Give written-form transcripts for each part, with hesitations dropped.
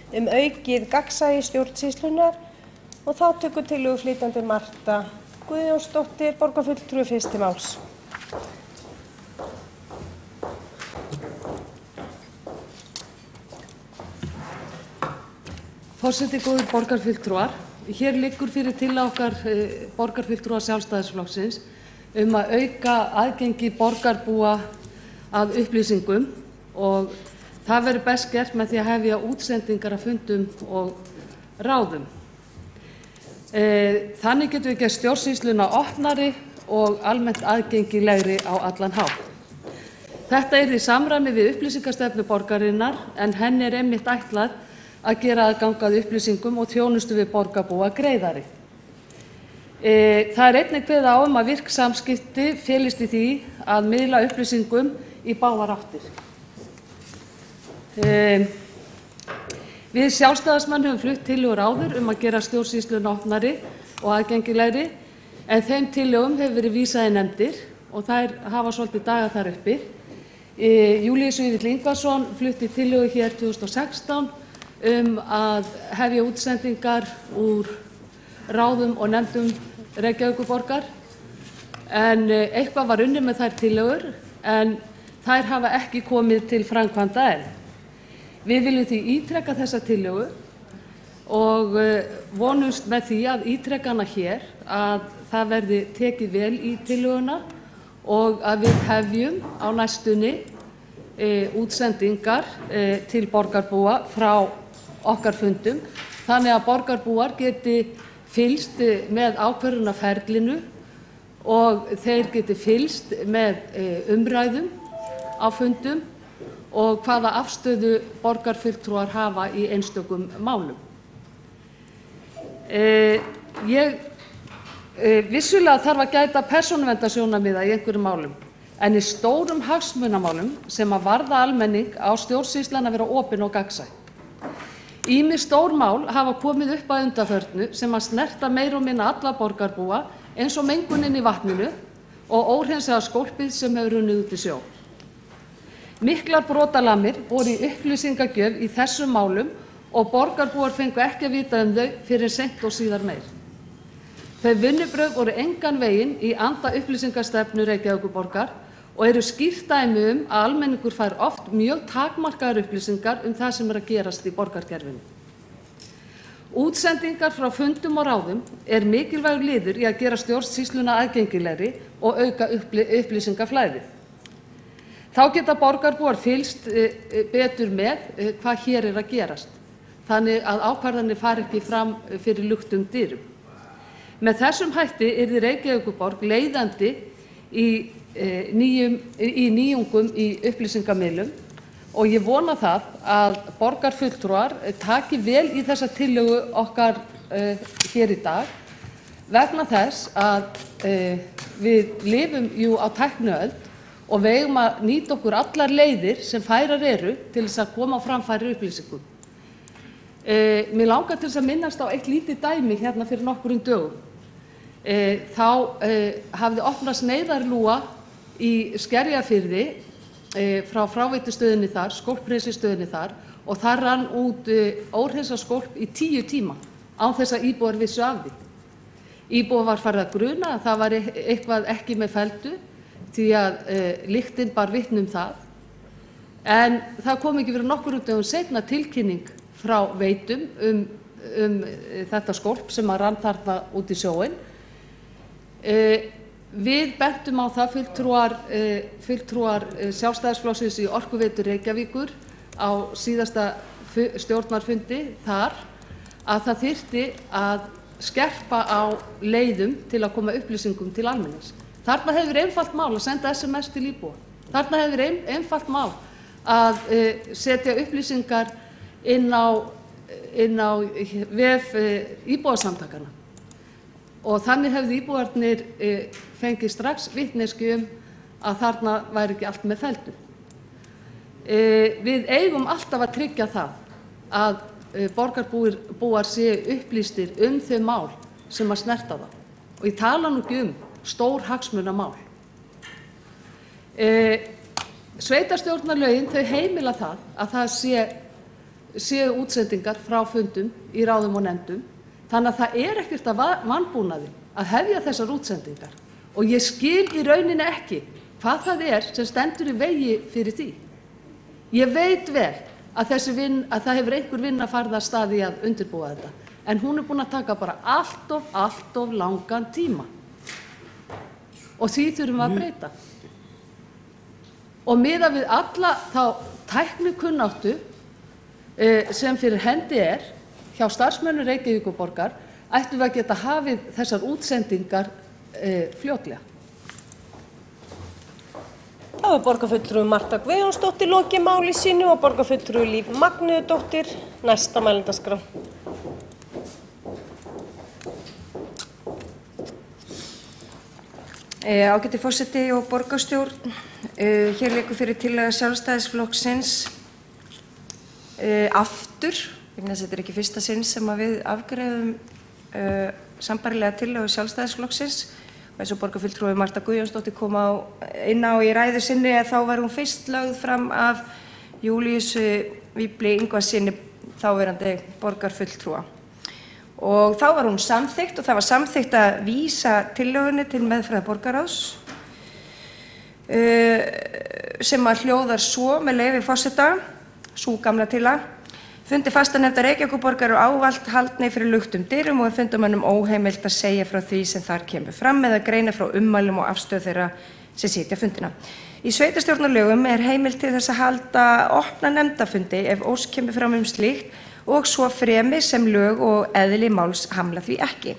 aukið gagnsæi stjórnsýslunnar og þá tekur tillöguflytjandi Marta Guðjónsdóttir, borgarfulltrúi, fyrst til máls. Forseti, góðir borgarfulltrúar, hér liggur fyrir tillaga okkar borgarfulltrúa Sjálfstæðisflokksins að auka aðgengi borgarbúa að upplýsingum og það verður best gert með því að hefja útsendingar af fundum og ráðum. Þannig getum við gert stjórnsýsluna opnari og almennt aðgengilegri á allan hátt. Þetta yrði í samræmi við upplýsingastefnu borgarinnar en henni einmitt ætlað að gera aðgang að upplýsingum og þjónustu við borgarbúa greiðari. Það einnig kveðið á að virk samskipti felist í því að miðla upplýsingum í báðar áttir. Við Sjálfstæðismenn höfum flutt tillögur áður að gera stjórnsýsluna opnari og aðgengilegri en þeim tillögum hefur verið vísað í nefndir og þær hafa svolítið daga þar uppi. Júlíus Vífill Ingvarsson flutti tillögu hér 2016 að hefja útsendingar úr ráðum og nefndum Reykjavíkurborgar en eitthvað var unnið með þær tillögur en þær hafa ekki komið til framkvæmda enn. Við viljum því ítreka þessa tillögu og vonumst með því að ítreka hana hér að það verði tekið vel í tillöguna og að við hefjum á næstunni útsendingar til borgarbúa frá okkar fundum þannig að borgarbúar geti fylgst með ákvörðunarferlinu og þeir geti fylgst með umræðum á fundum og hvaða afstöðu borgarfulltrúar hafa í einstökum málum. Vissulega þarf að gæta persónuverndarsjónarmiða í einhverjum málum en í stórum hagsmunamálum sem að varða almenning á stjórnsýslan að vera opin og gagnsæ. Ýmis stór mál hafa komið upp að undanförnu sem að snerta meira og minna alla borgarbúa eins og mengunin í vatninu og óhreinsaða skólpið sem hefur runnið út í sjó. Miklar brotalamir voru í upplýsingagjöf í þessum málum og borgarbúar fengu ekki að vita þau fyrir seint og síðar meir. Þau vinnubrögð voru engan veginn í anda upplýsingastefnu Reykjavíkurborgar og eru skýrt dæmi að almenningur fær oft mjög takmarkaðar upplýsingar það sem að gerast í borgarkerfinu. Útsendingar frá fundum og ráðum mikilvægur liður í að gera stjórnsýsluna aðgengilegri og auka upplýsingaflæðið. Þá geta borgarbúar fylgst betur með hvað hér að gerast, þannig að ákvarðanir fari ekki fram fyrir luktum dyrum. Með þessum hætti yrði Reykjavíkurborg leiðandi í nýjungum í upplýsingamiðlum og ég vona það að borgarfulltrúar taki vel í þessa tillögu okkar hér í dag vegna þess að við lifum jú á tækniöld og við eigum að nýta okkur allar leiðir sem færar eru til þess að koma á framfæri upplýsingum. Mér langar til þess að minnast á eitt lítið dæmi hérna fyrir nokkrum dögum. Þá hafði opnast neyðarlúga í Skerjafirði frá fráveitustöðinni þar, skólphreinsinstöðinni þar og þar rann út óhreinsað skólp í 10 tíma án þess að íbúar vissu af því. Íbúar var farið að gruna að það var eitthvað ekki með felldu því að lyktin bar vitni það en það kom ekki fyrir nokkrum dögum seinna tilkynning frá veitum þetta skólp sem að rann þarna út í sjóinn. Við bentum á það fulltrúar Sjálfstæðisflokksins í Orkuveitu Reykjavíkur á síðasta stjórnarfundi þar að það þyrfti að skerpa á leiðum til að koma upplýsingum til almennings. Þarna hefur einfalt mál að senda SMS til íbúa. Þarna hefur einfalt mál að setja upplýsingar inn á vef íbúasamtakanna. Og þannig hefði íbúarnir fengið strax vitneskju að þarna væri ekki allt með felldu. Við eigum alltaf að tryggja það að borgarbúar séu upplýstir þau mál sem að snerta það. Og ég tala nú ekki stór hagsmunamál. Sveitarstjórnarlögin þau heimila það að það sé séu útsendingar frá fundum í ráðum og nefndum. Þannig að það ekkert að vanbúnaði að hefja þessar útsendingar og ég skil í rauninni ekki hvað það sem stendur í vegi fyrir því. Ég veit vel að það hefur einhver vinna farið af stað í að undirbúa þetta, en hún búin að taka bara allt of langan tíma og því þurfum við að breyta. Og miðað við alla þá tæknikunnáttu sem fyrir hendi hjá starfsmönnum Reykjavíkurborgar, ættum við að geta hafið þessar útsendingar fljótlega. Það var borgarfulltrúi Marta Guðjónsdóttir lokið máli sínu og borgarfulltrúi Líf Magnúðardóttir næsta mælendaskrá. Ágæti forseti og borgarstjórn, hér liggur fyrir tillaga Sjálfstæðisflokksins aftur, vegna þess að þetta ekki fyrsta sinn sem að við afgreiðum sambærilega tillögu Sjálfstæðisflokksins. Og eins og borgarfulltrúi Marta Guðjónsdóttir kom inn á í ræðu sinni að þá var hún fyrst lögð fram af Júlíusi Víbli Ingvarssyni, þáverandi borgarfulltrúa. Og þá var hún samþykkt og það var samþykkt að vísa tillögunni til meðferðar borgarráðs sem að hljóðar svo með leyfi forseta, sú gamla tillaga. Fundi fastanefndar Reykjavíkurborgar eru ávallt haldnir fyrir luktum dyrum og fundamönnum óheimilt að segja frá því sem þar kemur fram eða greina frá ummælum og afstöðu þeirra sem sitja fundina. Í sveitarstjórnarlögum heimilt til þess að halda opna nefndafundi ef ósk kemur fram slíkt og svo fremi sem lög og eðli máls hamla því ekki.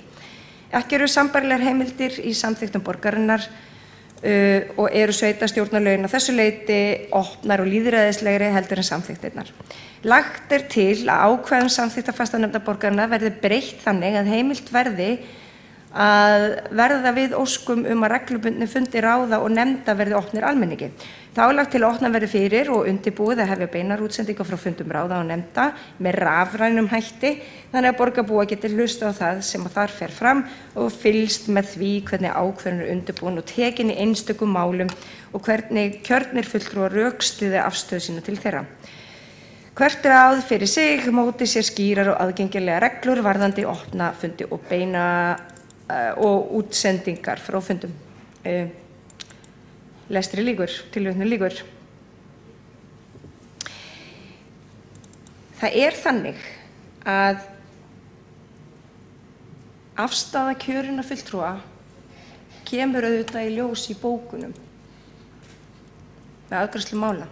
Ekki eru sambærilegar heimildir í samþykktum borgarinnar og eru sveitarstjórnarlögin að þessu leyti opnar og lýðræðislegri heldur en samþykktirnar. Lagt til að ákvæðum samþykkta fastanefndar borgarinnar verði breytt þannig að heimilt verði að verða við óskum að reglubundnir fundi ráða og nefnda verði opnir almenningi. Þá lagt til að opna verði fyrir og undirbúið að hefja beinar útsendingar frá fundum ráða og nefnda með rafrænum hætti, þannig að borgarbúa geti hlustað á það sem þar fer fram og fylgst með því hvernig ákvörðun undirbúin og tekin í einstökum málum og hvernig kjörnir fulltrúar rökstyðja afstöðu sína til þeirra. Hvert ráð fyrir sig móti sér skýrar og aðgengilega reglur varðandi opna fundi og beina og útsendingar frá fundum. Lestri lýkur, tilvitnun lýkur. Það þannig að afstaða kjörinna fulltrúa kemur auðvitað í ljós í bókunum með afgreiðslu mála.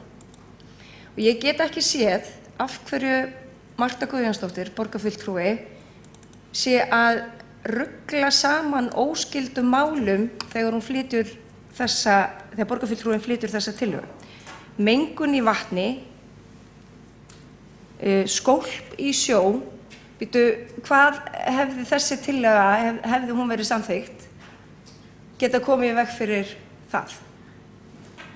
Og ég get ekki séð af hverju Marta Guðjónsdóttir, borgarfulltrúi, sé að rugla saman óskyldum málum þegar borgarfulltrúin flytur þessa tillögu. Mengun í vatni, skólp í sjó, hvað hefði þessi tillaga, hefði hún verið samþykkt, geta komið í veg fyrir það?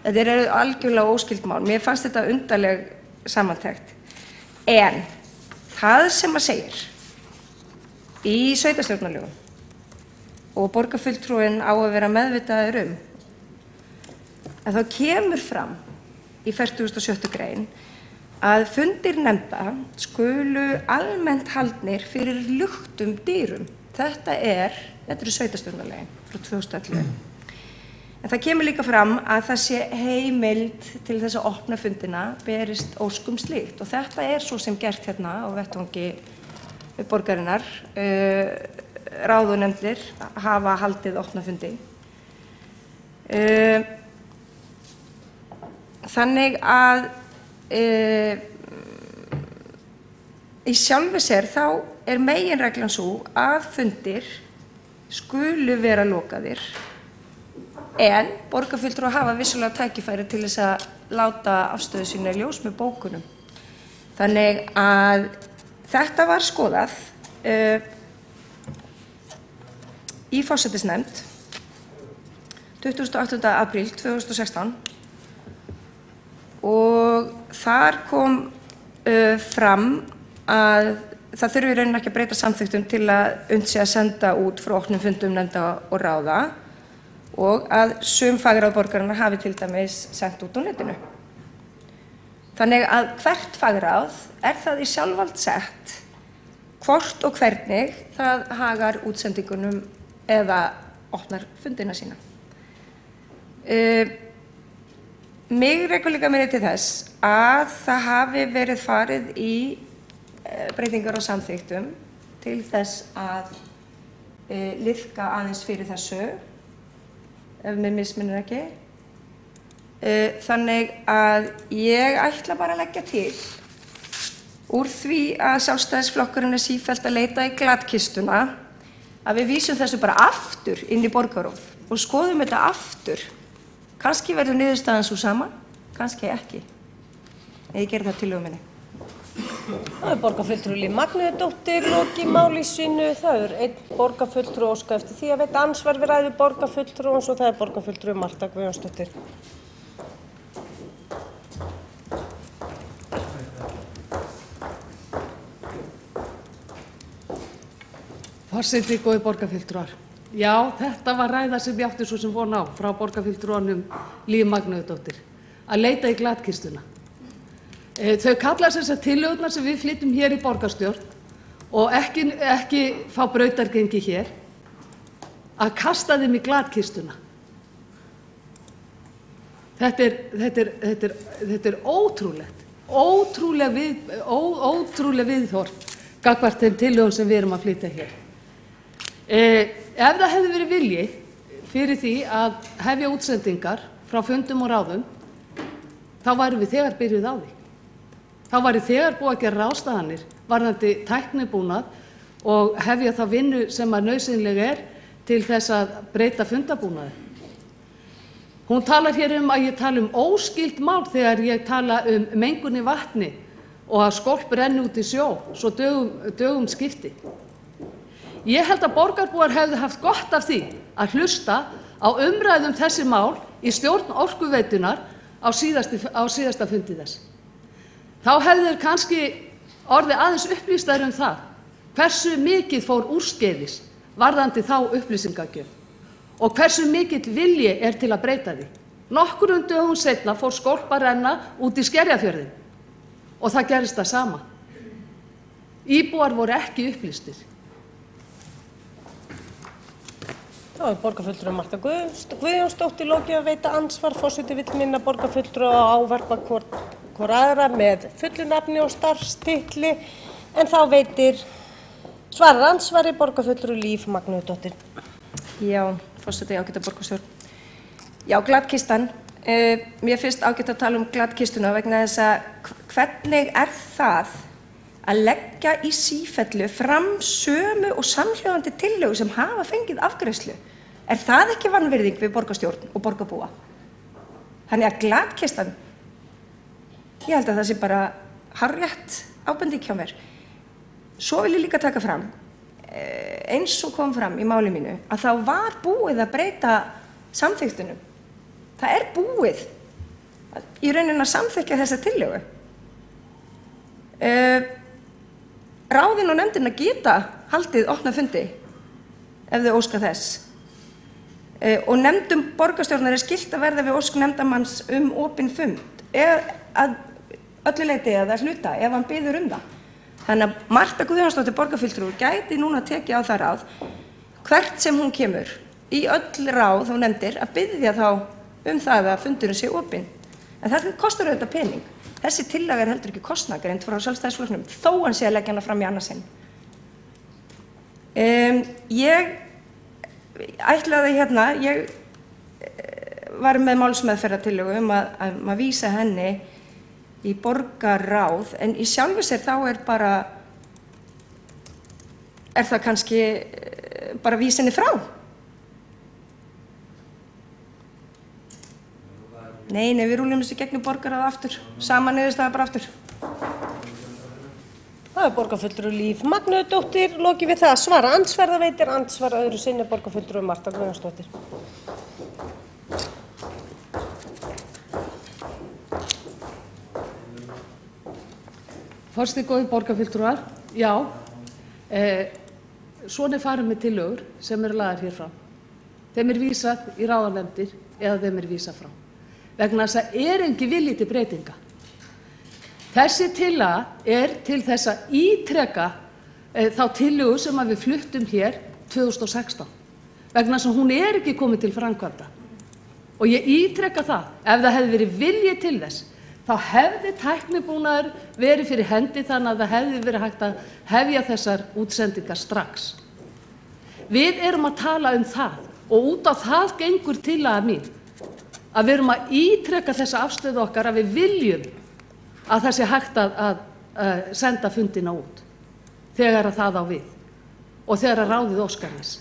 Þetta eru algjörlega óskyld mál. Mér fannst þetta undarleg samantekt. En það sem að segir í sveitarstjórnarlögum og borgarfulltrúin á að vera meðvitaður að þá kemur fram í 46. grein að fundir nefnda skulu almennt haldnir fyrir luktum dyrum. Þetta eru sveitarstjórnarlögin frá 2011. En það kemur líka fram að það sé heimild til þess að opna fundina berist óskum slíkt og þetta svo sem gert hérna á vettvangi borgarinnar. Ráð og nefndir hafa haldið opna fundi. Þannig að í sjálfu sér þá meginreglan sú að fundir skulu vera lokaðir en borgarfulltrúar hafa vissulega tækifæri til þess að láta afstöðu sína í ljós með bókunum. Þannig að þetta var skoðað í forsætisnefnd 28. apríl 2016 og þar kom fram að það þurfi í rauninni ekki að breyta samþykktum til að unnt sé að senda út frá opnum fundum nefnda og ráða og að sum fagráð borgarinnar hafi til dæmis sendt út á netinu. Þannig að hvert fagráð það í sjálfvald sett hvort og hvernig það hagar útsendingunum eða opnar fundina sína. Mig rekur líka minni til þess að það hafi verið farið í breytingar á samþykktum til þess að liðka aðeins fyrir þessu, ef mig misminnir ekki. Þannig að ég ætla bara að leggja til úr því að Sjálfstæðisflokkurinn sífellt að leita í glattkistuna að við vísum þessu bara aftur inn í borgarráð og skoðum þetta aftur. Kannski verður niðurstaðan sú sama, kannski ekki. Ég geri það tillögu minni. Það borgarfulltrúi Líf Magnúðardóttir lokið máli sínu. Það einn borgarfulltrúi óska eftir því að veita andsvar við ræðu borgarfulltrúans og það borgarfulltrúi Marta Guðjónsdóttir. Forseti, góðir borgarfulltrúar. Já, þetta var ræða sem ég átti svo sem von á frá borgarfulltrúanum Líf Magnúðardóttir, að leita í glatkistuna. Þau kalla þessar tillögurnar sem við flytjum hér í borgarstjórn og ekki fá brautargengi hér, að kasta þeim í glatkistuna. Þetta er ótrúleg viðhorf gagnvart þeim tillögum sem við erum að flytja hér. Ef það hefði verið vilji fyrir því að hefja útsendingar frá fundum og ráðum, þá værum við þegar byrjuð á því. Þá væri þegar búið að gera ráðstafanir varðandi tæknibúnað og hefja þá vinnu sem að nauðsynleg til þess að breyta fundabúnaði. Hún talar hér að ég tala óskyld mál þegar ég tala mengun í vatni og að skólp renni út í sjó, svo dögum skipti. Ég held að borgarbúar hefðu haft gott af því að hlusta á umræðum þessi mál í stjórn Orkuveitunnar á síðasta fundi þess. Þá hefðu þeir kannski orðið aðeins upplýstar það hversu mikið fór úrskeiðis varðandi þá upplýsingagjöf og hversu mikill vilji til að breyta því. Nokkrum dögum seinna fór skólp að renna út í Skerjafjörðinn og það gerist það sama. Íbúar voru ekki upplýstir. Það borgarfulltrúi Marta Guðjónsdóttir lokið að veita ansvar. Forseti vill minna borgarfulltrúa á að ávarpa hvor aðra með fullu nafni og starfstitli, en þá svarar ansvari borgarfulltrúi Líf Magnúðardóttir. Já, forseti, ágæta borgarstjórn. Já, glattkistan. Mér finnst ágætt að tala glattkistuna vegna þess að hvernig það að leggja í sífellu fram sömu og samhljóðandi tillögur sem hafa fengið afgreiðslu? Það ekki vanvirðing við borgarstjórn og borgarbúa? Þannig að glatkistan, ég held að það sé bara hárrétt ábending hjá mér. Svo vil ég líka taka fram, eins og kom fram í máli mínu, að þá var búið að breyta samþykktunum. Það búið í rauninni að samþykkja þessa tillögu. Ráðin og nefndina geta haldið opna fundi ef þau óska þess. Og nefndum borgarstjórnar skylt að verða við ósk nefndarmanns opinn fund að öllu leyti eða hluta ef hann biður það. Þannig að Marta Guðjónsdóttir borgarfulltrúi gæti núna tekið á það ráð hvert sem hún kemur í öll ráð og nefndir að biðja þá það að fundurinn sé opinn. En það kostar auðvitað pening. Þessi tillaga heldur ekki kostnaðargreind frá Sjálfstæðisflokknum þó hann sé að leggja hana fram í annað sinn. Ég ætlaði ég var með málsmeðferðartillögu að vísa henni í borgarráð, en í sjálfu sér þá bara það kannski bara vísa henni frá. Nei, við rúlum þessu gegnum borgarráð aftur, sama niðurstaða bara aftur. Það borgarfulltrúi Líf Magnúðardóttir lokið við það að svara andsvar. Það veitir ansvar öðru sinni borgarfulltrúi Marta Guðjónsdóttir. Forseti, góðir borgarfulltrúar. Já, svona farið með tillögur sem lagðar hér fram. Þeim vísað í ráðanefndir eða þeim vísað frá. Vegna þess að engin vilji til breytinga. Þessi tillaga til þess að ítreka þá tillögu sem við fluttum hér 2016 vegna þess að hún ekki komin til framkvæmda. Og ég ítreka það, ef það hefði verið vilji til þess, þá hefði tæknibúnaður verið fyrir hendi þannig að það hefði verið hægt að hefja þessar útsendingar strax. Við erum að tala það og út á það gengur tillaga mín að við erum að ítreka þessa afstöðu okkar að við viljum að það sé hægt að senda fundina út þegar að það á við og þegar að ráðið óskar þess.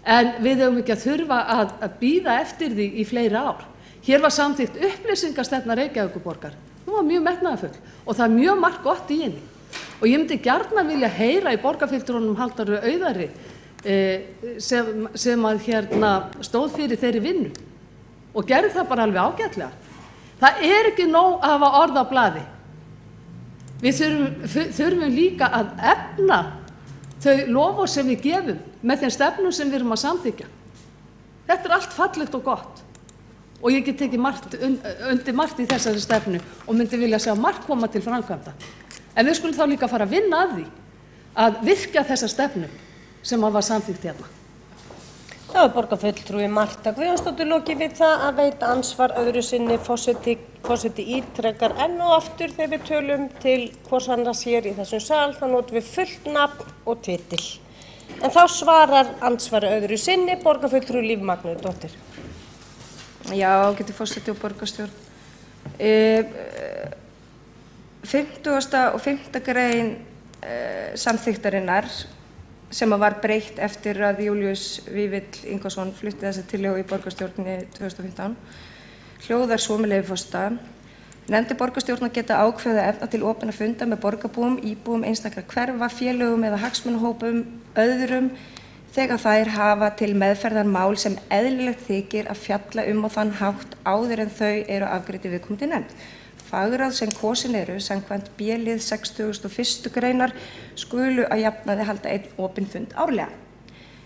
En við höfum ekki að þurfa að bíða eftir því í fleiri ár. Hér var samþykkt upplýsingastefna Reykjavíkurborgar. Hún var mjög metnaðarfull og það mjög margt gott í henni. Og ég myndi gjarnan vilja heyra í borgarfulltrúanum Halldóri Auðari sem að stóð fyrir þeirri vinnu og gerði það bara alveg ágætlega. Það ekki nóg að hafa orð á blaði. Við þurfum líka að efna þau loforð sem við gefum með þeim stefnum sem við erum að samþykkja. Þetta allt fallegt og gott og ég get tekið undir margt í þessari stefnu og myndi vilja sjá margt koma til framkvæmda. En við skulum þá líka fara að vinna að því að virkja þessa stefnu sem var samþykkt hérna. Það borgarfulltrúi Marta Guðjónsdóttir lokið við það að veita ansvar öðru sinni. Forseti ítrekar enn og aftur þegar við tölum til hvors annars hér í þessum sal, þá notum við fullt nafn og titil. En þá svarar ansvari öðru sinni borgarfulltrúi Líf Magnúsdóttir. Já, ágæti forseti og borgarstjórn. 50. og 5. grein samþykktarinnar sem var breytt eftir að Júlíus Vífill Ingvason flutti þessa tillögu í borgarstjórninni 2015 hljóðar svo með leyfi forseta: Nefndir borgarstjórnar geta ákveðið að efna til opinna funda með borgarbúum, íbúum einstakra hverfa, félögum eða hagsmunahópum öðrum þegar þær hafa til meðferðar mál sem eðlilegt þykir að fjalla á þann hátt áður en þau eru afgreidd í viðkomandi nefnd. Fagráð sem kosin eru samkvæmt B-lið 61. greinar skulu að jafnaði halda einn opinn fund árlega.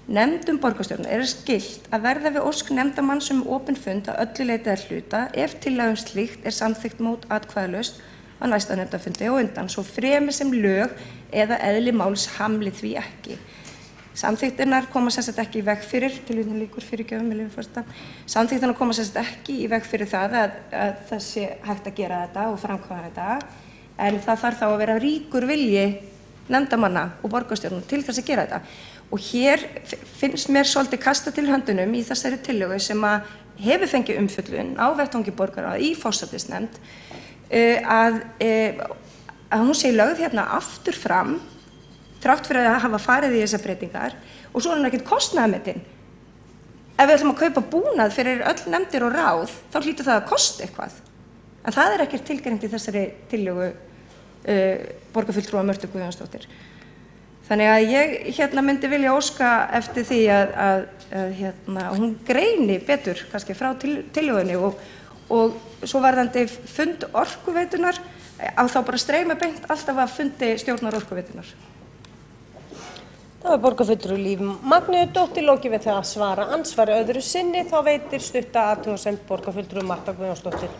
Nefndum borgarstjórnar skylt að verða við ósk nefndarmanns opinn fund að öllu leyti eða hluta ef tillaga slíkt samþykkt mótatkvæðalaust á næsta nefndarfundi og undan, svo fremi sem lög eða eðli máls hamli því ekki. Samþykktirnar koma ekki í veg fyrir, tilvitnun lýkur fyrirgjöfum með leyfi forseta, samþykktirnar koma ekki í veg fyrir það að það sé hægt að gera þetta og framkvæma þetta, en það þarf þá að vera ríkur vilji nefndarmanna og borgarstjórnar til þess að gera þetta. Og hér finnst mér svolítið kasta til höndunum í þessari tillögu sem að hefur fengið umfjöllun á vettvangi borgarráða í forsætisnefnd að hún sé lögð hérna aftur fram þrátt fyrir að hafa farið í þessar breytingar og svo hún ekkert kostnaðarmetin. Ef við ætlum að kaupa búnað fyrir öll nefndir og ráð, þá hlýtur það að kosta eitthvað. En það ekkert tilgreint í þessari tillögu borgarfulltrúa Mörtu Guðjónsdóttir. Þannig að ég myndi vilja óska eftir því að hún greini betur kannski frá tillögunni og svo varðandi fund Orkuveitunar á þá bara streyma beint alltaf að fundi stjórnar Orkuveitunar. Það borgarfulltrúi Líf Magnúsdóttir lokið við það að svara ansvari öðru sinni, þá veitir stutta athugasemd borgarfulltrúi Marta Guðjónsdóttir.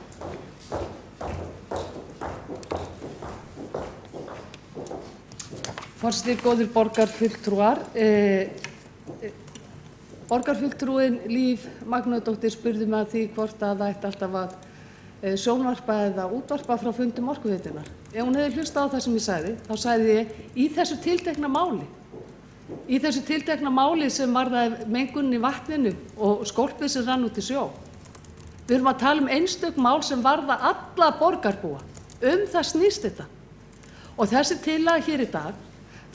Forseti, góðir borgarfulltrúar, borgarfulltrúin Líf Magnúsdóttir spurði mig að því hvort að það ætti alltaf að sjónvarpa eða útvarpa frá fundum Orkuveitunar. Ef hún hefði hlustað á það sem ég sagði, þá sagði ég í þessu tiltekna máli. Í þessu tiltekna máli sem varðaði mengun í vatninu og skólpið sem rann út í sjó. Við erum að tala einstök mál sem varða alla borgarbúa. Það snýst þetta. Og þessi tillaga hér í dag,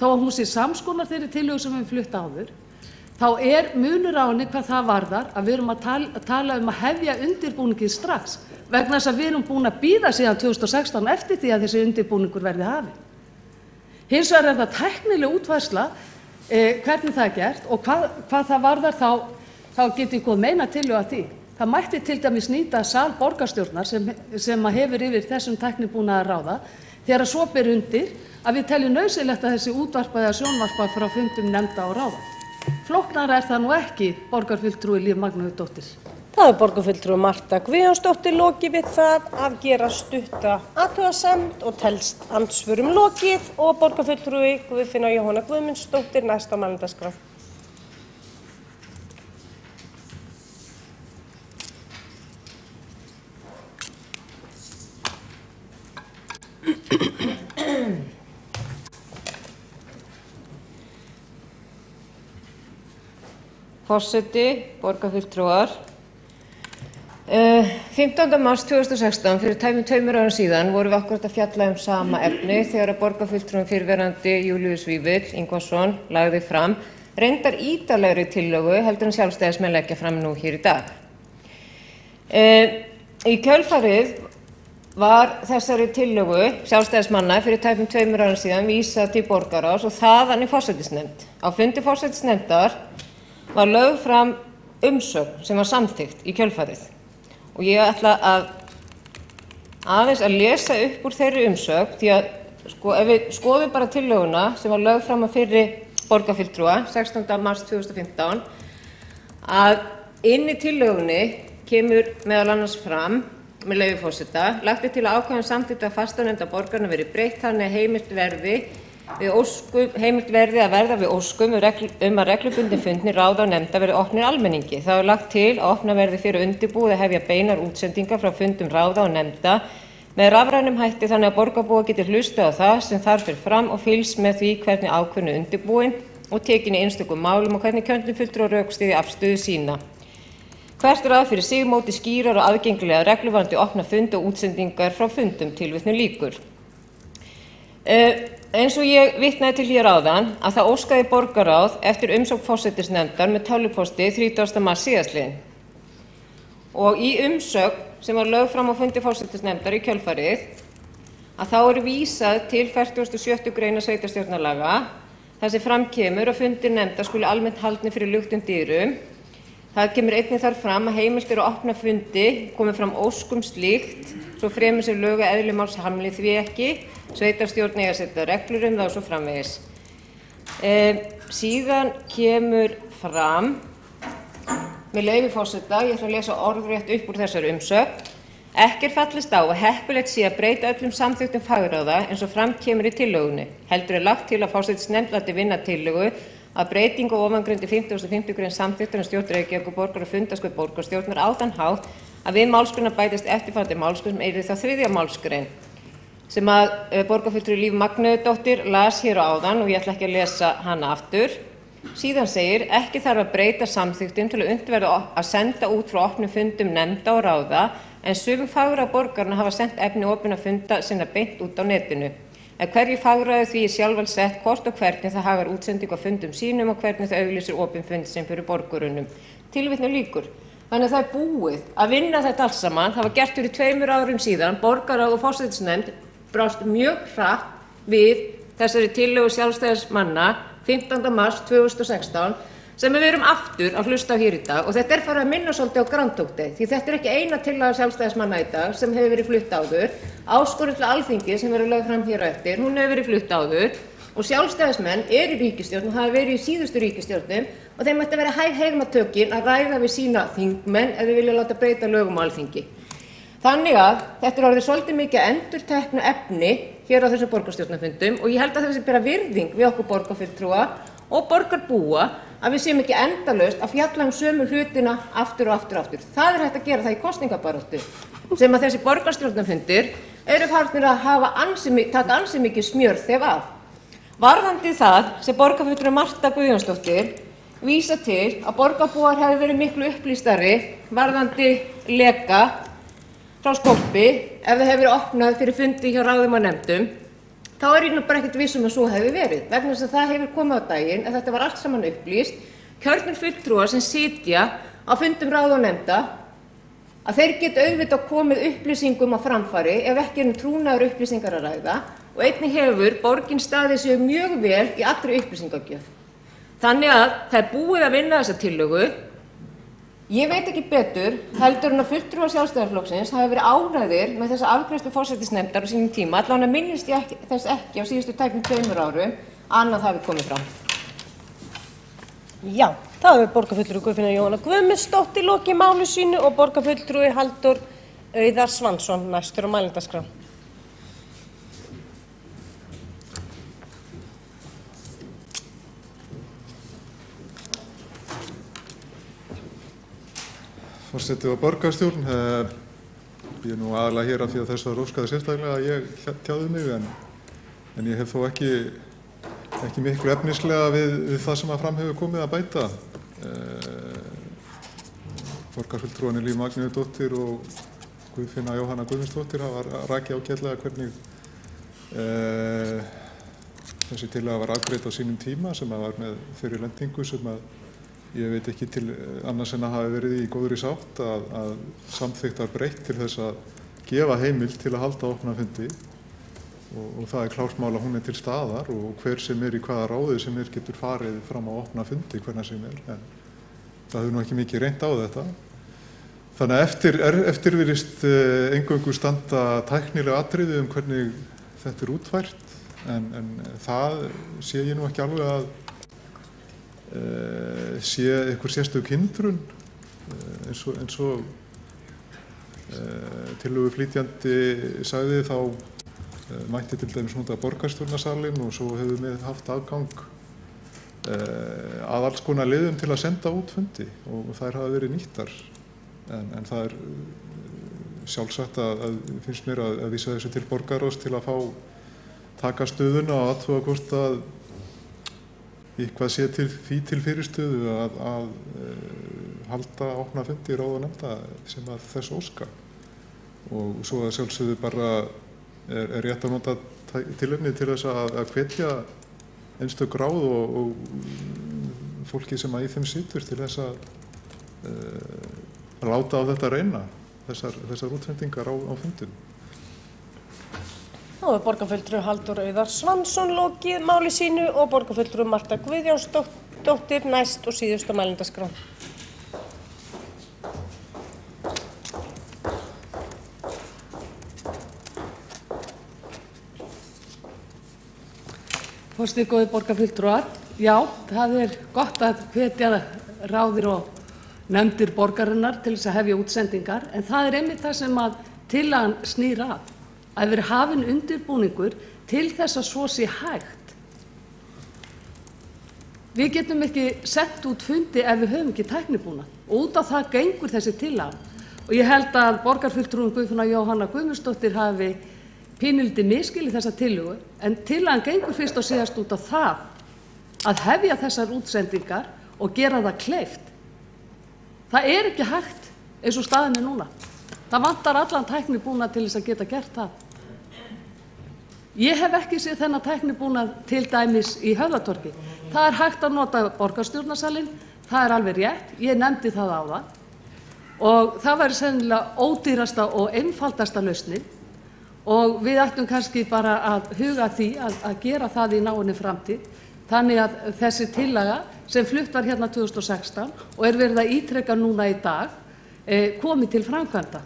þó að hún sé samskonar þeirri tillögu sem við flutt áður, þá munur á henni hvað það varðar að við erum að tala að hefja undirbúningið strax vegna þess að við erum búin að bíða síðan 2016 eftir því að þessi undirbúningur verði hafinn. Hins vegar það tæknileg útfærsla hvernig það gert og hvað það varðar þá get ég góð meina tillögu að því. Það mætti til dæmis nýta sal borgarstjórnar sem hefur yfir þessum tæknibúnaði að ráða þegar svo ber undir að við teljum nauðsynlegt að þessi útvarpa eða sjónvarpa frá fundum nefnda og ráða. Flóknara það nú ekki, borgarfulltrúi Líf Magnúsdóttir. Það er borgarfulltrúi Marta Guðjónsdóttir lokið við það að gera stutta athugasemd og telst andsvörum lokið og borgarfulltrúi Guðfinna Jóhanna Guðmundsdóttir næst á mælendaskrá. Forseti, borgarfulltrúar. 15. mars 2016, fyrir tæpum 2 árum síðan, vorum við akkúrat að fjalla sama efni þegar að borgarfulltrúum fyrrverandi Júlíus Vífill Ingvarsson lagði fram reyndar ítarlegri tillögu heldur en sjálfstæðismenn leggja fram nú hér í dag. Í kjölfarið var þessari tillögu sjálfstæðismanna fyrir tæpum 2 árum síðan vísað til borgarráðs og þaðan í forsætisnefnd. Á fundi forsætisnefndar var lögð fram umsögn sem var samþykkt í kjölfarið. Og ég ætla aðeins að lesa upp úr þeirri umsögn því að ef við skoðum bara tillöguna sem var lögð fram af fyrri borgarfulltrúa 16. mars 2015 að inn í tillögunni kemur meðal annars fram með leyfi forseta, lagt til að ákvæðum samþykkta fastanefnda borgarna verið breytt þannig að heimilt verði að verða við óskum að reglubundin fundnir ráða og nefnda verði opnir almenningi. Það lagt til að opna verði fyrir undirbúið að hefja beinar útsendingar frá fundum ráða og nefnda með rafrænum hætti þannig að borgarbúar geti hlustað á það sem þar fer fram og fylgst með því hvernig ákvörðun er undirbúin og tekin í einstökum málum og hvernig kjörnir fulltrúar rökstyðji afstöðu sína. Hvert ráð fyrir sig móti skýrar og aðgengilega regluvandi opna fund og útsendingar frá fundum tilvitnun lýkur. Eins og ég vitnaði til hér áðan að það óskaði borgarráð eftir umsókn forsætisnefndar með tölvupósti 30. mars síðastliðinn. Og í umsögn sem var lögð fram á fundi forsætisnefndar í kjölfarið að þá er vísað til 47. greina sveitarstjórnarlaga þar sem fram kemur að fundir nefndar skuli almennt haldnir fyrir luktum dyrum. Það kemur einnig þar fram að heimilt að opna fundi komi fram ósk slíkt svo fremur sem lög og eðli máls hamli því ekki. Sveitarstjórn eiga að setja reglur það og svo framvegis. Síðan kemur fram, með leyfi forseta, ég ætla að lesa orðrétt upp úr þessari umsögn. Ekki fallist á að heppilegt sé að breyta öllum samþykktum fagráða eins og fram kemur í tillögunni. Heldur lagt til að forsætisnefnd láti vinna tillögu að breytingu á ofangreindi 50. grein samþykktar stjórn Reykjavíkurborgar og fundarskjöf borgarstjórnar á þann hátt að við málsgreina bætist eftirfarandi málsgrein sem yrði þá 3. málsgrein sem að borgarfulltrúi Líf Magneuðdóttir las hér áðan og ég ætla ekki að lesa hana aftur. Síðan segir ekki þarf að breyta samþykktum til að unnt verði að senda út frá opnum fundum nefnda og ráða en sum fagráð borgarna hafa sendt efni opinna funda sinna beint út á netinu. En hverju fagráði því sjálfsagt sett hvort og hvernig það hagar útsendingu á fundum sínum og hvernig það auglýsir opin fund sem fyrir borgurunum. Tilvitnun lýkur. Þannig að það er búið að vinna þetta allt saman. Það var gert fyrir 2 árum síðan. Borgarráð og forsætisnefnd brást mjög hratt við þessari tillögu sjálfstæðismanna 15. mars 2016 sem við erum aftur að hlusta á hér í dag og þetta er farið að minna svolítið á Groundhog Day því þetta er ekki eina tillaga sjálfstæðismanna í dag sem hefur verið flutt áður. Áskorun til Alþingi sem verður lögð fram hér á eftir, hún hefur verið flutt áður og sjálfstæðismenn eru í ríkisstjórn og hafa verið í síðustu ríkisstjórnum og þeim ætti að vera hæg heimatökin að ræða við sína þingmenn ef þeir vilja láta breyta lögum á Alþingi. Þannig að þetta er orðið svolítið mikið endurteknu efni hér á þessum borgarstjórnarfundum og ég held að þessi bera virðing við okkur borgarfulltrúa og borgarbúa að við séum ekki endalaust að fjalla sömu hlutina aftur og aftur og aftur. Það er hægt að gera það í kosningabaráttu sem að þessi borgarstjórnarfundir eru farnir að taka ansi mikið smjörþef af. Varðandi það sem borgarfulltrúi Marta Guðjónsdóttir vísa til að borgarbúar hefði verið miklu upplýstari varðandi leka frá Skólpi ef það hefur verið opnað fyrir fundi hjá ráðum og nefndum, þá er ég nú bara ekkert viss að svo hefði verið. Vegna þess að það hefur komið á daginn að þetta var allt saman upplýst. Kjörnir fulltrúar sem sitja á fundum ráða og nefnda að þeir geta auðvitað komið upplýsingum á framfæri ef ekki trúnaðar upplýsingar að ræða og einnig hefur borgin staðið sig mjög vel í allri upplýsingagjöf. Þannig að það er búið að vinna þessa tillögu. Ég veit ekki betur heldur en að fulltrúar Sjálfstæðisflokksins hafi verið ánægðir með þessa afgreiðslu forsætisnefndar á sínum tíma, allavega minnist ég þess ekki á síðustu tæpum 2 árum að annað hafi komið fram. Já, þá hefur borgarfulltrúi Guðfinna Jóhanna Guðmundsdóttir lokið máli sínu og borgarfulltrúi Halldór Auðar Svansson næstur á mælendaskrá. Forseti og borgarstjórn, ég nú aðalega hér af því að þess var óskaði sérstaklega að ég tjáði mig en ég hef þó ekki miklu efnislega við það sem að fram hefur komið að bæta. Borgarfulltrúarnir Líf Magnúsdóttir og Guðfinna Jóhanna Guðmundsdóttir hafa rakið ágætlega hvernig þessi tillaga var afgreidd á sínum tíma sem að var með þeirri lendingu sem að ég veit ekki til annars en að hafi verið í góðri sátt að samþykkt var breytt til þess að gefa heimild til að halda opna fundi og það er klárt mál að hún er til staðar og hver sem er í hvaða ráði sem er getur farið fram á opna fundi hvernig sem er en það hefur nú ekki mikið reynt á þetta. Þannig að eftir virðist eingöngu standa tæknileg atriði hvernig þetta er útfært en það sé ég nú ekki alveg að sé einhver sérstök hindrun eins og tillöguflytjandi sagði þá mætti til dæmis nota borgarstjórnarsalinn og svo hefur við haft aðgang að alls konar leiðum til að senda út fundi og þær hafa verið nýttar en það er sjálfsagt að finnst mér að vísa þessu til borgarráðs til að taka stöðuna og athuga hvort að eitthvað sé til fyrirstöðu að halda opna fundi ráða og nefnda sem að þess óska og svo að sjálfsögðu bara er rétt að nota tilefni til þess að hvetja einstök ráð og fólki sem að í þeim situr til þess að láta á þetta reyna þessar útsendingar á fundum. Þá hefur borgarfulltrúi Halldór Auðar Svansson lokið máli sínu og borgarfulltrúi Marta Guðjónsdóttir næst og síðust á mælendaskrá. Forseti, góðir borgarfulltrúar, já, það er gott að hvetja ráðir og nefndir borgarinnar til þess að hefja útsendingar en það er einmitt það sem að tillagan snýr að vera hafinn undirbúningur til þess að svo sé hægt. Við getum ekki sett út fundi ef við höfum ekki tæknibúnað og út á það gengur þessi tillaga og ég held að borgarfulltrúin Guðfinna Jóhanna Guðmundsdóttir hafi pínulítið misskilið þessa tillögu en tillagan gengur fyrst og síðast út á það að hefja þessar útsendingar og gera það kleift. Það er ekki hægt eins og staðan er núna. Það vantar allan tæknibúnað til þess að geta gert það. Ég hef ekki séð þennan tæknibúnað til dæmis í Höfðatorgi. Það er hægt að nota borgarstjórnarsalinn, það er alveg rétt, ég nefndi það áðan og það væri sennilega ódýrasta og einfaldasta lausnin og við ættum kannski bara að huga því að gera það í náinni framtíð þannig að þessi tillaga sem flutt var hérna 2016 og er verið að ítreka núna í dag komi til framkvæmda.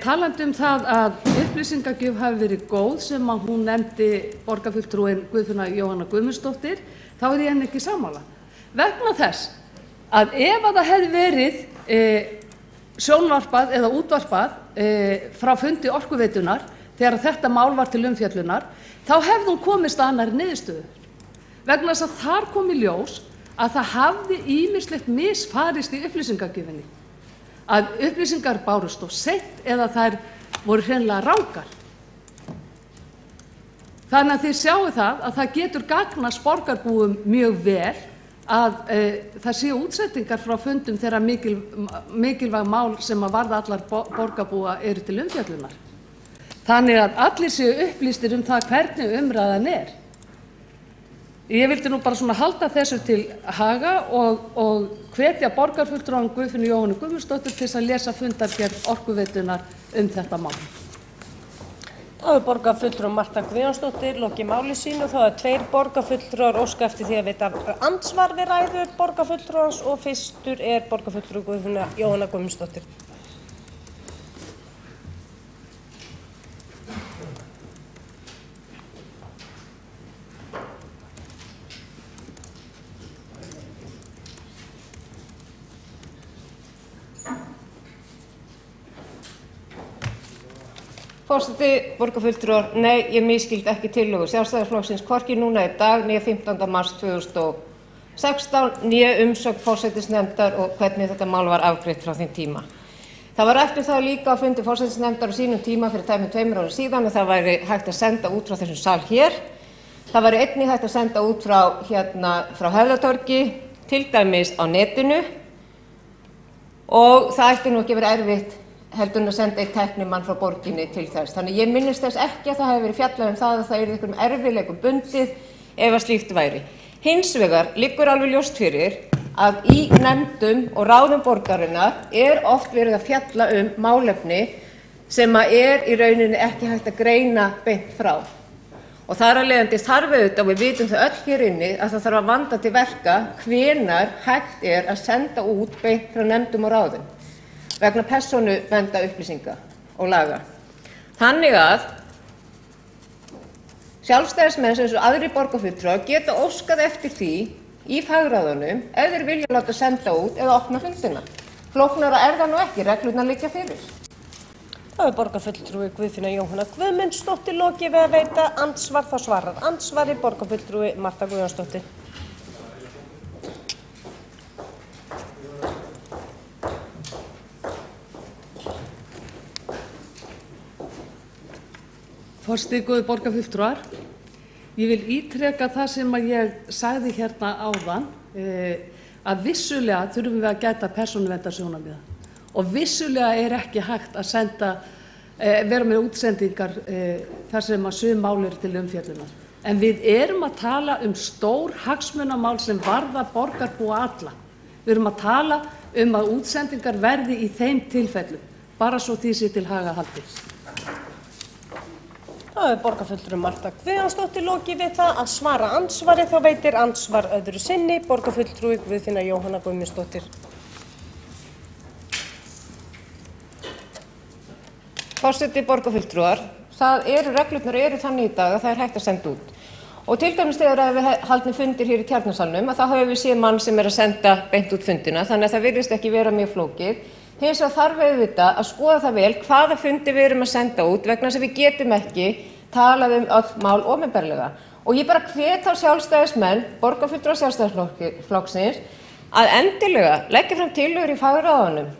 Talandi það að upplýsingagjöf hafi verið góð sem að hún nefndi borgarfulltrúin Guðfinna Jóhanna Guðmundsdóttir, þá er ég henni ekki sammála. Vegna þess að ef að það hefði verið sjónvarpað eða útvarpað frá fundi Orkuveitunar þegar þetta mál var til umfjöllunar, þá hefði hún komist að annarri niðurstöðu. Vegna þess að þar kom í ljós að það hafði ýmislegt misfarist í upplýsingagjöfinni. Að upplýsingar bárust of seint eða þær voru hreinlega rangar. Þannig að þið sjáu það að það getur gagnast borgarbúum mjög vel að það séu útsendingar frá fundum þegar mikilvæg mál sem að varða allar borgarbúa eru til umfjöllunar. Þannig að allir séu upplýstir það hvernig umræðan er. Ég vildi nú bara svona halda þessu til haga og hvetja borgarfulltrúan Guðfinnu Jóhannu Guðmundsdóttur til þess að lesa fundargerð Orkuveitunar þetta mál. Þá hefur borgarfulltrúi Marta Guðjónsdóttir lokið máli sínu og þá er 2 borgarfulltrúar óska eftir því að veita andsvar við ræðu borgarfulltrúans og fyrstur er borgarfulltrúi Guðfinna Jóhanna Guðmundsdóttir. Forseti, borgarfulltrúar, nei, ég misskildi ekki tillögu Sjálfstæðisflokksins hvorki núna í dag né 15. mars 2016 né umsögn forsætisnefndar og hvernig þetta mál var afgreitt frá þeim tíma. Það var rætt það líka á fundi forsætisnefndar á sínum tíma fyrir tæpum 2 árum síðan að það væri hægt að senda út frá þessum sal hér. Það væri einnig hægt að senda út frá Höfðatorgi, til dæmis á netinu, og það ætti nú ekki verið erfitt heldur en að senda eitt tæknimann frá borginni til þess. Þannig ég minnist þess ekki að það hefði verið fjallað það að það yrði einhverjum erfiðleikum bundið ef að slíkt væri. Hins vegar liggur alveg ljóst fyrir að í nefndum og ráðum borgarinnar oft verið að fjalla málefni sem í rauninni ekki hægt að greina beint frá. Og þar af leiðandi þarf auðvitað, og við vitum það öll hér inni, að það þarf að vanda til verka hvenær hægt að senda út beint frá nefndum og ráðum vegna persónuvernda upplýsinga og laga. Þannig að sjálfstæðismenn sem aðrir borgarfulltrúar geta óskað eftir því í fagráðunum ef þeir vilja láta senda út eða opna fundina. Flóknara það nú ekki, reglurnar liggja fyrir. Það borgarfulltrúi Guðfinna Jóhanna Guðmundsdóttir lokið við að veita andsvar, þá svarar andsvari borgarfulltrúi Marta Guðjónsdóttir. Forseti, góðir borgarfulltrúar, ég vil ítreka það sem ég sagði hérna áðan, að vissulega þurfum við að gæta persónuverndarsjónarmiða og vissulega ekki hægt að vera með útsendingar þar sem að sum mál eru til umfjöllunar. En við erum að tala stór hagsmunamál sem varða borgarbúa alla. Við erum að tala að útsendingar verði í þeim tilfellum, bara svo því sé til haga haldið. Það borgarfulltrúi Marta Guðjónsdóttir lokið við það að svara andsvari, þá veitir andsvar öðru sinni borgarfulltrúi Guðfinna Jóhanna Guðmundsdóttir. Forseti, borgarfulltrúar, reglurnar þannig í dag að það hægt að senda út. Og til dæmis þegar við haldum fundir hér í Tjarnarsalnum að þá höfum við séð mann sem að senda beint út fundina, þannig að það virðist ekki vera mjög flókið. Hins vegar þarf auðvitað að skoða það vel hvaða fundi við erum að senda út vegna þess að við getum ekki talað öll mál opinberlega. Og ég bara hvet á sjálfstæðismenn, borgarfulltrúar Sjálfstæðisflokksins, að endilega leggja fram tillögur í fagráðunum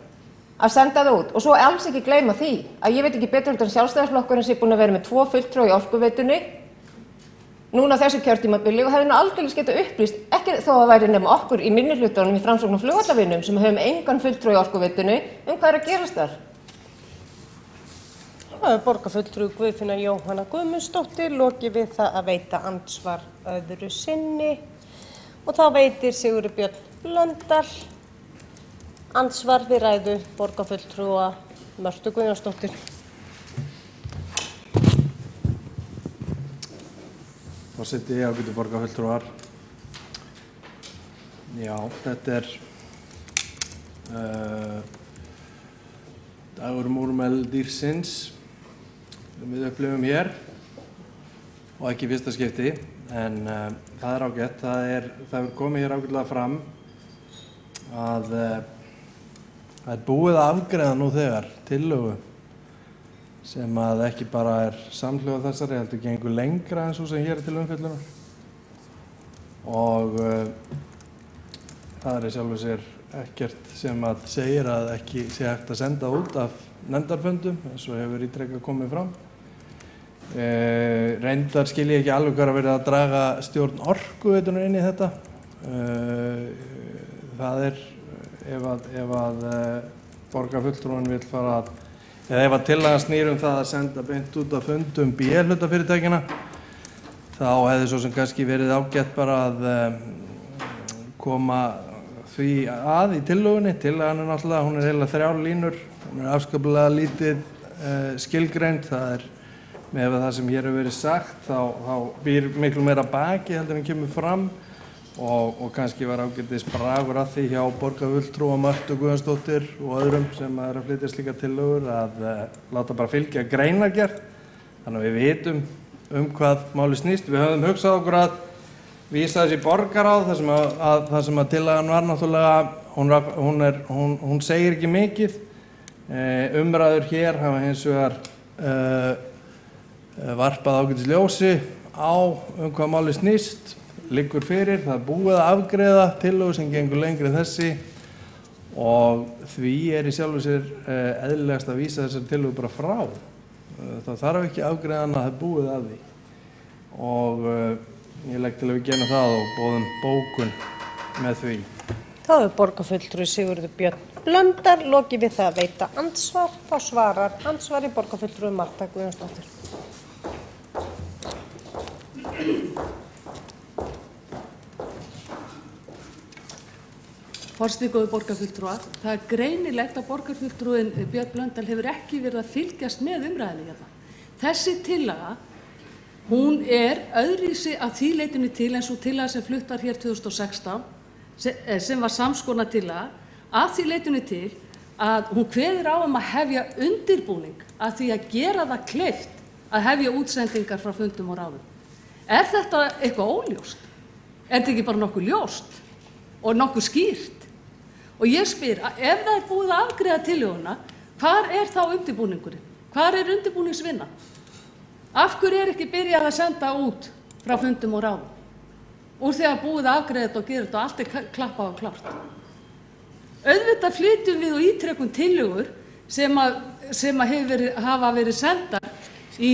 að senda það út. Og svo alls ekki gleyma því að ég veit ekki betur en Sjálfstæðisflokkurinn sé búinn að vera með 2 fulltrúa í Orkuveitunni núna þessu kjörtímabili og hefði aldeilis getað upplýst, ekki þó að væri nema okkur í minnihlutanum í Framsókn og flugvallavinum sem höfum engan fulltrúa í Orkuveitunni hvað að gerast þar. Það borgarfulltrúi Guðfinna Jóhanna Guðmundsdóttir lokið við það að veita andsvar öðru sinni og þá veitir Sigurður Björn Blöndal andsvar við ræðu borgarfulltrúa Mörtu Guðjónsdóttir. Forseti, ágætu borgarfulltrúar. Já, þetta dagur múrmeldýrsins sem við upplifum hér og ekki fyrsta skipti, en það ágætt. Það hefur komið hér ágætlega fram að það búið að afgreiða nú þegar tillögu sem að ekki bara samhljóða þessari, heldur gengur lengra en svo sem hér til umfjöllunar. Og það í sjálfu sér ekkert sem að segir að ekki sé hægt að senda út af nefndarfundum, eins og hefur ítrekað komið fram. Reyndar skil ég ekki alveg hvað að verið að draga stjórn Orkuveitunnar inn í þetta. Það ef að borgarfulltrúinn vill fara að eða ef að tillagan snýr það að senda beint út af fundum B-hlutafyrirtækjanna, þá hefði svo sem kannski verið ágætt bara að koma því að í tillögunni. Tillagan náttúrulega, hún heila 3 línur, hún afskaplega lítið skilgreind. Það með það sem hér hefur verið sagt, þá býr miklu meira baki heldur en kemur fram og kannski var ágætis bragur að því hjá borgarfulltrúa Mörtu Guðjónsdóttir og öðrum sem að flytja slíka tillögur að láta bara fylgja greinargerð þannig að við vitum hvað máli snýst. Við höfum hugsað okkur að vísa þessi borgarráð þar sem að tillagan var náttúrulega, hún segir ekki mikið. Umræður hér hafa hins vegar varpað ágætis ljósi á hvað máli snýst, liggur fyrir, það búið að afgreiða tillögu sem gengur lengri en þessi og því í sjálfu sér eðlilegast að vísa þessar tillögu bara frá. Það þarf ekki afgreiða hana, það búið að því og ég legg til að við gerum það og boðum bókun með því. Þá borgarfulltrúi Sigurður Björn Blöndal lokið við það að veita andsvar. Þá svarar andsvari borgarfulltrúi Marta Guðjónsdóttir. Forseti, góðir borgarfulltrúar, það er greinilegt að borgarfulltrúin Björn Blöndal hefur ekki verið að fylgjast með umræðinni hérna. Þessi tillaga, hún öðruvísi að því leytinu til eins og tillaga sem flutt var hér 2016, sem var samskonar tillaga, að því leytinu til að hún kveður á að hefja undirbúning að því að gera það kleift að hefja útsendingar frá fundum og ráðum. Er þetta eitthvað óljóst? Er þetta ekki bara nokkuð ljóst og nokkuð skýrt? Og ég spyr, ef það búið að afgreiða tillöguna, hvar þá undirbúningurinn? Hvar undirbúningsvinnan? Af hverju ekki byrjað að senda út frá fundum og ráðum? Úr því að búið að afgreiða þetta og gera þetta og allt klappað og klárt. Auðvitað flytjum við og ítrekum tillögur sem hafa verið sendar í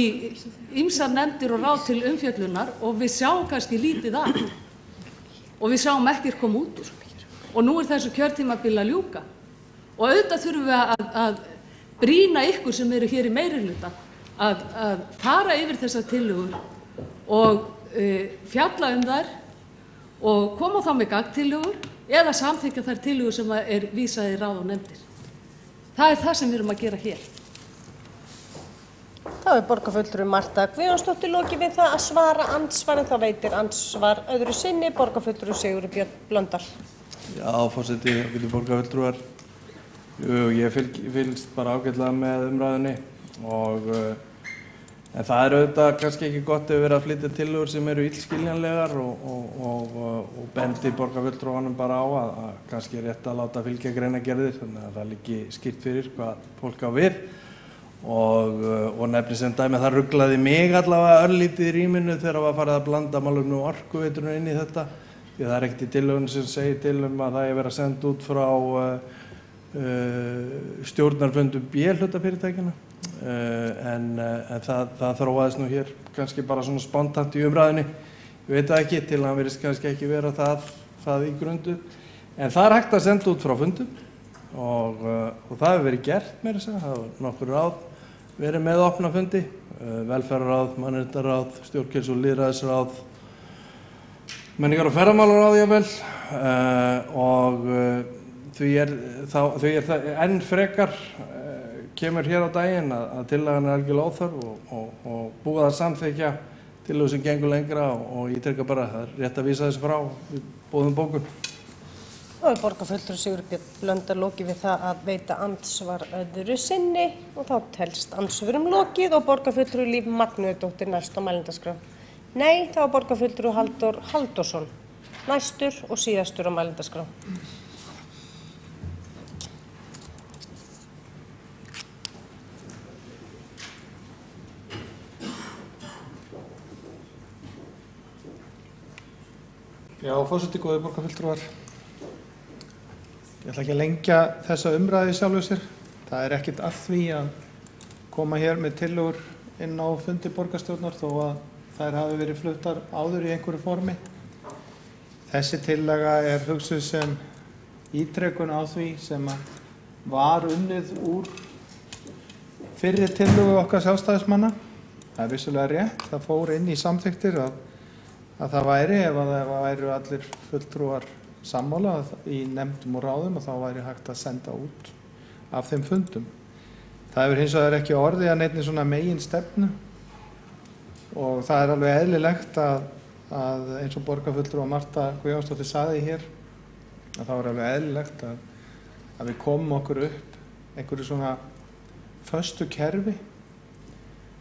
ýmsar nefndir og ráð til umfjöllunar og við sjáum kannski lítið af og við sjáum ekkert koma út úr. Og nú þessu kjörtímabili að ljúka. Og auðvitað þurfum við að brýna ykkur sem eru hér í meirihluta að fara yfir þessar tillögur og fjalla þær og koma þá með gagntillögur eða samþykkja þær tillögur sem vísað í ráð og nefndir. Það það sem við erum að gera hér. Þá borgarfulltrúi Marta Guðjónsdóttir lokið við það að svara andsvar en þá veitir andsvar öðru sinni borgarfulltrúi Sigurður Björn Blöndal. Já, forseti, ágætu borgarfulltrúar. Ég fylgst bara ágætlega með umræðunni en það auðvitað kannski ekki gott ef við erum að flytja tillögur sem eru illskiljanlegar og bendi borgarfulltrúanum bara á að kannski rétt að láta fylgja greinargerðir þannig að það liggi skýrt fyrir hvað fólk á við og nefni sem dæmi það ruglaði mig allavega örlítið í rýminu þegar var farið að blanda málefnum og orkuveitunum inn í þetta því það ekkert í tillögunum sem segir til að það eigi verið að senda út frá stjórnarfundum B-hlutafyrirtækjanna en það þróaðist nú hér kannski bara svona spontant í umræðinni ég veit það ekki til að hann verðist kannski ekki vera það í grundu en það hægt að senda út frá fundum og það hefur verið gert með þess að það var nokkur ráð verið með opna fundi velferðarráð, mannréttindaráð, stjórnskipunar- og lýðræðisráð menningar- og ferðamálaráð jafnvel og því það enn frekar kemur hér á daginn að tillagan algjörlega óþörf og búið að samþykkja tillögu sem gengur lengra og ég trygga bara að það rétt að vísa þessu frá við boðum bókun. Þá borgarfulltrúi Sigurður Björn Blöndal lokið við það að veita andsvar öðru sinni og þá telst andsvörum lokið og borgarfulltrúi Líf Magnúsdóttir næst á mælendaskrá. Nei, þá borgarfulltrúi Halldór Halldórsson næstur og síðastur á mælendaskrá. Já, forseti, góðir borgarfulltrúar. Ég ætla ekki að lengja þessa umræðu sjálfu sér. Það er ekkert að því að koma hér með tillögur inn á fundi borgarstjórnar þó að þær hafi verið fluttar áður í einhverju formi. Þessi tillaga er hugsuð sem ítrekun á því sem var unnið úr fyrri tillögu okkar sjálfstæðismanna. Það er vissulega rétt, það fór inn í samþykktir að það væri, ef það væru allir fulltrúar sammála í nefndum og ráðum og þá væri hægt að senda út af þeim fundum. Það hefur hins vegar ekki orðið að neinni svona megin stefnu og það er alveg eðlilegt að eins og borgarfulltrúa Marta Guðjónsdóttir sagði hér að það var alveg eðlilegt að við komum okkur upp einhverju svona föstu kerfi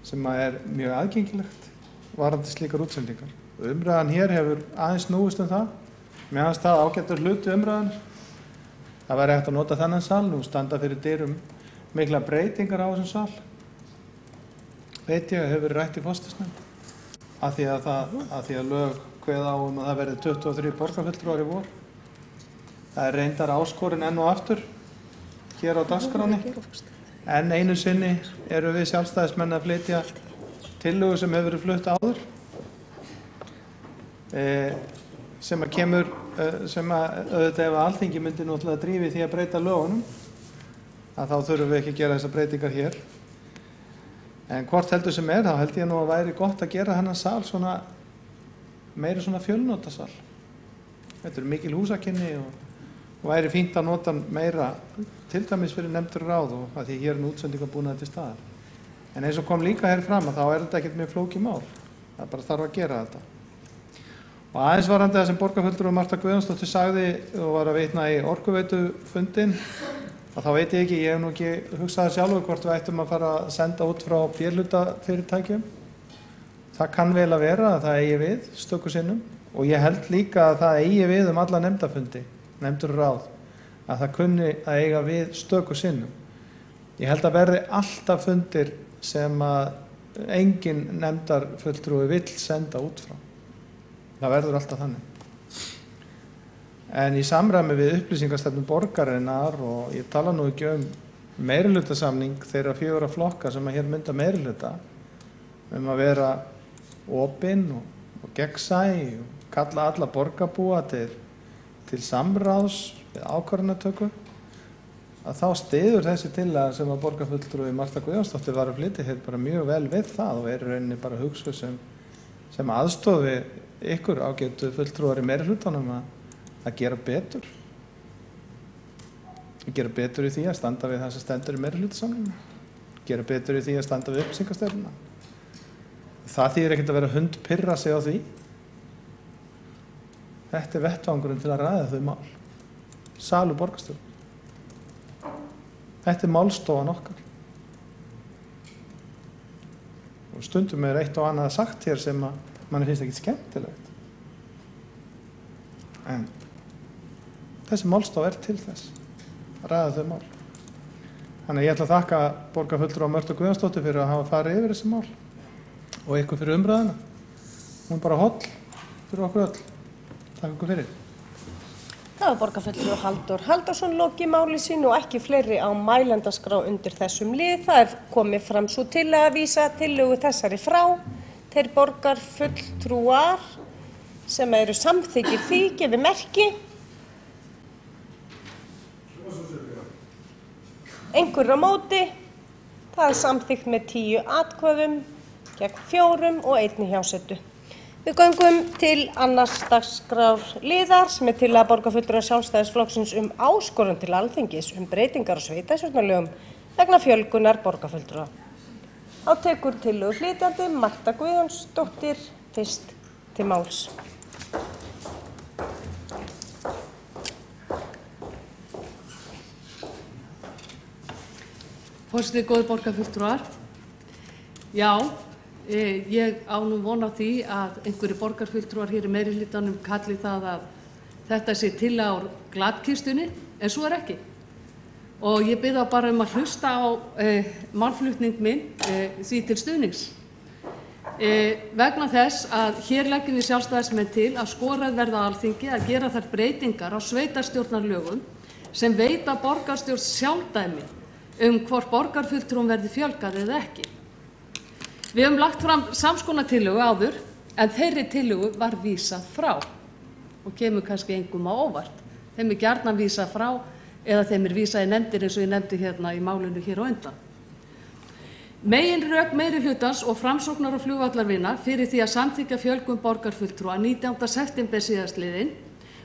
sem er mjög aðgengilegt varðandi slíkar útsendingar. Umræðan hér hefur aðeins snúist það. Mér fannst það ágætur hluti umræðan. Það væri hægt að nota þennan sal, nú standa fyrir dyrum mikla breytingar á þessum sal. veit ég að hefur verið rætt í forsætisnefnd af því að lög kveða á að það verði 23 borgarfulltrúar í vor. Það er reyndar áskorun enn og aftur hér á dagskránni. En einu sinni eru við sjálfstæðismenn að flytja tillögu sem hefur verið flutt áður, sem auðvitað ef Alþingi myndi náttúrulega drífi því að breyta lögunum, að þá þurfum við ekki að gera þessar breytingar hér. En hvort heldur sem þá held ég nú að væri gott að gera hennan sal meiri svona fjölnotasal. Þetta er mikil húsakynni og væri fínt að nota meira til dæmis fyrir nefndur ráð og að því hér er útsendingarbúnaður til staðar. En eins og kom líka hér fram að þá er þetta ekkert mjög flókið mál. Það bara þarf að gera þetta. Og aðeins varandi það sem borgarfulltrúi Marta Guðjónsdóttir sagði og var að vitna í orkuveitufundinn, að þá veit ég ekki, ég hef nú ekki hugsað sjálfur hvort við ættum að fara að senda út frá B-hlutafyrirtækjum. Það kann vel að vera að það eigi við stöku sinnum og ég held líka að það eigi við alla nefndafundi, nefndur ráð, að það kunni að eiga við stöku sinnum. Ég held að verði alltaf fundir sem að engin nefndarfulltrúi vill senda út frá. Það verður alltaf þannig. En í samræmi við upplýsingarstefnu borgarinnar og ég tala nú ekki meirihlutasamning þeirra 4 flokka sem að hér mynda meirihluta að vera opin og gegnsæ og kalla alla borgarbúa til samráðs við ákvarðanatöku, að þá styður þessi tillaga sem að borgarfulltrúi Marta Guðjónsdóttir var að flytja hér bara mjög vel við það og er í rauninni bara hugsuð sem aðstoð við ykkur ágætu fulltrúar í meirihlutanum að gera betur. Gera betur í því að standa við það sem stendur í meirihlutasamningnum. Gera betur í því að standa við upplýsingarstefnuna. Það þýðir ekkert að vera hundpirra sig á því. Þetta er vettvangurinn til að ræða þau mál. Salur borgarstjórn. Þetta er málstofan okkar. Og stundum er eitt og annað sagt hér sem að manni finnst ekki skemmtilegt. En þessi málstof er til þess að ræða þau mál. Þannig að ég ætla að þakka borgarfulltrúa Mörtu Guðjónsdóttur fyrir að hafa farið yfir þessi mál og ykkur fyrir umræðuna. Hún er bara holl fyrir okkur öll. Takk ykkur fyrir. Það var borgarfulltrúi Halldór Halldórsson lokið máli sínu og ekki fleiri á mælendaskrá undir þessum lið. Það er komið fram svo til að vísa tillögu þessari frá. Þeir borgarfulltrúar sem eru samþykkir því gefi merki. Einhver á móti. Það er samþykkt með 10 atkvæðum gegn 4 og 1 hjásetu. Við göngum til annars dagskrár liðar sem er tillaga borgarfulltrúa Sjálfstæðisflokksins áskorun til Alþingis breytingar á sveitarstjórnarlögum vegna fjölgunar borgarfulltrúa. Þá tekur tillögu flytjandi Marta Guðjónsdóttir fyrst til máls. Forseti, góðir borgarfulltrúar. Já, ég á nú von á því að einhverjir borgarfulltrúar hér í meirihlutanum kalli það að þetta sé tillaga úr glatkistunni, en svo er ekki. Og ég bið þá bara að hlusta á málflutning minn því til stuðnings. Vegna þess að hér leggjum við sjálfstæðismenn til að skorað verða á Alþingi að gera þær breytingar á sveitarstjórnarlögum sem veita borgarstjórn sjálfdæmi hvort borgarfulltrúum verði fjölgað eða ekki. Við höfum lagt fram samskonar tillögu áður en þeirri tillögu var vísað frá og kemur kannski engum á óvart. Þeim er gjarnan vísað frá eða þeim er vísað í nefndir eins og ég nefndi hérna í málinu hér á undan. Meginrök meirihlutans og framsóknar og flugvallarvina fyrir því að samþykkja fjölgun borgarfulltrúa 19. september síðastliðinn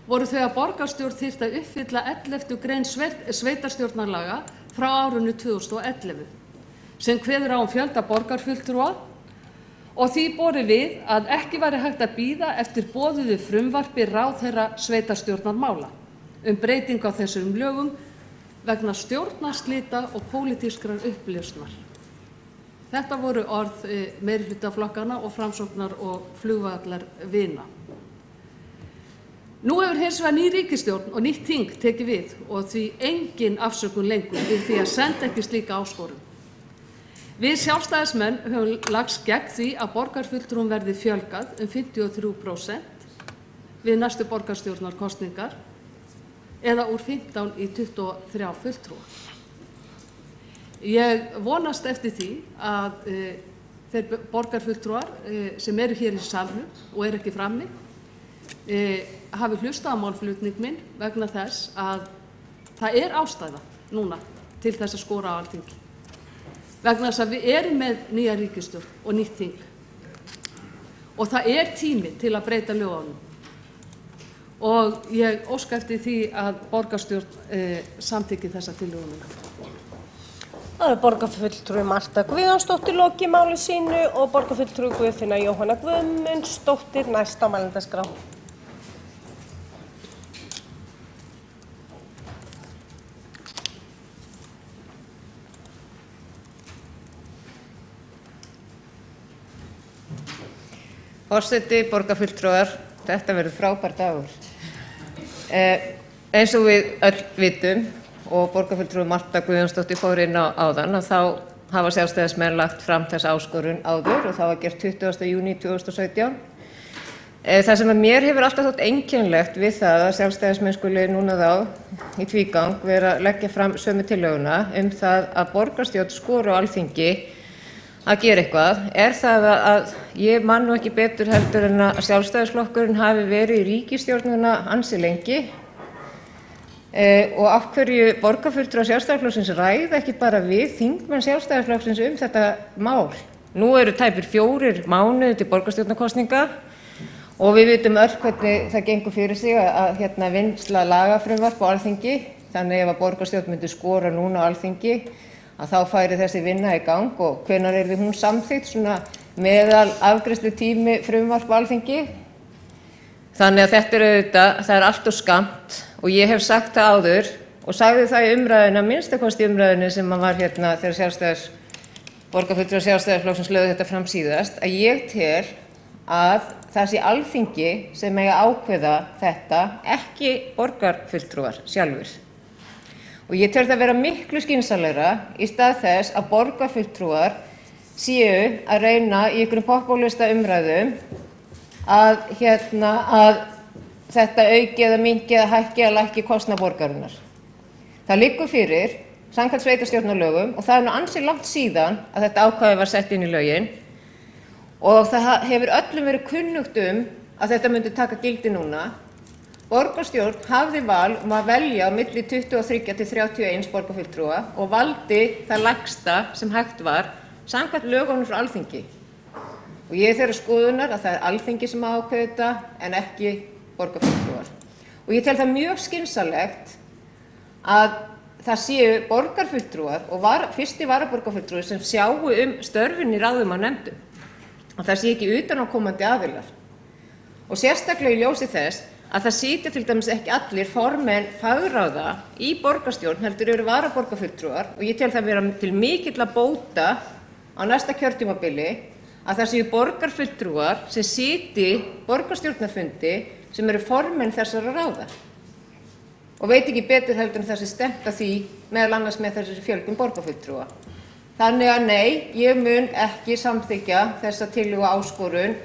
voru þau að borgarstjórn þyrfti að uppfylla 11. grein sveitarstjórnarlaga frá árinu 2011 sem kveður á fjölda borgarfulltrúa og því borið við að ekki væri hægt að bíða eftir boðuðu frumvarpi ráðherra sveitarstjórnarmála breytingu á þessum lögum vegna stjórnarslita og pólitískrar upplausnar. Þetta voru orð meirihlutaflokkanna og framsóknar og flugvallarvina. Nú hefur hins vegar ný ríkisstjórn og nýtt þing tekið við og því engin afsökun lengur við því að senda ekki slíka áskorun. Við sjálfstæðismenn höfum lagst gegn því að borgarfulltrúum verði fjölgað 53% við næstu borgarstjórnarkosningar eða úr 15 í 23 fulltrúa. Ég vonast eftir því að þeir borgarfulltrúar sem eru hér í salnum og eru ekki frammi hafi hlustað á málflutning minn vegna þess að það ástæða núna til þess að skora á Alþingi. Vegna þess að við erum með nýja ríkisstjórn og nýtt þing og það tími til að breyta lögunum og ég óska eftir því að borgarstjórn samþykki þessa tillögu. Það borgarfulltrúi Marta Guðjónsdóttir lokið máli sínu og borgarfulltrúi Guðfinna Jóhanna Guðmundsdóttir næst á mælendaskrá. Forseti, borgarfulltrúar, þetta verður frábær dagur. Eins og við öll vitum og borgarfulltrúi Marta Guðjónsdóttir fór inn á áðan að þá hafa sjálfstæðismenn lagt fram þessa áskorun áður og það var gert 20. júní 2017. Það sem að mér hefur alltaf þótt einkennilegt við það að sjálfstæðismenn skuli núna þá í tvígang vera að leggja fram sömu tillöguna það að borgarstjórn skori á Alþingi að gera eitthvað, það að ég man nú ekki betur heldur en að sjálfstæðisflokkurinn hafi verið í ríkisstjórnina ansi lengi og af hverju borgarfulltrúar Sjálfstæðisflokksins ræða ekki bara við þingmenn Sjálfstæðisflokksins þetta mál. Nú eru tæpir 4 mánuðir til borgarstjórnarkosninga og við vitum öll hvernig það gengur fyrir sig að vinnsla lagafrumvarp á Alþingi, þannig ef að borgarstjórn myndi skora núna á Alþingi að þá færi þessi vinna í gang og hvenær yrði hún samþykkt svona meðal afgreiðslutími frumvarp á Alþingi. Þannig að þetta auðvitað, það allt of skammt og ég hef sagt það áður og sagði það í umræðuna, minnstakosti umræðunni sem var þegar borgarfulltrúar Sjálfstæðisflokksins lögðu þetta fram síðast, að ég tel að það sé Alþingi sem eiga að ákveða þetta, ekki borgarfulltrúar sjálfur. Og ég tel það vera miklu skynsamlegra í stað þess að borgarfulltrúar séu að reyna í einhverjum popúlista umræðum að þetta auki eða minnki eða hækki eða lækki kostnað borgarinnar. Það liggur fyrir samkvæmt sveitarstjórnarlögum og það nú ansi langt síðan að þetta ákvæði var sett inn í lögin og það hefur öllum verið kunnugt að þetta myndi taka gildi núna. Borgarstjórn hafði val að velja á milli 23 til 31 borgarfulltrúa og valdi það lægsta sem hægt var samkvæmt lögunum frá Alþingi. Og ég þeirrar skoðunar að það Alþingi sem ákveður þetta en ekki borgarfulltrúar. Og ég tel það mjög skynsamlegt að það séu borgarfulltrúar og fyrsti varaborgarfulltrúi sem sjáu störfin í ráðum og nefndum. Að það sé ekki utanaðkomandi aðilar. Og sérstaklega í ljósi þess að það sitja til dæmis ekki allir formenn fagráða í borgarstjórn heldur eru varaborgarfulltrúar og ég tel það vera til mikilla bóta á næsta kjörtímabili að það séu borgarfulltrúar sem siti borgarstjórnarfundi sem eru formenn þessara ráða og veit ekki betur heldur en þessi stefnt að því meðal annars með þessi fjölgun borgarfulltrúa. Þannig að nei, ég mun ekki samþykkja þessa tillögu áskorun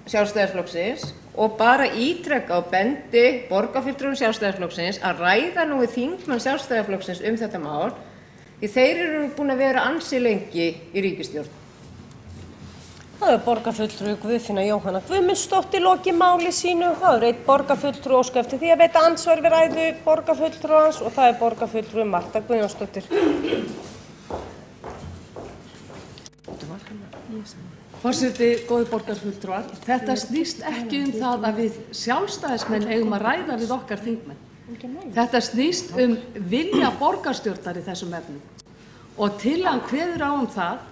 Sjálfstæðisflokksins og bara ítreka og bendi borgarfulltrúum Sjálfstæðisflokksins að ræða nú við þingmenn Sjálfstæðisflokksins þetta mál því þeir eru búin að vera ansi lengi í ríkisstjórn. Það borgarfulltrúi Guðfinna Jóhanna Guðmundsdóttir lokið máli sínu. Það einn borgarfulltrúi óska eftir því að veita andsvar við ræðu borgarfulltrúans og það borgarfulltrúi Marta Guðjónsdóttir. Forseti, góðir borgarfulltrúar, þetta snýst ekki það að við sjálfstæðismenn eigum að ræða við okkar þingmenn. Þetta snýst vilja borgarstjórnar í þessum efnum og tillagan kveður á það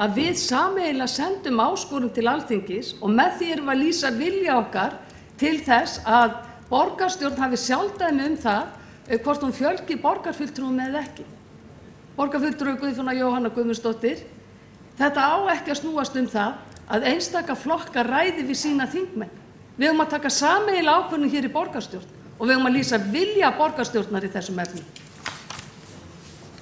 að við sameiginlega sendum áskorun til Alþingis og með því erum við að lýsa vilja okkar til þess að borgarstjórn hafi sjálfdæmi það hvort hún fjölgi borgarfulltrúum eða ekki. Borgarfulltrúi Guðfinna Jóhanna Guðmundsdóttir, þetta á ekki að snúast það að einstaka flokkar ræði við sína þingmenn. Við eigum að taka sameiginlega ákvörðun hér í borgarstjórn og við eigum að lýsa vilja borgarstjórnar í þessum efnum.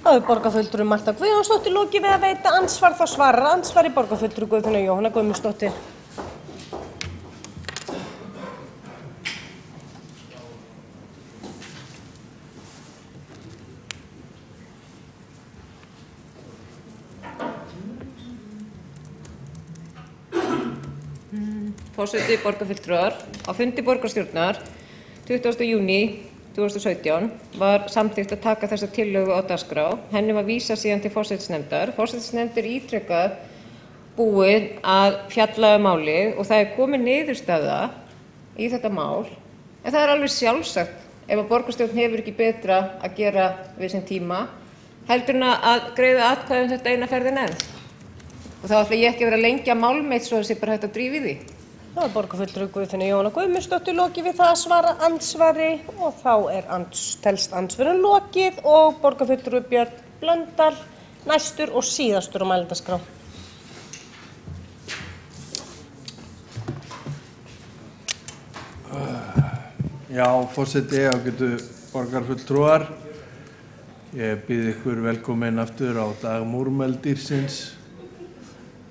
Þá er borgarfulltrúi Marta Guðjónsdóttir lokið við að veita andsvar, þá svarar andsvari borgarfulltrúi Guðfinna Jóhanna Guðmundsdóttir. Forseti borgarfulltrúar á fundi borgarstjórnar 20. júní 2017 var samþykkt að taka þessa tillögu á dagskrá. Henni var vísað síðan til forsætisnefndar. Forsætisnefnd er ítrekað búið að fjalla málið og það er komin niðurstaða í þetta mál. En það er alveg sjálfsagt ef að borgarstjórn hefur ekki betra að gera við sinn tíma heldur en að greiða atkvæði þetta eina ferðin enn. Og þá ætla ég ekki að vera lengi að málmeitt svo að það sé bara hægt að drífa í því. Þá er borgarfulltrúi Guðfinna Jóhanna Guðmundsdóttir lokið við það að svara andsvari og þá er telst andsvörin lokið og borgarfulltrúi Björn Blöndal næstur og síðastur á mælendaskrá. Já, forseti, ágætu borgarfulltrúar. Ég býð ykkur velkomin aftur á dag múrmeldýrsins.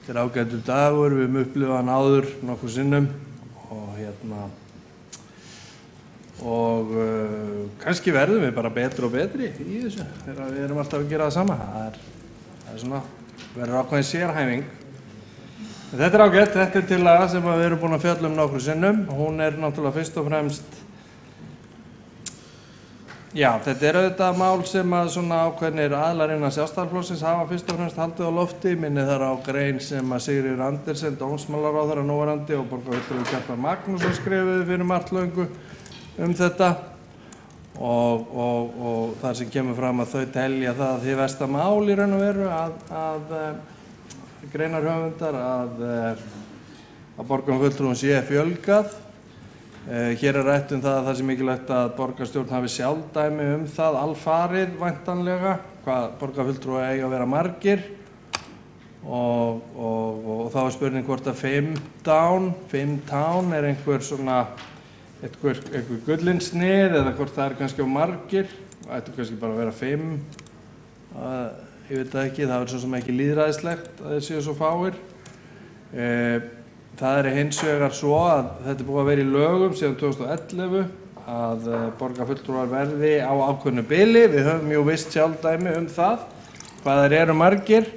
Þetta er ágætur dagur, við höfum upplifað hann áður nokkuð sinnum og kannski verðum við bara betri og betri í þessu þegar við erum alltaf að gera það sama. Það er svona, verður ákveðin sérhæfing. En þetta er ágætt, þetta er tillaga sem við erum búin að fjalla nokkuð sinnum. Hún er náttúrulega fyrst og fremst, já, þetta er auðvitað mál sem að svona ákveðnir aðilar innan Sjálfstæðisflokksins hafa fyrst og fremst haldið á lofti. Minni þar á grein sem að Sigríður Andersen, dómsmálaráðherra núverandi og borgarfulltrúi Kjartan Magnússon skrifuðu fyrir margt löngu þetta og þar sem kemur fram að þau telja það hið versta mál í raun og veru að greinarhöfundar að borgarfulltrúum sé fjölgað. Hér er rætt það að það sé mikilvægt að borgarstjórn hafi sjálfdæmi það alfarið væntanlega hvað borgarfulltrúar eiga að vera margir og þá er spurning hvort að 15 er einhver svona einhver gullinsnið eða hvort það er kannski á margir. Það ættu kannski bara að vera 5. Ég veit það ekki, það er svo sem ekki lýðræðislegt að þeir séu svo fáir. Það er hins vegar svo að þetta er búið að vera í lögum síðan 2011 að borgarfulltrúar verði á ákveðnu bili. Við höfum jú visst sjálfdæmi það hvað þeir eru margir.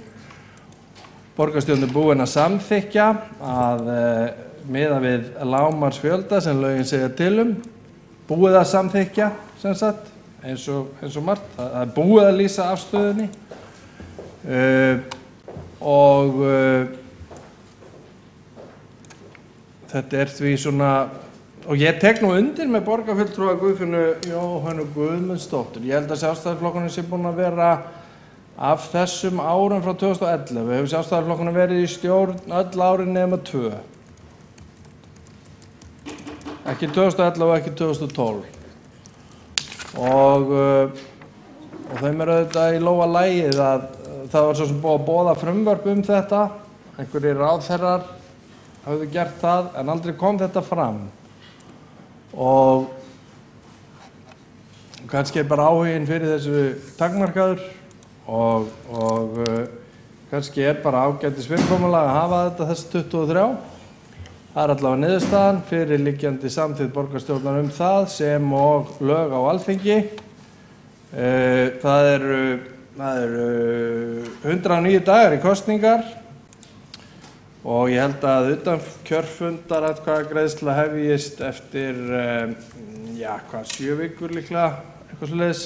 Borgarstjórn er búin að samþykkja að miða við lágmarksfjölda sem lögin segja til búið að samþykkja sem sagt eins og margt. Það er búið að lýsa afstöðunni og þetta er því svona, og ég tek nú undir með borgarfulltrúa Guðfinnu Jóhannu Guðmundsdóttur. Ég held að Sjálfstæðisflokkurinn sé búin að vera af þessum árum frá 2011. Hefur Sjálfstæðisflokkurinn verið í stjórn öll árin nema 2. Ekki 2011 og ekki 2012. Og þeim er auðvitað í lófa lagið að það var svo sem búið að boða frumvörp þetta. Einhverjir ráðherrar hafðu gert það en aldrei kom þetta fram og kannski er bara áhuginn fyrir þessu takmarkaður og kannski er bara ágætis fyrirkomulag að hafa þetta þessi 23. Það er allavega niðurstaðan fyrir liggjandi samþykkt borgarstjórnar það sem og lög á Alþingi. Það eru 109 dagar í kosningar og ég held að utan kjörfundaratkvæðagreiðsla hefjist eftir, 7 vikur líklega, eitthvað svoleiðis.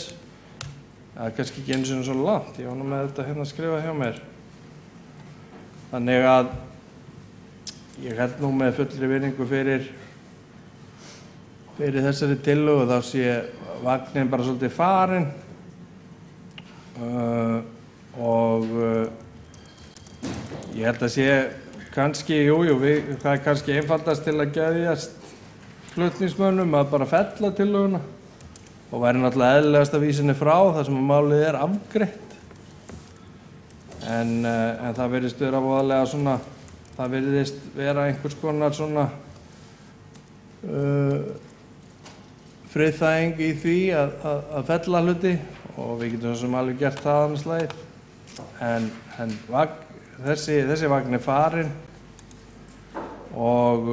Það er kannski ekki einu sinni svo langt, ég var nú með þetta hérna að skrifa hjá mér. Þannig að ég held nú með fullri virðingu fyrir þessari tillögu og þá sé vagnin bara svolítið farinn og ég held að sé kannski, það er kannski einfaldast til að geðjast flutningsmönnum að bara fella tillöguna og væri náttúrulega eðlilegast að vísa henni frá þar sem málið er afgreitt. En það virðist vera voðalega svona, það virðist vera einhvers konar svona friðþæging í því að fella hluti og við getum svo sem alveg gert það annars lagið. En þessi vagn farin og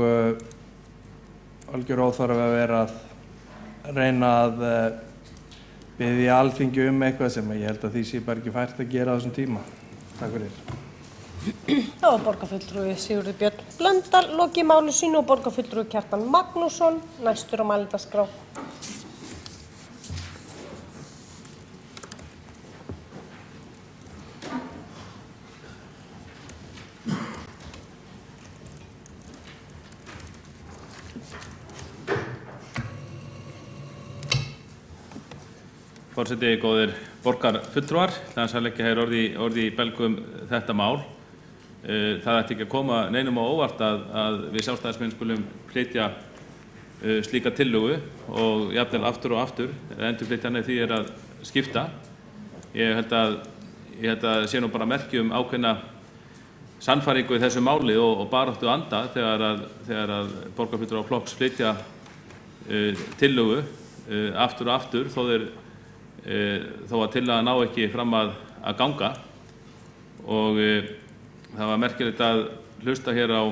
algjör óþarfi að vera að reyna að biðja Alþingi eitthvað sem ég held að því sé bara ekki fært að gera á þessum tíma. Takk fyrir. Það var borgarfulltrúi Sigurður Björn Blöndal lokið máli sínu og borgarfulltrúi Kjartan Magnússon næstur á mælendaskrá. Forseti, góðir borgarfulltrúar, það að leggja hér orði í belgum þetta mál. Það ætti ekki að koma neinum á óvart að við sjálfstæðismenn skulum flytja slíka tillögu og jafnvel aftur og aftur. Endurflytjan því að skipta. Ég held að sé nú bara merki ákveðna sannfæringu í þessu máli og baráttu anda þegar að borgarfulltrúar flokks flytja tillögu aftur og aftur þó að tillagan ná ekki fram að ganga og það var merkilegt að hlusta hér á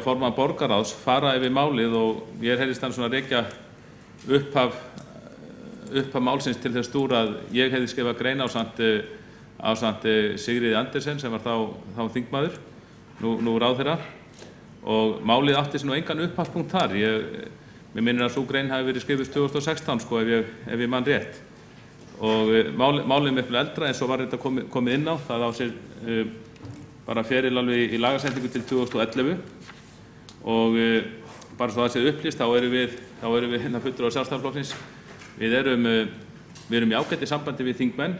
formann borgarráðs fara yfir málið og ég heyrðist hann svona rekja upphaf málsins til þess stúr að ég hefði skrifað grein ásamt Sigríði Andersen sem var þá þingmaður, nú ráðherra og málið átti sér nú engan upphafspunkt þar. Mér minnir að sú grein hafi verið skrifuð 2016 sko ef ég mann rétt og málið miklu eldra eins og var þetta komið inn á, það á sér bara feril alveg í lagasendingu til 2011 og bara svo það sé upplýst þá erum við hérna fulltrúar Sjálfstæðisflokksins, við erum í ágæti sambandi við þingmenn,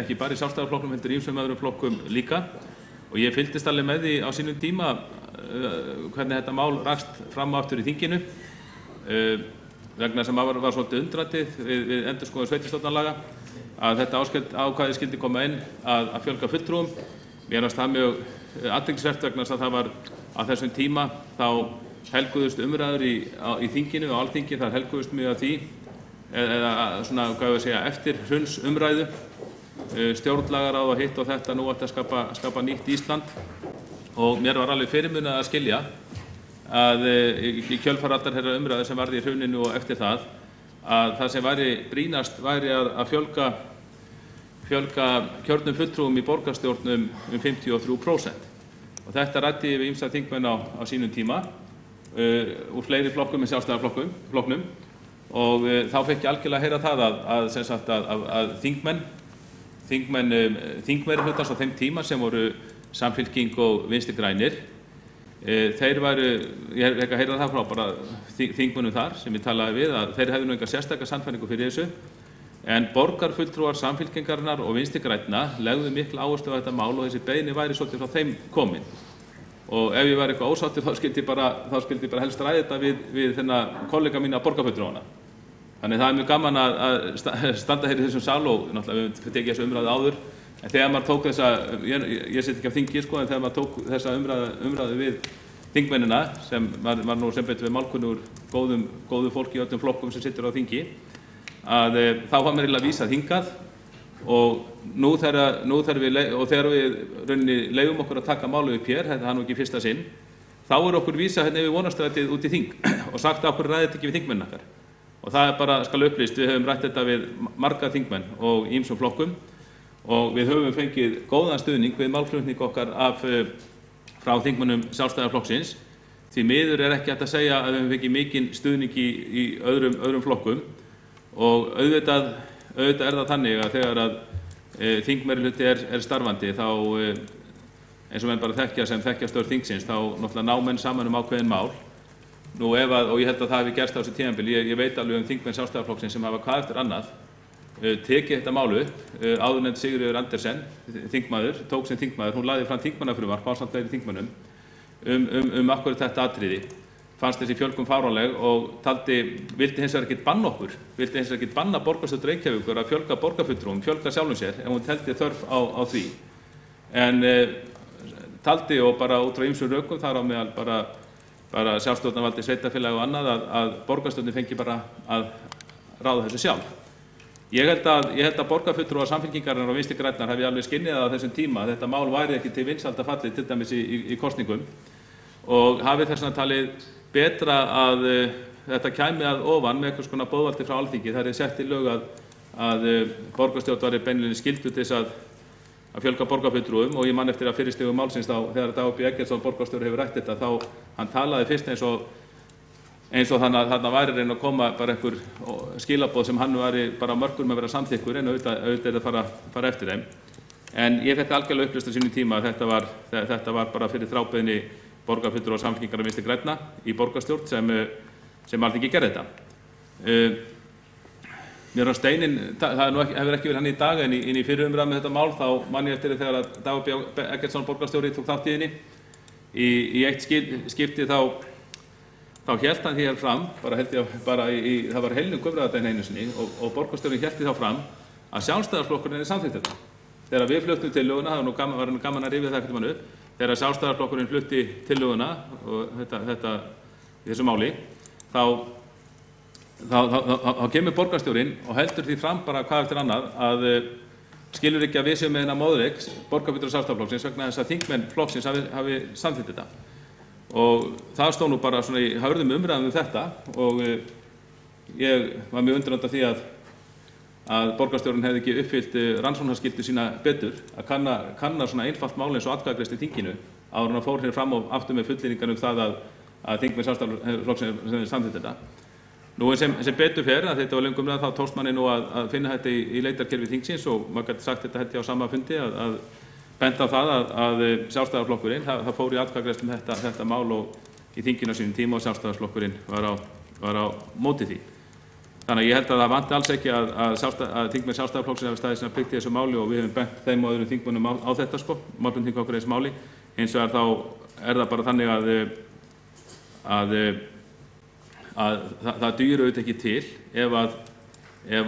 ekki bara í Sjálfstæðisflokknum heldur ýmsum öðrum flokkum líka og ég fylgdist alveg með því á sínum tíma hvernig þetta mál rakst fram og aftur í þinginu vegna sem var svolítið undratið við endurskoðun sveitarstjórnarlaga að þetta ákvæði skyldi koma inn að fjölga fulltrúum. Mér fannst það mjög athyglisvert vegna þess að það var á þessum tíma þá helguðust umræður í þinginu og Alþingi, þar helguðust mjög af því eða svona, hvað ég að segja, eftir hruns umræðu stjórnlagaráð og hitt og þetta nú átti að skapa nýtt Ísland og mér var alveg fyrirmunað að skilja að í kjölfar allar þeirra umræðu sem varði í hruninu og eftir það að það sem væri brýnast væri að fjölga kjörnum fulltrúum í borgarstjórnum 53% og þetta ræddi við ýmsa þingmenn á sínum tíma úr fleiri flokkum en Sjálfstæðisflokknum og þá fekk ég algjörlega að heyra það að þingmeirihlutans á þeim tíma sem voru Samfylking og Vinstri grænir þeir væru, ég hef ekki að heyra það frá bara þingmönnum þar sem ég talaði við að þeir hefðu nú enga sérstaka sannfæringu fyrir þessu en borgarfulltrúar Samfylkingarinnar og Vinstri grænna legðu mikla áherslu á þetta mál og þessi beiðni væri svolítið frá þeim komin og ef ég var eitthvað ósáttur þá skildi ég bara helst ræða þetta við þennan kollega mína borgarfulltrúana. Þannig það mjög gaman að standa hér í þessum sal og náttúrulega við höfum tekið þessu umræðu áður en þegar maður tók þessa, ég set ekki á þingi sko, en þegar maður tók þessa umræðu við þingmennina sem var nú sem betur við málkunnur góðu fólki í öllum flokkum sem sittur á þingi að þá var mér eiginlega vísað hingað og nú þegar við rauninni leyfum okkur að taka málið upp hér, þetta er nú ekki í fyrsta sinn, þá okkur vísað hérna yfir Vonarstrætið út í þing og sagt að okkur ræðið þetta ekki við þingmenn okkar og það bara skal upplýst, við höfum rætt þetta við marga þingmenn og ýmsum flokkum og við höfum fengið góðan stuðning við málflutning okkar frá þingmönnum Sjálfstæðisflokksins. Því miður ekki hægt að segja að við höfum fengið mikinn stuðning í öðrum flokkum og auðvitað það þannig að þegar að þingmeirihluti er starfandi þá eins og menn bara þekkja sem þekkja störf þingsins þá náttúrulega ná menn saman ákveðin mál. Nú og ég held að það hafi gerst á þessu tímabili, ég veit alveg þingmenn Sjálfstæðisflokksins sem hafa hvað eftir annað tekið þetta málu áðurnefnd Sigríður Andersen, þingmaður, tók sem þingmaður, hún lagði fram þingmannafrumvarp ásamt fleiri þingmönnum akkúrat þetta atriði, fannst þessi fjölgun fáránleg og vildi hins vegar ekki banna okkur, vildi hins vegar ekki banna borgarstjórn Reykjavíkur að fjölga borgarfulltrúum, fjölga sjálfum sér ef hún teldi þörf á því. En taldi og bara út frá ýmsum rökum þar á meðal bara sjálfstjórnarvaldi sveitarfélaga og annað að borgarstjórnin fengi bara að ráða þessu sjálf. Ég held að borgarfulltrúar Samfylkingarinnar og Vinstri grænnar hafi alveg skynjað á þessum tíma að þetta mál væri ekki til vinsælda fallið til dæmis í kosningum og hafi þess vegna talið betra að þetta kæmi að ofan með einhvers konar boðvaldi frá Alþingi. Það er sett í lög að borgarstjórn væri beinlínis skylduð til þess að fjölga borgarfulltrúum og ég man eftir að fyrri stigum málsins þá þegar Dagur B. Eggertsson borgarstjóri hefur rætt þetta þá hann talaði fyrst eins og þannig að þarna væri reyna að koma bara einhver skilaboð sem hann væri bara mörgum að vera samþykkur en auðvitað er að fara eftir þeim. En ég fekk algjörlega upplýst á sínum tíma að þetta var bara fyrir þrábeiðni borgarfulltrúa og Samfylkingar og Vinstri grænna í borgarstjórn sem Alþingi gerði þetta. Mér á steinin, það hefur ekki verið hann í dag en í fyrri umræðu með þetta mál þá man ég eftir þegar að Dagur B. Eggertsson borgarstjóri tók þátt í henni. Í eitt skipti þá hélt hann hér fram, það var heilnum umræðudaginn einu sinni og borgarstjórinn hélt því þá fram að Sjálfstæðisflokkurinn er samþykkt þetta. Þegar við fluttum tillöguna, það var nú gaman að rifja það ekkert mann upp, þegar Sjálfstæðisflokkurinn flutti tillöguna og þetta í þessu máli, þá kemur borgarstjórinn og heldur því fram bara hvað eftir annað að skilur ekki að við séum með hennar móðureik borgarfulltrúa Sjálfstæðisflokksins vegna þess að þingmenn flokksins hafi samþykkt þetta. Og það stóð nú bara svona í hörðum umræðum þetta og ég var mjög undrandi því að borgarstjórinn hefði ekki uppfyllt rannsóknarskyldu sína betur að kanna svona einfalt mál eins og atkvæðagreiðslu í þinginu áður en hann fór hér fram og aftur með fullyrðingar það að þingmenn Sjálfstæðisflokksins samþykktu þetta. Nú sem betur fer að þetta var löngum umræða þá tókst manni nú að finna þetta í leitarkerfi þingsins og maður gæti sagt þetta held ég á sama fundi að benda á það að Sjálfstæðisflokkurinn, það fór í atkvæðagreiðslu þetta mál og í þinginu á sínum tíma og Sjálfstæðisflokkurinn var á móti því. Þannig að ég held að það vanti alls ekki að þingmenn Sjálfstæðisflokksins hafi staðið sína plikt í þessu máli og við hefum bent þeim og öðrum þingmönnum á þetta málflutning okkur í þessu máli. Hins vegar þá er það bara þannig að það dugir auðvitað ekki til ef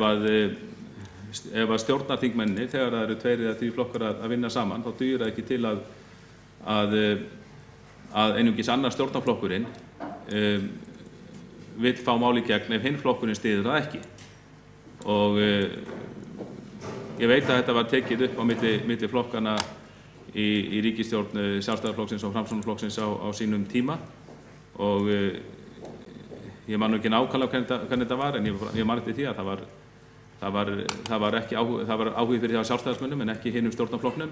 að stjórnarþingmennirnir, þegar það eru 2 eða 3 flokkar að vinna saman, þá dugir það ekki til að einungis annar stjórnarflokkurinn vill fá máli gegn ef hinn flokkurinn styður það ekki. Og ég veit að þetta var tekið upp á milli flokkana í ríkisstjórn Sjálfstæðisflokksins og Framsóknarflokksins á sínum tíma og ég man nú ekki nákvæmlega hvernig þetta var en ég man eftir því að það var áhugi fyrir hjá Sjálfstæðismönnum en ekki hinum stjórnarflokknum,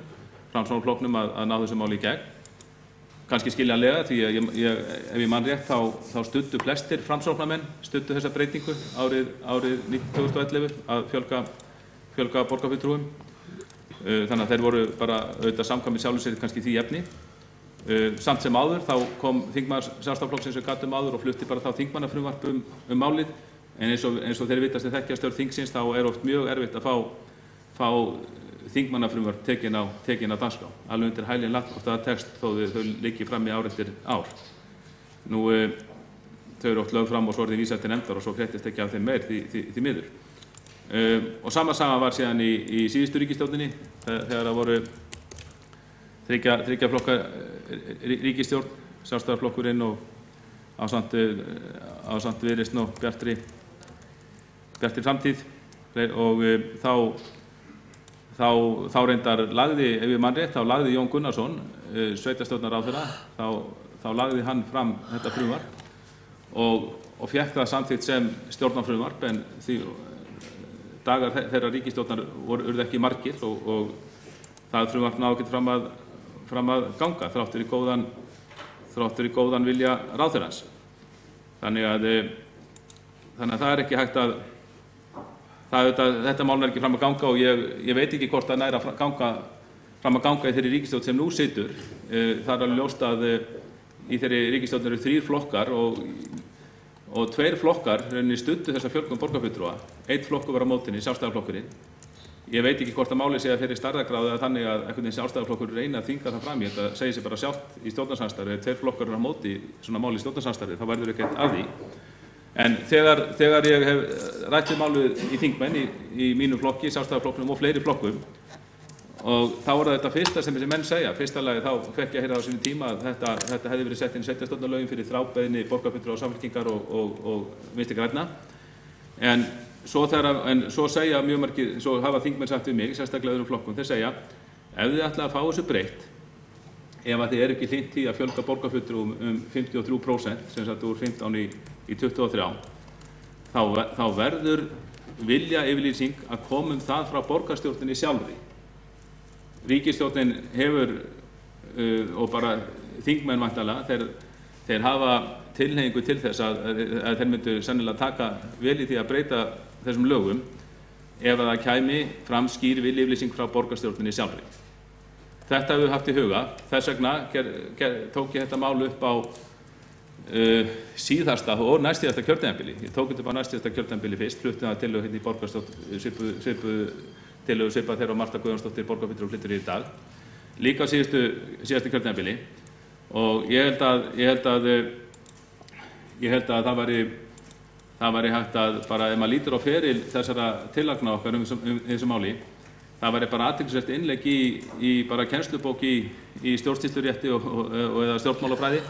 Framsóknarflokknum að ná þessu máli í gegn. Kannski skiljanlega því að ef ég man rétt þá studdu flestir Framsóknarmenn studdu þessa breytingu árið 2011 að fjölga borgarfulltrúum. Þannig að þeir voru bara auðvitað samkvæmið sjálfum sér kannski því efni. Samt sem áður þá kom þingmaður Sjálfstæðisflokksins sem gat áður og flutti bara þá þingmannafrumvarp málið en eins og þeir vitast þekkja stjórn þingsins þá er oft mjög erfitt að fá þingmannafrumvarp tekin á dagskrá alveg undir hælinn lagt og það tekst þó þau liggi fram í ár eftir ár. Nú þau eru oft lögð fram og svo er því vísað til nefndar og svo fréttist ekki af þeim meir því miður. Og sama var síðan í síðustu ríkisstjórninni þegar það voru þriggja flokka ríkisstjórn, Sjálfstæðisflokkurinn og ásamt Viðreisn og Bjartri framtíð og þá reyndar lagði, ef ég man rétt, þá lagði Jón Gunnarsson, sveitarstjórnarráðherra, þá lagði hann fram þetta frumvarp og fékk það samþykkt sem stjórnarfrumvarp en því dagar þeirra ríkisstjórnar urðu ekki margir og það frumvarp náði ekki fram að ganga þrátt fyrir góðan vilja ráðherrans. Þannig að það er ekki hægt að þetta mál er ekki fram að ganga og ég veit ekki hvort það næra fram að ganga í þeirri ríkisstjórn sem nú situr. Það er alveg ljóst að í þeirri ríkisstjórn eru 3 flokkar og 2 flokkar studdu þessa fjölgun borgarfulltrúa. 1 flokkur var á mótinni, Sjálfstæðisflokkurinn. Ég veit ekki hvort að málið sé að fyrir stærðargráðu eða þannig að einhvern veginn Sjálfstæðisflokkur reyna að þvinga það fram. Ég held að segja sér bara sjálft í stjórnarsamstarfi ef 2 flokkar eru á móti svona máli í stjórnarsamstarfi þá verður ekkert af því. En þegar ég hef rætt við málið í þingmenn í mínum flokki, Sjálfstæðisflokknum og fleiri flokkum og þá er þetta fyrsta sem þessi menn segja. Fyrsta lagi þá fekk ég að heyra á sínum tíma að þetta hefði verið sett inn í sveitarstjórnarlögin fyrir þrábeiðni borgarfulltrúa Samfylkingar og Vinstri grænna. En svo segja mjög margir, svo hafa þingmenn sagt við mig, sérstaklega öðrum flokkum, þeir segja, ef þið ætla að fá þessu breytt, ef að þið ekki hlynnt í að fjölga borgarfulltrúum 53%, sem sagt úr 15 í 23, þá verður vilja yfirlýsing að komum það frá borgarstjórninni sjálfri. Ríkisstjórnin hefur, og bara þingmenn væntanlega, þeir hafa tilhneigingu til þess að þeir myndu sennilega taka vel í því að breyta þessum lögum ef að það kæmi fram skýr viljayfirlýsing frá borgarstjórninni sjálfri. Þetta hefur haft í huga, þess vegna tók ég þetta mál upp á síðasta og næstíðasta kjörtímabili. Ég tók þetta upp á næstíðasta kjörtímabili fyrst, flutti það tillögu hérna í borgarstjórn, tillögu svipað þeirra og Marta Guðjónsdóttir borgarfulltrúi og flytur í dag, líka á síðasta kjörtímabili, og ég held að það væri hægt að bara, ef maður lítur á feril þessara tillagna okkar þessu máli, það væri bara athyglisvert innlegg í bara kennslubók í stjórnsýslurétti og eða stjórnmálafræði,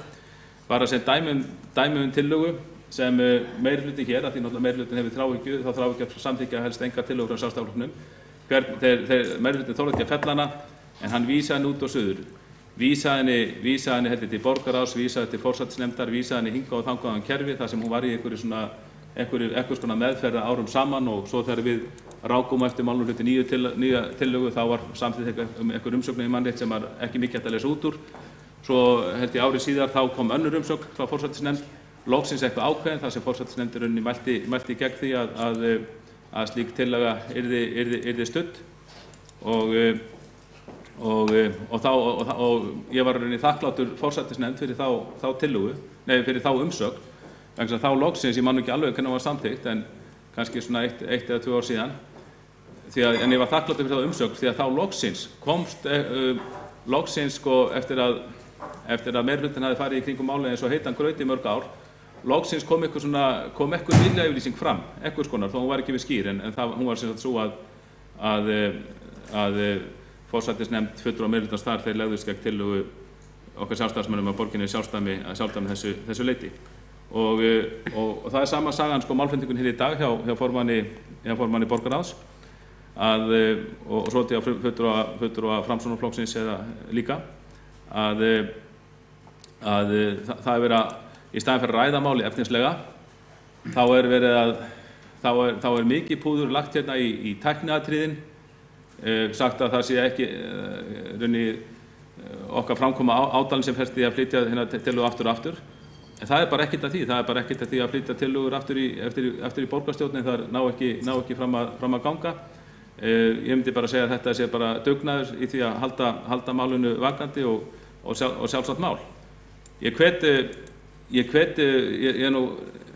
bara sem dæmi tillögu sem meirihluti hér, af því náttúrulega meirihlutin hefur þráhyggju, þá þráhyggju að samþykkja helst enga tillögur frá Sjálfstæðisflokknum. Meirihlutin þolir ekki að fella hana, en hann vísaði henni út og suður. Vísaði henni heldur til borgarráðs, vísaði til forsætisnefndar, vísaði henni hingað og þangað kerfi, þar sem hún var í einhvers konar meðferð árum saman, og svo þegar við rákum eftir málum hluti nýja tillögu, þá var samþykkt einhver umsögn í mannrétt sem var ekki mikið hægt að lesa út úr. Svo held ég árið síðar þá kom önnur umsögn frá forsætisnefnd, loksins eitthvað ákveðin, þar sem forsætisnefndurinn mælti gegn því að slík tillaga yrði studd, og ég var rauninni þakklátur forsætisnefnd fyrir þá tillögu, fyrir þá umsögn, vegna þess að þá loksins, ég man ekki alveg hvernig það var samþykkt, en kannski svona 1 eða 2 ár síðan, en ég var þakklátur fyrir þá umsögn, því að þá loksins komst, sko, eftir að meirihlutin hafi farið í kringum málið eins og heitan graut í mörg ár, loksins kom einhver viljayfirlýsing fram, einhvers konar, þó hún var ekki við skýr, en hún var sem sagt svo að forsætisnefnd fulltrúar meirihlutans þar, þeir legðust gegn tillögu okkar sjálfstæðismönnum að borginni sjálfstæmi þessu leyti. Og það sama sagan, sko, málflutningun hér í dag hjá formanni borgarráðs, og svo til að fulltrúa Framsóknarflokksins eða líka, að það er verið að, í staðinn fyrir að ræða máli efnislega, þá er mikið púður lagt hérna í tækniatriðin, sagt að það sé ekki okkar framkoma ádalinn sem felst í að flytja hérna tillögu aftur og aftur. En það er bara ekkert að því, að flytja tillögur eftir í borgarstjórnin, það ná ekki fram að ganga. Ég myndi bara segja að þetta sé bara dugnaður í því að halda málinu vakandi og sjálfsagt mál. Ég er nú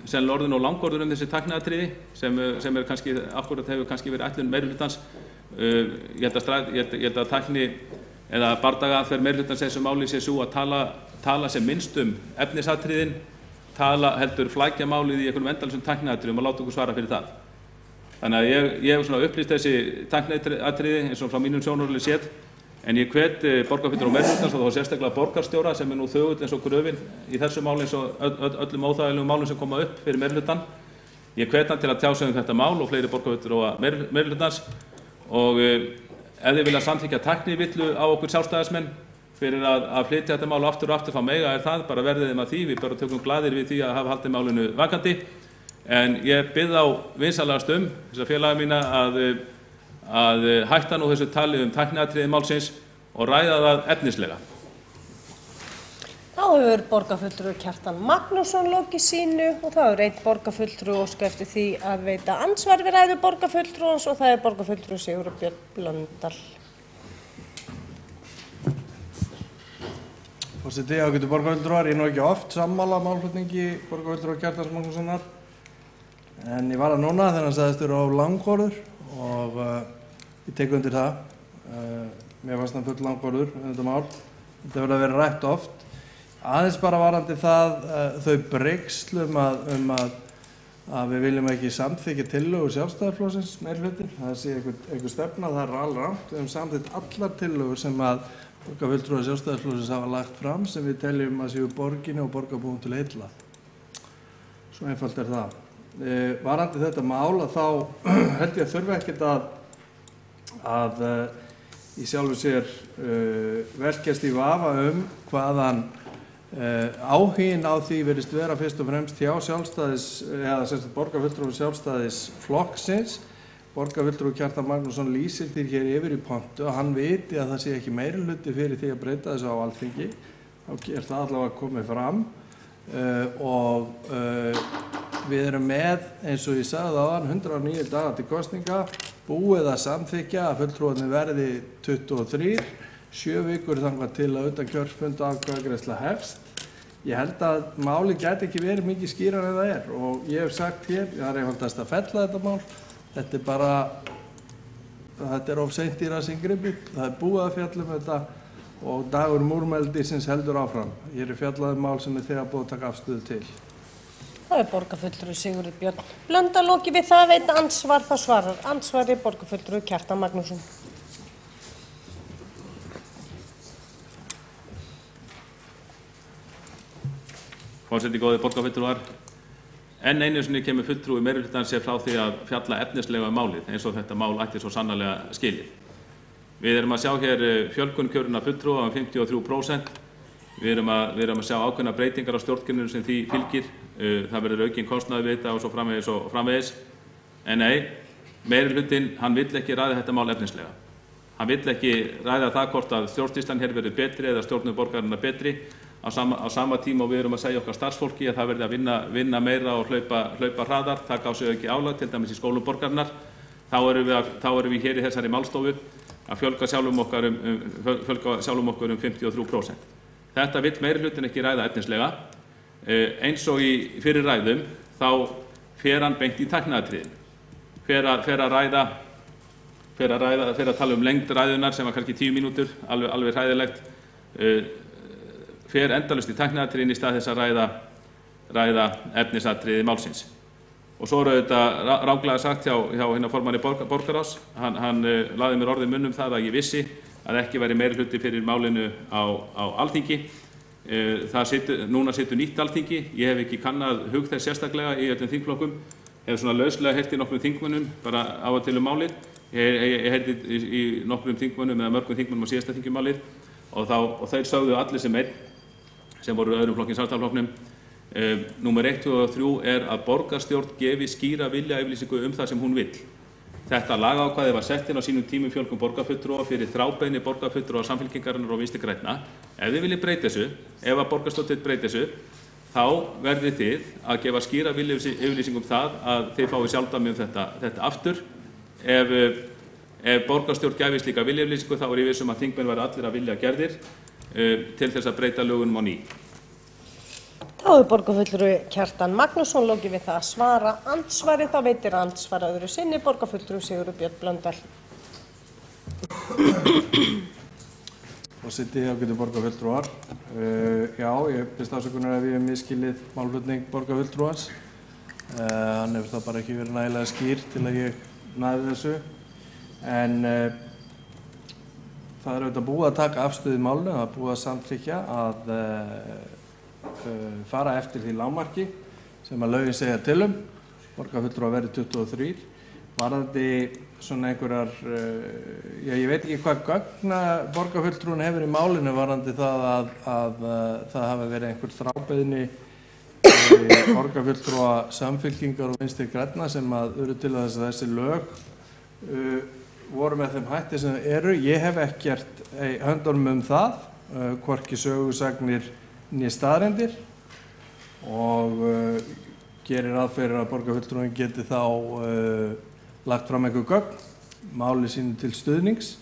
sennilega orðinn og langorður þessi tækniatriði sem er kannski, akkúrat hefur kannski verið ætlun meirihlutans. Ég held að tækni eða bardagaaðferð meirihlutans þessu máli sé svo að tala sem minnst efnisatriðin, heldur flækja málið í einhvernum endalausum tækniatriðum og láta okkur svara fyrir það. Þannig að ég hef svona upplýst þessi tækniatriði eins og frá mínum sjónarhóli séð, en ég hvet borgarfulltrúa og meirihlutans og þá sérstaklega borgarstjóra sem er nú þögull eins og gröfin í þessu máli eins og öllum óþægilegum málum sem koma upp fyrir meirihlutan. Ég hvet hann til að tjá sig um þetta mál og fleiri borgarfulltrúa og meirihlutans, og ef þið vilja samþykkja tæknivillu á okkur sjálfstæðismenn fyrir að flytja þetta mál aftur og aftur, þá mega það, bara verðið þeim að því, við bara tökum glaðir við því að hafa haldið málinu vakandi. En ég bið á vinsamlegast þessa félaga mína að hætta nú þessu tali tækniatriði málsins og ræða það efnislega. Þá hefur borgarfulltrúi Kjartan Magnússon lokið sínu og þá hefur einn borgarfulltrúi óskað eftir því að veita andsvar við ræðu borgarfulltrúans og það er borgarfulltrúi Sigurbjörn Blöndal. Forseti, ágætu borgarfulltrúar, ég er nú ekki oft sammála málflutningi borgarfulltrúa Kjartans Magnússonar, en ég var það núna þegar hann sagðist vera of langorður og ég tek undir það. Mér fannst hann full langorður þetta mál. Þetta verður að vera rætt oft. Aðeins bara varðandi þau brigslum að við viljum ekki samþykkja tillögur Sjálfstæðisflokksins meirihluti. Það sé einhver stefna, það er alveg rangt. Við höfum samþykkt allar tillögur sem að borgarfulltrúar Sjálfstæðisflokksins hafa lagt fram sem við teljum að séu borginni og borgarbúum til heilla. Svo einfalt er það. varandi þetta mál að þá held ég að þurfa ekkert að í sjálfu sér velkjast í vafa hvaðan áhuginn á því virðist vera fyrst og fremst hjá eða sem sagt borgarfulltrúi Sjálfstæðisflokksins. Borgarfulltrúi Kjartan Magnússon lýsir því hér yfir í pontu að hann viti að það sé ekki meirihluti fyrir því að breyta þessu á Alþingi. Þá er það allavega komið fram og við erum með, eins og ég sagði áðan, 109 daga til kosninga, búið að samþykkja að fulltrúarnir verði 23, 7 vikur þangað til að utankjörfundaratkvæðagreiðsla hefst. Ég held að máli gæti ekki verið mikið skýrar en það er og ég hef sagt hér, það er einfaldast að fella þetta mál. Þetta er of seint í rassingripi, það er búið að fjalla þetta og dagur múrmeldisins heldur áfram. Hér er fjallað mál sem er þegar búið að taka afstöðu til. Það er borgarfulltrúi Sigurður Björn Blöndal. Lokið við það veita ansvar, þá svarar ansvari borgarfulltrúi Kjartan Magnússon. Forseti, góðir borgarfulltrúar. Enn einu sinni kemur fulltrúi meirihlutans sér frá því að fjalla efnislega málið eins og þetta mál ætti svo sannarlega skilið. Við erum að sjá hér fjölgun kjörinna fulltrúa 53%. Við erum að sjá ákveðna breytingar á stjórnkerfinu sem því fylgir. Það verður aukinn kostnaður við þetta og svo framvegis. En nei, meirihlutinn, hann vill ekki ræða þetta mál efnislega. Hann vill ekki ræða það hvort að stjórnsýslan hér verður betri eða stjórnun borgarinnar betri. Á sama tíma og við erum að segja okkar starfsfólki að það verði að vinna meira og hlaupa hraðar, taka á sig auki álag, til dæmis í skólum borgarinnar. Þá erum við hér í þessari málstofu að fjölga sjálfum okkur 53%. Þetta vill meirihlutinn ekki ræða efnislega. Eins og í fyrir ræðum, þá fer hann beint í tækniatriðin. Fer að tala lengd ræðunar sem var kannski 10 mínútur, alveg hræðilegt. Fer endalaust í tækniatriðin í stað þess að ræða efnisatriði málsins. Og svo eru þetta ránglega sagt hjá hinna formanni borgarráðs. Hann lagði mér orðið munn það að ég vissi að ekki væri meirihluti fyrir málinu á Alþingi. Núna situr nýtt Alþingi. Ég hef ekki kannað hug þess sérstaklega í öllum þingflokkum. Hef svona lauslega heyrt í nokkrum þingmönnum bara á og til málið. Ég heyrði í nokkrum þingmönnum eða mörgum þingmönnum á síðasta þingmálið og þeir sögðu allir sem einn, sem voru öðrum flokkin Sjálfstæðisflokknum. Númer 1, 2 og 3 er að borgarstjórn gefi skýra viljayfirlýsingu það sem hún vill. Þetta lagaákvæði var sett inn á sínum tímum fjölgun borgarfulltrúa fyrir þrábeiðni borgarfulltrúa Samfylkingarinnar og Vinstri grænna. Ef þið viljið breyta þessu, ef að borgarstjórn vill breyta þessu, þá verðið þið að gefa skýra viljayfirlýsingu það að þið fáið sjálfdæmi þetta aftur. Ef borgarstjórn gæfi slíka viljayfirlýsingu þá er ég viss að þingmenn verða allir að vilja gerðir til þess að breyta lögunum á ný. Þá er borgarfulltrúi Kjartan Magnússon. Lokið við það að svara andsvari, þá veitir andsvar öðru sinni borgarfulltrúi Sigurður Björn Blöndal. Forseti, ágætu borgarfulltrúar. Já, ég biðst afsökunar ef ég hef misskilið málflutning borgarfulltrúans. Hann hefur það bara ekki verið nægilega skýr til að ég næði þessu. En það er auðvitað búið að taka afstöðu í málinu, það er búið að samþykkja að fara eftir því lágmarki sem að lögin segja til borgarfulltrúar verði 23. Varðandi svona einhverjar, ég veit ekki hvað gögna borgarfulltrúin hefur í málinu varðandi það að það hafi verið einhver þrábeiðni borgarfulltrúa Samfylkingar og Vinstri grænna sem að eru til þess að þessi lög voru með þeim hætti sem eru. Ég hef ekkert höndunum það, hvorki sögusagnir né staðreyndir og gerir ráð fyrir að borgarfulltrúinn geti þá lagt fram einhver gögn, máli sínu til stuðnings,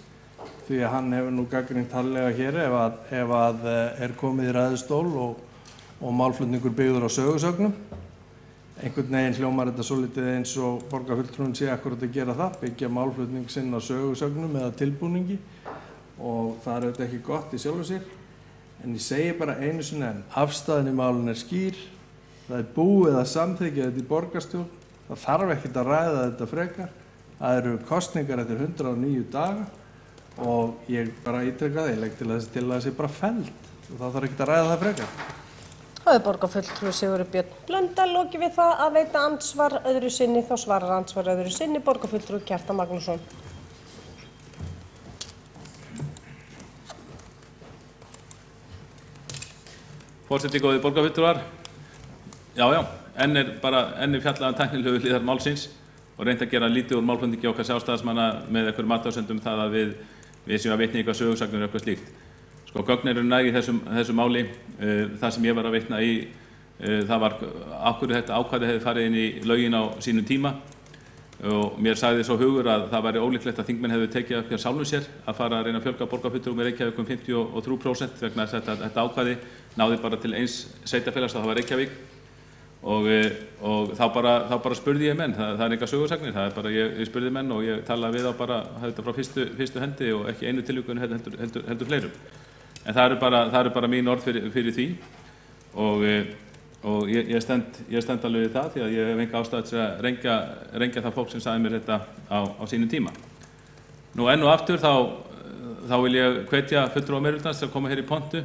því að hann hefur nú gagnrýnt harðlega hér ef að er komið í ræðustól og málflutningur byggður á sögusögnum. Einhvern veginn hljómar þetta svolítið eins og borgarfulltrúinn sé akkurat að gera það, byggja málflutning sinn á sögusögnum eða tilbúningi og það er auðvitað ekki gott í sjálfu sér. En ég segi bara einu sinni enn, afstaðan í málun er skýr, það er búið að samþykkja þetta í borgarstjórn, það þarf ekkert að ræða þetta frekar, það eru kosningar eftir 109 daga og ég bara ítreka það, ég legg til að þessi tillaga sé bara felld og það þarf ekkert að ræða það frekar. Það Þá borgarfulltrúi Sigurður Björn Blöndal lokið við það að veita andsvar öðru sinni. Þá svarar andsvar öðru sinni borgarfulltrúi Kjartan Magnússon. Forseti, góðir borgarfulltrúar. Já, enn er fjallað tæknilegu hliðar málsins og reynt að gera lítið úr málflutningi okkar sjálfstæðismanna með einhverjum athugasemdum það að við séum að vitna í eitthvað sögusagnir og eitthvað slíkt. Sko, gögn eru næg í þessu máli. Það sem ég var að vitna í, það var af hverju þetta ákvæði hefði farið inn í lögin á sínum tíma og mér sagði svo hugur að það væri ólíklegt að þingmenn hefðu tekið upp hjá sjálfum sér að fara að reyna að fjölga borgarfulltrúum í Reykjavík 53% vegna þess að þetta ákvæði náði bara til eins sveitarfélags að það var Reykjavík og þá bara spurði ég menn, það er enga sögursagnir, það er bara ég spurði menn og ég talaði við á bara þetta frá fyrstu hendi og ekki einu tilvíkun heldur fleirum. En það eru bara mín orð fyrir því og ég stend alveg við það því að ég hef enga ástæðu til að rengja það fólk sem sagði mér þetta á sínum tíma. Nú enn og aftur þá vil ég hvetja fulltrúa meirihlutans til að koma hér í pontu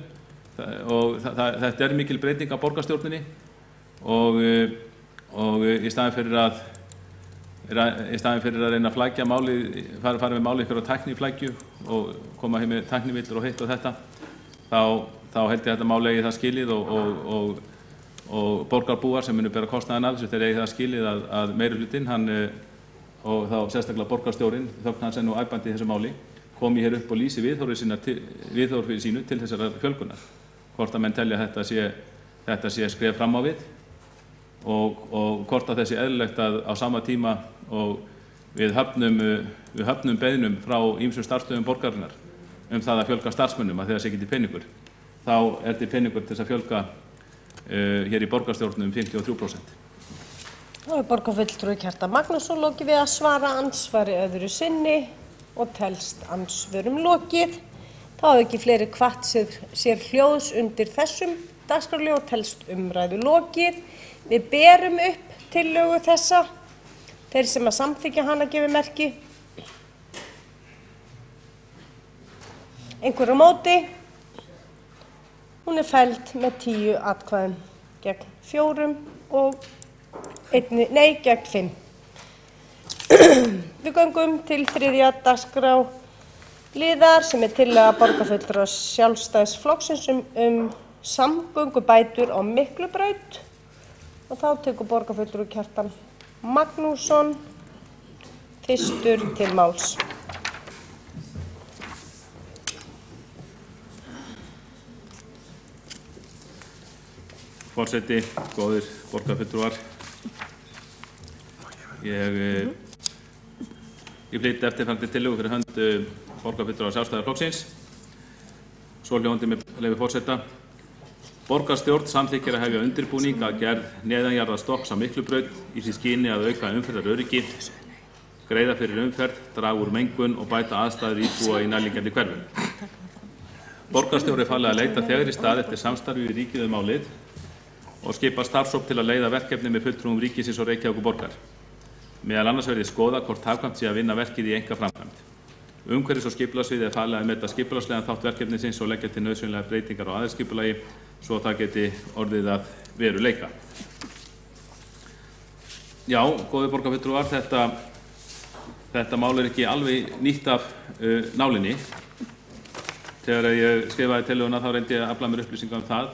og þetta er mikil breyting á borgarstjórninni og í staðinn fyrir að reyna að flækja málið, fara með málið ykkur á tækniflækju og koma hér með tæknivillur og hitt og þetta, þá held ég að þetta mál eigi það skilið og borgarbúar sem munu bera kostnaðinn af þessu þeir eigi það skilið að meirihlutinn og þá sérstaklega borgarstjórinn, þögn hans nú æpandi í þessu máli, komi hér upp og lýsi viðhorfi sínu til þessarar fjölgunar. Hvort að menn telja þetta sé skref fram á við og hvort að þessi eðlilegt að á sama tíma og við höfnum beiðnum frá ýmsum starfsstöðvum borgarinnar það að fjölga starfsmönnum að þegar sé ekki til peningur. Þá er til peningur til þess að fjölga hér í borgarstjórnum 53%. Þá borgarfulltrúi Kjartan Magnússon lokið við að svara andsvari öðru sinni og telst andsvörum lokið. Þá hafa ekki fleiri hvatt sér hljóðs undir þessum dagskrárlið og telst umræðu lokið. Við berum upp tillögu þessa. Þeir sem að samþykkja hana gefi merki. Einhver á móti. Hún er felld með 10 atkvæðum gegn 4 og gegn 5. Við göngum til 3. dagskrárliðar sem er tillaga borgarfulltrúa Sjálfstæðisflokksins samgöngubætur á Miklubraut og þá tekur borgarfulltrúi Kjartan Magnússon fyrstur til máls. Forseti, góðir borgarfulltrúar, ég flyt eftirfarandi tillögu fyrir hönd borgarfulltrúa Sjálfstæðisflokksins. Svohljóðandi með leyfi forseta. Borgarstjórn samþykkir að hefja undirbúning að gerð neðanjarðarstokks á Miklubraut í því skyni að auka umferðaröryggi, greiða fyrir umferð, draga úr mengun og bæta aðstæður íbúa í nærliggjandi hverfum. Borgarstjóri falið að leita þegar í stað eftir samstarfi við ríkið málið og skipa starfshóp til að leiða verkefni með fulltrúum ríkisins og Reykjavíkurborgar. Meðal annars verði skoða hvort hagkvæmt sé að vinna verkið í einkaframkvæmd. Umhverfis- og skipulagssviði er falið að meta skipulagslegan þátt verkefnisins og leggja til nauðsynlegar breytingar á aðalskipulagi svo það geti orðið að veruleika. Já, góðir borgarfulltrúar, þetta mál er ekki alveg nýtt af nálinni. Þegar ég skrifaði tillöguna þá reyndi ég að afla mér upplýsingar það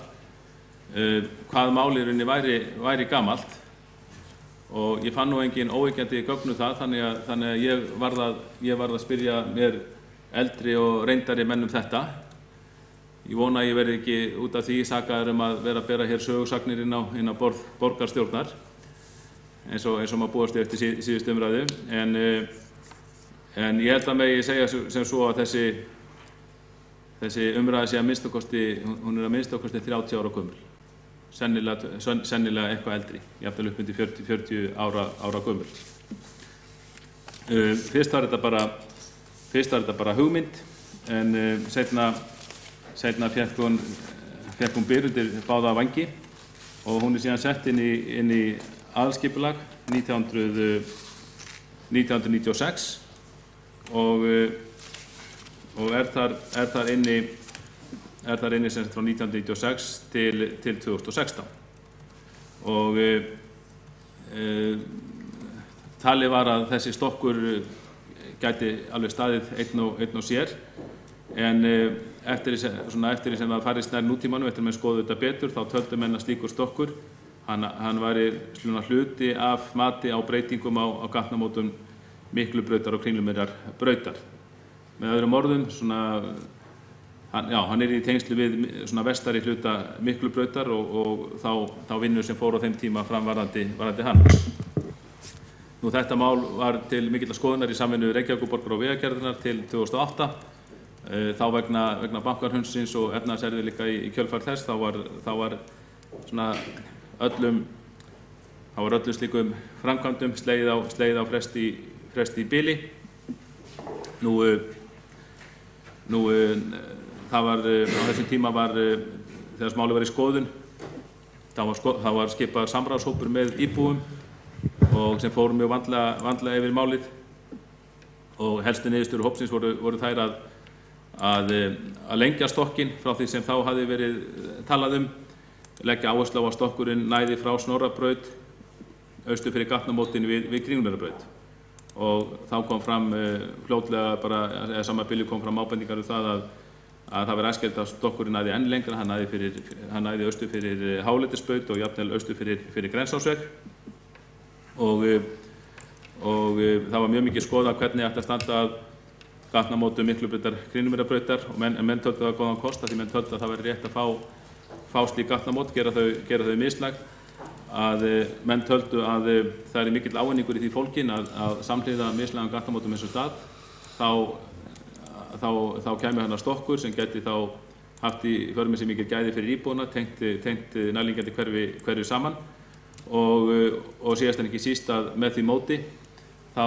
hvað mál í rauninni væri gamalt og ég fann nú engin óyggjandi gögn það þannig að ég varð að spyrja mér eldri og reyndari menn þetta. Ég vona að ég verði ekki út af því sakaður að vera að bera hér sögusagnir inn á borð borgarstjórnar eins og maður búast við eftir síðustu umræðu en ég held að megi segja sem svo að þessi umræða sé að minnsta kosti 30 ára gömul. Sennilega eitthvað eldri, jafnvel upp undir 40 ára gömul. Fyrst var þetta bara hugmynd, en seinna fékk hún byr undir báða vangi og hún er síðan sett inn í aðalskipulag 1996 og er þar inni þar inni sem sagt frá 1996 til 2016 og talið var að þessi stokkur gæti alveg staðið einn og sér en eftir því sem það farið nær nútímanum, eftir að menn skoðu þetta betur, þá töldu menn að slíkur stokkur hann væri hluti af mati á breytingum á gatnamótum Miklubrautar og Kringlumýrarbrautar. Með öðrum orðum, hann í tengslu við vestari hluta Miklubrautar og þá vinnu sem fór á þeim tíma fram varðandi hann. Þetta mál var til mikillar skoðunar í samvinnu Reykjavíkurborgar og Vegagerðarinnar til 2008. Þá vegna bankarhrunsins og efnahagserfiðleika í kjölfar þess, þá var öllum slíkum framkvæmdum slegið á fresti í bili. Það var á þessum tíma þegar málið var í skoðun, þá var skipaður samráðshópur með íbúum og sem fór mjög vandlega yfir málið og helstu niðurstöður hópsins voru þær að lengja stokkinn frá því sem þá hafði verið talað leggja áherslu á að stokkurinn næði frá Snorrabraut austur fyrir gatnamótin við Kringlumýrarbraut og þá kom fram fljótlega eða sama bili kom fram ábendingar það að það verið æskilegt að stokkurinn næði enn lengra, hann næði austur fyrir Háletisbraut og jafnvel austur fyrir Grensásveg og það var mjög mikið skoðað hvernig ætti að standa að gatnamótum Miklubrautar Kringlumýrarbrautar og menn töldu það góðan kost því menn töldu að það væri rétt að fá slík gatnamót, gera þau mislæg að menn töldu að það er mikill ávinningur í því fólgin að samhliða mislægan gatnamótum eins og stað þá kæmi hann stokkur sem gæti þá haft í för með sér mikil gæði fyrir íbúana, tengt nærliggjandi hverfi saman og síðast en ekki síst að með því móti þá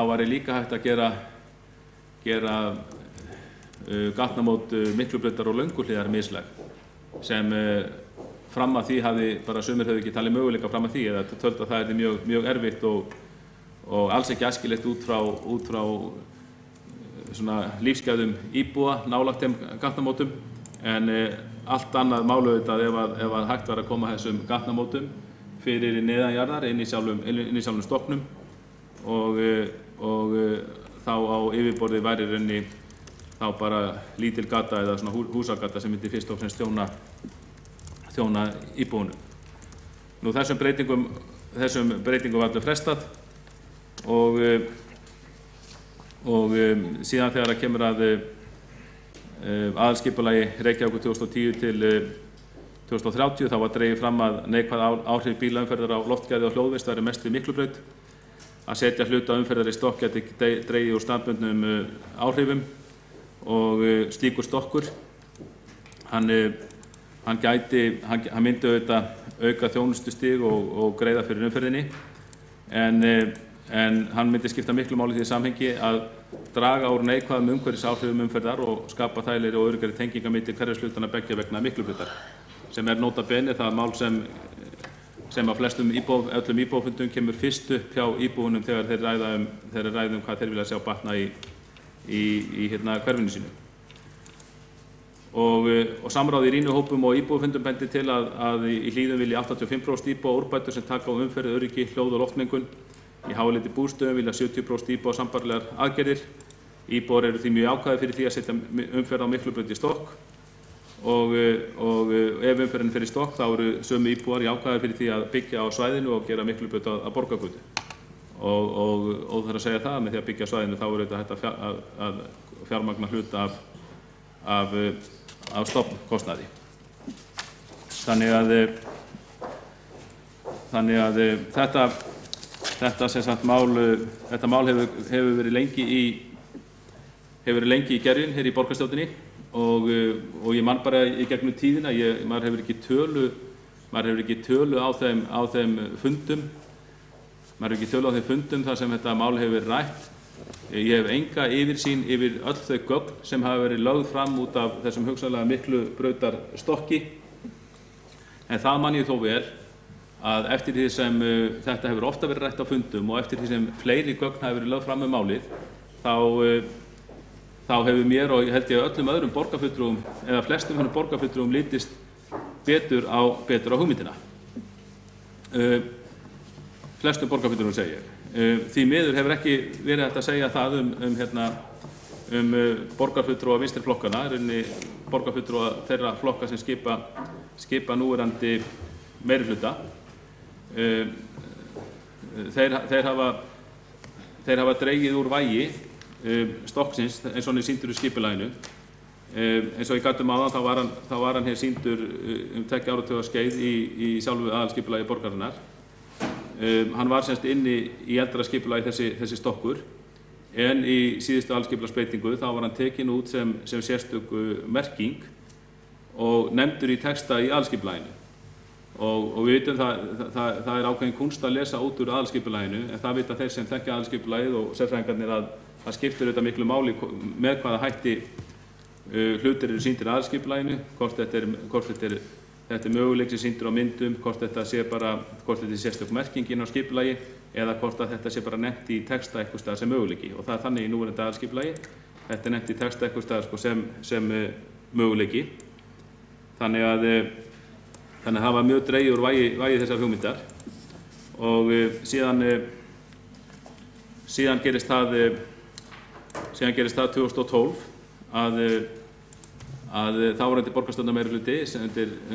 var líka hægt að gera gatnamót Miklubrautar og Lönguhlíðar mislæg sem fram að því sumir höfðu ekki talið möguleika fram að því eða töldu að það er mjög erfitt og alls ekki æskilegt út frá lífsgæðum íbúa nálægt þeim gatnamótum en allt annað málu auðvitað ef að hægt var að koma þessum gatnamótum fyrir neðanjarðar inn í sjálfum stokknum og þá á yfirborði væri raunni þá bara lítil gata eða húsagata sem myndi fyrst og fremst þjóna íbúunum. Þessum breytingum var allir frestað og síðan þegar það kemur að aðalskipulagi Reykjavíkur 2010 til 2030 þá var dregið fram að neikvæð áhrif bílaumferðar á loftgæði og hljóðvist væri mest við Miklubraut, að setja hluta umferðar í stokk gæti dregið úr staðbundnum áhrifum og slíkur stokkur hann myndi auðvitað auka þjónustustig og greiða fyrir umferðinni en hann myndi skipta miklu máli í því samhengi að draga úr neikvæðum umhverfisáhrifum umferðar og skapa þægilegri og öruggari tengingar milli hverfishlutana beggja vegna Miklubrautar sem er nota bene það mál sem að öllum íbúafundum kemur fyrst upp hjá íbúunum þegar þeir ræða hvað þeir vilja sjá batna í hverfinu sínu. Og samráð í rýnuhópum og íbúafundum bendir til að í Hlíðum vilji 85% íbúa úrbætur sem taka á umferð, öryggi, hljóð og loftmengun. Í Háleiti bústöðum vilja 70% íbúa sambærilegar aðgerðir. Íbúar eru því mjög ákvæðir fyrir því að setja umferð á Miklubraut í stokk og ef umferðin fer í stokk þá eru sömu íbúar ákvæðir fyrir því að byggja á svæðinu og gera Miklubraut að borgargötu. Og það er að segja það með því að byggja á svæðinu þá eru þetta hægt að fjármagna hluta af stofnkostnaði. Þannig að þetta mál hefur verið lengi í gerjun hér í borgarstjórninni og ég man bara í gegnum tíðina, maður hefur ekki tölu á þeim fundum þar sem þetta mál hefur verið rætt. Ég hef enga yfirsýn yfir öll þau gögn sem hafa verið lögð fram út af þessum hugsanlega Miklubrautarstokki en það man ég þó vel að eftir því sem þetta hefur ofta verið rætt á fundum og eftir því sem fleiri gögn hafa verið lögð fram með málið þá hefur mér og held ég öllum öðrum borgarfulltrúum eða flestum öðrum borgarfulltrúum litist betur á hugmyndina. Flestum borgarfulltrúum segi ég. Því miður hefur ekki verið hægt að segja það borgarfulltrúa vinstri flokkana, borgarfulltrúa þeirra flokka sem skipa núverandi meirihluta. Þeir hafa dregið úr vægi stokksins eins og hann sýndur í skipulaginu. Eins og ég gat áðan þá var hann hér sýndur 2 áratuga skeið í sjálfu aðalskipulagi borgarinnar. Hann var semst inni í eldra skipulagi þessi stokkur, en í síðustu aðalskipulagsbreytingu þá var hann tekinn út sem sérstök merking og nefndur í texta í aðalskipulaginu. Og við vitum það er ákveðin kúnst að lesa út úr aðalskipulaginu, en það vita þeir sem þekkja aðalskipulagið og sérfræðingarnir að það skiptir auðvitað miklu máli með hvaða hætti hlutir eru sýndir aðalskipulaginu, hvort þetta er möguleik sem sýndur á myndum, hvort þetta sé sérstök merkingin á skipulagi eða hvort að þetta sé bara nefnt í texta eitthvað staðar sem möguleiki. Og það er þannig í núverandi aðalskipulagi, þetta er nefnt í texta eitthvað staðar sem möguleiki. Þannig að það var mjög dregið úr vægi þessar hugmyndar og síðan gerist það 2012 að þáverandi borgarstjórnarmeirihluti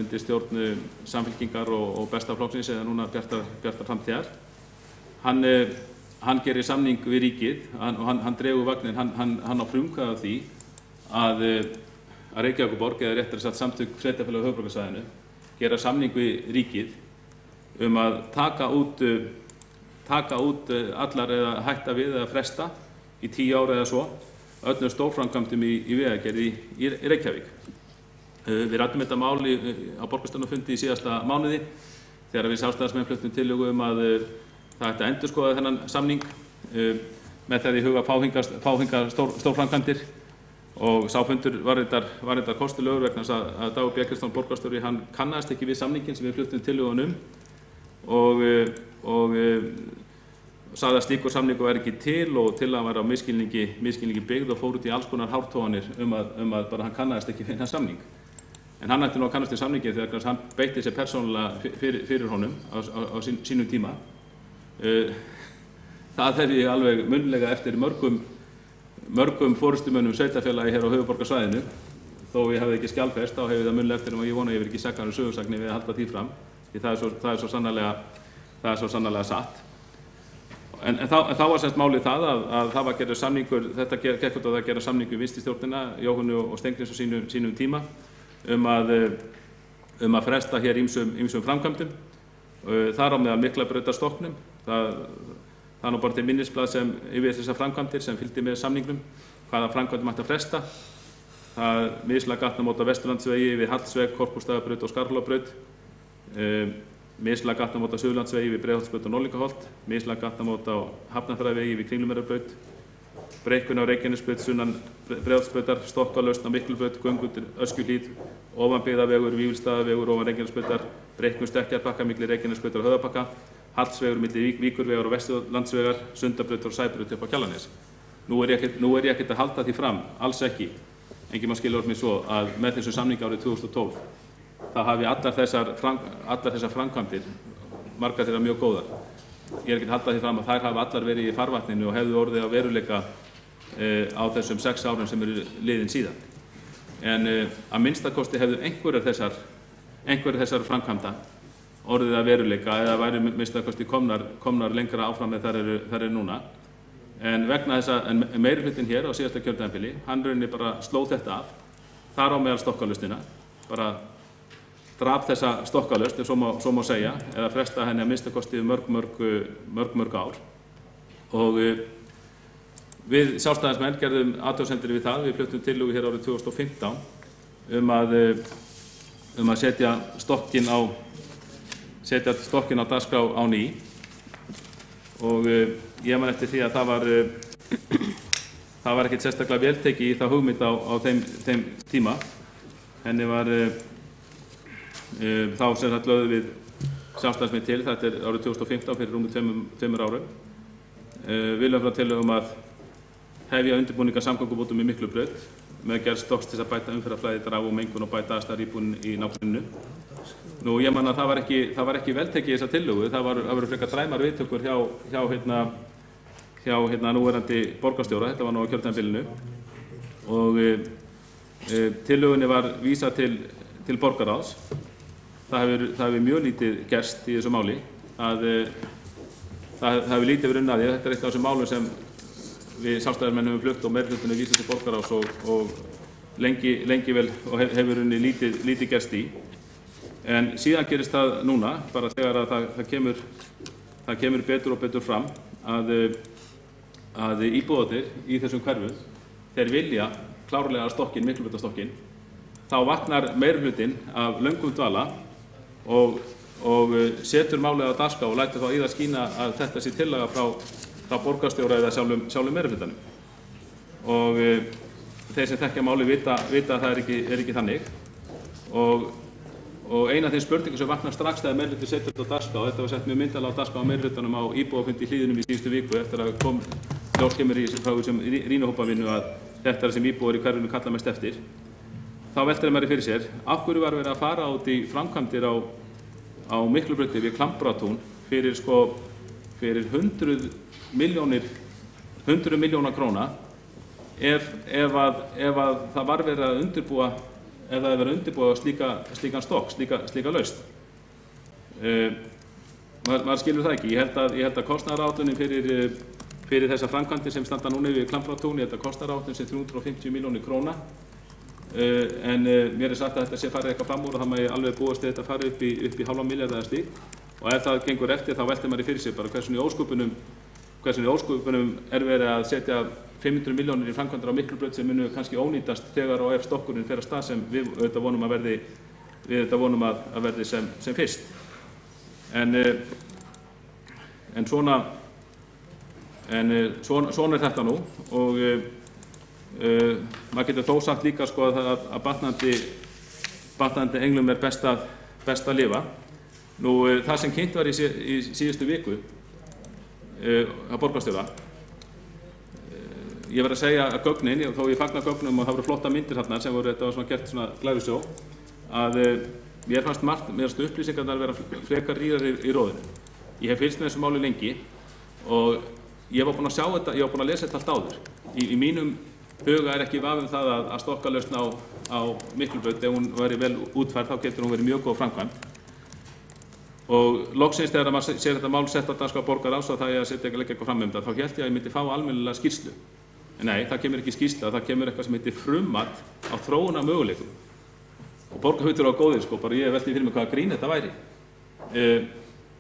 undir stjórn Samfylkingar og Besta flokksins eða núna Bjartar framtíðar, hann gerir samning við ríkið og hann dregur vagnin, hann á frumkvæði af því að Reykjavíkurborg eða réttara sagt samtök sveitarfélaga á höfuðborgarsvæðinu gera samning við ríkið að taka út allar eða hætta við eða fresta í 10 ár eða svo öllum stórframkvæmdum í vegagerð í Reykjavík. Við ræddum þetta mál á borgarstjórnarfundi í síðasta mánuði þegar við Sjálfstæðismenn fluttum tillögu að það ætti að endurskoða þennan samning með það í huga fá hingað stórframkvæmdir. Og sá fundur var reyndar kostulegur vegna þess að Dagur B. Kristjánsson borgarstjóri hann kannaðist ekki við samninginn sem við fluttum tillögun og sagði að slíkur samningur væri ekki til og tillagan var á misskilningi byggð og fór út í alls konar hártoganir að bara hann kannaðist ekki við þennan samning. En hann ætti nú að kannast við samninginn þegar hann beitti sér persónulega fyrir honum á sínum tíma. Það hef ég alveg munnlega eftir mörgum forystumönnum sveitarfélagi hér á höfuðborgarsvæðinu. Þó ég hefði ekki skjalfest, þá hef ég það munnlega eftir og ég vona að ég verið ekki sekkaður sögursagni við að halda því fram, því það er svo sannarlega satt. En þá var semst málið það að það var gerður samningur, þetta gekk út á að gera samningu við vinstristjórnina, Jóhannu og Steingríms á sínum tíma, að fresta hér ýmsum framkvæmdum. Þar á meðal Miklabrautarstokknum. Það er nú bara til minnisblað sem yfir þessar framkvæmdir sem fylgdi með samningnum, hvaða framkvæmdum ætti að fresta. Það mislæg gatnamót á Vesturlandsvegi við Hallsveg, Korpúlfsstaðabraut og Skarhólabraut, mislæg gatnamót á Suðurlandsvegi við Breiðholtsbraut og Norðlingaholt, mislæg gatnamót á Hafnarfjarðarvegi við Kringlumýrarbraut, breikkun á Reykjanesbraut sunnan Breiðholtsbrautar, stokkalausn á Miklubraut, göng undir Öskjuhlíð, ofanbyggðavegur, Vífilsstaðavegur ofan Reykjanesbrautar, breikkun Stekkjarbakka milli Reykjanesbrautar og Höfðabakka, Hallsvegur milli Víkurvegar og Vesturlandsvegar, Sundabraut og Sæbraut upp á Kjalarnes. Nú er ég ekkert að halda því fram, alls ekki, enginn má skilja mig svo að með þessu samningi árið 2012 það hafi allar þessar framkvæmdir, margar þeirra mjög góðar. Ég er ekkert að halda því fram að þær hafi allar verið í farvatninu og hefðu orðið að veruleika á þessum 6 árum sem eru liðin síðan. En að minnstakosti hefðu einhverjar þessar framkvæmda orðið að veruleika eða væri minnstakosti komnar lengra áfram með þær eru núna. En vegna þess að meirihlutinn hér á síðasta kjörtímabili, hann rauninni bara sló þetta af, þar á meðal stokkalausnina, bara drap þessa stokkalaust, ef svo má segja, eða fresta henni að minnstakosti mörg ár. Og við Sjálfstæðismenn gerðum athugasemdir við það, við fluttum tillögu hér árið 2015 að setja stokkinn á dagskrá á ný. Og ég man eftir því að það var ekkert sérstaklega veltekið í það hugmynd á þeim tíma. Henni var þá sem sagt lögðum við Sjálfstæðismenn til, þetta er árið 2015 fyrir rúmum 2 árum. Við lögðum frá tillögum að hefja undirbúninga samgöngubótum í Miklubraut með gerð stokks til að bæta umferðarflæði, draga úr mengun og bæta aðstæður íbúum í nágrenninu. Nú, ég man að það var ekki veltekið í þessa tillögu, það voru frekar dræmar viðtökur hjá núverandi borgarstjóra, þetta var nú á kjörtímabilinu, og tillögunni var vísað til borgarráðs. Það hefur mjög lítið gerst í þessu máli, það hefur lítið verið unnið að því. Þetta er eitt af þessum málum sem við sjálfstæðismenn höfum flutt og meirihlutanum vísað til borgarráðs og lengi vel og hefur unnið lítið gerst í. En síðan gerist það núna, bara þegar að það kemur betur og betur fram að íbúarnir í þessum hverfum, þeir vilja klárlega stokkinn, Miklubrautastokkin, þá vaknar meirihlutinn af löngum dvala og setur málið á dagskrá og lætur þá í það skína að þetta sé tillaga frá borgarstjóra eða sjálfum meirihlutanum. Og þeir sem þekkja málið vita að það er ekki þannig. Og eina af þeim spurningum sem vaknar strax þegar meirihluti setur þetta á dagskrá, þetta var sett mjög myndarlega á dagskrá á meirihlutanum á íbúafundi í Hlíðunum í síðustu viku eftir að kom ljós kemur frá þessum rýnihópavinnu að þetta er sem íbúar í hverfinu kalla mest eftir. Þá veltir maður fyrir sér, af hverju var verið að fara út í framkvæmdir á Miklubrauti við Klambrátún fyrir 100 milljóna króna ef það var verið að undirbúa slíkan stokk, slíka lausn. Maður skilur það ekki. Ég held að kostnaðaráætlunin fyrir þessa framkvæmdir sem standa núna við Klambrátún, ég held að kostnaðaráætlunin sé 350 milljónir króna. En mér er sagt að þetta sé farið eitthvað fram úr og það maður alveg búast til þetta farið upp í halvan milljarð eða slíkt. Og ef það gengur eftir þá veltir maður fyrir sig bara hversu í ósköpunum er verið að setja 500 milljónir í framkvæmdir á Miklubraut sem munu kannski ónýtast þegar og ef stokkurinn fer af stað sem við auðvitað vonum að verði sem fyrst. En svona er þetta nú og maður getur þó sagt líka sko að batnandi englum er best að lifa. Nú, það sem kynnt var í síðustu viku á borgarstjóra, ég verð að segja að gögnin, þó ég fagna gögnum og það voru flotta myndir þarna sem þetta var svona gert svona glærusjó, að mér fannst upplýsingarnar vera frekar rýrar í róðinu. Ég hef fylgst með þessu máli lengi og ég var búinn að sjá þetta, ég var búinn að lesa þetta allt áður. Í mínum huga er ekki vafi það að stokkalausn á Miklubraut, ef hún væri vel útfærð, þá getur hún verið mjög góð framkvæmd. Og loksins þegar maður sér þetta mál sett á dagskrá borgarráðs og það er að leggja eitthvað fram það, þá hélt ég að ég myndi fá almennilega skýrslu. En nei, það kemur ekki skýrsla, það kemur eitthvað sem heitir frummat á þróunarmöguleikum. Og borgarfulltrúar góðir, sko, bara ég velti fyrir mig hvaða grín þetta væri.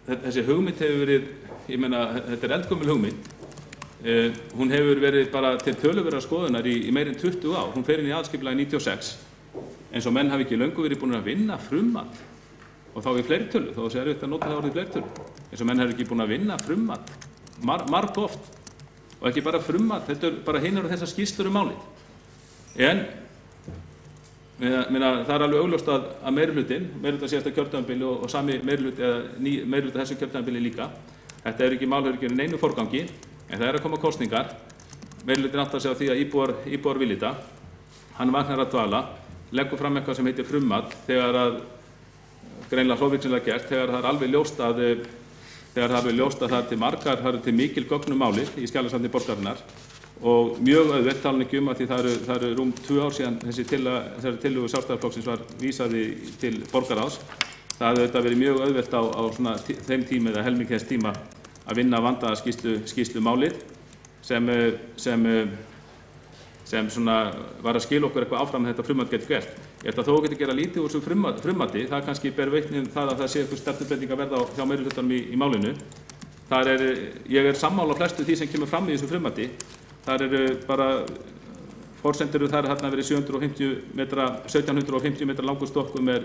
Þessi hugmynd hefur verið, ég meina, þetta er eldgömmul hugmynd. Hún hefur verið bara til töluverðar skoðunar í meira en 20 ár. Hún fer inn í aðalskipulagi 96, eins og menn hafi ekki löngu verið búin að vinna frummat. Og þá í fleirtölu, þó þessi erfitt að nota það orðið fleirtölu. Eins og menn hafi ekki búin að vinna frummat, margoft. Og ekki bara frummat, þetta er bara hinnar og þessar skýrslur málið. En það er alveg augljóst að meirihlutinn síðasta kjörtímabili og sami meirihluti þessu kjörtímabili líka. Þetta er ekki málhörgjörn í neinu forgangi, en það er að koma kosningar. Meirihlutinn áttar sig á því að íbúar vilja þetta. Hann vaknar að dvala, leggur fram eitthvað sem heitir frummat þegar að greinilega hrófvíksinlega gert, þegar það er alveg ljóst að það er til margar, það eru til mikil gögn málið í skjalasafni borgarinnar og mjög auðvelt tala ekki að því það eru rúm 2 ár síðan þessari tillögu Sjálfstæðisflokksins var vísað til borgarráðs. Það hefði auðvitað verið mjög auðvelt á svona þeim tíma eða helming þess tíma að vinna vandaða skýrslu málið sem svona var að skila okkur eitthvað áfram að þetta frummat getur gert. Ég ætla þó að gera lítið úr þessu frummati, það kannski ber vitni það að það sé eitthvað stefnubreyting að verða hjá meirihlutanum í málinu. Ég er sammála flestu því sem kemur fram í þessu frummati. Það eru bara forsendur þar hérna verið 1750 metra langur stokkur með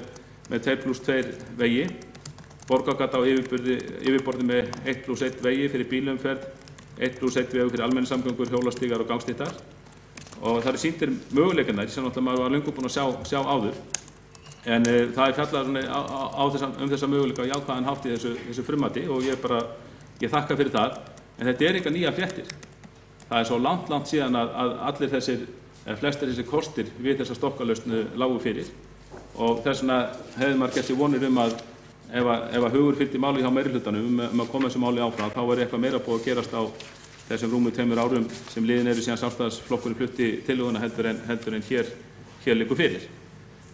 2+2 vegi, Borgargata á yfirborði með 1+1 vegi fyrir bílaumferð, 1+1 vegur fyrir almenningssamgöngur, hjólastígar og gangstittar. Og það eru sýndir möguleikarnir sem náttúrulega maður var löngu búinn að sjá áður. En það er fjallað þessa möguleika á jákvæðan hátt í þessu frummati og ég þakka fyrir það. En þetta er eitthvað nýja fréttir. það svo langt síðan að allir þessir, flestir þessir kostir við þessa stokkalausn lágu fyrir og þess vegna hefði maður gert sér vonir að ef hugur fylgdi máli hjá meirihlutanum að koma þessu máli áfram, þá eitthvað meira búið að gerast á þessum rúmu 2 árum sem liðin eru síðan Sjálfstæðisflokkurinn flutti tillöguna heldur en hér liggur fyrir.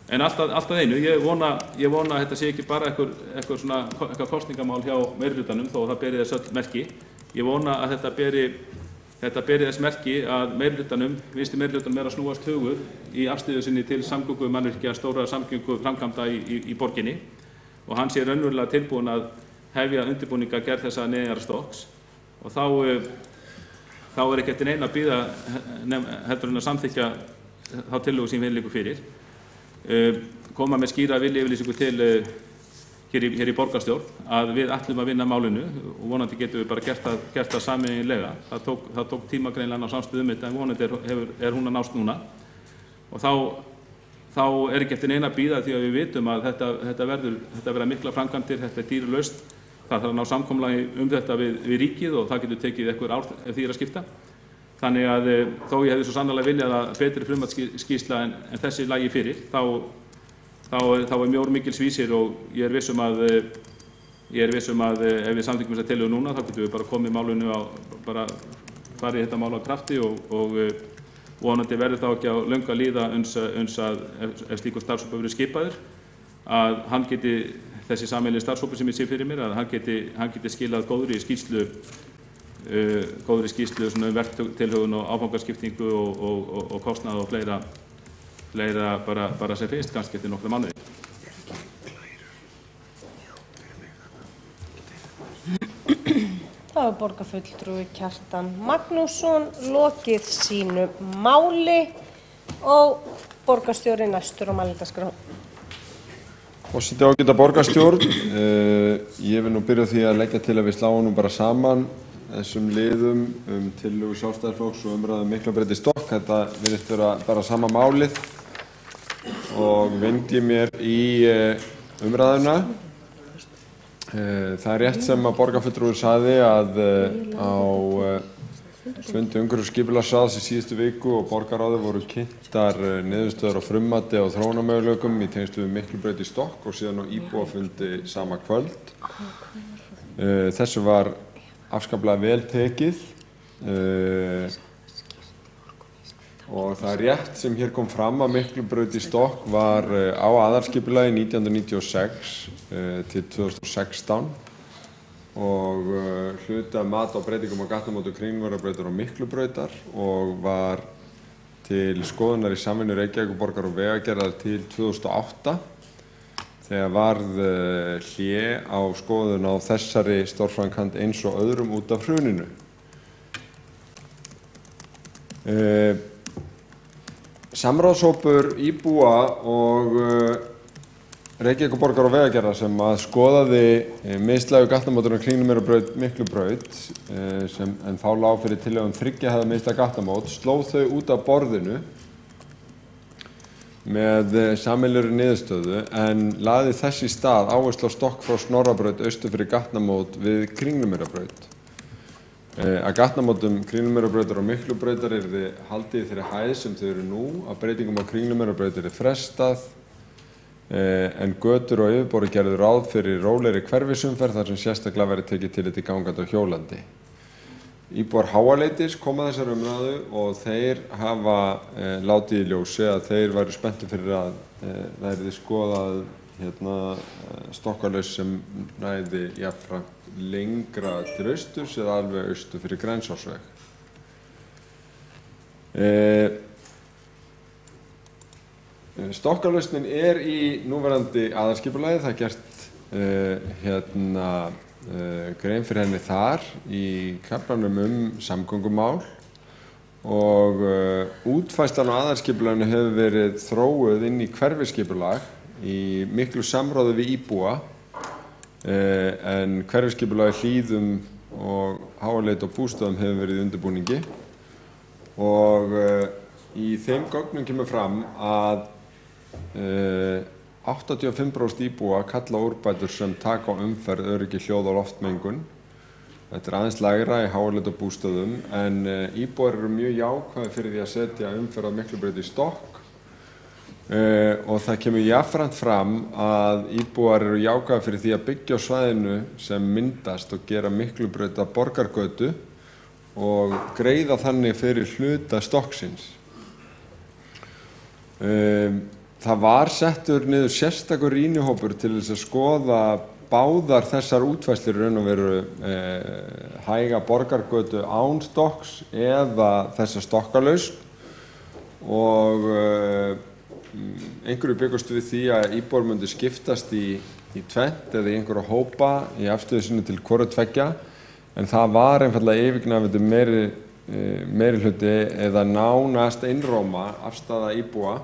En alltaf einu, ég vona að þetta sé ekki bara eitthvað kosningamál hjá meirihlutanum þó það beri þess öll merki. Ég vona að þetta beri þess merki að vinstri meirihlutanum að snúast hugur í afstöðu sinni til samgöngumannvirkja, stóra samgönguframkvæmda í borginni og hann sé raunverulega tilbúinn að hefja undirbúning að gerð þessa neðanjarðarstokks og þá ekki eftir neina að bíða heldur en að samþykkja þá tillögu sem við liggur fyrir. Koma með skýra viljayfirlýsingu til hér í borgarstjórn að við ætlum að vinna málinu og vonandi getum við bara gert það sameiginlega. Það tók tíma greinilega á samstöðu þetta en vonandi hún að nást núna og þá ekki eftir neina að bíða því að við vitum að þetta verða mikla framkvæmdir, þetta dýralaust. Það þarf að ná samkomulagi þetta við ríkið og það getur tekið einhver ár ef því að skipta. Þannig að þó ég hefði svo sannarlega viljað að betri frumvarpsskýrsla en þessi lagi fyrir, þá mjög mikils vísir og ég er viss að ef við samþykkjum þessa tillögu núna, þá getum við bara komið málinu bara farið þetta mál á krafti og vonandi verður þá ekki á löngu að líða uns að ef slíkur starfshópur verður skipaður, að hann geti þessi sameiginlegi starfshópur sem ég sé fyrir mér, að hann geti skilað góðri skýrslu verktilhögun og áfangaskiptingu og kostnað og fleira bara sem fyrst kannski eftir nokkra mánuði. Það borgarfulltrúi Kjartan Magnússon lokið sínu máli og borgarstjóri næstur á mælendaskrá. Forseti ágæta borgarstjórn, ég vil nú byrja því að leggja til að við sláum nú bara saman þessum liðum tillögu Sjálfstæðisflokks og umræðu Miklabraut í Stokk. Þetta virðist vera bara sama málið og vindi mér í umræðuna. Það rétt sem að borgarfulltrúi sagði að á fundi umhverfis- og skipulagsráðs í síðustu viku og borgarráði voru kynntar niðurstöður á frummati og þróunarmöguleikum í tengslum við Miklabraut í Stokk og síðan á íbúafundi sama kvöld. Þessu var afskaplega vel tekið og það rétt sem hér kom fram að Miklabraut í Stokk var á aðalskipulagi 1996 til 2016 og hluti af mat á breytingum á gatnamótum Kringlumýrarbrautar og Miklubrautar og var til skoðunar í samvinnu Reykjavíkurborgar og Vegagerðar til 2008 þegar varð hlé á skoðun á þessari stórframkvæmd eins og öðrum út af hruninu. Samráðshópur íbúa og Reykjavíkurborgar og Vegagerðar sem að skoðaði mislægu gatnamótuna Kringlumýrarbraut Miklubraut en þá lá fyrir tillögum 3 hæða mislæg gatnamót, sló þau út af borðinu með sameiginlegri niðurstöðu en lagði þess í stað áherslu á Stokk frá Snorrabraut austur fyrir gatnamót við Kringlumýrarbraut. Að gatnamótum Kringlumýrarbrautar og Miklubrautar yrði haldið í þeirri hæð sem þau eru nú, að breytingum á Kringlumýrarbraut yrði frestað en götur og yfirborði gerðu ráð fyrir rólegri hverfisumferð þar sem sérstaklega verið tekið tillit til gangandi og hjólandi. Íbúar Háaleitis koma þessar umræðu og þeir hafa látið í ljósi að þeir væru spenntir fyrir að það yrði skoðað Stokkalaus sem næði jafnframt lengra til austurs eða alveg austur fyrir Grensársveg. Stokkalausnin í núverandi aðalskipulagi, það er gert grein fyrir henni þar í kaflanum samgöngumál og útfærslan á aðalskipulaginu hefur verið þróuð inn í hverfiskipulag í miklu samráði við íbúa en hverfiskipulagi Hlíðum og Háaleit og bústöðum hefur verið í undirbúningi og í þeim gögnum kemur fram að 85% íbúa kalla úrbætur sem taka á umferð, öryggi, hljóð og loftmengun Þetta aðeins lægra í háleita bústöðum en íbúar eru mjög jákvæðir fyrir því að setja umferð á Miklubraut í stokk og það kemur jafnframt fram að íbúar eru jákvæðir fyrir því að byggja á svæðinu sem myndast og gera Miklubraut að borgargötu og greiða þannig fyrir hluta stokksins. Það var settur niður sérstakur rýnihópur til þess að skoða báðar þessar útfærslur raun og veru hæga borgargötu án stokks eða þessa stokkalausn og einhverju byggust við því að íbúar myndu skiptast í tvennt eða í einhverja hópa í afstöðu sinni til hvoru tveggja en það var einfaldlega yfirgnæfandi meiri hluti eða nánast einróma afstaða íbúa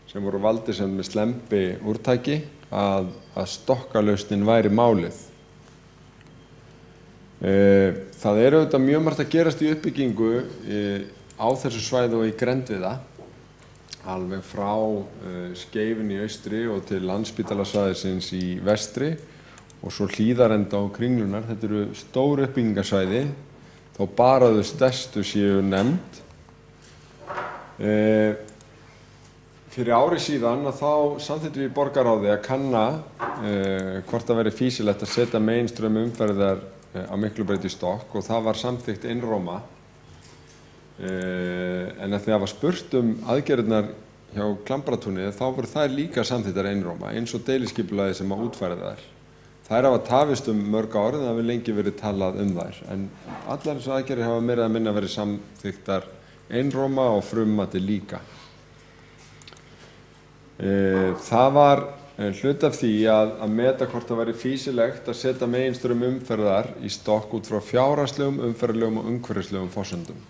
sem voru valdir sem með slembi úrtæki að stokkalausnin væri málið. Það auðvitað mjög margt að gerast í uppbyggingu á þessu svæði og í Grendviða, alveg frá Skeifunni í austri og til Landspítalasvæðisins í vestri og svo Hlíðarenda og Kringlunar. Þetta eru stór uppbyggingarsvæði, þó bara þau stærstu séu nefnd. Fyrir ári síðan þá samþykktum við í borgarráði að kanna hvort það væri fýsilegt að setja meginstraum umferðar á Miklubraut í stokk og það var samþykkt einróma. En að því að var spurt aðgerðirnar hjá Klambratúni þá voru þær líka samþykktar einróma eins og deiliskipulagið sem að útfæra þær. Þær hafa tafist mörg ár en það hefur lengi verið talað þær. En allar þessar aðgerðir hafa meira eða minna verið samþykktar einróma og frummati líka. Það var hluti af því að meta hvort það væri fýsilegt að setja meginstraum umferðar í stokk út frá fjárhagslegum, umferðarlegum og umhverfislegum forsendum.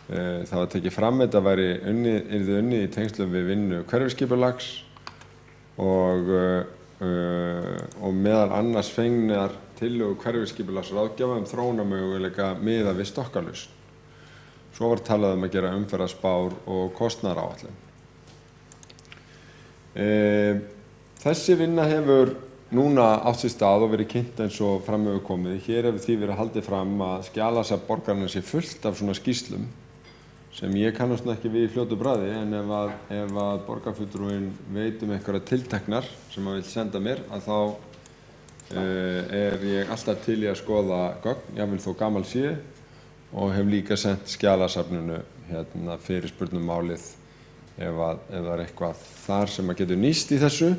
Það var tekið fram að þetta yrði unnið í tengslum við vinnu hverfisskipulags og meðal annars fengnar tillögur hverfisskipulagsráðgjafa þróunarmöguleika miðað við stokkalausn. Svo var talað að gera umferðarspár og kostnaðaráætlun. Þessi vinna hefur núna átt sér stað og verið kynnt eins og fram hefur komið. Hér hefur því verið haldið fram að skjalasafn borgarinnar sé fullt af svona skýrslum sem ég kannast ekki við í fljótu bragði en ef að borgarfulltrúinn veit einhverja tilteknar sem hann vill senda mér að þá ég alltaf til í að skoða gögn, jafnvel þó gamall sé og hef líka sendt skjalasafninu fyrirspurn málið ef það er eitthvað þar sem að getur nýst í þessu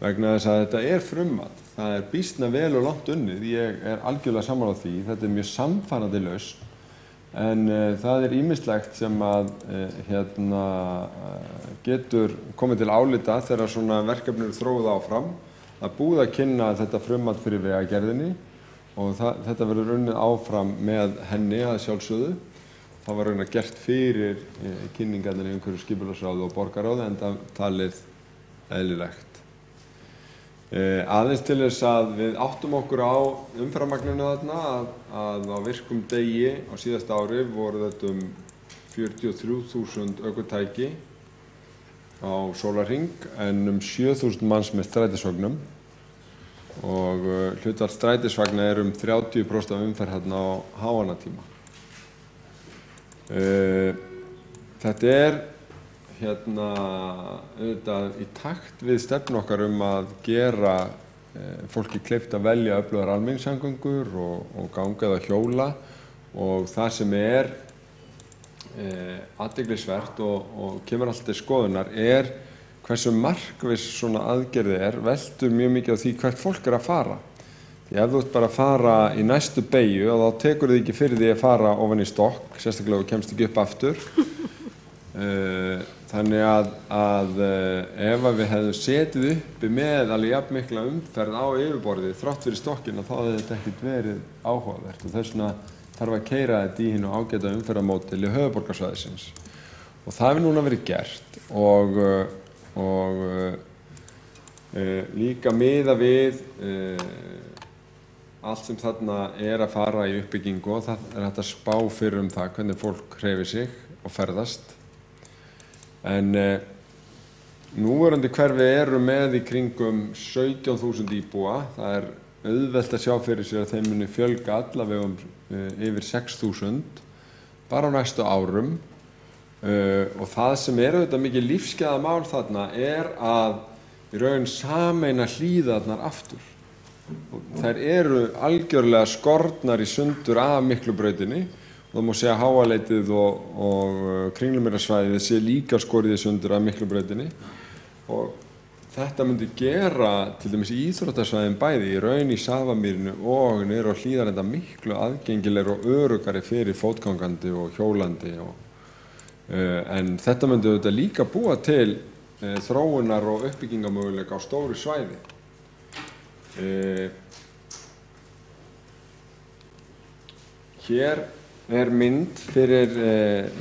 vegna þess að þetta frummat. Það býsna vel og langt unnið, ég algjörlega sammála því, þetta mjög samfærandi lausn en það ýmislegt sem að getur komið til álita þegar svona verkefni eru þróuð áfram. Það búið að kynna þetta frummat fyrir vegagerðinni og þetta verður unnið áfram með henni að sjálfsögðu. Það var raunar gert fyrir kynningarnir í umhverfisskipulagsráði og borgarráði en það talið eðlilegt. Aðeins til þess að við áttum okkur á umferðarmagninu þarna að á virkum degi á síðasta ári voru þetta 43.000 ökutæki á sólarhring en 7.000 manns með strætisvögnum og hlutfall strætisvagna 30% af umferð hérna á háannatíma. Þetta auðvitað í takt við stefnu okkar að gera fólki kleift að velja öflugar almenningssamgöngur og ganga eða hjóla og það sem athyglisvert og kemur alltaf til skoðunar hversu markviss svona aðgerð veltur mjög mikið á því hvert fólk að fara. Því ef þú ert bara að fara í næstu beygju og þá tekur þið ekki fyrir því að fara ofan í stokk, sérstaklega og kemst ekki upp aftur. Þannig að ef við hefðum setið uppi með alveg jafn mikla umferð á yfirborðið þrátt fyrir stokkina þá hefði þetta ekkert verið áhugavert og þess vegna þarf að keyra þetta í hinu ágæta umferðarmódeli höfuðborgarsvæðisins. Og það hefur núna verið gert og líka miða við allt sem þarna að fara í uppbyggingu og það hægt að spá fyrir það hvernig fólk hreyfir sig og ferðast. En núverandi hverfi með í kringum 17.000 íbúa, það auðvelt að sjá fyrir sér að þeim muni fjölga allavega yfir 6.000 bara á næstu árum og það sem auðvitað mikið lífsgæðamál þarna að í raun sameina hlíðarnar aftur. Þær eru algjörlega skornar í sundur af Miklubrautinni og það má segja að Háaleitið og Kringlumýrarsvæðið sé líka skorið í sundur af Miklubrautinni og þetta myndi gera til dæmis íþróttasvæðin bæði í raun í Safamýrinu og niður á Hlíðarenda miklu aðgengilegri og öruggari fyrir fótgangandi og hjólandi en þetta myndi auðvitað líka búa til þróunar og uppbyggingamöguleika á stóru svæði. Hér mynd fyrir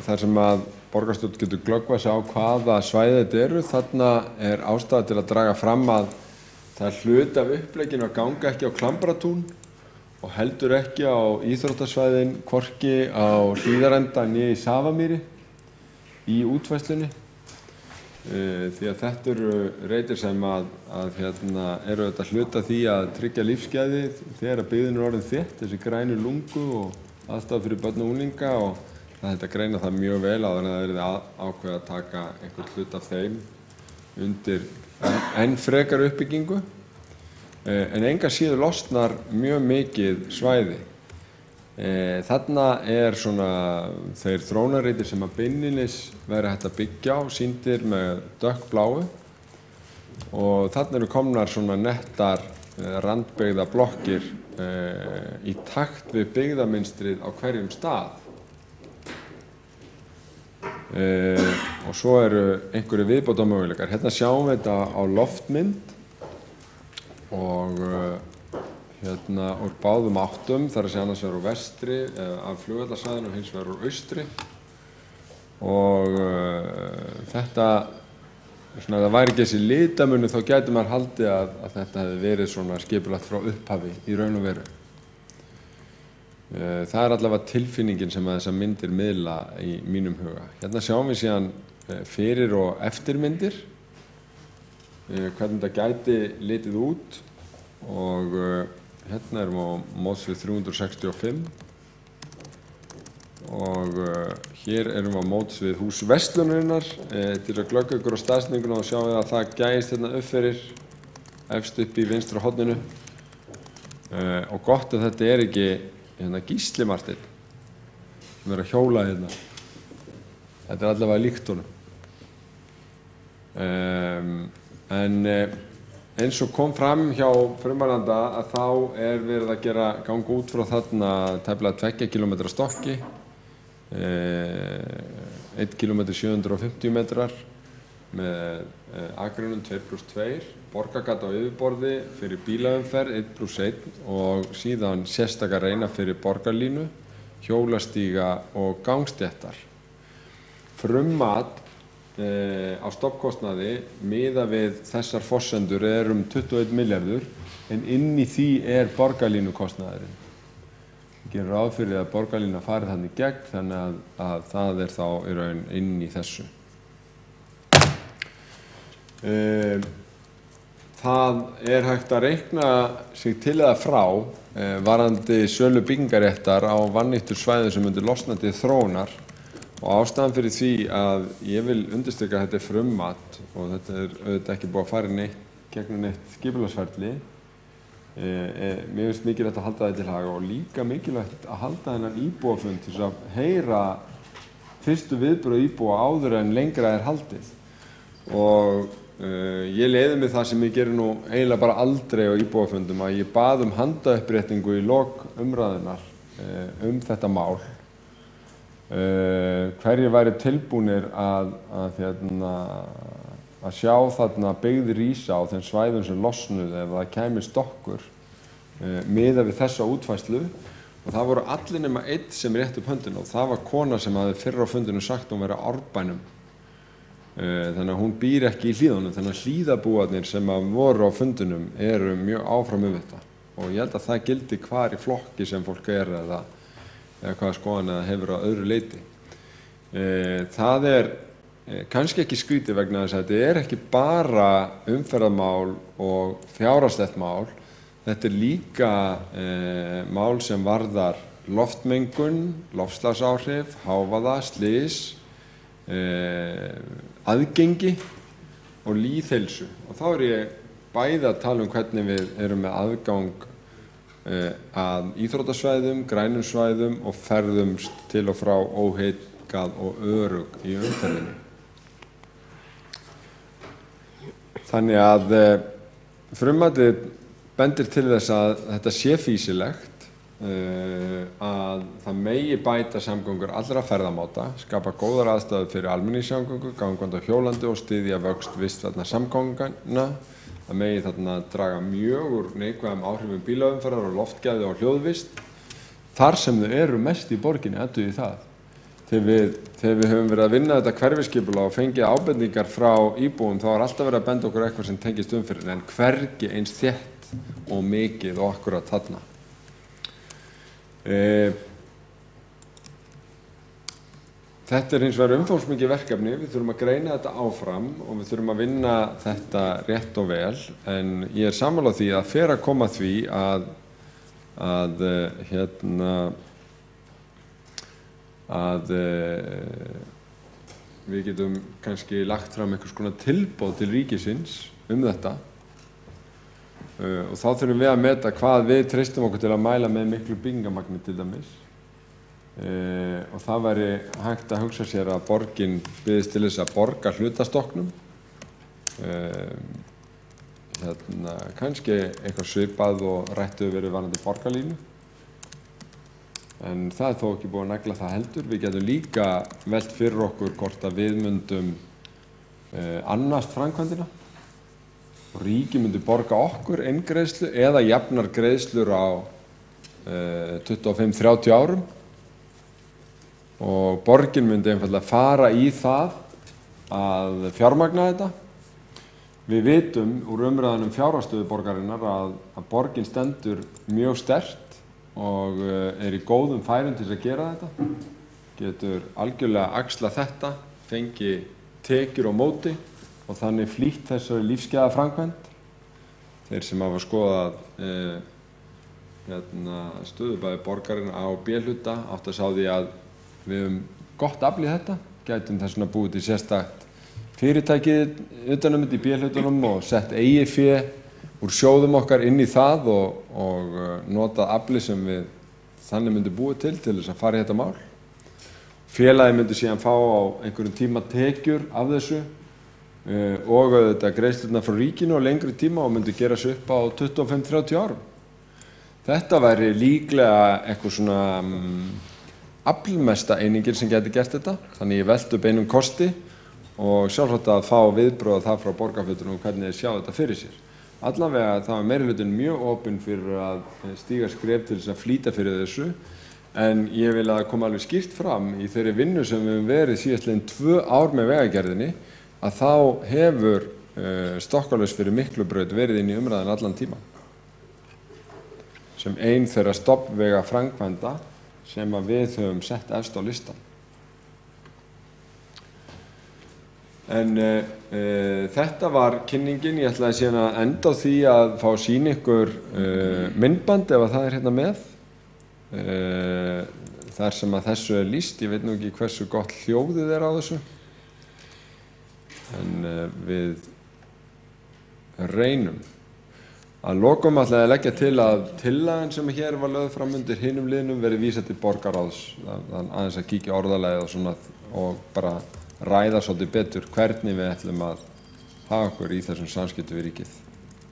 þar sem að borgarstjórn getur glöggvað sig á hvaða svæði þetta eru. Þarna ástæða til að draga fram að það hluti af upplegginu að ganga ekki á Klambratún og heldur ekki á íþróttasvæðin, hvorki á Hlíðarenda né í Safamýri í útfærslunni. Því að þetta eru reitir sem eru þetta hluta því að tryggja lífsgæði þegar að byggðin orðin þétt, þessi grænu lungu og aðstæða fyrir börn og unglinga og þetta greina það mjög vel áður en það verið ákveðið að taka einhvern hlut af þeim undir enn frekar uppbyggingu en enga síður losnar mjög mikið svæði. Þarna svona þeir þróunarreitir sem að beinlínis væri hægt að byggja á, sýndir með dökkbláu og þarna eru komnar svona nettar randbyggða blokkir í takt við byggðamynstrið á hverjum stað. Og svo eru einhverju viðbótarmöguleikar. Hérna sjáum við þetta á loftmynd og úr báðum áttum, þar að segja annars vegar úr vestri af flugvallarsvæðinu og hins vegar úr austri og þetta, ef það væri ekki þessi litamunur þá gæti maður haldið að þetta hefði verið svona skipulagt frá upphafi í raun og veru. Það allavega tilfinningin sem að þessar myndir miðla í mínum huga. Hérna sjáum við síðan fyrir og eftirmyndir, hvernig þetta gæti litið út og hérna erum við á mótsvið 365 og hér erum við á mótsvið hús Verslunarinnar. Til að glöggva ykkur á staðsetninguna og sjáum við að það gægist hérna upp fyrir, efst upp í vinstra horninu og gott að þetta ekki Gísli Marteinn sem að hjóla hérna. Þetta allavega líkt honum. En eins og kom fram hjá frumvarðanda að þá verið að ganga út frá þarna tæplega 2 km stokki, 1 km 750 metrar með akreinum 2+2, borgargata á yfirborði fyrir bílaumferð 1+1 og síðan sérstaka reina fyrir borgarlínu, hjólastíga og gangstéttar. Frummat á stofnkostnaði miðað við þessar forsendur 21 milljarður en inn í því borgarlínukostnaðurinn. Við gerum ráð fyrir að borgarlína farið þannig gegn þannig að það þá í raun inn í þessu. Það hægt að reikna sig til eða frá varðandi sölu byggingaréttar á vannýttu svæðum sem undir losnandi þróunar og ástæðan fyrir því að ég vil undirstrika að þetta frummat og þetta auðvitað ekki búið að fara gegnum neitt skipulagsferli. Mér finnst mikilvægt að halda þetta til haga og líka mikilvægt að halda þennan íbúafund til að heyra fyrstu viðbrögð íbúa áður en lengra haldið. Og ég leiði mig það sem ég gerir nú eiginlega bara aldrei á íbúafundum að ég bað handauppréttingu í lok umræðunnar þetta mál. Hverjir væri tilbúnir að sjá þarna byggðir rísa á þeim svæðum sem losnuðu ef það kæmi stokkur miðað við þessa útfærslu og það voru allir nema einn sem rétt upp höndina og það var kona sem hafði fyrr á fundinu sagt að hún væri á Árbænum. Þannig að hún býr ekki í Hlíðunum, þannig að hlíðabúarnir sem voru á fundunum eru mjög áfram þetta og ég held að það gildi hvar í flokki sem fólk eða hvaða skoðan eða hefur á öðru leyti. Það kannski ekki skrítið vegna þess að þetta ekki bara umferðarmál og fjárhagslegt mál, Þetta líka mál sem varðar loftmengun, loftslagsáhrif, hávaða, slys, aðgengi og lýðheilsu. Og þá ég bæði að tala hvernig við erum með aðgang að íþróttasvæðum, grænum svæðum og ferðumst til og frá óheitkað og örugg í umferðinni. Þannig að frumvarpið bendir til þess að þetta sé fýsilegt, að það megi bæta samgöngur allra ferðamáta, skapa góðar aðstæður fyrir almenningssamgöngur, gangandi og hjólandi og styðja vöxt vistvænna samgangna. Það megi þarna draga mjög úr neikvæðum áhrifum bílaumferðar og loftgæði og hljóðvist þar sem þau eru mest í borginni, athugið það. Þegar við höfum verið að vinna þetta hverfiskipulag og fengið ábendingar frá íbúum, þá alltaf verið að benda okkur eitthvað sem tengist umferðinni, en hvergi eins þétt og mikið og akkurat þarna. Þetta hins vegar umfangsmikið verkefni, við þurfum að greina þetta áfram og við þurfum að vinna þetta rétt og vel, en ég sammála því að fer að koma því að við getum kannski lagt fram einhvers konar tilboð til ríkisins þetta. Og þá þurfum við að meta hvað við treystum okkur til að mæla með miklu byggingamagni til dæmis. Og það væri hægt að hugsa sér að borgin byggðist til þess að borga hlutastokknum. Kannski eitthvað svipað og rætt hefur verið varðandi borgarlínu. En það þó ekki búið að negla það heldur. Við getum líka velt fyrir okkur hvort að við myndum annast framkvæmdina. Og ríkið myndi borga okkur eingreiðslu eða jafnar greiðslur á 25-30 árum og borgin myndi einfaldlega fara í það að fjármagna þetta. Við vitum úr umræðunum fjárhagsstöðu borgarinnar að borgin stendur mjög sterkt og í góðum færum til að gera þetta. Getur algjörlega axla þetta, fengi tekjur á móti og þannig flýtt þessari lífsgæða framkvæmd. Þeir sem hafa skoðað stöðubæði borgarinn á B-hluta átt að sjá því að við höfum gott afl í þetta, gætum þess vegna búið til sérstakt fyrirtækið utanum þetta í B-hlutunum og sett eigið fé úr sjóðum okkar inn í það og notað afli sem við þannig myndum búið til þess að fara í þetta mál. Félagið myndi síðan fá á einhverjum tíma tekjur af þessu og auðvitað greiðslurnar frá ríkinu á lengri tíma og myndi gera sig upp á 25-30 árum. Þetta væri líklega eitthvað svona aflmesta einingin sem geti gert þetta, þannig ég velti upp einum kosti og sjálfsagt að fá viðbrögð það frá borgarfulltrúum hvernig þeir sjá þetta fyrir sér. Allavega það var meirihlutinn mjög opinn fyrir að stíga skref til þess að flýta fyrir þessu, en ég vil að koma alveg skýrt fram í þeirri vinnu sem við höfum verið síðastliðin 2 ár með vegagerðinni, að þá hefur Stokkarlaus fyrir Miklubraut verið inn í umræðan allan tíma sem ein þeirra stofnvega framkvæmda sem að við höfum sett efst á listan. En þetta var kynningin. Ég ætlaði síðan að enda á því að fá að sýna ykkur myndband ef að það hérna með. Þar sem að þessu lýst. Ég veit nú ekki hversu gott hljóðið á þessu. En við reynum. Að lokum ætlaði að leggja til að tillagan sem hér var lögð fram undir hinum liðnum verið vísað til borgarráðs. Aðeins að kíkja orðalagið og svona og bara ræða svolítið betur hvernig við ætlum að hafa okkur í þessum samskiptum við ríkið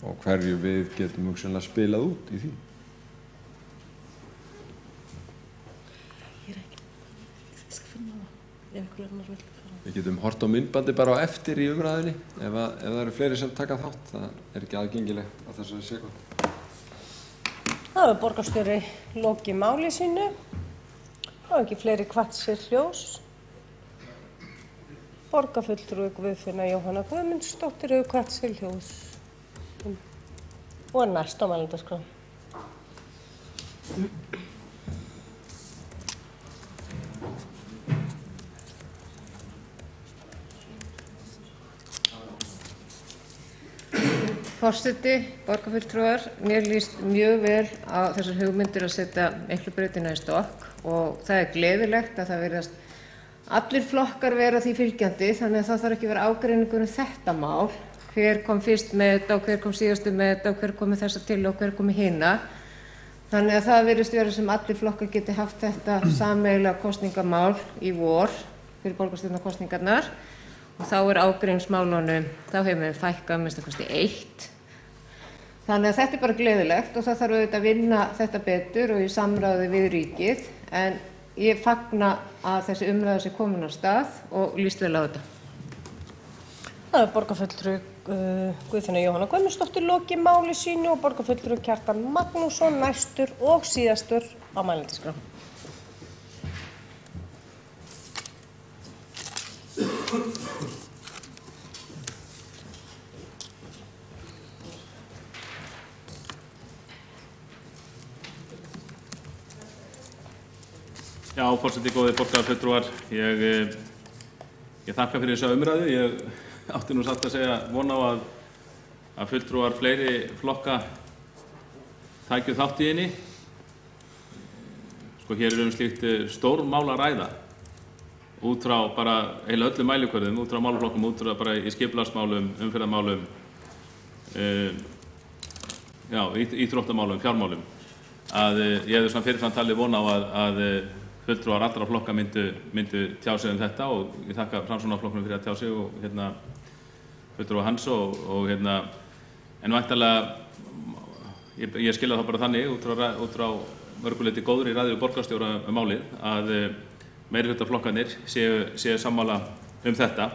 og hverju við getum hugsanlega spilað út í því. Við getum hort á myndbandi bara á eftir í umræðinni ef það eru fleiri sem taka þátt. Það ekki aðgengilegt að þessari sekúndu. Það hefur borgarstjóri lokið máli sínu. Það hefur ekki fleiri hvatt sér hljós. Borgarfulltrúi Guðfinna Jóhanna Guðmundsdóttir hefur hvatt sér hljós. Og næst á mælendaskrá. Forseti, borgarfulltrúar, mér líst mjög vel á þessar hugmyndir að setja Miklubrautina í stokk og það er gleðilegt að það virðast allir flokkar vera því fylgjandi, þannig að það þarf ekki að vera ágreiningur þetta mál, hver kom fyrst með þetta og hver kom síðastu með þetta og hver kom með þessa til og hver kom með hina. Þannig að það virðist vera sem allir flokkar geti haft þetta sameiginlega kosningamál í vor fyrir borgarstjórnarkosningarnar. Og þá ágreiningsmálunum, þá hefur við fækkað minnst að 1. Þannig að þetta bara gleðilegt og það þarf auðvitað að vinna þetta betur og í samráði við ríkið, en ég fagna að þessi umræða sé komin á stað og líst vel á þetta. Það borgarfulltrúi Guðfinna Jóhanna Guðmundsdóttir lokið máli sínu og borgarfulltrúi Kjartan Magnússon næstur og síðastur á mælendaskrá. Já, forseti, góðir borgarfulltrúar, ég þakka fyrir þessa umræðu. Ég átti nú satt að segja von á að fulltrúar fleiri flokka tækju þátt í henni. Sko, hér slíkt stórmál að ræða út frá bara heila öllum mælikvörðum, út frá málaflokkum, út frá bara í skipulagsmálum, umferðarmálum, íþróttamálum, fjármálum. Ég hefði svona fyrirfram talið von á að fulltrúar allra flokka myndu tjá sig þetta og ég þakka Framsóknarflokknum fyrir að tjá sig og fulltrúar hans en væntanlega ég skilja það bara þannig út frá mörguleyti góðri ræðu borgarstjóra málið að meirihlutaflokkarnir séu sammála þetta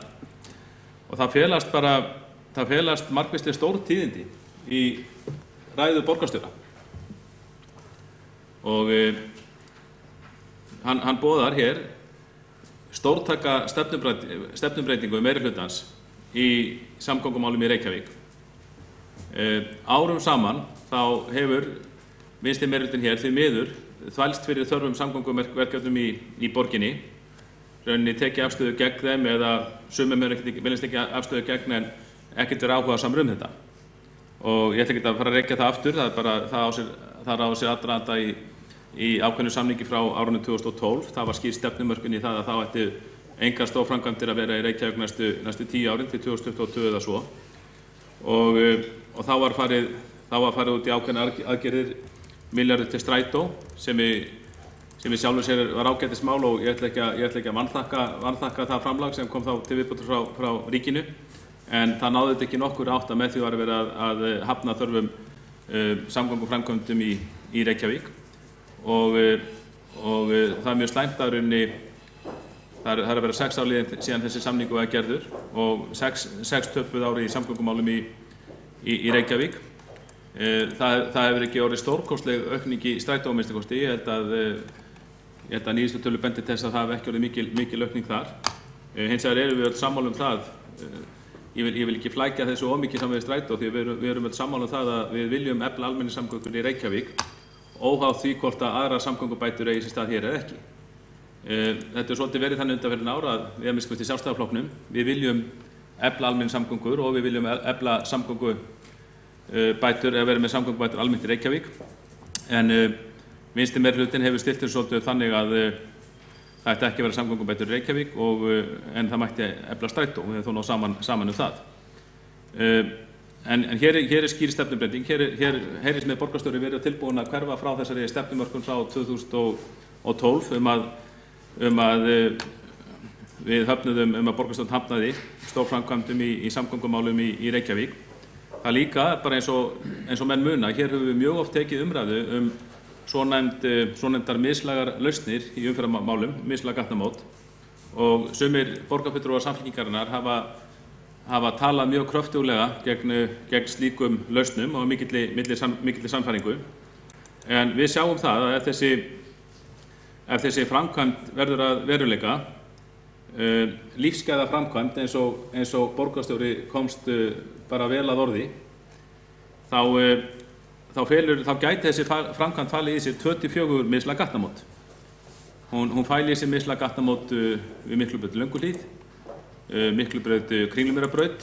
og það felast margvísleg stór tíðindi í ræðu borgarstjóra og hann boðar hér stórtæka stefnumbreytingu meirihlutans í samgöngumálum í Reykjavík. Árum saman þá hefur vinstri meirihlutinn hér því miður þvælst fyrir þörfum samgönguverkefnum í borginni, rauninni tekið afstöðu gegn þeim eða sumum viljast ekki afstöðu gegn en ekkert áhugasamur þetta. Og ég ætla ekki að fara að rekja það aftur, það á sér aðdraganda í ákveðnu samningi frá árinu 2012. Það var skýr stefnumörkun í það að þá ætti engar stórframkvæmdir að vera í Reykjavík næstu 10 árin til 2022 eða svo. Og þá var farið út í ákveðna aðgerðir milljarður til strætó sem í sjálfu sér var ágætismál og ég ætla ekki að vanþakka það framlag sem kom þá til viðbótar frá ríkinu. En það náði þetta ekki nokkur átt að með því var að vera að hafna þörfum samgönguframkvæmdum í Reykjavík og það er mjög slæmt að rauninni það er að vera 6 ár liðin síðan þessi samningur var gerður og 6 töpuð ári í samgöngumálum í Reykjavík. Það hefur ekki orðið stórkostleg aukning í strætó að minnsta kosti. Ég held að nýjustu tölur bendi til þess að það hefur ekki orðið mikil aukning þar. Hins vegar erum við öll sammála það. Ég vil ekki flækja þessu ómikið saman við strætó því við erum öll sammála það að við viljum efla almenningssamgöngur í Reykjavík óháð því hvort að aðrar samgöngubætur eigi sér stað hér eða ekki. Þetta svolítið verið þannig undanfarin ár að við að minnsta kosti Sjálfstæðisflokknum við viljum efla almenningssamgöngur og við viljum efla samgöngubætur eða vera með samgöngubætur almennt í Reykjavík. En vinstri meirihlutinn hefur stillt þessu svolítið þannig að það ætti ekki að vera samgöngubætur í Reykjavík en það mætti efla strætó og við höfum þó náð saman það. En hér er skýr stefnubreyting. Hér heyrist með borgarstjóri verið tilbúin að hverfa frá þessari stefnumörkun frá 2012 um að við höfnuðum að borgarstjórn hafnaði stórframkvæmdum í samgöngumálum í Reykjavík. Það líka bara eins og menn muna, hér höfum við mjög oft tekið umræðu svonefndar mislægar lausnir í umferðarmálum, mislæg gatnamót og sumir borgarfulltrúar Samfylkingarinnar hafa talað mjög kröftuglega gegn slíkum lausnum og mikilli sannfæringu. En við sjáum það að ef þessi framkvæmd verður að veruleika, lífsgæða framkvæmd eins og borgarstjóri komst bara vel að orði, þá gæti þessi framkvæmd falið í sér 24 mislæg gatnamót. Hún fæli í sér mislæg gatnamót við Miklubraut Lönguhlíð, Miklubraut Kringlumýrarbraut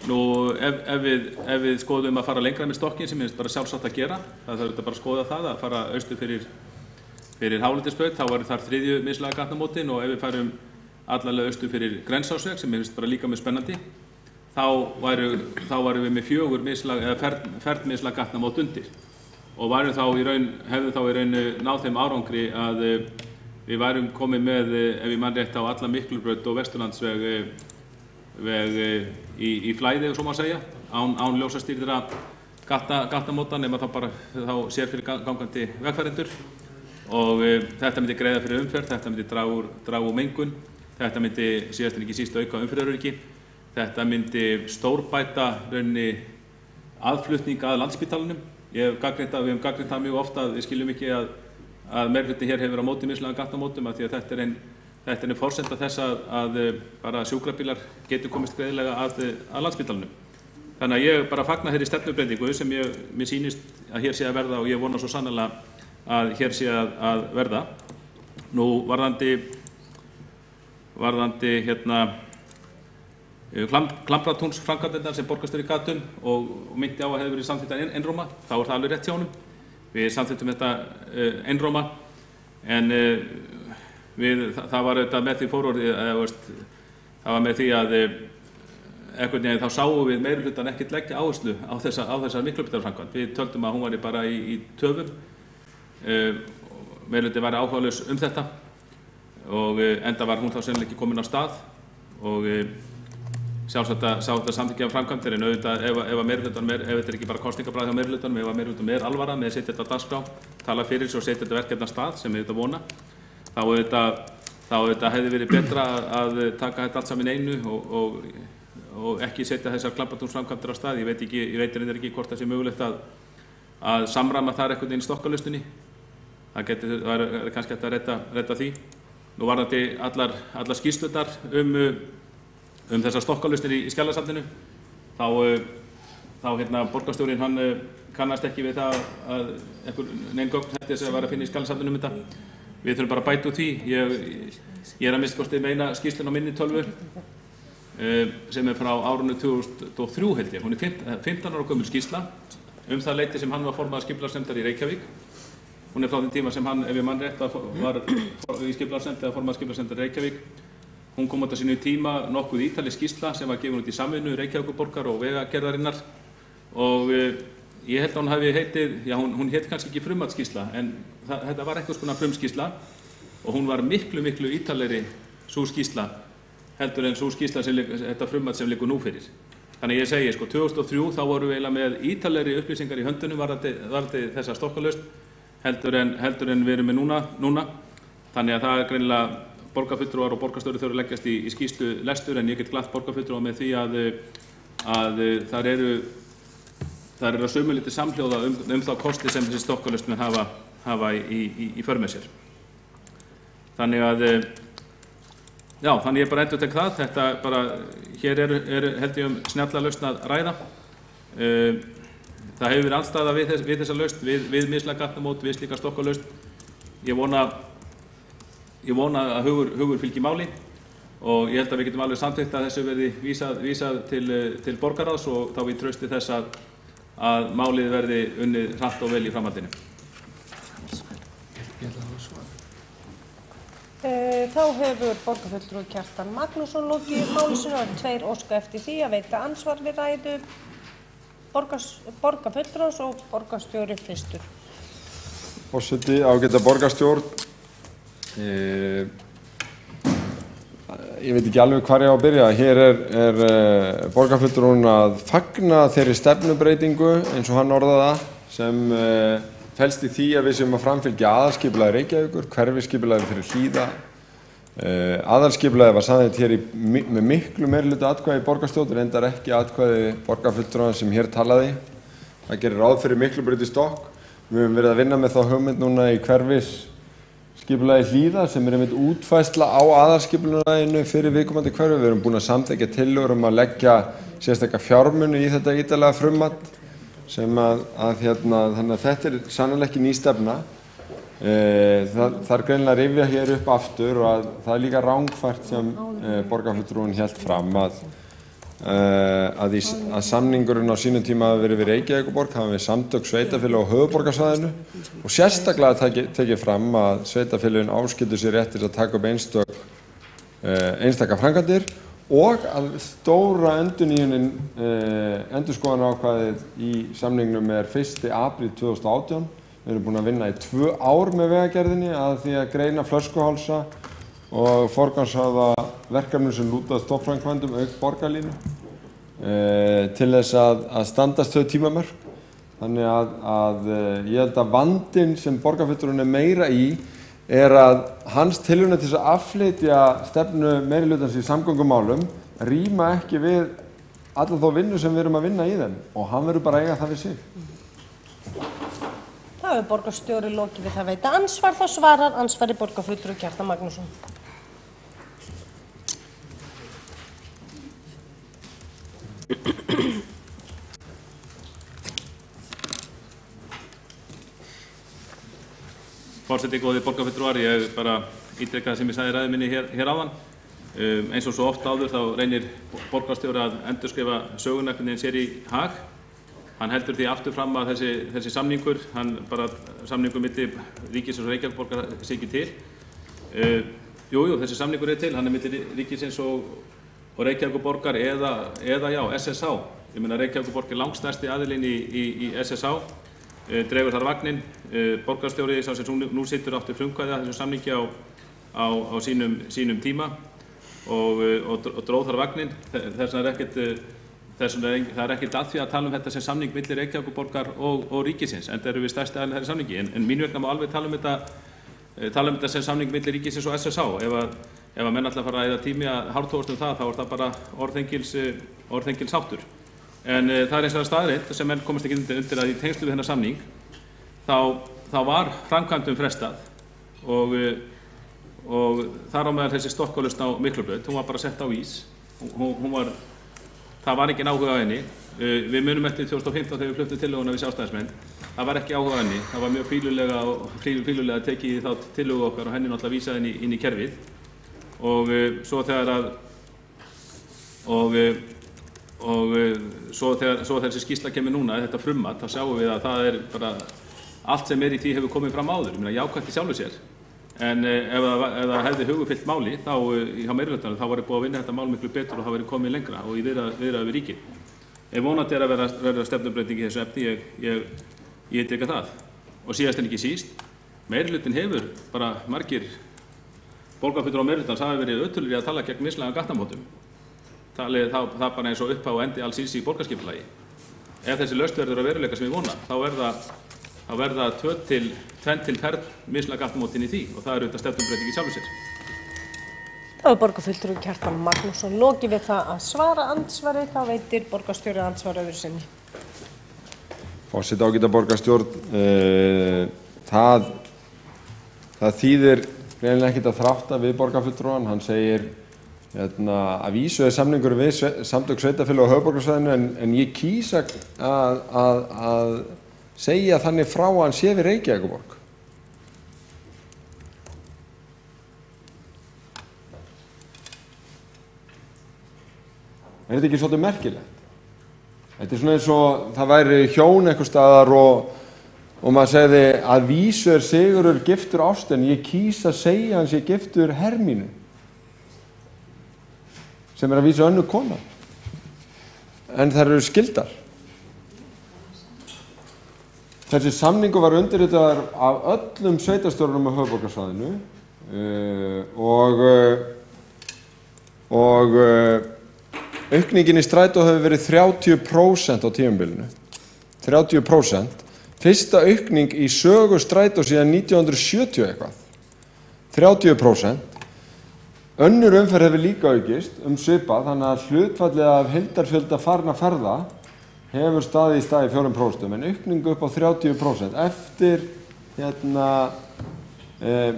Nú, ef við skoðum að fara lengra með stokkinn, sem er bara sjálfsagt að gera, það þarf bara að skoða það, að fara austur fyrir Hálendisbraut, þá væri þar 3. mislæga gatnamótin, og ef við farum allarlega austur fyrir Grensásveg, sem er bara líka mjög spennandi, þá værum við með 4 ferðmislæga gatnamót undir, og hefðum þá í raun náð þeim árangri að við værum komið með, ef ég mann rétt, á alla Miklubraut og Vesturlandsveg í flæði, svo má segja, án ljósastýrðra gatnamóta, nema þá sér fyrir gangandi vegfarendur, og þetta myndi greiða fyrir umferð, þetta myndi draga úr mengun, þetta myndi síðast en ekki síst auka umferðaröryggi, þetta myndi stórbæta raunni aðflutning að Landspítalanum. Við höfum gagnrýnt það mjög ofta að við skiljum ekki að meirihluti hér hefur á móti mislægum gatnamótum, af því að þetta er forsenda þess að bara sjúkrabílar getur komist greiðlega að Landspítalanum. Þannig að ég bara fagna þeirri stefnubreytingu sem mér sýnist að hér sé að verða, og ég vona svo sannarlega að hér sé að verða. Nú, varðandi Klambratúnsframkvæmdirnar sem borgarstjóri gat og myndi á að hefði verið samþykktar einróma, þá það alveg rétt hjá honum. Við samþykktum þetta einróma, en það var auðvitað með því það var með því að einhvern veginn þá sáum við meirihlutann ekkert leggja áherslu á þessar Miklubrautarframkvæmd. Við töldum að hún væri bara í töfum, meirihluti væri áhugalaus þetta, og enda var hún þá sennilega ekki komin á stað, og sjálfsagt að samþykkja framkvæmdir, en auðvitað ef meirihlutann ef þetta er ekki bara kosningabragð hjá meirihlutanum, ef meirihlutanum alvara með að setja þetta á dagskrá, tala fyrir sig og setja þetta verkefni af stað, sem við auðvitað vona, þá auðvitað hefði verið betra að taka þetta allt saman einu og ekki setja þessar Klambratúnsframkvæmdir á stað. Ég veit reyndar ekki hvort það sé mögulegt að samræma þar einhvern veginn stokkalustunni. Það er kannski hægt að redda því. Nú varðandi allar skýrslurnar þessar stokkalustir í Skjalasafninu, þá borgarstjórinn hann kannast ekki við það að nein gögn þetta sem var að finna í Skjalasafninu þetta. Við þurfum bara að bæta úr því. Ég er að minnsta með eina skýrslun á minni tölvu sem er frá árinu 2003 held ég. Hún er 15 ára gömul skýrsla það leyti sem hann var formaður skipulagsnefndar í Reykjavík. Hún er frá þeim tíma sem hann, ef ég mann rétt, var í skipulagsnefnd eða formaður skipulagsnefndar í Reykjavík. Hún kom út á sínu tíma nokkuð ítarleg skýrsla sem var gefin út í samvinnu Reykjavíkurborgar og Vegagerðarinnar, og ég held að hún hafi heitið, hún hét kannski ekki frummatsskýrsla, en þetta var einhvers konar frumskýrsla, og hún var miklu ítarlegri sú skýrsla heldur en sú skýrsla þetta frummat sem liggur nú fyrir. Þannig ég segi, 2003 þá vorum við eiginlega með ítarlegri upplýsingar í höndunum varðandi þessa stokkalausn heldur en við erum með núna. Þannig að það er greinilega borgarfulltrúar og borgarstjóri þurfa að leggjast í skýrslu lestur, en ég get glatt borgarfulltrúar með því að þar eru að sumu lítið samhljóða þá kosti sem þessi stokkalausnir hafa í för með sér. Þannig að þannig ég bara endurtek það. Þetta bara, hér er held ég snjalla lausn að ræða. Það hefur verið andstaða við þessa lausn, við mislæg gatnamót, við slíka stokkalausn. Ég vona að hugur fylgi máli, og ég held að við getum alveg samþykkt að þessu verði vísað til borgarráðs, og þá við trausti þess að málið verði unnið hratt og vel í framhaldinu. Þá hefur borgarfulltrúi Kjartan Magnússon lokið máli sínu og 2 óska eftir því að veita ansvar við ræðu borgarfulltrúans og borgarstjóri fyrstur. Forseti, ágæta borgarstjórn. Ég veit ekki alveg hvar ég á að byrja. Hér er borgarfulltrúinn að fagna þeirri stefnubreytingu, eins og hann orðaði það, sem felst í því að við séum að framfylgja aðalskipulagi Reykjavíkur, hverfisskipulagi fyrir Hlíða. Aðalskipulagi var samþykkt hér með miklu meirihluta atkvæði í borgarstjórn, reyndar ekki atkvæði borgarfulltrúans sem hér talaði. Það gerir ráð fyrir Miklubraut í Stokk. Við höfum verið að vinna með þá hugmynd núna í hverfisskipulagi Hlíða, sem er einmitt útfærsla á aðalskipulaginu fyrir viðkomandi hverfi. Við erum búin að samþykkja tillögur að leggja sérstaka fjármuni í þetta ítarlega frumvarp, þannig að þetta er sannarlega ekki ný stefna. Það er greinilega að rifja hér upp aftur, og að það er líka rangfært sem borgarfulltrúinn hélt fram, að samningurinn á sínum tíma hafi verið við Reykjavíkurborg, hafi við samtök sveitarfélaga á höfuðborgarsvæðinu og sérstaklega tekið fram að sveitarfélögin áskildu sér rétt til að taka upp einstaka framkvæmdir og að stóra endurskoðunarákvæðið í samningnum 1. apríl 2018. Við erum búin að vinna í 2 ár með vegagerðinni að því að greina flöskuhálsa og forgangsraða verkefnum sem lúta að stofnframkvæmdum auk borgarlínu til þess að standast þau tímamörk. Þannig að ég held að vandinn sem borgarfulltrúinn meira í að hans tilraunir til þess að afflytja stefnu meirihlutans í samgöngumálum ríma ekki við alla þá vinnu sem við erum að vinna í þeim og hann verður bara að eiga það við sig. Það hefur borgarstjóri lokið við það veita ansvar, þá svarar ansvari borgarfulltrúi Kjartan Magnússon. Forseti, góðir borgarfulltrúar, ég bara ítreka það sem ég sagði í ræðu minni hér áðan. Eins og svo oft áður þá reynir borgarstjóri að endurskrifa söguna einhvern veginn sér í hag. Hann heldur því aftur fram að þessi samningur, samningur milli ríkisins og Reykjavíkurborgar sé ekki til. Jú, þessi samningur til, hann milli ríkisins og Reykjavíkurborgar eða já, SSH. Ég meina Reykjavíkurborg langstærsti aðilinn í SSH, dregur þar vagnin, borgarstjóri sá sem nú situr átti frumkvæði að þessum samningi á sínum tíma og dróð þar vagnin. Það er ekkert að því að tala þetta sem samning milli Reykjavíkurborgar og ríkisins, enda erum við stærsti aðilinn þessari samningi. En mín vegna má alveg tala þetta sem samning milli ríkisins og SSH. Ef að menn ætla að fara að eyða tími að hártogast það, þá það bara orðhengils háttur. En það eins og það staðreynd sem menn komast ekki undir að í tengslu við þennan samning, þá var framkvæmdum frestað og þar á meðal þessi Stokkalausn á Miklubraut, hún var bara sett á ís. Það var engin áhuga á henni. Við munum eftir 2015 þegar við fluttum tillöguna við Sjálfstæðismenn. Það var ekki áhuga á henni. Það var mjög fýlulega tekið í þá tillögu okkar og henni náttúrulega vísað inn í kerfið. Og svo þegar þessi skýrsla kemur núna, þetta frummat, þá sjáum við að það bara allt sem í því hefur komið fram áður. Ég meina jákvætt í sjálfu sér. En ef það hefði hugufyllt máli þá hjá meirihlutanum þá var búið að vinna þetta mál miklu betur og það væri komið lengra og í viðræðu við ríkið. Ef vonandi að vera stefnubreyting í þessu efni, ég ítreka það. Og síðast en ekki síst, meirihlutin hefur bara margir borgarfulltrúar og meirihlutans hafa verið ötulir í að tala gegn mislægum gatnamótum. Það bara eins og upphaf og endi alls í borgarskipulagi. Ef þessi lausn verður að veruleika sem ég vona, þá verða tvenn til ferð mislæg gatnamótin í því og það auðvitað stefnubreyting í sjálfu sér. Það var borgarfulltrúi Kjartan Magnússon lokið við það að svara andsvari, þá veitir borgarstjóri ansvar öðru sinni. Forseti, ágæta borgarstjórn, það þýðir greinilega ekkert að þrátta við borgarfulltrúan. Hann segir að vísu samningur við samtök sveitarfélaga á höfuðborgarsvæðinu en ég kýs að segja þannig frá að hann sé við Reykjavíkurborg. Er þetta ekki svolítið merkilegt? Þetta svona eins og það væri hjón einhvers staðar og maður segði að vísu Sigurður giftur ást en ég kýs að segja hann sé giftur Hermínu sem að vísu önnur kona. En þær eru skildar. Þessi samningur var undirritaður af öllum sveitarstjórnum á höfuðborgarsvæðinu og aukningin í strætó hefur verið 30% á tímabilinu. 30%. Fyrsta aukning í sögu strætó síðan 1970 eitthvað. 30%. Önnur umferð hefur líka aukist svipað, þannig að hlutfallið af heildarfjölda farinna ferða hefur staðið í 4%, en aukningu upp á 30% eftir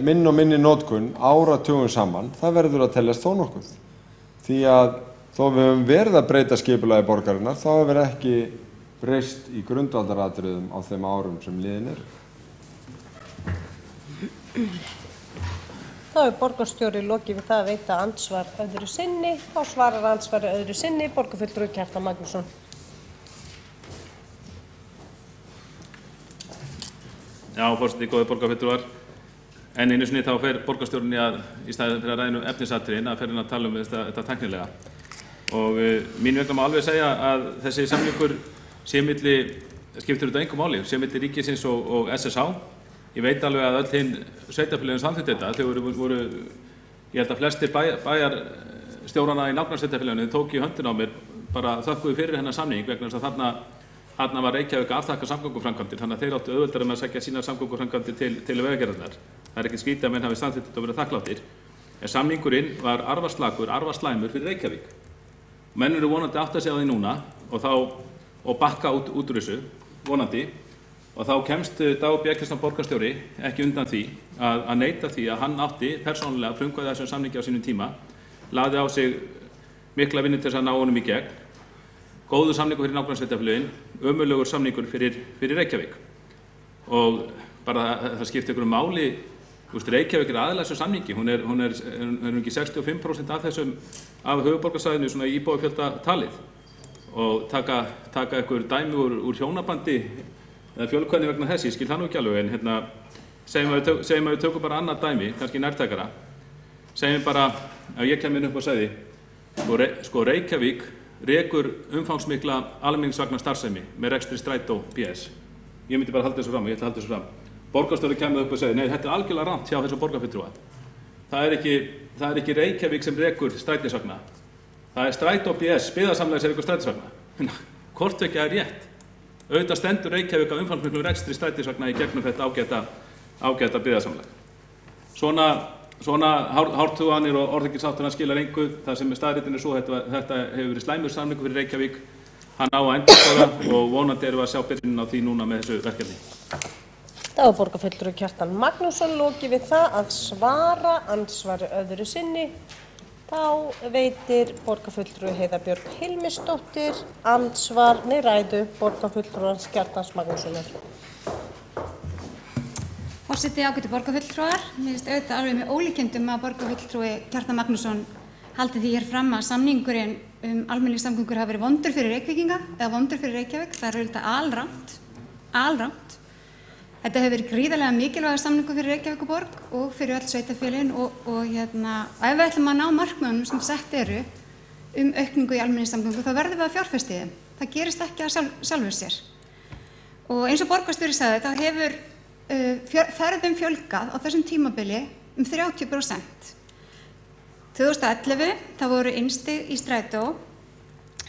minn og minni notkun áratugum saman, það verður að teljast þó nokkuð. Því að þó við höfum verið að breyta skipulagi borgarinnar, þá hefur ekki breyst í grundvallaratriðum á þeim árum sem liðin eru. Það Þá er borgarstjóri lokið við það að veita andsvar öðru sinni. Þá svarar andsvari öðru sinni borgarfulltrúi Kjartan Magnússon. Já, forseti, góðir borgarfulltrúar. En einu sinni þá fer borgarstjórinn í staðinn fyrir að ræða efnisatriðin að fer hann að tala þetta tæknilega. Og mín vegna má alveg segja að þessi samningur sé milli, skiptir þetta engu máli, sé milli ríkisins og SSH. Ég veit alveg að öll hinn sveitarfélögin samþykktu þetta. Þau voru, ég held að flestir bæjarstjórana í nágrannssveitarfélöginu tók í höndina á mér, bara þökkuðu fyrir hennar samning vegna þess að þarna var Reykjavík að afþakka samgönguframkvæmdir, þannig að þeir áttu auðveldara með að sækja sínar samgönguframkvæmdir til vegagerðarnar. Það er ekki skrítið að menn hafi samþykkt þetta og verið þakkláttir. En samningurinn var arfarslæmur fyrir Reykjavík. Menn eru vonandi átt að segja því núna og bakka út úr þessu, vonandi. Og þá kemst Dagur B. Eggertsson borgarstjóri ekki undan því að neita því að hann átti persónulega að frumkvæða þessum samningi á sínum tíma, lagði á sig mikla vinnu til þess að ná honum í gegn. Góður samningur fyrir nágrannssveitarfélögin, ömurlegur samningur fyrir Reykjavík. Og bara það skiptir ykkur máli, Reykjavík er aðilega þessum samningi, hún er ekki 65% af höfuðborgarsvæðinu svona í íbúafjölda talið. Og taka ykkur dæmi úr hjónabandi eða fjölkvæðni vegna þess, ég skil það nú ekki alveg, en segjum að við tökum bara annað dæmi, kannski nærtækara. Segjum bara að ég kem inn upp og segði, Reykjavík rekur umfangsmikla almenningsvagna starfsemi með rekstri Strætó BS. Ég myndi bara halda þessu fram og ég ætla að halda þessu fram. Borgarstjóri kemur upp og segir, nei, þetta er algjörlega rangt hjá þessu borgarfulltrúa. Það er ekki Reykjavík sem rekur strætisvagna. Það er Strætó BS, byggðasamlega sem rekur strætisvagna. Hvort ekki er rétt. Auðvitað stendur Reykjavík á umfangsmiklum rekstri strætisvagna í gegnum þetta ágæta byggðasamlega. Svona hártoganir og orðingishátturinn skilar engu, það sem staðreyndin er svo, þetta hefur verið slæmur samningur fyrir Reykjavík, hann á að endurskoða og vonandi erum við að sjá byrjunin á því núna með þessu verkefni. Þá er borgarfulltrúi Kjartan Magnússon lokið við það að svara andsvari öðru sinni. Þá veitir borgarfulltrúi Heiða Björg Hilmisdóttir ræðu borgarfulltrúans Kjartans Magnússonar. Forseti, ágætu borgarfulltrúar, mér finnst auðvitað alveg með ólíkindum að borgarfulltrúi Kjartan Magnússon haldi því hér fram að samningurinn almenningssamgöngur hafi verið vondur fyrir Reykvíkinga eða vondur fyrir Reykjavík. Það er auðvitað alrangt. Þetta hefur verið gríðarlega mikilvægur samningur fyrir Reykjavíkurborg og fyrir öll sveitarfélögin og ef við ætlum að ná markmiðunum sem sett eru aukningu í almenningssamgöngu þá verðum við að fjárfesta í þeim. Það gerist ekki af sjálfu sér. Og eins og borgarstjóri sagði þá hefur ferðum fjölgað á þessum tímabili 30%. 2011 það voru innstig í strætó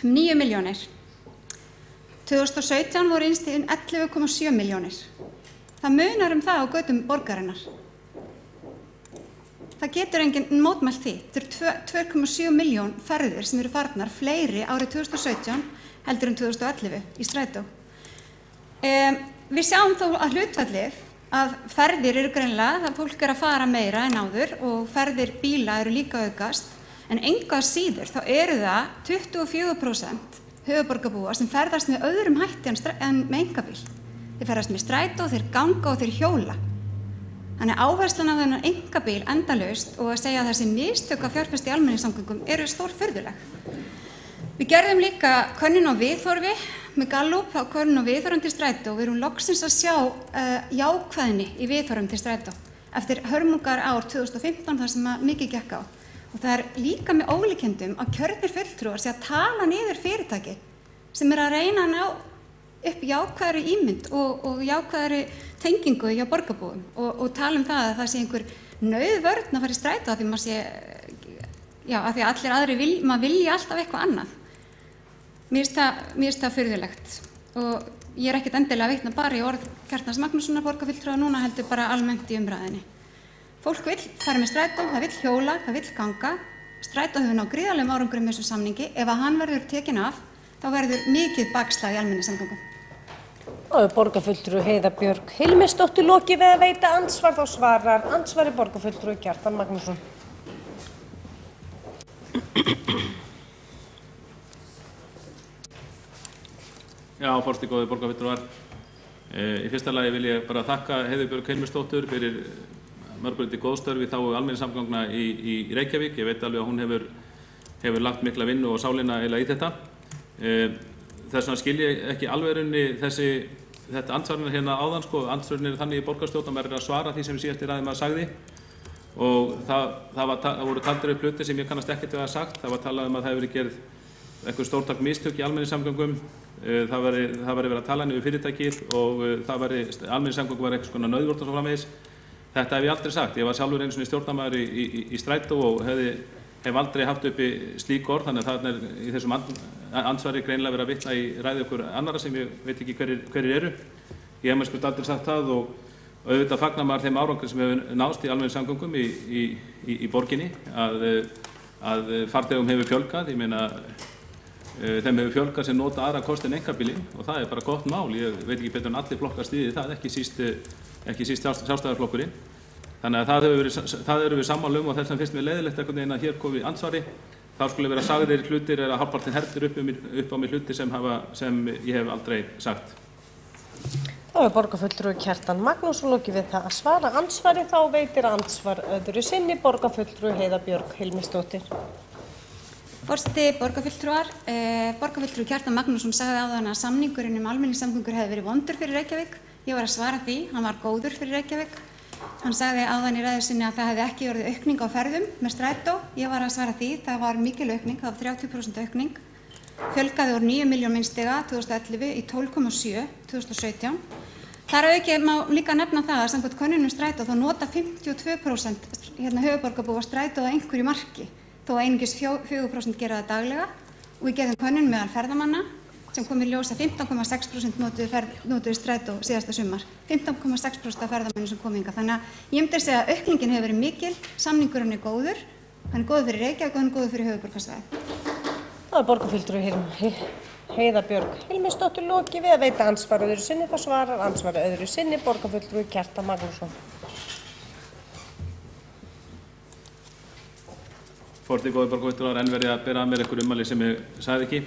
9 milljónir. 2017 voru innstigin 11,7 milljónir. Það munar það á götum borgarinnar. Það getur enginn mótmælt því. Þetta eru 2,7 milljón ferðir sem eru farnar fleiri árið 2017 heldur en 2011 í strætó. Við sjáum þó að hlutfallið að ferðir eru greinilega, það fólk að fara meira en áður og ferðir bíla eru líka aukast, en engu að síður þá eru það 24% höfuðborgarbúa sem ferðast með öðrum hætti en með einkabíl. Þeir ferðast með strætó, þeir ganga og þeir hjóla. Þannig áherslan á þennan einkabíl endalaust og að segja að þessi mistök að fjárfesta í almenningssamgöngum eru stórfurðuleg. Við gerðum líka könnun á viðhorfi með Gallup á könnun á viðhorfum til strætó og við erum loksins að sjá jákvæðni í viðhorfum til strætó eftir hörmungar ár 2015 þar sem mikið gekk á. Og það er líka með ólíkindum að kjörnir fulltrúar sé að tala niður fyrirtæki sem að reyna að ná upp jákvæðri ímynd og jákvæðri tengingu hjá borgarbúum og tala það að það sé einhver nauðvörn að fara í strætó af því maður sé, af því að allir aðri maður vilji alltaf eitthvað annað. Mér finnst það furðulegt og ég er ekkert endilega að vitna bara í orð Kjartans Magnússonar borgarfulltrúa núna heldur bara almennt í umræðinni. Fólk vill fara með strætó, það vill hjóla, það vill ganga. Strætó hefur náð gríðarlegum árangri með þessum samningi. Ef að hann verður tekinn af, þá verður mikið bakslag í almenningssamgöngum. Og borgarfulltrúi Heiða Björg Hilmisdóttir lokið við að veita andsvar, þá svarar andsvari borgarfulltrúi Kjartan Magnússon. Já, forseti, góðir borgarfulltrúar. Í fyrsta lagi vil ég bara þakka Heiðu Björg Hilmisdóttur fyrir mörguleyti góð störf í þágu almenningssamgangna í Reykjavík. Ég veit alveg að hún hefur lagt mikla vinnu og sálina eiginlega í þetta. Þess vegna skil ég ekki alveg þetta andsvarinu hérna áðan, sko. Andsvarinu þannig í borgarstjórn að maður að svara því sem síðast í ræðum sagði. Og það voru taldir upp hluti sem ég kannast ekkert við að sagt. Það var talað að það hefur verið gerð eitthvað stórtæk mistök í almenningssamgöngum. Það væri verið að tala niður fyrirtækið og almenningssamgöngum var eitthvað svona nauðvort og svo framvegis. Þetta hef ég aldrei sagt. Ég var sjálfur einu sinni stjórnarmaður í Strætó og hef aldrei haft uppi slík orð, þannig að það í þessum andsvari greinilega verið að vitna í ræðu ykkur annara sem ég veit ekki hverjir eru. Ég hef mér aldrei sagt það og auðvitað fagnar maður þeim árangri sem hefur náðst í almenningssamgöngum í borginni að farþegum hefur fjölgað. Ég meina þeim hefur fjölgað sem nota aðra kosti en einkabílinn og það bara gott mál. Ég veit ekki betur en allir flokkar styðji það, ekki síst Sjálfstæðisflokkurinn. Þannig að það eru við sammála og þess vegna finnst mér leiðilegt einhvern veginn að hér komi andsvari. Þá skulle vera sagðir hlutir eða hálfpartinn hertir upp á mig hluti sem ég hef aldrei sagt. Þá borgarfulltrúi Kjartan Magnússon lokið við það að svara andsvari. Þá veitir andsvar öðru sinni borgarfulltrúi Heiða Björg Hilmisdóttir. Forseti, borgarfulltrúar. Borgarfulltrúi Kjartan Magnússon sagði áðan að samningurinn almenningssamgöngur hefði verið vondur fyrir Reykjavík. Ég var að svara því, hann var góður fyrir Reykjavík. Hann sagði áðan í ræðu sinni að það hefði ekki orðið aukning á ferðum með Strætó. Ég var að svara því, það var mikil aukning, það var 30% aukning. Fjölgaði úr 9 milljón minnstiga 2011 í 12,7 2017. Þar að auki má líka nefna það að samkvæmt könnunum Strætó þá nota 52% höfuðborgarbúa Strætó að einhverju marki, þó að einungis 4% gera það daglega. Og við gerðum könnun meðal ferðamanna sem kom í ljós að 15,6% notuðu Strætó síðasta sumar. 15,6% af ferðamönnum sem kom hingað. Þannig að ég myndi segja að aukningin hefur verið mikil, samningurinn er góður, hann er góður fyrir Reykjavík og hann er góður fyrir höfuðborgarsvæðið. Það borgarfulltrúi Heiða Björg Hilmisdóttir lokið við að veita andsvar öðru sinni. Það svarar andsvar öðru sinni borgarfulltrúi Kjartan Magnússon. Forseti, góðir borgarfulltrúar, enn verið að bera að mér einhver ummæli sem ég sagði ekki.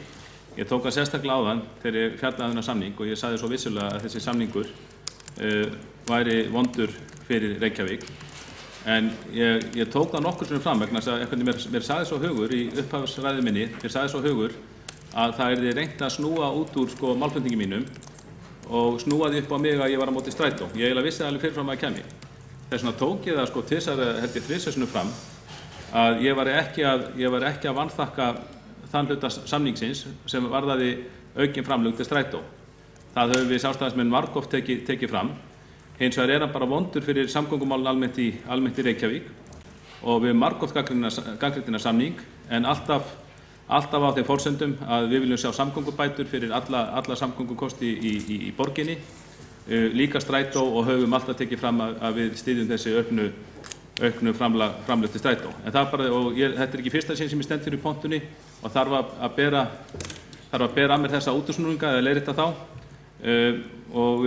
Ég tók það sérstaklega áðan þegar ég fjallaði þennan samning og ég sagði svo vissulega að þessi samningur væri vondur fyrir Reykjavík. En ég tók það nokkur sinnum fram vegna þess að mér sagði svo hugur í upphafsræðu minni, mér sagði svo hugur að það yrði reynt að snúa út úr málflutningi mínum og snúaði upp á mig að ég var á móti Strætó. Ég eiginlega vissi alveg fyrirfram að það kæmi. Þess vegna tók ég það þrisvar sinnum fram að ég var ekki að vanþakka þann hluta samningsins sem varðaði aukin framlög til Strætó. Það höfum við Sjálfstæðismenn margoft tekið fram. Hins vegar hann bara vondur fyrir samgöngumálin almennt í Reykjavík og við höfum margoft gagnrýnina samning en alltaf á þeim forsendum að við viljum sjá samgöngubætur fyrir alla samgöngukosti í borginni, líka Strætó og höfum alltaf tekið fram að við styðjum þessi auknu framlög til Strætó. En þetta er ekki fyrsta sinn sem ég stend fyrir í pontunni og þarf að bera að mér þessa útúrsnúninga eða leiðrétta þá og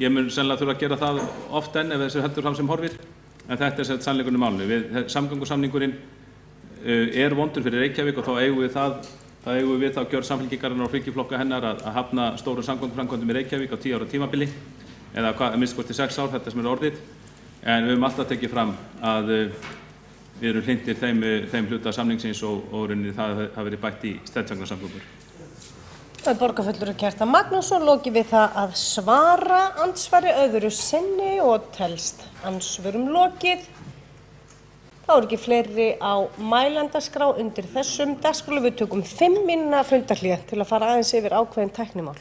ég mun sennilega þurfa að gera það oft enn ef þessu heldur fram sem horfir en þetta er sannleikurinn í málinu. Samgöngusamningurinn er vondur fyrir Reykjavík og þá eigum við þá gjörð Samfylkingarinnar og fylgiflokka hennar að hafna stórum samgönguframkvæmdum í Reykjavík á 10 ára tímabili eða að minnsta kosti 6 ár, þetta sem er orðið. En við höfum alltaf tekið fram að við erum hlynntir þeim hluta samningsins og rauninni það hafi verið bætt í strætisvagnasamgöngur. Það borgarfulltrúi Kjartan Magnússon lokið við það að svara andsvari öðru sinni og telst andsvörum lokið. Það eru ekki fleiri á mælendaskrá undir þessum dagskrá. Við tökum 5 mínútna fundarhlé til að fara aðeins yfir ákveðin tæknimál.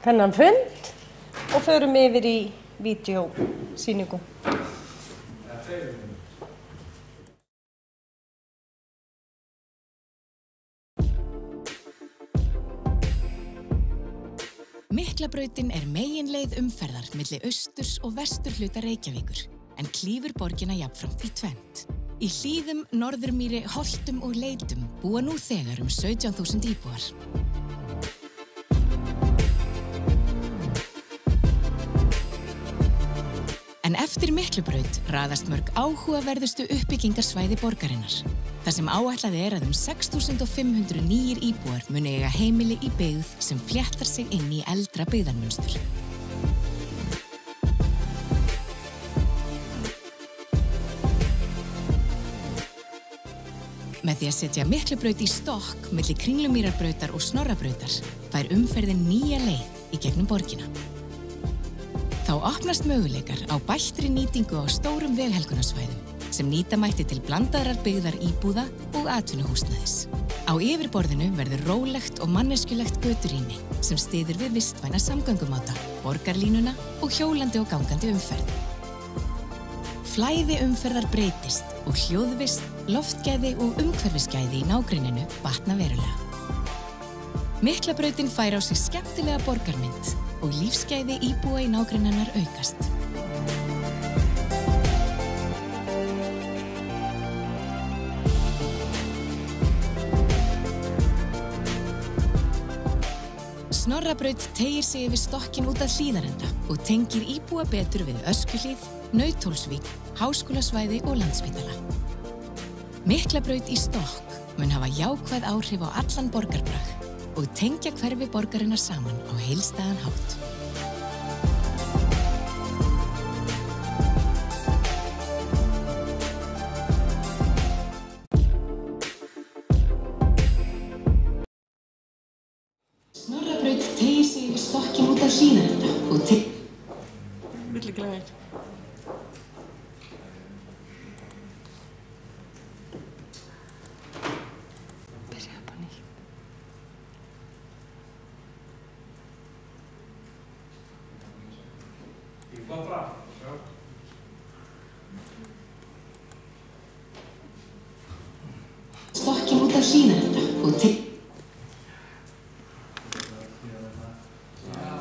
þennan fund og förum yfir í vídeósýningu. Miklabrautin meginleið umferðar milli austurs og vesturhluta Reykjavíkur, en klýfur borgina jafnframt í tvennt. Í Hlíðum, Norðurmýri, Holtum og Leitum búa nú þegar 17.000 íbúar. En eftir Miklubraut raðast mörg áhugaverðustu uppbyggingarsvæði borgarinnar. Það sem áætlað að 6.500 nýir íbúar muni eiga heimili í byggð sem fléttar sig inn í eldra byggðarmunstur. Með því að setja Miklubraut í stokk milli Kringlumýrarbrautar og Snorrabrautar fær umferðin nýja leið í gegnum borgina. Þá opnast möguleikar á bættri nýtingu á stórum veghelgunarsvæðum sem nýta mætti til blandaðrar byggðar íbúða og atvinnuhúsnæðis. Á yfirborðinu verður rólegt og manneskjulegt göturými sem styður við vistvæna samgöngumáta, borgarlínuna og hjólandi og gangandi umferð. Flæði umferðar breytist og hljóðvist, loftgæði og umhverfisgæði í nágrenninu batna verulega. Miklabrautin fær á sig skemmtilega borgarmynd og lífsgæði íbúa í nágrennannar aukast. Snorrabraut teygir sig yfir stokkinn út að Hlíðarenda og tengir íbúa betur við Öskjuhlíð, Nauthólsvík, Háskólasvæði og Landspítala. Miklabraut í stokk mun hafa jákvæð áhrif á allan borgarbrag og tengja hverfi borgarinnar saman á heildstæðan hátt. Snorrabraut teygir sig yfir stokkinn út að Hlíðarenda og Vill ekki lengur. Stokkinn út af Hlíðarenda og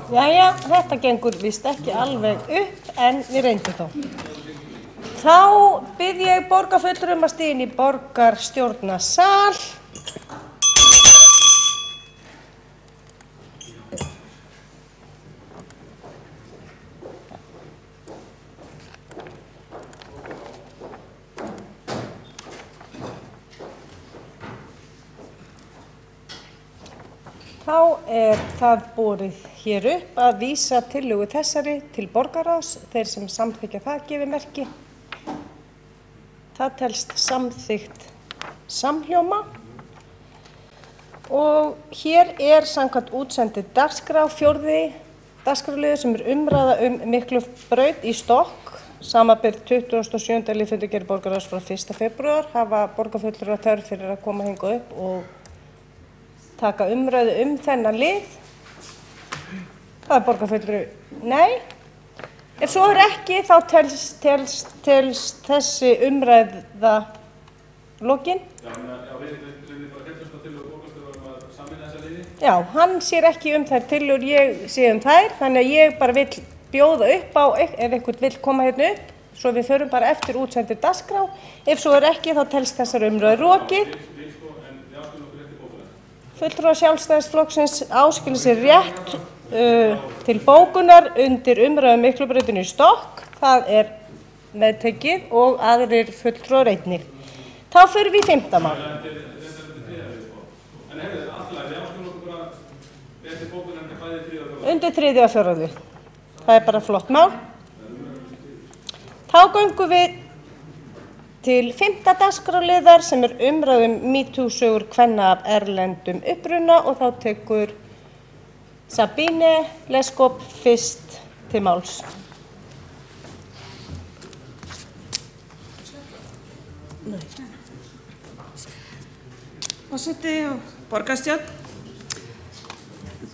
Jæja, þetta gengur víst ekki alveg upp, en við reyndum þó. Þá bið ég borgarfulltrúa að stíga inn í borgarstjórnarsal. Þá það borið hér upp að vísa tillögu þessari til borgarráðs. Þeir sem samþykkja það gefi merki. Það telst samþykkt samhljóma. Og hér samkvæmt útsendi dagskrá 4. dagskrárliður sem umræða Miklubraut í stokk. Samanber 27. liðfundargerð borgarráðs frá 1. febrúar hafa borgarfulltrúar þörf fyrir að koma hingað upp og taka umræðu þennan lið. Það er borgarfulltrúi nei. Ef svo ekki, þá telst þessi umræða lokin. Já, hann sér ekki þær tillögur, ég sé þær, þannig að ég bara vill bjóða upp á, ef einhvern vill koma hérna upp, svo við förum bara eftir útsendir dagskrá. Ef svo ekki, þá telst þessar umræðu lokið. Fulltrúar Sjálfstæðisflokksins áskilja sér rétt til bókunar undir umræðu Miklubrautinu í stokk. Það meðtekið og aðrir fulltrúar einnig. Þá förum við í 5. mál. Undir 3. og 4. Það er bara flott mál. Þá göngum við til 5. dagskrárliðar sem umræða MeToo-sögur kvenna af erlendum uppruna og þá tekur Sabine Leskop fyrst til máls. Forseti og borgarstjórn.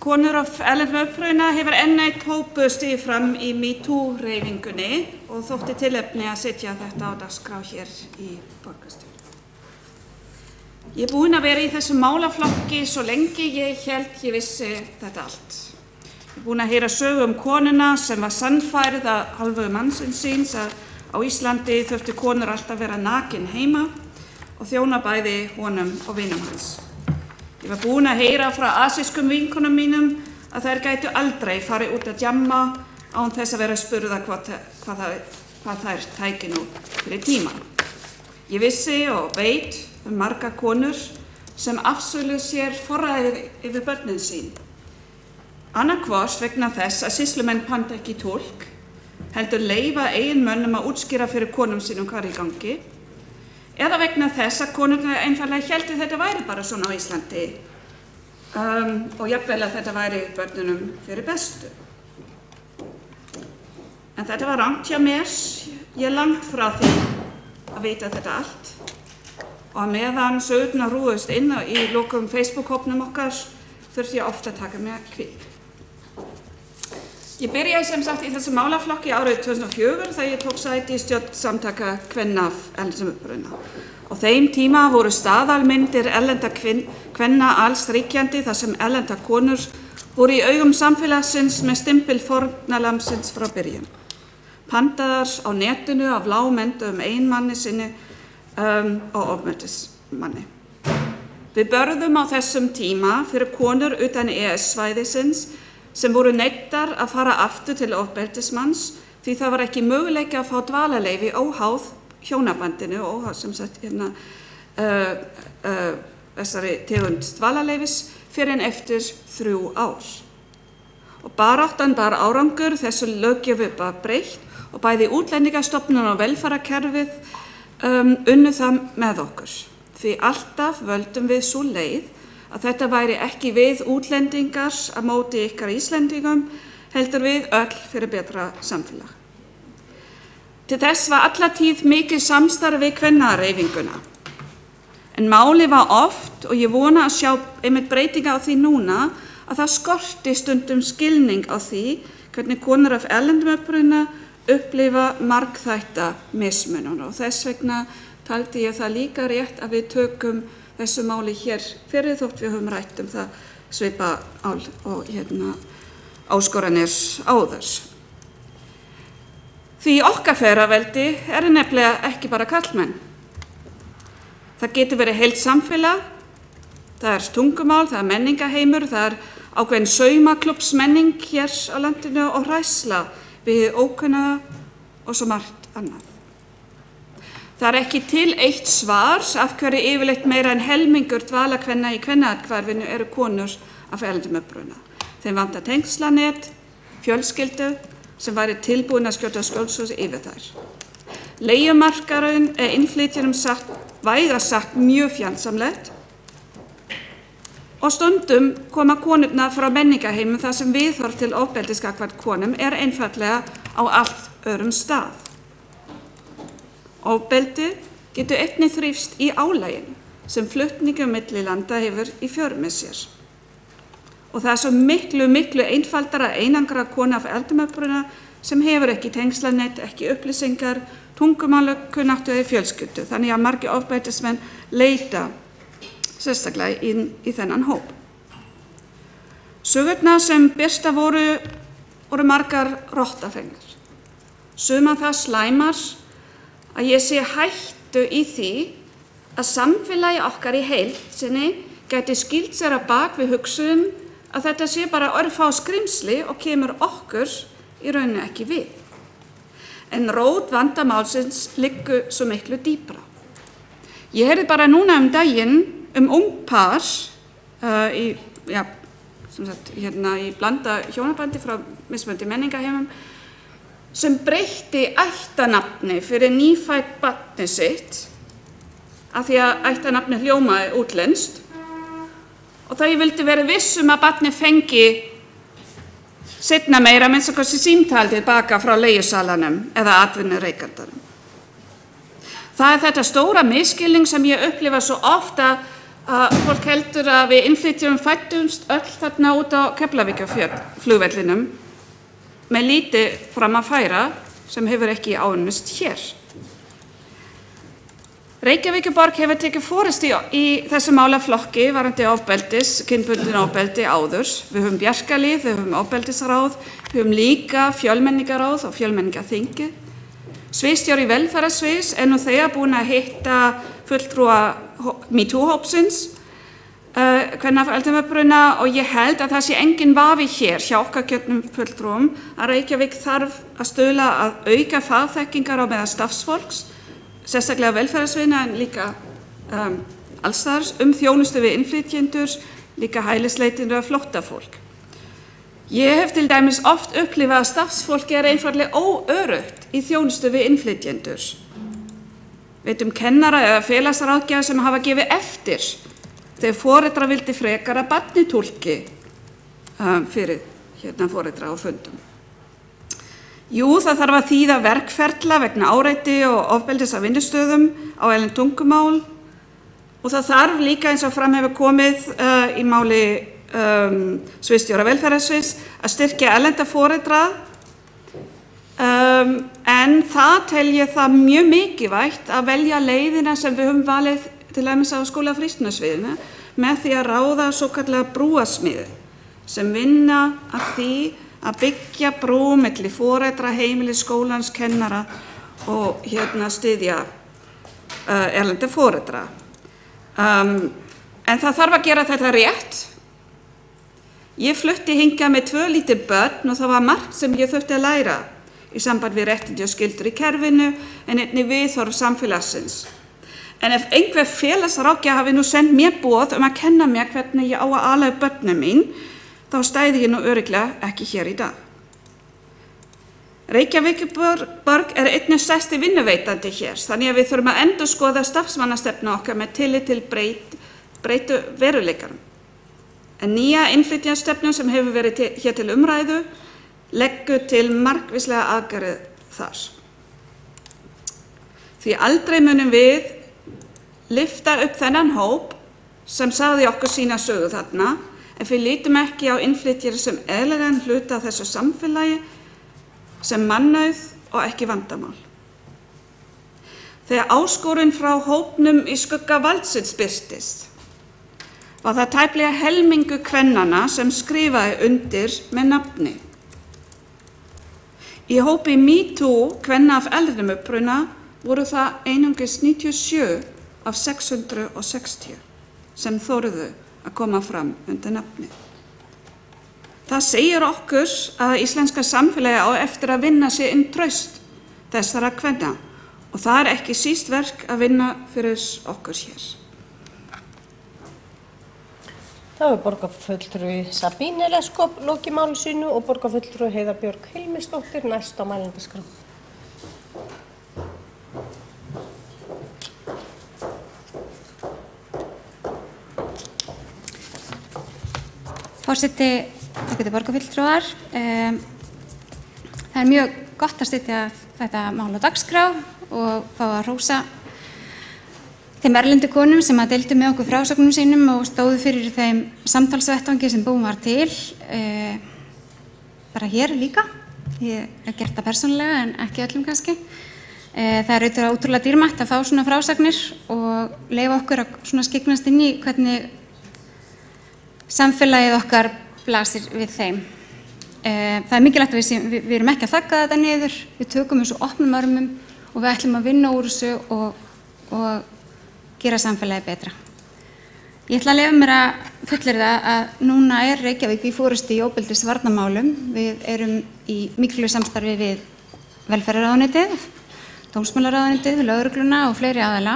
Konur af erlendum uppruna hefur enn einn hópur stigið fram í MeToo-hreyfingunni og þótti tilefni að setja þetta á dagskrá hér í borgarstjórn. Ég er búin að vera í þessum málaflokki svo lengi ég held ég vissi þetta allt. Ég er búin að heyra sögu konuna sem var sannfærð af hálfu mannsins síns að á Íslandi þurftu konur alltaf vera nakin heima og þjóna bæði honum og vinum hans. Ég var búin að heyra frá asískum vinkonum mínum að þær gætu aldrei farið út að djamma án þess að vera spurða hvað þær tæki nú fyrir tíma. Ég vissi og veit margar konur sem afsölu sér forræðið yfir börnin sín. Annarkvors vegna þess að sýslumenn panta ekki tólk, heldur leyfa eiginmönnum að útskýra fyrir konum sínum hvað í gangi, eða vegna þess að konurnar einfallega héldu þetta væri bara svona á Íslandi og jafnvel að þetta væri börnunum fyrir bestu. En þetta var rangt hjá mér, ég er langt frá því að vita þetta allt og að meðan sögurnar rúðust inn í lokum Facebook-hópnum okkar þurfti ég ofta að taka mig hvíld. Ég byrjaði sem sagt í þessu málaflokki árið 2004 þegar ég tók sæti í stjórn samtaka kvenna af erlendum uppruna. Á þeim tíma voru staðalmyndir erlenda kvenna alls ríkjandi þar sem erlendar konur voru í augum samfélagsins með stimpil fórnarlambsins frá byrjun. Pantaðar á netinu af lágmenntuðum eiginmanni sinni og ofbeldismanni. Við börðum á þessum tíma fyrir konur utan EES-svæðisins sem voru neyddar að fara aftur til ofbeldismanns því það var ekki möguleiki að fá dvalarleyfi óháð hjónabandinu og óháð sem sagt þessari tegund dvalarleyfis fyrir en eftir 3 ár. Og baráttan bar árangur, þessu löggjöfu var breytt og bæði Útlendingastofnun og velferðarkerfið unnu það með okkur. Því alltaf völdum við svo leið að þetta væri ekki við útlendingar að móti ykkar Íslendingum, heldur við öll fyrir betra samfélag. Til þess var alla tíð mikið samstarf við kvennahreyfinguna. En máli var oft, og ég vona að sjá einmitt breytinga á því núna, að það skorti stundum skilning á því hvernig konur af erlendum uppruna upplifa margþætta mismunun og þess vegna taldi ég það líka rétt að við tökum þessu máli hér fyrir þótt við höfum rætt það svipa og áskoranir áður. Því okkar feðraveldi nefnilega ekki bara karlmenn. Það getur verið heilt samfélag, það tungumál, það menningaheimur, það ákveðin saumaklubbsmenning hér á landinu og hræðsla við ókunna og svo margt annað. Það ekki til eitt svar af hverju yfirleitt meira en helmingur dvalarkvenna í kvennaathvarfinu eru konur af erlendum uppruna. Þeim vantar tengslanet, fjölskyldu sem væri tilbúin að skjóta skjólshús yfir þær. Leigumarkaðurinn innflytjendur vægast sagt mjög fjandsamlegt og stundum koma konurnar frá menningarheimum þar sem viðhorf til ofbeldis gagnvart konum einfaldlega á allt öðrum stað. Ofbeldi getur einnig þrífst í álaginu sem flutningur milli landa hefur í för með sér. Og það svo miklu einfaldara að einangra konu af erlendum uppruna sem hefur ekki tengslanet, ekki upplýsingar, tungumálakunnáttu eða fjölskyldu. Þannig að margir ofbeldismenn leita sérstaklega í þennan hóp. Sögurnar sem birta voru margar rottafengar. Sumar það slæmar að ég sé hættu í því að samfélagi okkar í heild sinni gæti skýlt sér að bak við hugsun að þetta sé bara örfá skrimsli og kemur okkur í rauninni ekki við. En rót vandamálsins liggur svo miklu dýpra. Ég heyrði bara núna daginn ung par í blanda hjónabandi frá mismunandi menningarheimum sem breytti ættarnafni fyrir nýfætt barnið sitt af því að ættarnafni hljómaði útlenskt og það ég vildi vera viss að barnið fengi seinna meira minnst að kosti símtal tilbaka frá leigusalanum eða atvinnureikandanum. Það þetta stóra misskilning sem ég upplifa svo ofta Fólk heldur að við innflytjurum fættumst öll þarna út á Keflavíkurflugvellinum með lítið fram að færa sem hefur ekki áunnist hér. Reykjavíkurborg hefur tekið forystu í þessu málaflokki varðandi ofbeldis, kynbundin ofbeldi áður. Við höfum Bjarkarlið, við höfum ofbeldisráð, við höfum líka fjölmenningaráð og fjölmenningaþingi. Sviðsstjóri velferðarsviðs nú þegar búin að hitta fulltrúa MeToo-hópsins, kvenna af erlendum uppruna, og ég held að það sé engin vafi hér hjá okkar kjörnum fulltrúum að Reykjavík þarf að stuðla að auka fagþekkingar á meðal starfsfólks, sérstaklega velferðarsviðna en líka alls þar þjónustu við innflytjendur, líka hælisleitendur og flóttafólk. Ég hef til dæmis oft upplifað að starfsfólk einfaldlega óöruggt í þjónustu við innflytjendur. Veit kennara eða félagsráðgjafa sem hafa gefið eftir þegar foreldrar vildi frekar að barni túlki fyrir foreldra á fundum. Jú, það þarf að þýða verkferla vegna áreiti og ofbeldis af vinnustöðum á erlend tungumál og það þarf líka eins og fram hefur komið í máli sviðsstjóra velferðarsviðs að styrkja erlenda foreldra. En það tel ég það mjög mikilvægt að velja leiðina sem við höfum valið til dæmis á skóla- og frístundasviðinu með því að ráða svokallaða brúasmiði sem vinna að því að byggja brú milli foreldra, heimilis, skólans, kennara og styðja erlenda foreldra. En það þarf að gera þetta rétt. Ég flutti hingað með 2 lítil börn og það var margt sem ég þurfti að læra í samband við réttindi og skyldur í kerfinu en einnig viðhorf samfélagsins. En ef einhver félagsráðgjafi hafi nú sendt mér boð að kenna mér hvernig ég á að ala upp börnin mín, þá stæði ég nú örugglega ekki hér í dag. Reykjavíkurborg einnig stærsti vinnuveitandi hér, þannig að við þurfum að endurskoða starfsmannastefnu okkar með tillit til breyttu veruleikanum. En nýja innflytjendastefnu sem hefur verið hér til umræðu leggur til margvíslega aðgerðir þar. Því aldrei munum við lyfta upp þennan hóp sem sagði okkur sína sögu þarna, ef við lítum ekki á innflytjendur sem eðlilegan hluta af þessu samfélagi sem mannauð og ekki vandamál. Þegar áskorun frá hópnum í skugga valdsins birtist, var það tæplega helmingur kvennanna sem skrifaði undir með nafni. Í hópi MeToo kvenna af erlendum uppruna voru það einungis 97 af 660 sem þorðu að koma fram undir nafni. Það segir okkur að íslenska samfélagi á eftir að vinna sig inn traust þessara kvenna og það ekki síst verk að vinna fyrir okkur hér. Það var borgarfulltrúi Sabine Leskop lokið máli sínu og borgarfulltrúi Heiða Björg Hilmisdóttir næst á mælendaskrá. Forseti, borgarfulltrúar. Það mjög gott að setja þetta mál á dagskrá og fá að hrósa þeim erlendu konum sem að deildu með okkur frásögnum sínum og stóðu fyrir þeim samtalsvettvangi sem búin var til, bara hér líka. Ég hef gert það persónulega en ekki öllum kannski. Það ótrúlega dýrmætt að fá svona frásagnir og leyfa okkur að svona skyggnast inn í hvernig samfélagið okkar blasir við þeim. Það mikilvægt að við erum ekki að þagga þetta niður, við tökum þessu opnum örmum og við ætlum að vinna úr þessu og gera samfélagið betra. Ég ætla að leyfa mér að fullyrða að núna Reykjavík í forystu í ofbeldisvarnamálum. Við erum í miklu samstarfi við velferðarráðuneytið, dómsmálaráðuneytið, lögregluna og fleiri aðila.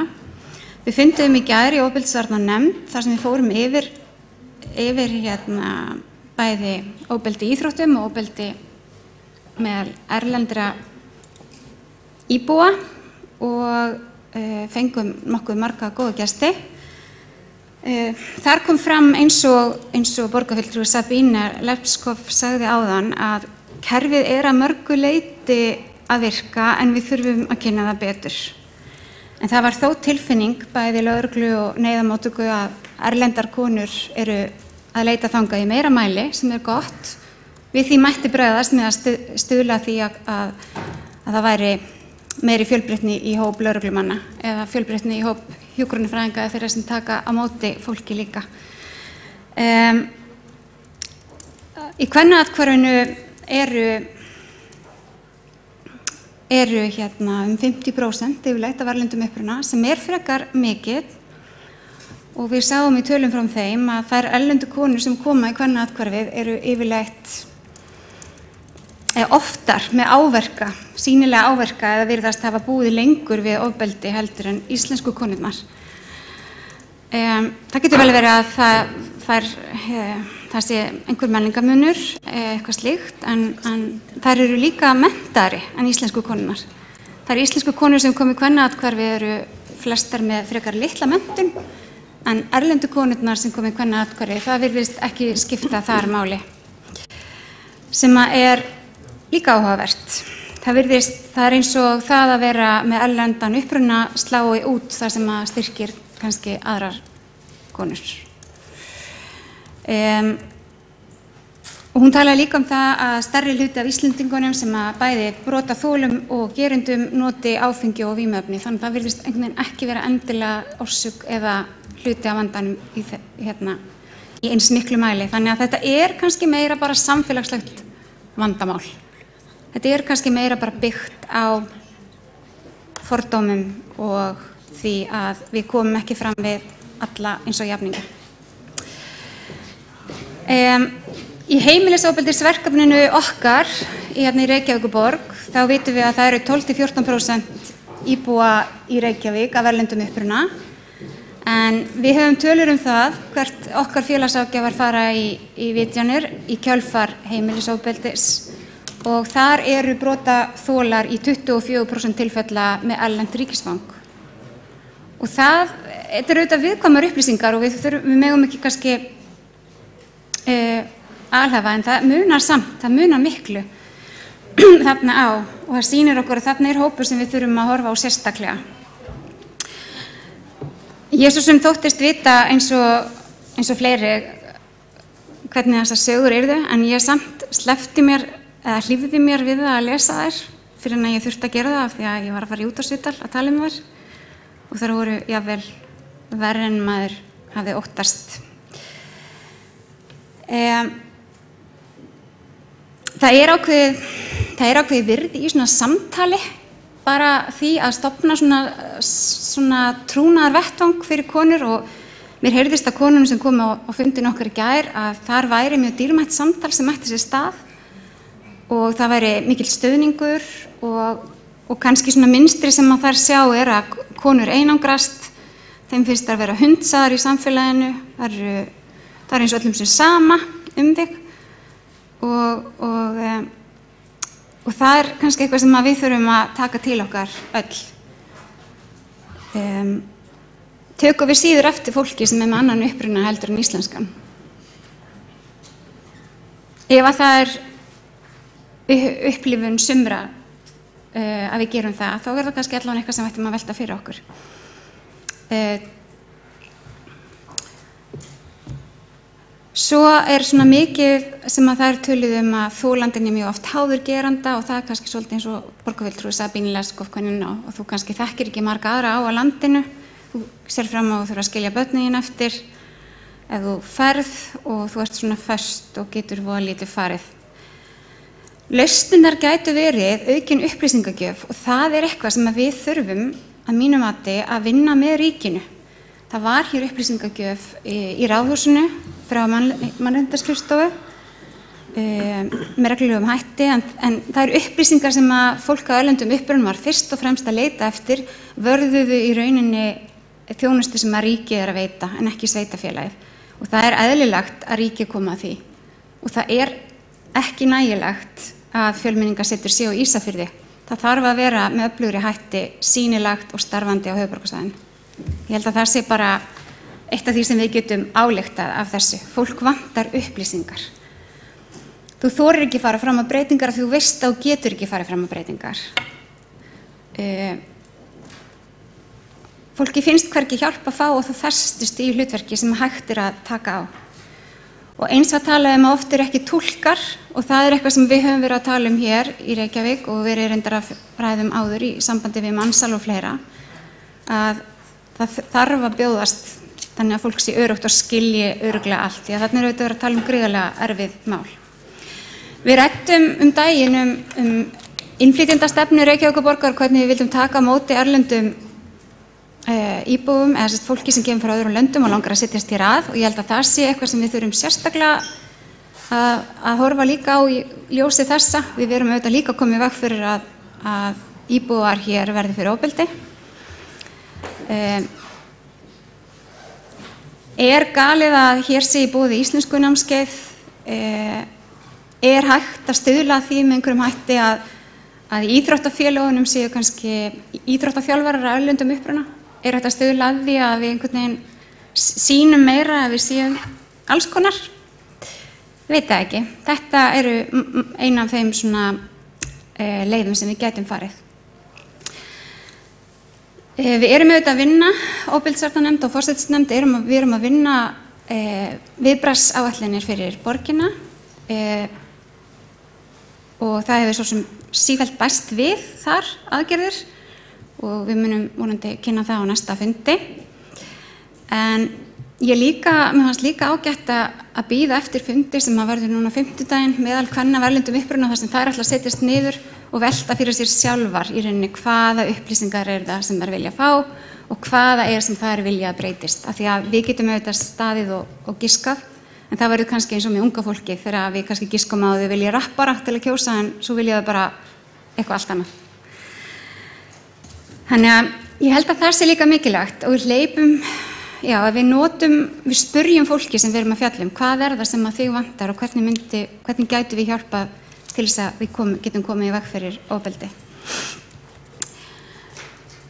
Við fundum í gær í ofbeldisvarnanefnd þar sem við fórum yfir bæði ofbeldi í íþróttum og ofbeldi meðal erlendra íbúa og fengum nokkuð marga góða gesti. Þar kom fram eins og borgarfulltrúi Sabine Leskop sagði áðan að kerfið að mörgu leyti að virka en við þurfum að kynna það betur. En það var þó tilfinning bæði lögreglu og neyðarmóttöku að erlendar konur eru að leita þangað í meira mæli sem gott. Við því mætti bregðast með að stuðla því að það væri meiri fjölbreytni í hóp lögreglumanna eða fjölbreytni í hóp hjúkrunarfræðinga eða þeirra sem taka á móti fólki líka. Í kvennaathvarfinu eru hérna 50% yfirleitt af erlendum uppruna sem frekar mikið og við sáum í tölum frá þeim að þær erlendu konur sem koma í kvennaathvarfið eru yfirleitt oftar með áverka, sýnilega áverka eða virðast hafa búið lengur við ofbeldi heldur en íslensku konurnar. Það getur vel verið að það sé einhver menningarmunur, eitthvað slíkt, en þær eru líka menntari en íslensku konurnar. Þær íslensku konur sem kom í kvennaathvarfið eru flestar með frekar litla menntun, en erlendu konurnar sem kom í kvennaathvarfið, það virðist ekki skipta þar máli, sem líka áhugavert. Það eins og það að vera með erlendan uppruna slái út þar sem að styrkir kannski aðrar konur. Og hún talaði líka það að stærri hluti af Íslendingunum sem að bæði brotaþolum og gerendum noti áfengi og vímuefni, þannig að það virðist einhvern veginn ekki vera endilega orsök eða hluti af vandanum í eins miklu mæli. Þannig að þetta kannski meira bara samfélagslegt vandamál. Þetta kannski meira bara byggt á fordómum og því að við komum ekki fram við alla eins og jafninga. Í heimilisofbeldisverkefninu okkar í Reykjavíkurborg þá vitum við að það eru 12–14% íbúa í Reykjavík af erlendum uppruna, en við höfum tölur það hvert okkar félagságjafar fara í vitjanir í kjölfar heimilisofbeldis og þar eru brotaþolar í 24% tilfella með erlent ríkisfang. Og það auðvitað viðkvæmar upplýsingar og við megum ekki kannski alhafa, en það munar samt, það munar miklu þarna á og það sýnir okkur að þarna hópur sem við þurfum að horfa á sérstaklega. Ég svo sem þóttist vita eins og fleiri hvernig þessar sögur yrðu, en ég samt hlífði mér við að lesa þær fyrir en ég þurfti að gera það af því að ég var að fara í útvarpsviðtal að tala þær og þær voru jafnvel verri en maður hafði óttast. Það ákveðið virði í svona samtali, bara því að stofna svona trúnaðarvettvang fyrir konur og mér heyrðist að konunum sem komu á fundin okkar í gær að þar væri mjög dýrmætt samtal sem ætti sér stað og það væri mikill stuðningur og kannski svona mynstri sem að þær sjá að konur einangrast, þeim finnst að vera hundsaðar í samfélaginu, það eins og öllum sem sama þig og það kannski eitthvað sem við þurfum að taka til okkar öll. Tökum við síður eftir fólki sem með annan uppruna heldur en íslenskan. Ef að það upplifun sumra að við gerum það, þá það kannski allavega eitthvað sem við ættum að velta fyrir okkur. Svo svona mikið sem að það töluð að þolandinn mjög oft háður geranda og það kannski svolítið eins og borgarfulltrúi Sabínu Leskov og þú kannski þekkir ekki marga aðra á landinu, þú sér fram á að þurfa að skilja börnin eftir ef þú ferð og þú ert svona föst og getur voða lítið farið. Lausnirnar gætu verið aukin upplýsingagjöf og það eitthvað sem við þurfum að mínu mati að vinna með ríkinu. Það var hér upplýsingagjöf í Ráðhúsinu frá mannréttindaskrifstofu með reglulegum hætti, en það upplýsingar sem að fólk á erlendum upprunum var fyrst og fremst að leita eftir vörðuðu í rauninni þjónustu sem að ríkið að veita en ekki sveitarfélagið. Og það eðlilegt að ríkið koma að því. Og það ekki nægilegt að Fjölmenningarsetur sé á Ísafirði. Það þarf að vera með öflugri hætti sýnilegt og starfandi á höfuðborgarsvæðinu. Ég held að það sé bara eitt af því sem við getum ályktað af þessu. Fólk vantar upplýsingar. Þú þorir ekki fara fram á breytingar af því þú veist að þú getur ekki fara fram á breytingar. fólki finnst hvergi hjálp að fá og þú festist í hlutverki sem hægt að taka á. Og eins að tala oft ekki túlkar og það eitthvað sem við höfum verið að tala hér í Reykjavík og verið reyndar að ræðum áður í sambandi við mansal og fleira, að það þarf að bjóðast þannig að fólk sé öruggt og skilji örugglega allt, því að þarna auðvitað verið að tala gríðarlega erfið mál. Við ræddum daginn innflytjendastefnu Reykjavíkurborgar, hvernig við vildum taka á móti erlendum íbúum eða fólki sem kemur frá öðrum löndum og langar að setjast hér að, og ég held að það sé eitthvað sem við þurfum sérstaklega að horfa líka á í ljósi þessa. Við verum auðvitað líka að koma í veg fyrir að íbúar hér verði fyrir ofbeldi. Galið að hér sé í boði íslenskunámskeið? Hægt að stuðla að því með einhverjum hætti að í íþróttafélögunum séu kannski íþróttaþjálfarar af erlendum uppruna? Hægt að stuðla að því að við einhvern veginn sýnum meira að við séum alls konar? Veit það ekki. Þetta eru ein af þeim leiðum sem við gætum farið. Við erum auðvitað að vinna, ofbeldisvarnanefnd og forsætisnefnd, við erum að vinna viðbragðsáætlanir fyrir borgina og það hefur svo sem sífellt bæst við þar aðgerðir og við munum vonandi kynna það á næsta fundi. En mér fannst líka ágætt að bíða eftir fundi sem verður núna fimmtudaginn meðal kvenna af erlendum uppruna, þar sem þær ætla að setjast niður og velta fyrir sér sjálfar í rauninni hvaða upplýsingar það sem þær vilja fá og hvaða sem þær vilja að breytist. Af því að við getum auðvitað staðið og giskað, en það verður kannski eins og með unga fólki þegar við kannski giskum á þau vilja rappara til að kjósa en svo vilja þau bara eitthvað allt annað. Þannig að ég held að það sé líka mikilvægt og við hleypum, við spurjum fólki sem við erum að fjalla hvað það sem að þig vantar og hvernig gætu við hjálpa til þess að við getum komið í veg fyrir ofbeldi.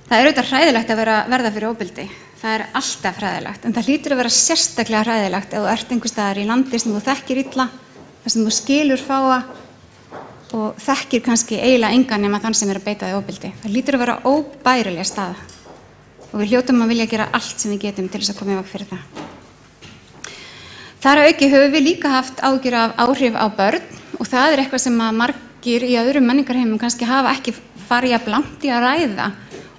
Það auðvitað hræðilegt að verða fyrir ofbeldi. Það alltaf hræðilegt, en það hlýtur að vera sérstaklega hræðilegt ef þú ert einhvers staðar í landi sem þú þekkir illa, þar sem þú skilur fáa og þekkir kannski eiginlega engan nema þann sem að beita þig ofbeldi. Það hlýtur að vera óbærileg staða og við hljótum að vilja gera allt sem við getum til þess að koma í veg fyrir það. Þar að auki höfum við líka haft áhrif á börn og það eitthvað sem að margir í öðrum menningarheimum kannski hafa ekki farið jafn langt í að ræða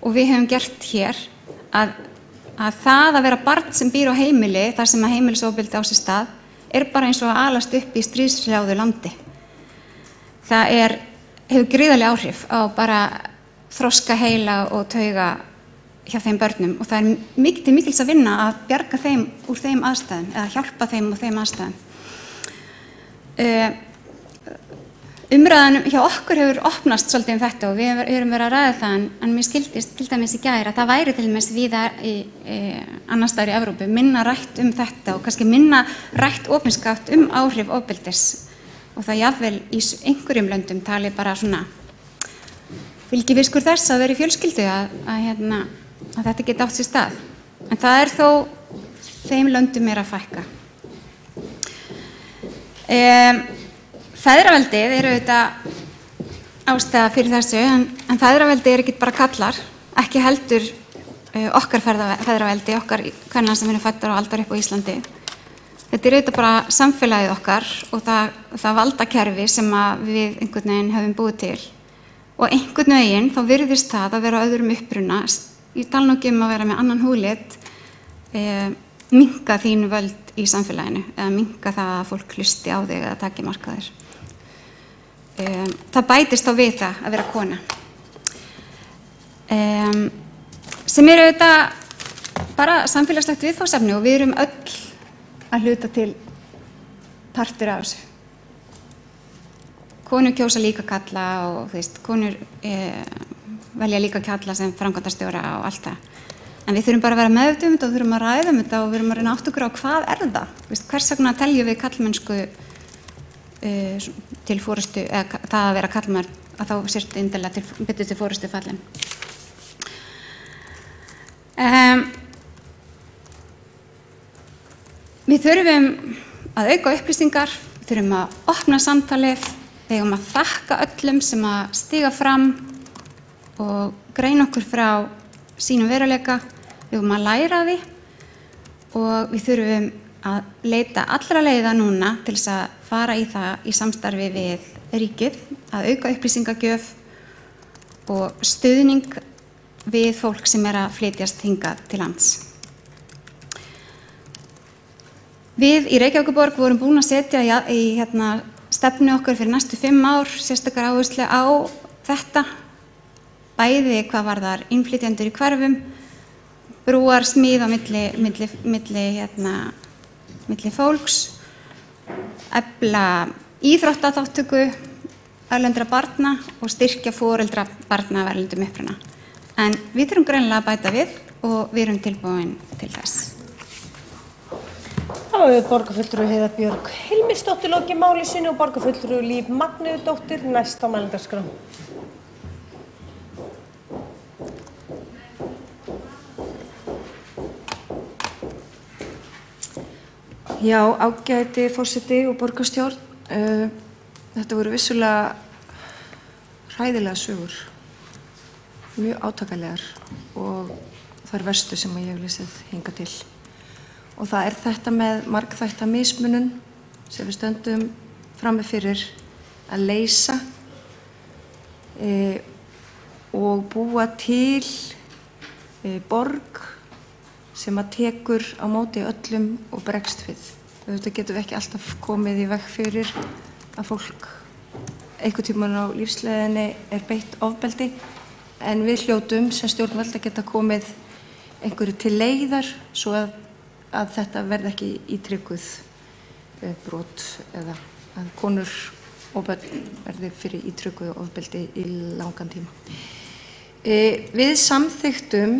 og við höfum gert hér, að það að vera barn sem býr á heimili þar sem að heimilisofbeldi á sér stað bara eins og að alast upp í stríðshrjáðu landi. Það hefur gríðarleg áhrif á bara þroska heila og tauga hjá þeim börnum og það mikið til mikils að vinna að bjarga þeim úr þeim aðstæðum eða hjálpa þeim úr þeim aðstæðum. Umræðan hjá okkur hefur opnast svolítið þetta og við erum verið að ræða það, en mér skildist til dæmis í gær að það væri til dæmis víða annars staðar í Evrópu minna rætt þetta og kannski minna rætt opinskátt áhrif ofbeldis og það jafnvel í einhverjum löndum tali bara fylgiviskur þess að vera í fjölskyldu að þetta geti átt sér stað. En það þó þeim löndum að fækka. Feðraveldið auðvitað ástæða fyrir þessu, en feðraveldið ekki bara kallar, ekki heldur okkar feðraveldi, okkar kvenna sem fæddar og aldar upp á Íslandi. Þetta auðvitað bara samfélagið okkar og það valdakerfi sem við einhvern veginn höfum búið til. Og einhvern veginn þá virðist það að vera öðrum uppruna, ég tala nú ekki að vera með annan húðlit, minnka þín völd í samfélaginu eða minnka það að fólk hlusti á þig eða taki mark á þér. Það bætist þá við það að vera kona. Sem auðvitað bara samfélagslegt viðfangsefni og við erum öll að hluta til partur af þessu. Konur kjósa líka kalla og konur velja líka kalla sem framkvæmdastjóra og allt það. En við þurfum bara að vera meðvituð þetta og þurfum að ræða þetta og við þurfum að reyna átt okkur á hvað það. Hvers vegna teljum við karlmennsku til forystu, eða það að vera karlmaður, að þá sért innilega betur til forystu fallin. Við þurfum að auka upplýsingar, við þurfum að opna samtalið, við eigum að þakka öllum sem að stíga fram og greina okkur frá sínum veruleika. Við höfum að læra því og við þurfum að leita allra leiða núna til þess að fara í það í samstarfi við ríkið, að auka upplýsingagjöf og stuðning við fólk sem að flytjast hingað til lands. Við í Reykjavíkurborg vorum búin að setja í stefnu okkur fyrir næstu 5 ár sérstakar áherslu á þetta, bæði hvað varðar innflytjendur í hverfum, brúar smíð á milli fólks, efla íþróttaþátttöku erlendra barna og styrkja foreldra barna af erlendum uppruna. En við þurfum greinilega að bæta við og við erum tilbúin til þess. Þá hefur borgarfulltrúi Heiða Björg Hilmisdóttir lokið máli sínu og borgarfulltrúi Líf Magnúsdóttir næst á mælendaskrá. Já, ágæti forseti og borgarstjórn. Þetta voru vissulega hræðilega sögur, mjög átakalegar og þær verstu sem ég hef lesið hingað til. Og það er þetta með margþætta mismunun sem við stöndum frammi fyrir að leysa og búa til borg sem að tekur á móti öllum og bregst við. Þetta getum við ekki alltaf komið í veg fyrir að fólk einhvern tímann á lífsleiðinni er beitt ofbeldi, en við hljótum sem stjórnvöld að geta komið einhverju til leiðar svo að þetta verði ekki ítrykkuð brot eða að konur og börn verði fyrir ítrykkuð ofbeldi í langan tíma. Við samþykktum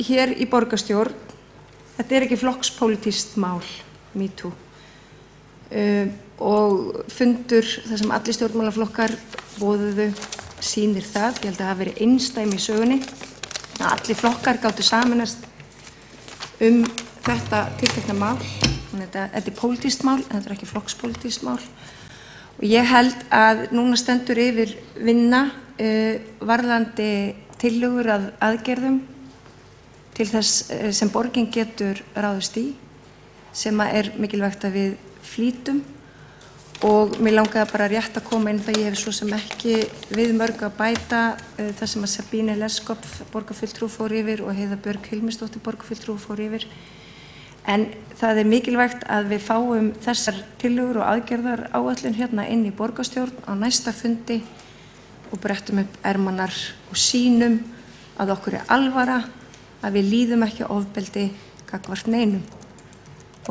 hér í borgarstjórn, þetta er ekki flokkspólitískt mál, MeToo, og fundur þar sem allir stjórnmálaflokkar boðuðu sýnir það. Ég held að það hafi verið einsdæmi í sögunni að allir flokkar gátu sameinast þetta tiltekna mál. Þetta er pólitískt mál, en þetta er ekki flokkspólitískt mál. Og ég held að núna stendur yfir vinna varðandi tillögur að aðgerðum til þess sem borgin getur ráðist í, sem er mikilvægt að við flýtum. Og mér langaði bara rétt að koma inn það, ég hef svo sem ekki við mörg að bæta það sem að Sabine Leskopf, borgarfulltrú, fór yfir og Heiða Björg Hilmisdóttir, borgarfulltrú, fór yfir. En það er mikilvægt að við fáum þessar tillögur og aðgerðar áætlun hérna inn í borgarstjórn á næsta fundi og brettum upp ermarnar og sýnum að okkur er alvara, að við líðum ekki ofbeldi gagnvart neinum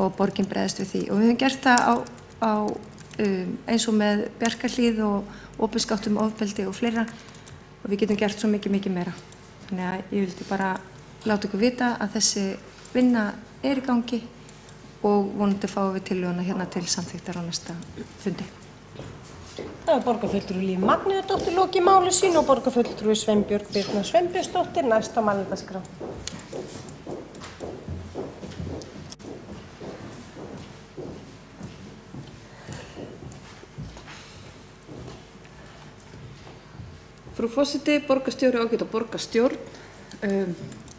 og borgin bregðist við því. Og við höfum gert það á eins og með Bjarkarhlíð og opinskátt ofbeldi og fleira, og við getum gert svo mikið meira. Þannig að ég vildi bara láta ykkur vita að þessi vinna er í gangi og vonandi fáum við tillöguna hérna til samþykktar á næsta fundi. Það er borgarfulltrúi Líf Magnúsdóttir lokið máli sínu og borgarfulltrúi Sveinbjörg Birna Sveinbjörnsdóttir næst á mælendaskrá. Frú forseti, borgarstjóri og ágæta borgarstjórn.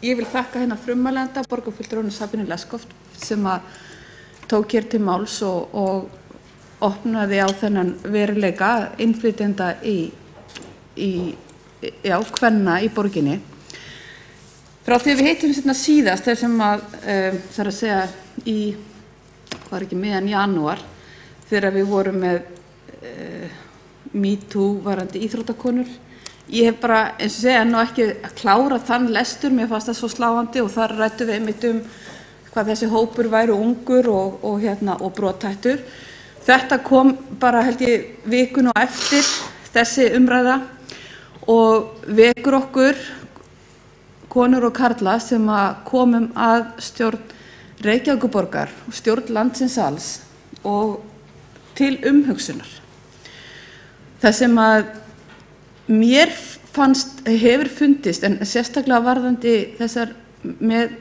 Ég vil þakka hérna frummælanda, borgarfulltrúinu Sabine Leskopf, sem að tók hér til máls og opnaði á þennan veruleika innflytjenda kvenna í borginni. Frá því við hittum hérna síðast, þegar sem að, það er að segja miðjan janúar, þegar við vorum með MeToo varandi íþróttakonur. Ég hef bara, eins og segja, nú ekki að klára þann lestur, mér fannst það svo sláandi og þar rættum við einmitt hvað þessi hópur væru ungur og brothættur. Þetta kom bara, held ég, vikun og eftir þessi umræða og vekur okkur, konur og karla, sem að komum að stjórn Reykjavíkurborgar og stjórn landsins alls og til umhugsunar. Það sem að mér hefur fundist, en sérstaklega varðandi þessar með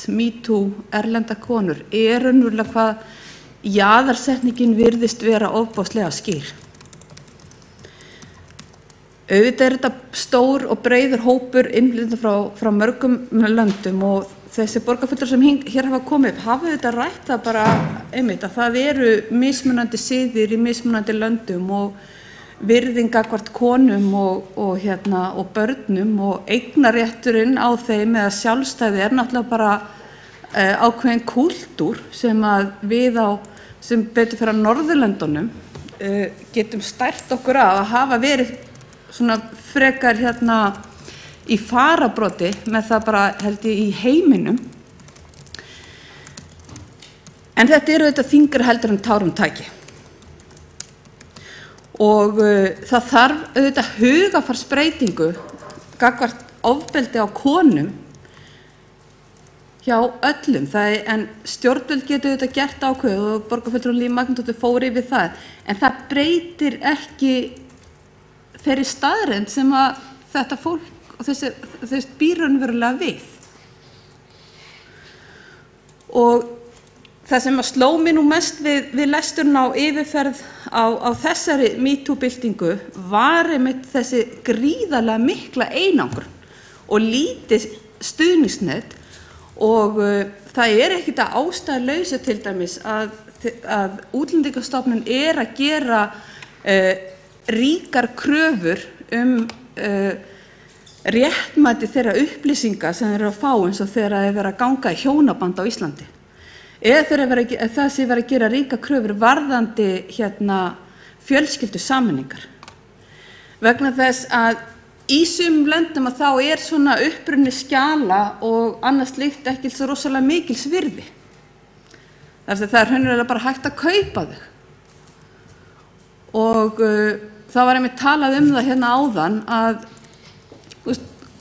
MeToo erlenda konur, er raunverulega hvað jaðarsetningin virðist vera ofboðslega skýr. Auðvitað er þetta stór og breiður hópur innflytjenda frá mörgum löndum og þessi borgarfulltrúar sem hér hafa komið upp hafa auðvitað rætt það bara einmitt að það eru mismunandi siðir í mismunandi löndum og virðing gagnvart konum og börnum og eignarrétturinn á þeim eða sjálfstæði er náttúrulega bara ákveðin kúltúr sem að við sem betur fyrir Norðurlöndunum getum stært okkur að hafa verið svona frekar í farabróti með það bara held ég í heiminum. En þetta eru auðvitað þyngra heldur en tárum taki. Og það þarf auðvitað hugarfarsbreytingu gagnvart ofbeldi á konum hjá öllum. En stjórnvöld getur auðvitað gert ákveð og borgarfulltrúi Líf Magnúsdóttir fór yfir það. En það breytir ekki þeirri staðreynd sem að þetta fólk og þessi býr raunverulega við. Og það sem að sló mig nú mest við lesturinn á yfirferð á þessari MeToo-byltingu var einmitt þessi gríðarlega mikla einangrun og lítið stuðningsnet og það er ekkert að ástæðulausu til dæmis að Útlendingastofnun er að gera ríkar kröfur réttmæti þeirra upplýsinga sem þeir eru að fá eins og þegar þeir eru að ganga í hjónaband á Íslandi. Eða það sé verið að gera ríka kröfur varðandi fjölskyldusameiningar. Vegna þess að í sumum löndum að þá er svona uppruni skjala og annað slíkt ekki svo rosalega mikils virði. Það er raunverulega bara hægt að kaupa þau. Og það var einmitt talað það áðan að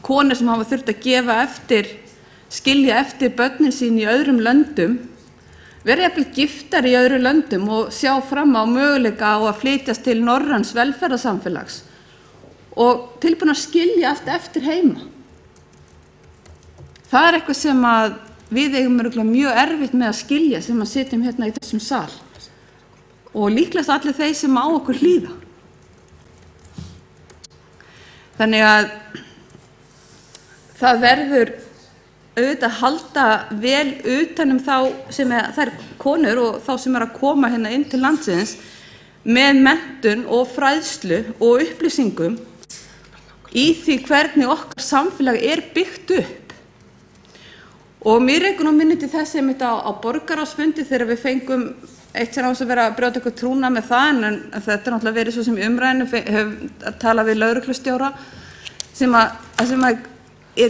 konur sem hafa þurft að gefa eftir, skilja eftir börnin sín í öðrum löndum, verið jafnvel giftar í öðrum löndum og sjá fram á möguleika á að flytjast til norræns velferðarsamfélags og tilbúin að skilja allt eftir heima. Það er eitthvað sem að við eigum örugglega mjög erfitt með að skilja sem að sitjum í þessum sal og líklegast allir þeir sem á okkur hlýða. Þannig að það verður auðvitað að halda vel utan þá sem þær konur og þá sem að koma inn til landsins með menntun og fræðslu og upplýsingum í því hvernig okkar samfélag er byggt upp. Og mér rekur nú minni til þess einmitt á borgarráðsfundi þegar við fengum eitt sem að vera að brjóta eitthvað trúna með það en þetta er náttúrulega verið svo sem í umræðinu hefur talað við lögreglustjóra sem að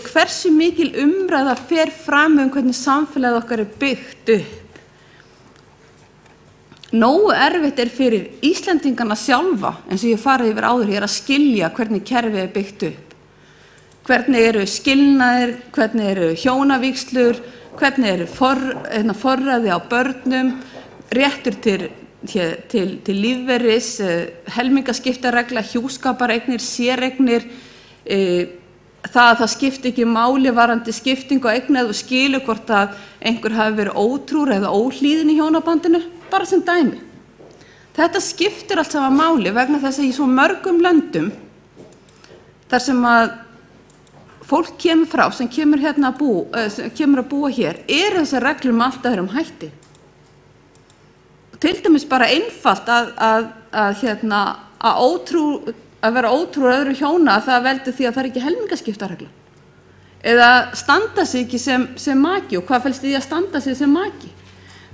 hversu mikil umræða fer fram hvernig samfélagið okkar er byggt upp. Nógu erfitt er fyrir Íslendingana sjálfa, eins og ég farið yfir áður hér, að skilja hvernig kerfið er byggt upp. Hvernig eru skilnaðir, hvernig eru hjónavígslur, hvernig eru forræði á börnum, réttur til lífeyris, helmingaskiptaregla, hjúskapareignir, séreignir, það að það skipti ekki máli varðandi skiptingu á eign eða skilur hvort að einhver hafi verið ótrúr eða óhlýðin í hjónabandinu, bara sem dæmi. Þetta skiptir allt saman máli vegna þess að í svo mörgum löndum þar sem að fólk kemur frá sem kemur að búa hér þessar reglur með allt öðrum hætti. Til dæmis bara einfalt að vera ótrúr öðru hjóna að það veldur því að það er ekki helmingaskiptaregla. Eða standa sig ekki sem maki og hvað felst í því að standa sig sem maki.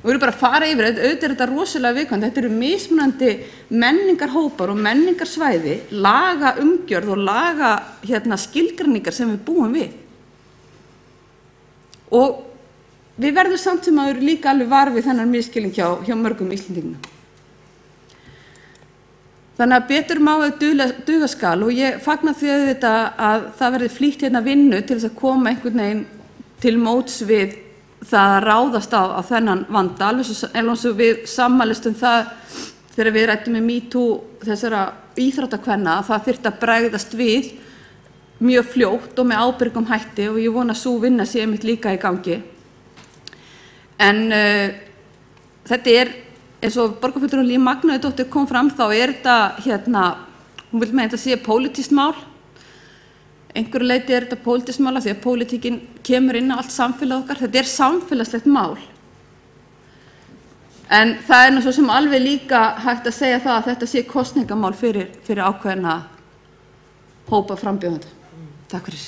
Við erum bara að fara yfir, auðvitað er þetta rosalega viðkvæmt, þetta eru mismunandi menningarhópar og menningarsvæði, laga umgjörð og laga skilgreiningar sem við búum við. Og við verðum samt sem áður líka alveg var við þennan misskilning hjá mörgum Íslendingum. Þannig að betur má duga skal og ég fagna því að það verði flýtt vinnu til þess að koma einhvern veginn til móts við það að ráðast á þennan vanda, alveg svo við sammælistum það þegar við ræddum með MeToo þessara íþróttakvenna að það þyrfti að bregðast við mjög fljótt og með ábyrgum hætti og ég vona að sú vinna sé einmitt líka í gangi. En þetta er, eins og borgarfulltrúi Líf Magnúsdóttir kom fram, þá er þetta hún vil meina þetta sé pólitískt mál. Einhverju leyti þetta pólitískt mál af því að pólitíkin kemur inn á allt samfélag okkar. Þetta samfélagslegt mál. En það svo sem alveg líka hægt að segja það að þetta sé kosningamál fyrir ákveðna hópa frambjóðenda. Takk fyrir.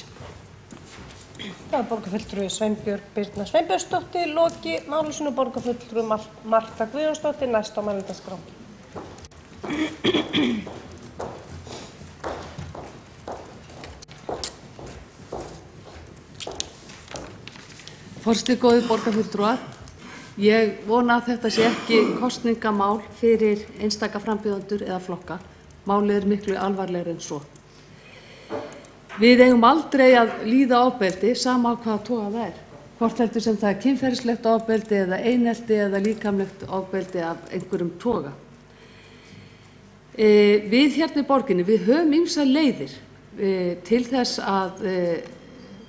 Það borgarfulltrúi Sveinbjörg Birna Sveinbjörnsdóttir loki máli sínu, borgarfulltrúi Marta Guðjónsdóttir næst á mælendaskrá. Forseti, góðir borgarfulltrúar, ég vona að þetta sé ekki kosningamál fyrir einstaka frambjóðendur eða flokka. Málið miklu alvarlegri en svo. Við eigum aldrei að líða ofbeldi sama á hvaða toga það hvort heldur sem það kynferðislegt ofbeldi eða einelti eða líkamlegt ofbeldi af einhverjum toga. Við hérna í borginni, við höfum ýmsar leiðir til þess að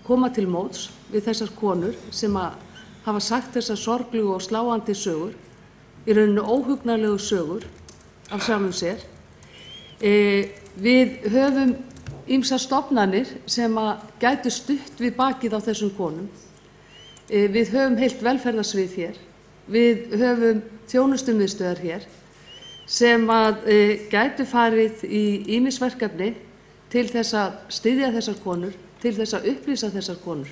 koma til móts við þessar konur sem hafa sagt þessar sorglegu og sláandi sögur, í rauninu óhugnarlegu sögur af sjálfum sér. Við höfum ýmsar stofnanir sem gætu stutt við bakið á þessum konum. Við höfum heilt velferðarsvið hér. Við höfum þjónustumiðstöðvar hér sem gætu farið í ýmis verkefni til þess að styðja þessar konur, til þess að upplýsa þessar konur.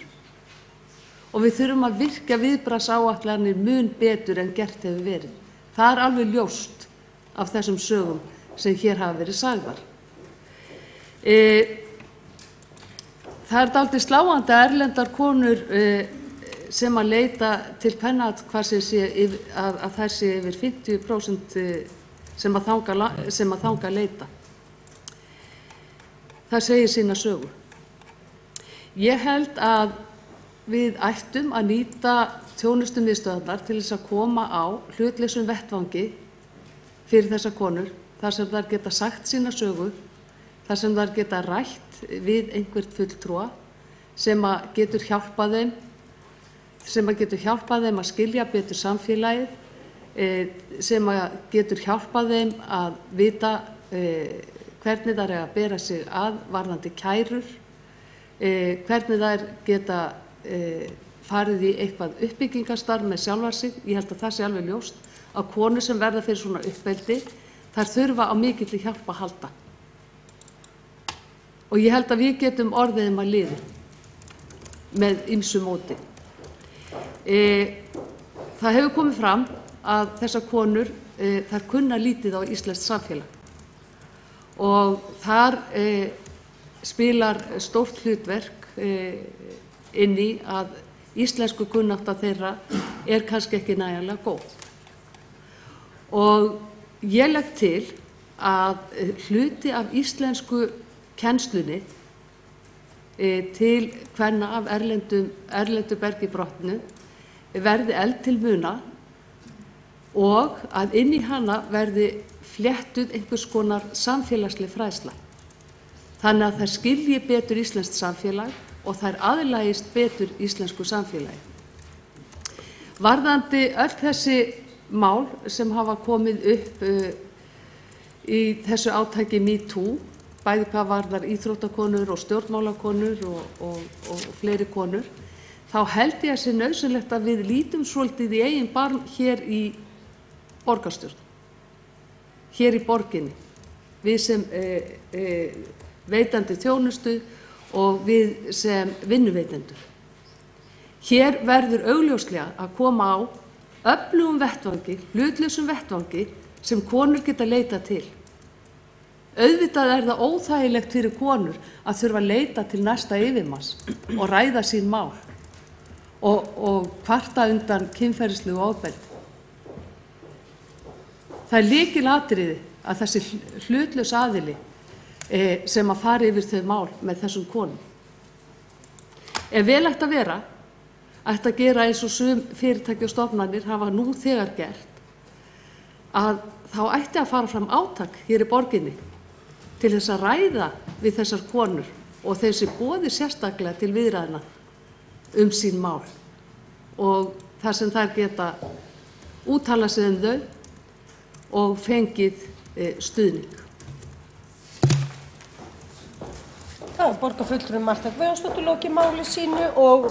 Og við þurfum að virkja viðbragðsáætlanir mun betur en gert hefur verið. Það alveg ljóst af þessum sögum sem hér hafa verið sagðar. Það dálítið sláandi að erlendar konur sem að leita til kvennaathvarfsins að þær sé yfir 50% sem að þanga leita. Það segir sína sögu. Ég held að við ættum að nýta þjónustumiðstöðvarnar til þess að koma á hlutlausum vettvangi fyrir þessar konur, þar sem þær geta sagt sína sögu, þar sem þær geta rætt við einhvert fulltrúa sem að getur hjálpað þeim að skilja betur samfélagið, sem að getur hjálpað þeim að vita hvernig þær að bera sig að varðandi kærur, hvernig þær geta farið í eitthvað uppbyggingarstarf með sjálfar sig. Ég held að það sé alveg ljóst að konur sem verða fyrir svona uppeldi, þær þurfa á mikilli hjálp að halda. Og ég held að við getum orðið að liði með ýmsu móti. Það hefur komið fram að þessar konur, þær kunna lítið á íslenskt samfélag. Og þar spilar stórt hlutverk inn í að íslensku kunnátta þeirra kannski ekki nægjanlega góð. Og ég legg til að hluti af íslensku kennslunni til kvenna af erlendu bergi brotnu verði efld til muna og að inn í hana verði fléttuð einhvers konar samfélagsleg fræðsla. Þannig að þær skilji betur íslenskt samfélag og þær aðlagist betur íslensku samfélagi. Varðandi öll þessi mál sem hafa komið upp í þessu átaki MeToo, bæði hvað varðar íþróttakonur og stjórnmálakonur og fleiri konur, þá held ég að sé nauðsynlegt að við lítum svolítið í eigin barm hér í borgarstjórn, hér í borginni, við sem veitandi þjónustu og við sem vinnuveitendur. Hér verður augljóslega að koma á öflugum vettvangi, hlutlausum vettvangi sem konur geta leita til. Auðvitað það óþægilegt fyrir konur að þurfa að leita til næsta yfirmanns og ræða sín mál og kvarta undan kynferðislegu ofbeldi. Það lykilatriði að þessi hlutlaus aðili sem að fara yfir þau mál með þessum konum. Vel ætti að vera, ætti að gera eins og sum fyrirtæki og stofnanir hafa nú þegar gert, að þá ætti að fara fram átak hér í borginni til þess að ræða við þessar konur og þeir sem boði sérstaklega til viðræðna sín mál og þar sem þær geta úttala sig þau og fengið stuðning. Það er borgarfulltrúi Marta Guðjónsdóttir lokið máli sínu og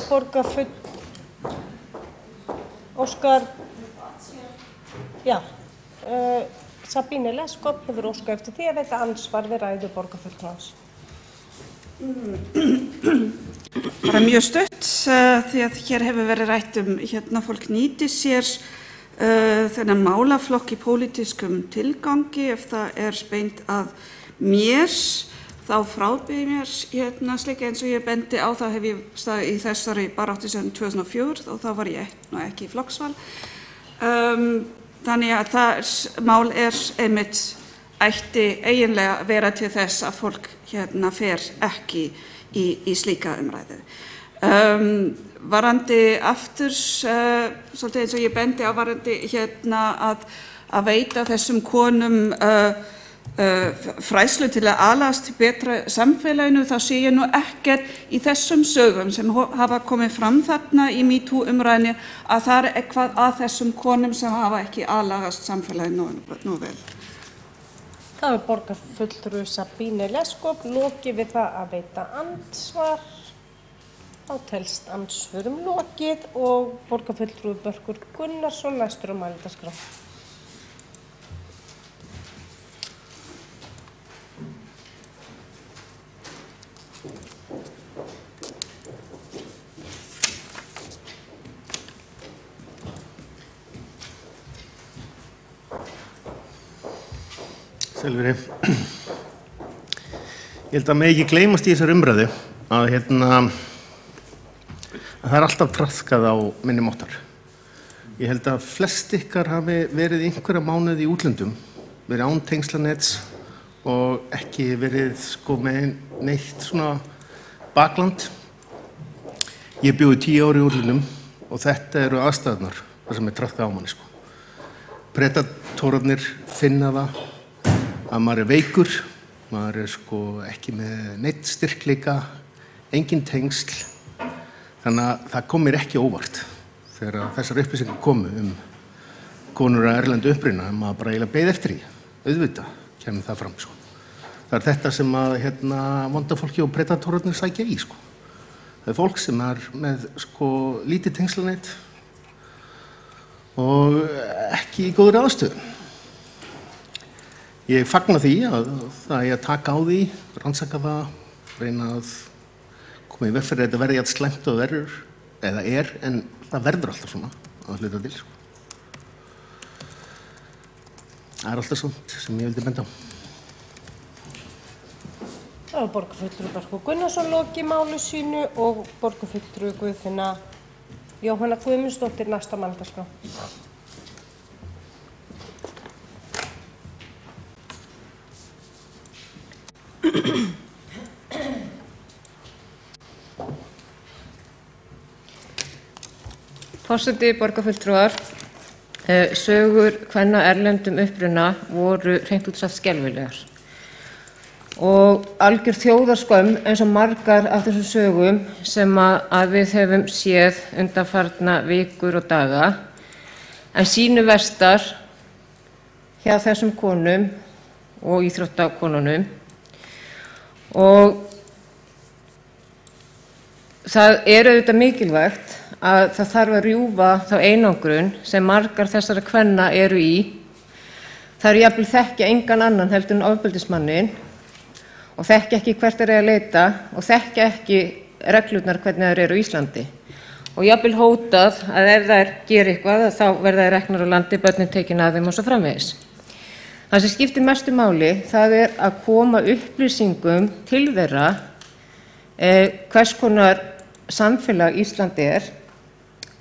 Óskar, Sabine Leskop hefur óskað eftir því að veita ansvar við ræðu borgarfulltrúans. Bara mjög stutt því að hér hefur verið rætt fólk nýti sér þennan málaflokk í pólitískum tilgangi. Ef það er beint að mér, þá frábið mér slíka eins og ég bendi á, þá hef ég staðið í þessari baráttu sem 2004 og þá var ég ekki í flokksval. Þannig að það mál einmitt ætti eiginlega vera til þess að fólk fer ekki í slíka umræðu. Varandi aftur, svolítið eins og ég bendi á varandi að veita þessum konum fræðslu til að alast betra samfélaginu, þá sé ég nú ekkert í þessum sögum sem hafa komið fram þarna í MeToo umræðinni að það er eitthvað að þessum konum sem hafa ekki aðlagast samfélaginu nú vel. Það er borgarfulltrúi Sabine Leskop lokið við það að veita ansvar. Þá telst andsvörum lokið og borgarfulltrúi Börkur Gunnarsson næstur á mælendaskrá. Selveri. Ég held að mig ekki gleymast í þessar umræðu að það er alltaf traðkað á minni máttar. Ég held að flest ykkar hafi verið einhverja mánuði í útlöndum, verið án tengslanets og ekki verið með neitt svona bakland. Ég bjó í 10 ár í útlöndum og þetta eru aðstæðurnar þar sem er traðkað á manni. Predatorarnir finna það að maður er veikur, maður er ekki með neitt styrkleika, engin tengsl. Þannig að það kom mér ekki óvart þegar þessar upplýsingar komu konur af erlendu uppruna, maður bara eiginlega beið eftir því. Auðvitað kemur það fram. Það er þetta sem að vonda fólki og predatorarnir sækja í. Það er fólk sem er með lítið tengslanet og ekki í góðri aðstöðu. Ég fagna því að það er að taka á því, rannsaka það, reyna að koma í veg fyrir að þetta verði jafn slæmt og verður, eða en það verður alltaf svona að hluta til. Það er alltaf svona sem ég vildi benda á. Það var borgarfulltrúi Börkur Gunnarsson lokið máli sínu og borgarfulltrúi Guðfinna Jóhanna Guðmundsdóttir næsta mælendaskrá. Forseti, borgarfulltrúar, sögur kvenna erlendum uppruna voru hreint út sagt skelfilegar og algjör þjóðarskömm eins og margar af þessum sögum sem að við hefum séð undanfarna vikur og daga, en sýnu verstar hjá þessum konum og íþróttakonunum. Og það er auðvitað mikilvægt að það þarf að rjúfa þá einangrun sem margar þessara kvenna eru í. Það eru jafnvel þekkja engan annan heldur en ofbeldismanninn og þekkja ekki hvert þeir eru að leita og þekkja ekki reglurnar hvernig þær eru á Íslandi. Og jafnvel hótað að ef þær gera eitthvað þá verða þær reknar á landi, börnin tekin af þeim og svo framvegis. Það sem skiptir mestu máli, það er að koma upplýsingum til þeirra hvers konar samfélag Ísland er,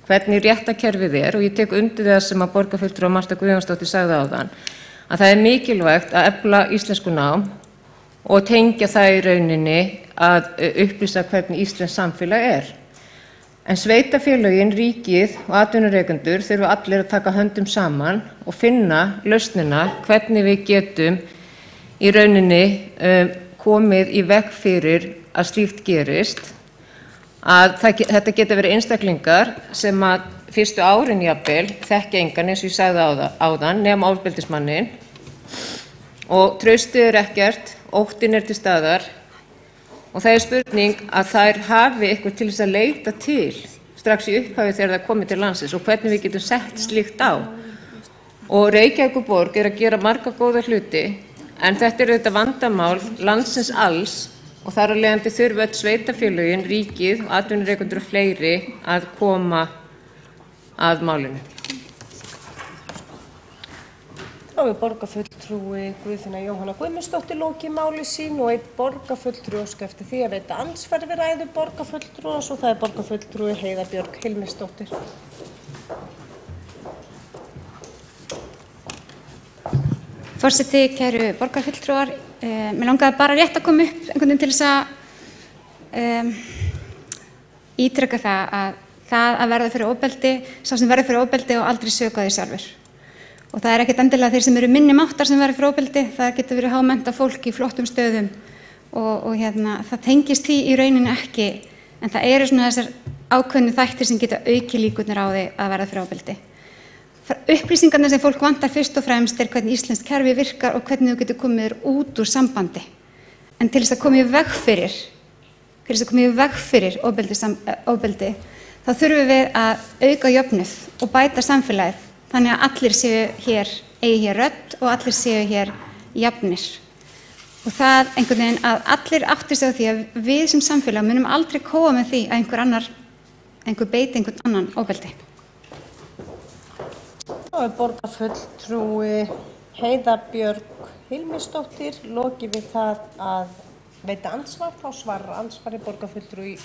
hvernig réttarkerfið er, og ég tek undir það sem að borgarfulltrúi Marta Guðjónsdóttir sagði áðan, að það er mikilvægt að efla íslenskunám og tengja það í rauninni að upplýsa hvernig íslenskt samfélag er. En sveitarfélögin, ríkið og atvinnurekendur þurfa allir að taka höndum saman og finna lausnina hvernig við getum í rauninni komið í veg fyrir að slíkt gerist. Að þetta geta verið einstaklingar sem að fyrstu árin jafnvel þekkja engan eins og ég sagði áðan nema ofbeldismanninn og traustið er ekkert, óttinn er til staðar og það spurning að þær hafi eitthvað til þess að leita til strax í upphafi þegar það komið til landsins og hvernig við getum sett slíkt á. Og Reykjavíkurborg að gera marga góða hluti, en þetta auðvitað vandamál landsins alls og þar af leiðandi þurfa öll sveitarfélögin, ríkið og atvinnurekendur og fleiri að koma að málinu. Þá borgarfulltrúi Guðfinna Jóhanna Guðmundsdóttir lokið máli sín og einn borgarfulltrúi óska eftir því að veita andsvar við ræðu borgarfulltrúans og það borgarfulltrúi Heiða Björg Hilmisdóttir. Forseti, kæru borgarfulltrúar, mér langaði bara rétt að koma upp einhvern veginn til þess að ítreka það að verða fyrir ofbeldi, sá sem verður fyrir ofbeldi og aldrei söka því sjálfur. Og það ekkert endilega þeir sem eru minni máttar sem verður fyrir ofbeldi, það getur verið hámennta fólk í flottum stöðum og það tengist því í rauninni ekki, en það eru svona þessar ákveðnu þættir sem geta auki líkurnar á því að verða fyrir ofbeldi. Upplýsingarna sem fólk vantar fyrst og fremst hvernig íslenskt kerfi virkar og hvernig þú getur komið þér út úr sambandi. En til þess að koma í veg fyrir ofbeldi, þá þurfum við að auka jöfnuð og bæta samfélagið þannig að allir séu hér, eigi hér rödd og allir séu hér jafnir. Og það einhvern veginn að allir áttir sig á því að við sem samfélag munum aldrei kóa með því að einhver beiti einhvern annan ofbeldi. Þá borgarfulltrúi Heiða Björg Hilmisdóttir lokið við það að veita ansvar, þá svarar ansvari borgarfulltrúi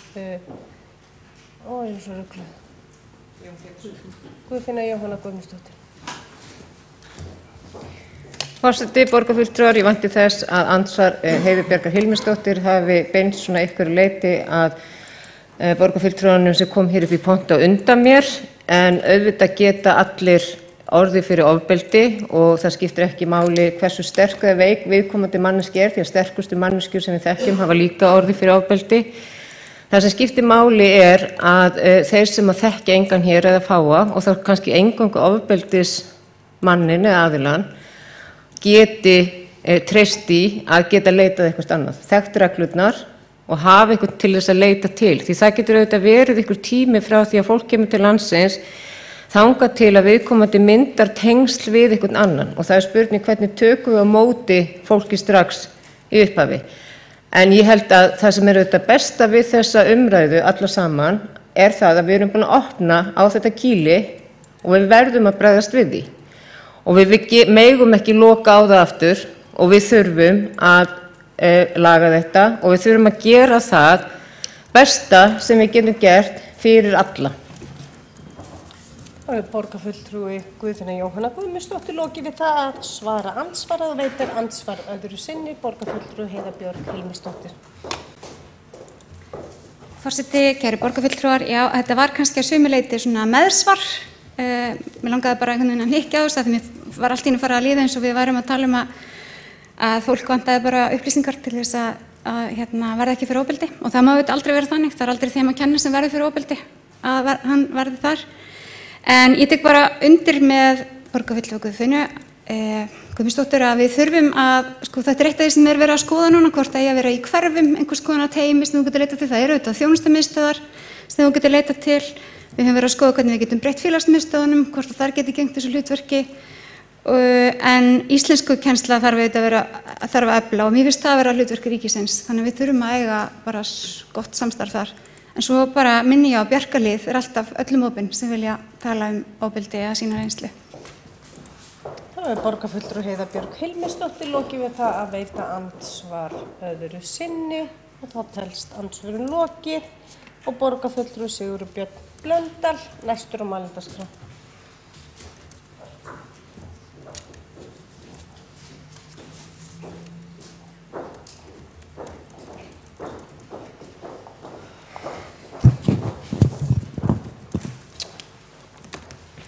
Guðfinna Jóhanna Guðmundsdóttir. Forseti, borgarfulltrúar, ég vænti þess að ansvar Heiðu Bjargar Hilmisdóttir hafi beinst svona einhverju leyti að borgarfulltrúanum sem kom hér upp í pontu á undan mér, en auðvitað geta allir orðið fyrir ofbeldi og það skiptir ekki máli hversu sterk eða veik viðkomandi manneskja því að sterkustu manneskjur sem við þekkjum hafa líka orðið fyrir ofbeldi. Það sem skiptir máli að þeir sem að þekkja engan hér eða fáa og þá kannski eingöngu ofbeldismannin eða aðilann geti treyst í að geta leitað eitthvað annað, þekkt reglurnar og hafa eitthvað til þess að leita til. Því það getur auðvitað verið einhver tími frá því að fólk kemur til landsins þangað til að viðkomandi myndar tengsl við einhvern annan og það spurning hvernig tökum við á móti fólki strax í upphafi. En ég held að það sem auðvitað besta við þessa umræðu alla saman það að við erum búin að opna á þetta kýli og við verðum að bregðast við því. Og við megum ekki loka á það aftur og við þurfum að laga þetta og við þurfum að gera það besta sem við getum gert fyrir alla. Borgarfulltrúi Guðfinna Jóhanna Guðmundsdóttir lokið við það að svara andsvarað og veitir andsvar öðru sinni borgarfulltrúi Heiða Björg Hilmisdóttir. Forseti, kæru borgarfulltrúar, já, þetta var kannski að sumu leyti svona meðsvar. Mér langaði bara einhvern veginn að hnykkja á þess að mér var allt í einu farið að líða eins og við værum að tala að fólk vantaði bara upplýsingar til þess að verða ekki fyrir ofbeldi og það má auðvitað aldrei vera þannig, það aldrei þeim að kenna sem verði fyrir ofbeldi að hann verði þar. En ég tek bara undir með borgarfulltrúa Guðfinnu Guðmundsdóttur að við þurfum að, þetta eitt af því sem verið að skoða núna, hvort það eigi að vera í hverfum einhvers konar teymi sem þú getur leitað til, það eru auðvitað þjónustamiðstöðvar sem þú getur leitað til. Við höfum verið að skoða hvernig við getum breytt félagsmiðstöðunum, hvort þar geti gegnt þessu hlutverki, en íslenskukennsla þarf að efla og mér finnst það að vera hlutverki ríkisins, þannig við þurfum að eiga bara gott samstarf þar. En svo bara minni ég á Bjarkarlið alltaf öllum opin sem vilja tala ofbeldi að sína reynslu. Það borgarfulltrúi Heiða Björg Hilmisdóttir lokið við það að veita andsvar öðru sinni og þá telst andsvörin lokið og borgarfulltrúi Sigurður Björn Blöndal næstur á mælendaskrá.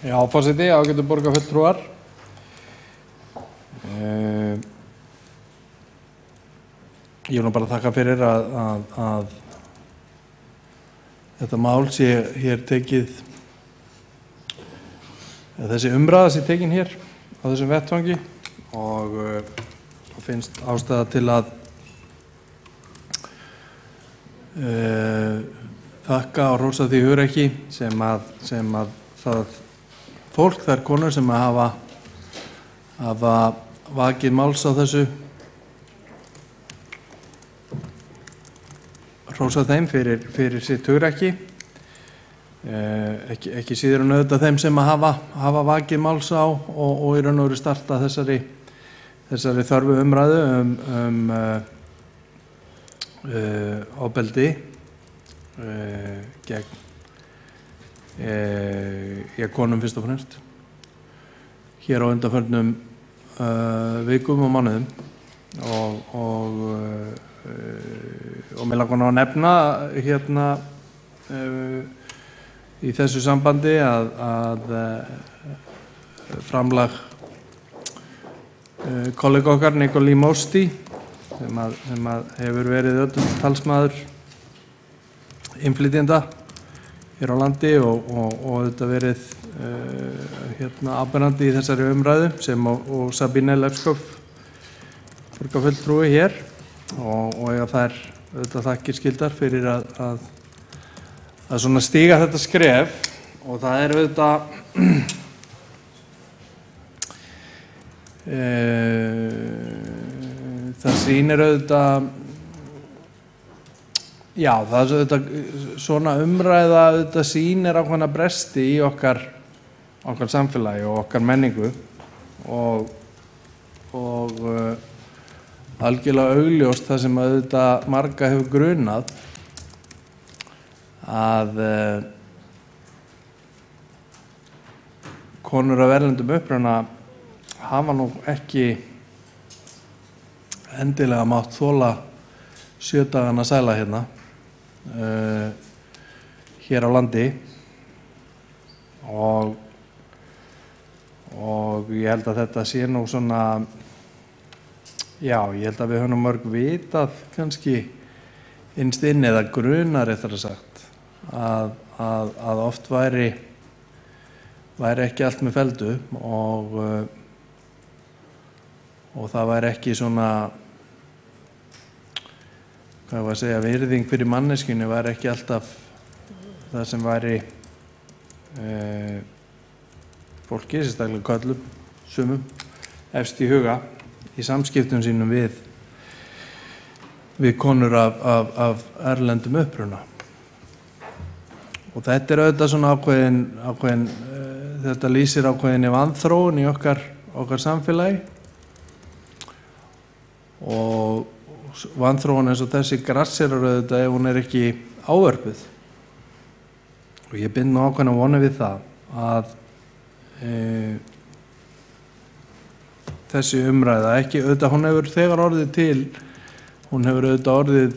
Já, forseti, ágætu borgarfulltrúar. Ég vil bara þakka fyrir að þetta mál sé hér tekið, þessi umræða sé tekin hér á þessum vettvangi og finnst ástæða til að þakka og hrósa því hugrekki sem að það fólk, þær konur sem hafa vakið máls á þessu, hrósa þeim fyrir sitt hugrekki, ekki síður en auðvitað þeim sem hafa vakið máls á og í raun og veru starta þessari þörfu umræðu ofbeldi gegn konum fyrst og fremst hér á undanförnum vikum og mánuðum og mig langar að nefna hérna í þessu sambandi að framlag kollega okkar Nikolí Mósti sem hefur verið öllum talsmaður innflytjenda hér á landi og þetta verið áberandi í þessari umræðu sem og Sabine Lepskov borgarfulltrúi hér og eiga þær auðvitað þakkir skildar fyrir að svona stíga þetta skref og það er auðvitað það sýnir auðvitað já, það er auðvitað svona umræða auðvitað sýnir ákveðna bresti í okkar samfélagi og okkar menningu og algjörlega augljóst það sem auðvitað marga hefur grunað að konur af erlendum uppruna hafa nú ekki endilega mátt þola 7 dagana sæla hérna hér á landi og ég held að þetta sé nú svona já, ég held að við höfum mörg vitað kannski innst inni eða grunar réttara sagt að oft væri ekki allt með feldu og það væri ekki svona hvað var að segja virðing fyrir manneskjunni væri ekki alltaf það sem væri fólki, sérstaklega körlum, sumum efst í huga í samskiptum sínum við konur af erlendum uppruna og þetta er auðvitað svona ákveðin þetta lýsir ákveðinni vanþróun í okkar samfélagi og vanþróun eins og þessi grasserar auðvitað ef hún er ekki ávörpuð og ég bind nú ákveðna vonu við það að þessi umræða ekki auðvitað hún hefur þegar orðið til hún hefur auðvitað orðið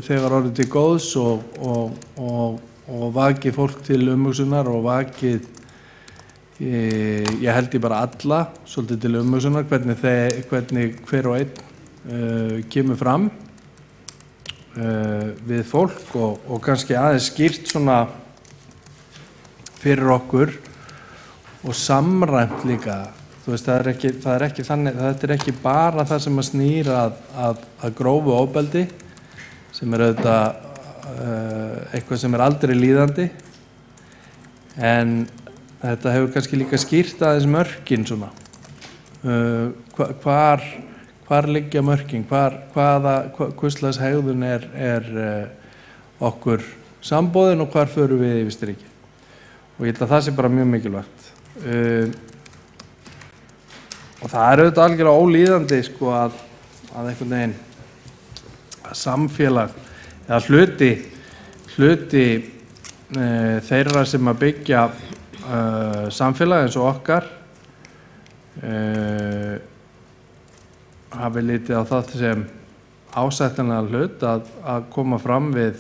þegar orðið til góðs og vakið fólk til umhugsunar og vakið ég held ég bara alla svolítið til umhugsunar hvernig hver og einn kemur fram við fólk og kannski aðeins skýrt svona fyrir okkur og samræmt líka þú veist það er ekki þannig þetta er ekki bara það sem að snýra að grófu ofbeldi sem er auðvitað eitthvað sem er aldrei líðandi en þetta hefur kannski líka skýrt aðeins mörkin svona hvar liggja mörkin hvurslags hegðun er okkur samboðin og hvar förum við yfir strikið og ég held að það sé bara mjög mikilvægt og það er auðvitað algjörlega ólíðandi sko að einhvern veginn að samfélag eða hluti þeirra sem að byggja samfélag eins og okkar hafi litið á það sem ásættanlega hlut að koma fram við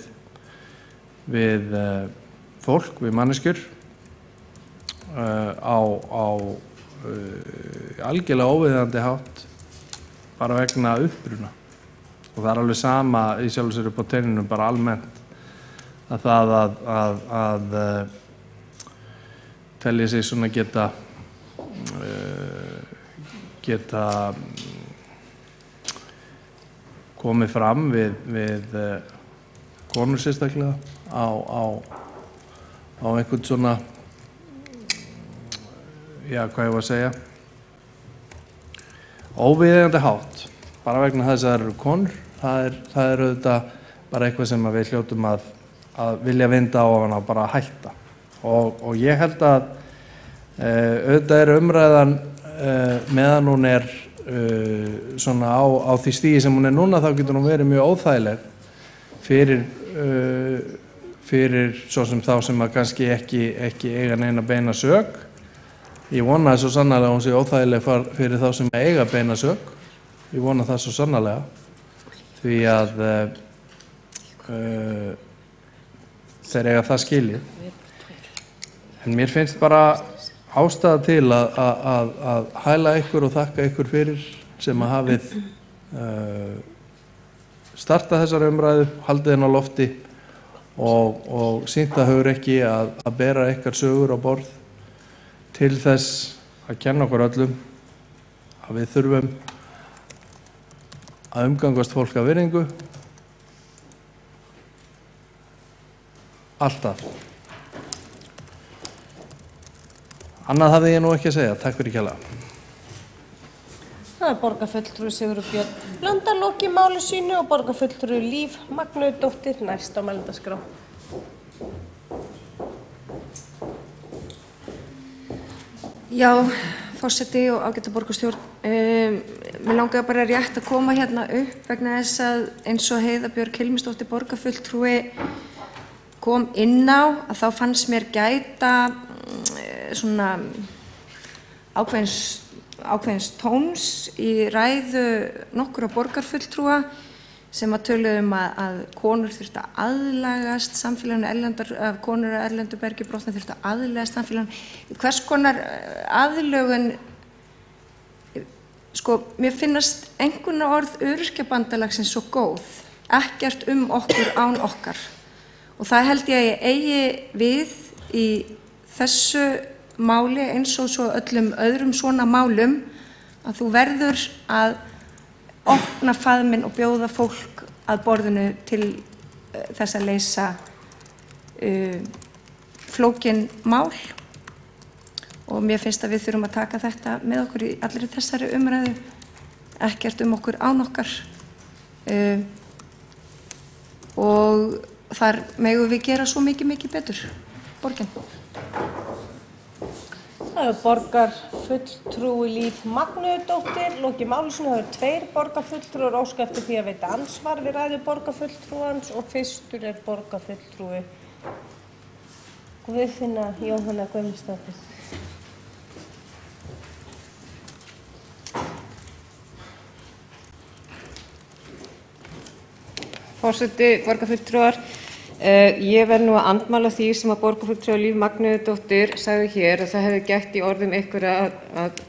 fólk, við manneskjur á algjörlega óviðeigandi hátt bara vegna uppruna og það er alveg sama í sjálfu sér upp á teininum bara almennt að það að telja sig svona geta komið fram við konur sérstaklega á einhvern svona, já, hvað ég var að segja, óviðeigandi hátt, bara vegna þess að það eru konur. Það er auðvitað bara eitthvað sem við hljótum að vilja vinda á hana, bara að hætta. Og ég held að auðvitað er umræðan meðan hún er svona á því stigi sem hún er núna, þá getur hún verið mjög óþægileg fyrir svo sem þá sem að kannski ekki eiga neina beina sök. Ég vona svo sannarlega að hún sé óþægileg fyrir þá sem eiga beina sök. Ég vona það svo sannarlega, því að þeir eiga það skilið. En mér finnst bara ástæða til að hæla ykkur og þakka ykkur fyrir sem að hafið startað þessar umræðu, haldið henn á lofti og sýnt að hefur ekki að bera ykkar sögur á borð til þess að kenna okkur öllum að við þurfum að umgangast fólk af virðingu alltaf. Annað hafði ég nú ekki að segja. Takk fyrir kærlega. Það er borgarfulltrúi Sigurður Björn Blöndal lokið máli sínu og borgarfulltrúi Líf Magnúðardóttir næst á mælendaskrá. Já, forseti og ágæta borgarstjórn. Mér langaði bara rétt að koma hérna upp vegna þess að eins og Heiða Björg Hilmisdóttir borgarfulltrúi kom inn á að þá fannst mér gæta svona ákveðins tóns í ræðu nokkurra borgarfulltrúa sem að töluðu að konur þurftu að aðlagast samfélaginu, konur af erlendu bergi brotna þurftu að aðlagast samfélaginu. Hvers konar aðlögun, sko, mér finnast einkunnarorð Öryrkjabandalagsins svo góð, ekkert okkur án okkar. Og það held ég að eigi við í þessu máli eins og svo öllum öðrum svona málum, að þú verður að opna faðminn og bjóða fólk að borðinu til þess að leysa flókin mál. Og mér finnst að við þurfum að taka þetta með okkur í allri þessari umræðu, ekkert okkur án okkar. Og þar megum við gera svo mikið betur, borgin. Það er borgarfulltrúi Líf Magnúðardóttir lokið máli sínu. Það eru 2 borgarfulltrúar óska eftir því að veita ansvar við ræðu borgarfulltrúans og fyrstur er borgarfulltrúi Guðfinna Jóhanna Guðmundsdóttir. Forseti, borgarfulltrúar, ég verð nú að andmæla því sem að borgarfulltrúi Líf Magnúðardóttir sagði hér að það hefði gætt í orðum ykkur að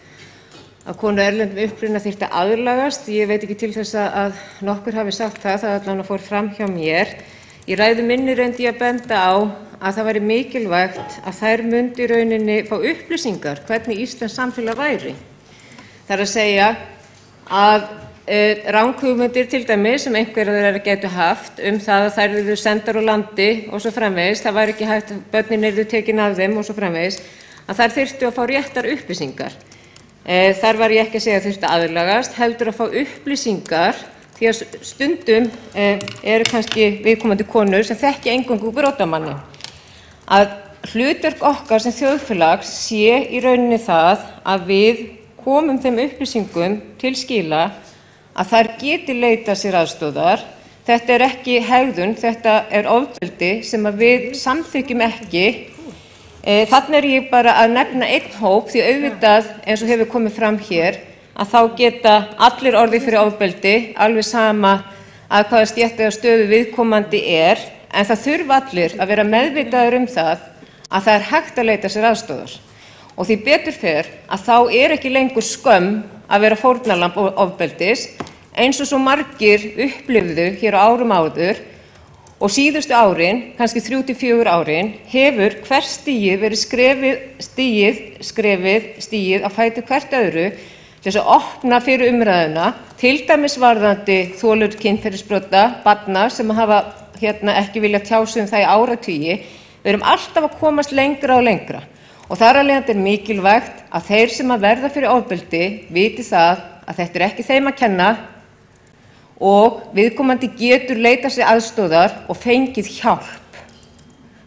konur erlendum uppruna þyrfti að aðlagast. Ég veit ekki til þess að nokkur hafi sagt það allan fór fram hjá mér. Í ræðu minni reyndi ég að benda á að það væri mikilvægt að þær myndu í rauninni fá upplýsingar hvernig íslenskt samfélag væri. Það er að segja að ranghugmyndir til dæmis sem einhverjar þeirra gætu haft það að þær yrðu sendar úr landi og svo framvegis, það væri ekki hægt, börnin yrðu tekin af þeim og svo framvegis, að þær þyrftu að fá réttar upplýsingar. Þar var ég ekki að segja að þyrftu að aðlagast, heldur að fá upplýsingar, því að stundum eru kannski viðkomandi konur sem þekki eingöngu brotamanni. Að hlutverk okkar sem þjóðfélags sé í rauninni það að við komum þeim upplýsingum til skila að þær geti leitað sér aðstoðar. Þetta er ekki hegðun, þetta er ofbeldi sem að við samþykkjum ekki. Þarna er ég bara að nefna einn hóp því auðvitað eins og hefur komið fram hér að þá geta allir orðið fyrir ofbeldi, alveg sama að hvaða stétt eða stöðu viðkomandi er, en það þurfa allir að vera meðvitaður það að það er hægt að leita sér aðstoðar. Og því betur fer að þá er ekki lengur skömm að vera fórnarlamb ofbeldis eins og svo margir upplifðu hér á árum áður og síðustu árin, kannski 3-4 árin, hefur hvert stigið verið stigið á fætur hvert öðru til þess að opna fyrir umræðuna, til dæmis varðandi þolendur kynferðisbrota, barna sem hafa ekki vilja tjá sig það í áratugi. Við erum alltaf að komast lengra og lengra. Og þar af leiðandi mikilvægt að þeir sem að verða fyrir ofbeldi viti það að þetta ekki þeim að kenna og viðkomandi getur leitað sér aðstoðar og fengið hjálp.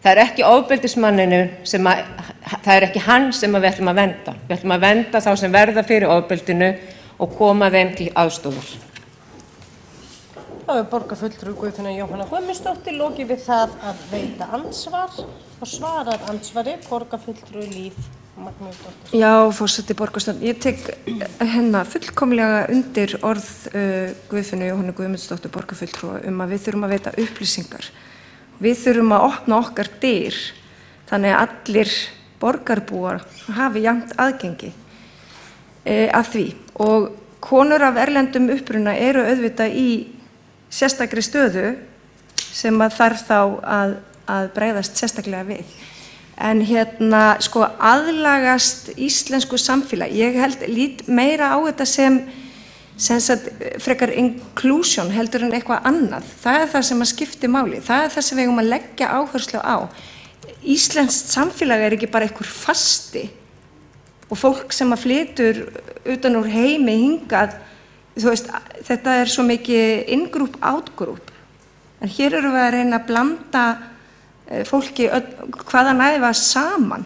Það ekki ofbeldismanninu það ekki hann sem við ætlum að vernda. Við ætlum að vernda þá sem verða fyrir ofbeldinu og koma þeim til aðstoðar. Þá borgarfulltrúi Guðfinna Jóhanna Guðmundsdóttir lokið við það að veita andsvar og svarar andsvari borgarfulltrúi Líf Magnúsdóttir. Já, forseti borgarstjórn, ég tek fullkomlega undir orð Guðfinnu Jóhannu Guðmundsdóttir borgarfulltrúa að við þurfum að veita upplýsingar. Við þurfum að opna okkar dyr þannig að allir borgarbúar hafi jafnt aðgengi að því. Og konur af erlendum uppruna eru auðvitað í sérstakri stöðu sem að þarf þá að bregðast sérstaklega við. En aðlagast íslensku samfélag, ég lít meira á þetta sem frekar inclusion heldur en eitthvað annað. Það það sem að skipti máli. Það það sem við eigum að leggja áherslu á. Íslenskt samfélag ekki bara einhver fasti og fólk sem að flytur utan úr heimi hingað. Þú veist, þetta svo mikið in-group, out-group. En hér erum við að reyna að blanda fólki hvaðan æfa saman.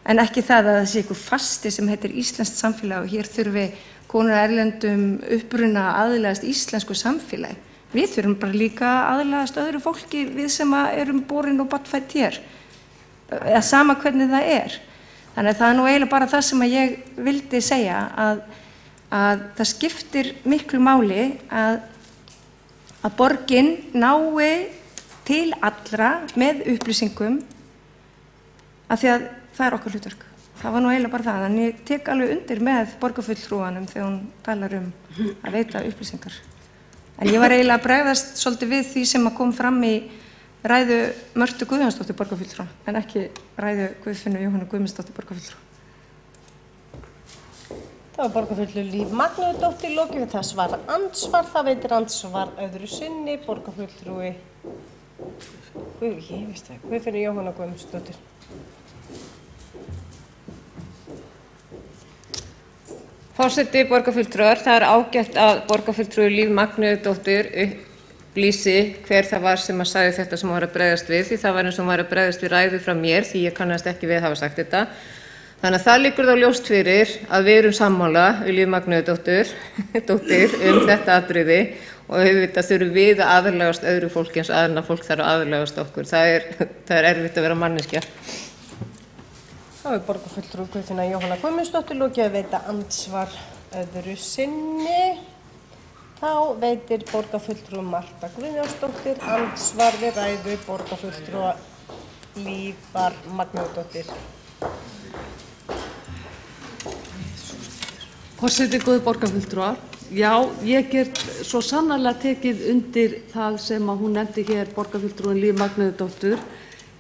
En ekki það að það sé einhver fasti sem heitir íslenskt samfélag og hér þurfi konur erlendum uppruna aðlagast íslensku samfélagi. Við þurfum bara líka aðlagast öðru fólki við sem erum borin og barnfædd hér. Eða sama hvernig það Þannig að það nú eiginlega bara það sem ég vildi segja að það skiptir miklu máli að borgin nái til allra með upplýsingum af því að það okkar hlutverk. Það var nú eiginlega bara það, en ég tek alveg undir með borgarfulltrúanum þegar hún talar að veita upplýsingar. En ég var eiginlega að bregðast svolítið við því sem kom fram í ræðu Mörtu Guðjónsdóttir borgarfulltrúa, en ekki ræðu Guðfinnu Jóhannu Guðmundsdóttir borgarfulltrúa. Það var borgarfulltrúi Líf Magnúsdóttir lokið við það svara andsvar. Það veitir andsvar öðru sinni borgarfulltrúi Guðfinnu Jóhannu Guðmundsdóttir. Forseti borgarfulltrúar, það ágætt að borgarfulltrúi Líf Magnúsdóttir upplýsi hver það var sem að sagði þetta sem var að bregðast við, því það var eins og var að bregðast við ræðu frá mér því ég kannast ekki við hafa sagt þetta. Þannig að það liggur þá ljóst fyrir að við erum sammála við Líf Magnúsdóttir þetta atriði og auðvitað þurfum við að aðlagast öðru fólki eins og annað fólk þarf að aðlagast okkur. Það erfitt að vera manneskja. Það var borgarfulltrúi Guðfinna Jóhanna Guðmundsdóttir lokið að veita andsvar öðru sinni. Þá veitir borgarfulltrúi Marta Guðjónsdóttir andsvar við ræðu borgarfulltrúa Lífar Magnúsdóttir. Forseti, góðir borgarfulltrúar, já, ég get svo sannarlega tekið undir það sem að hún nefndi hér borgarfulltrúin Líf Magnúsdóttir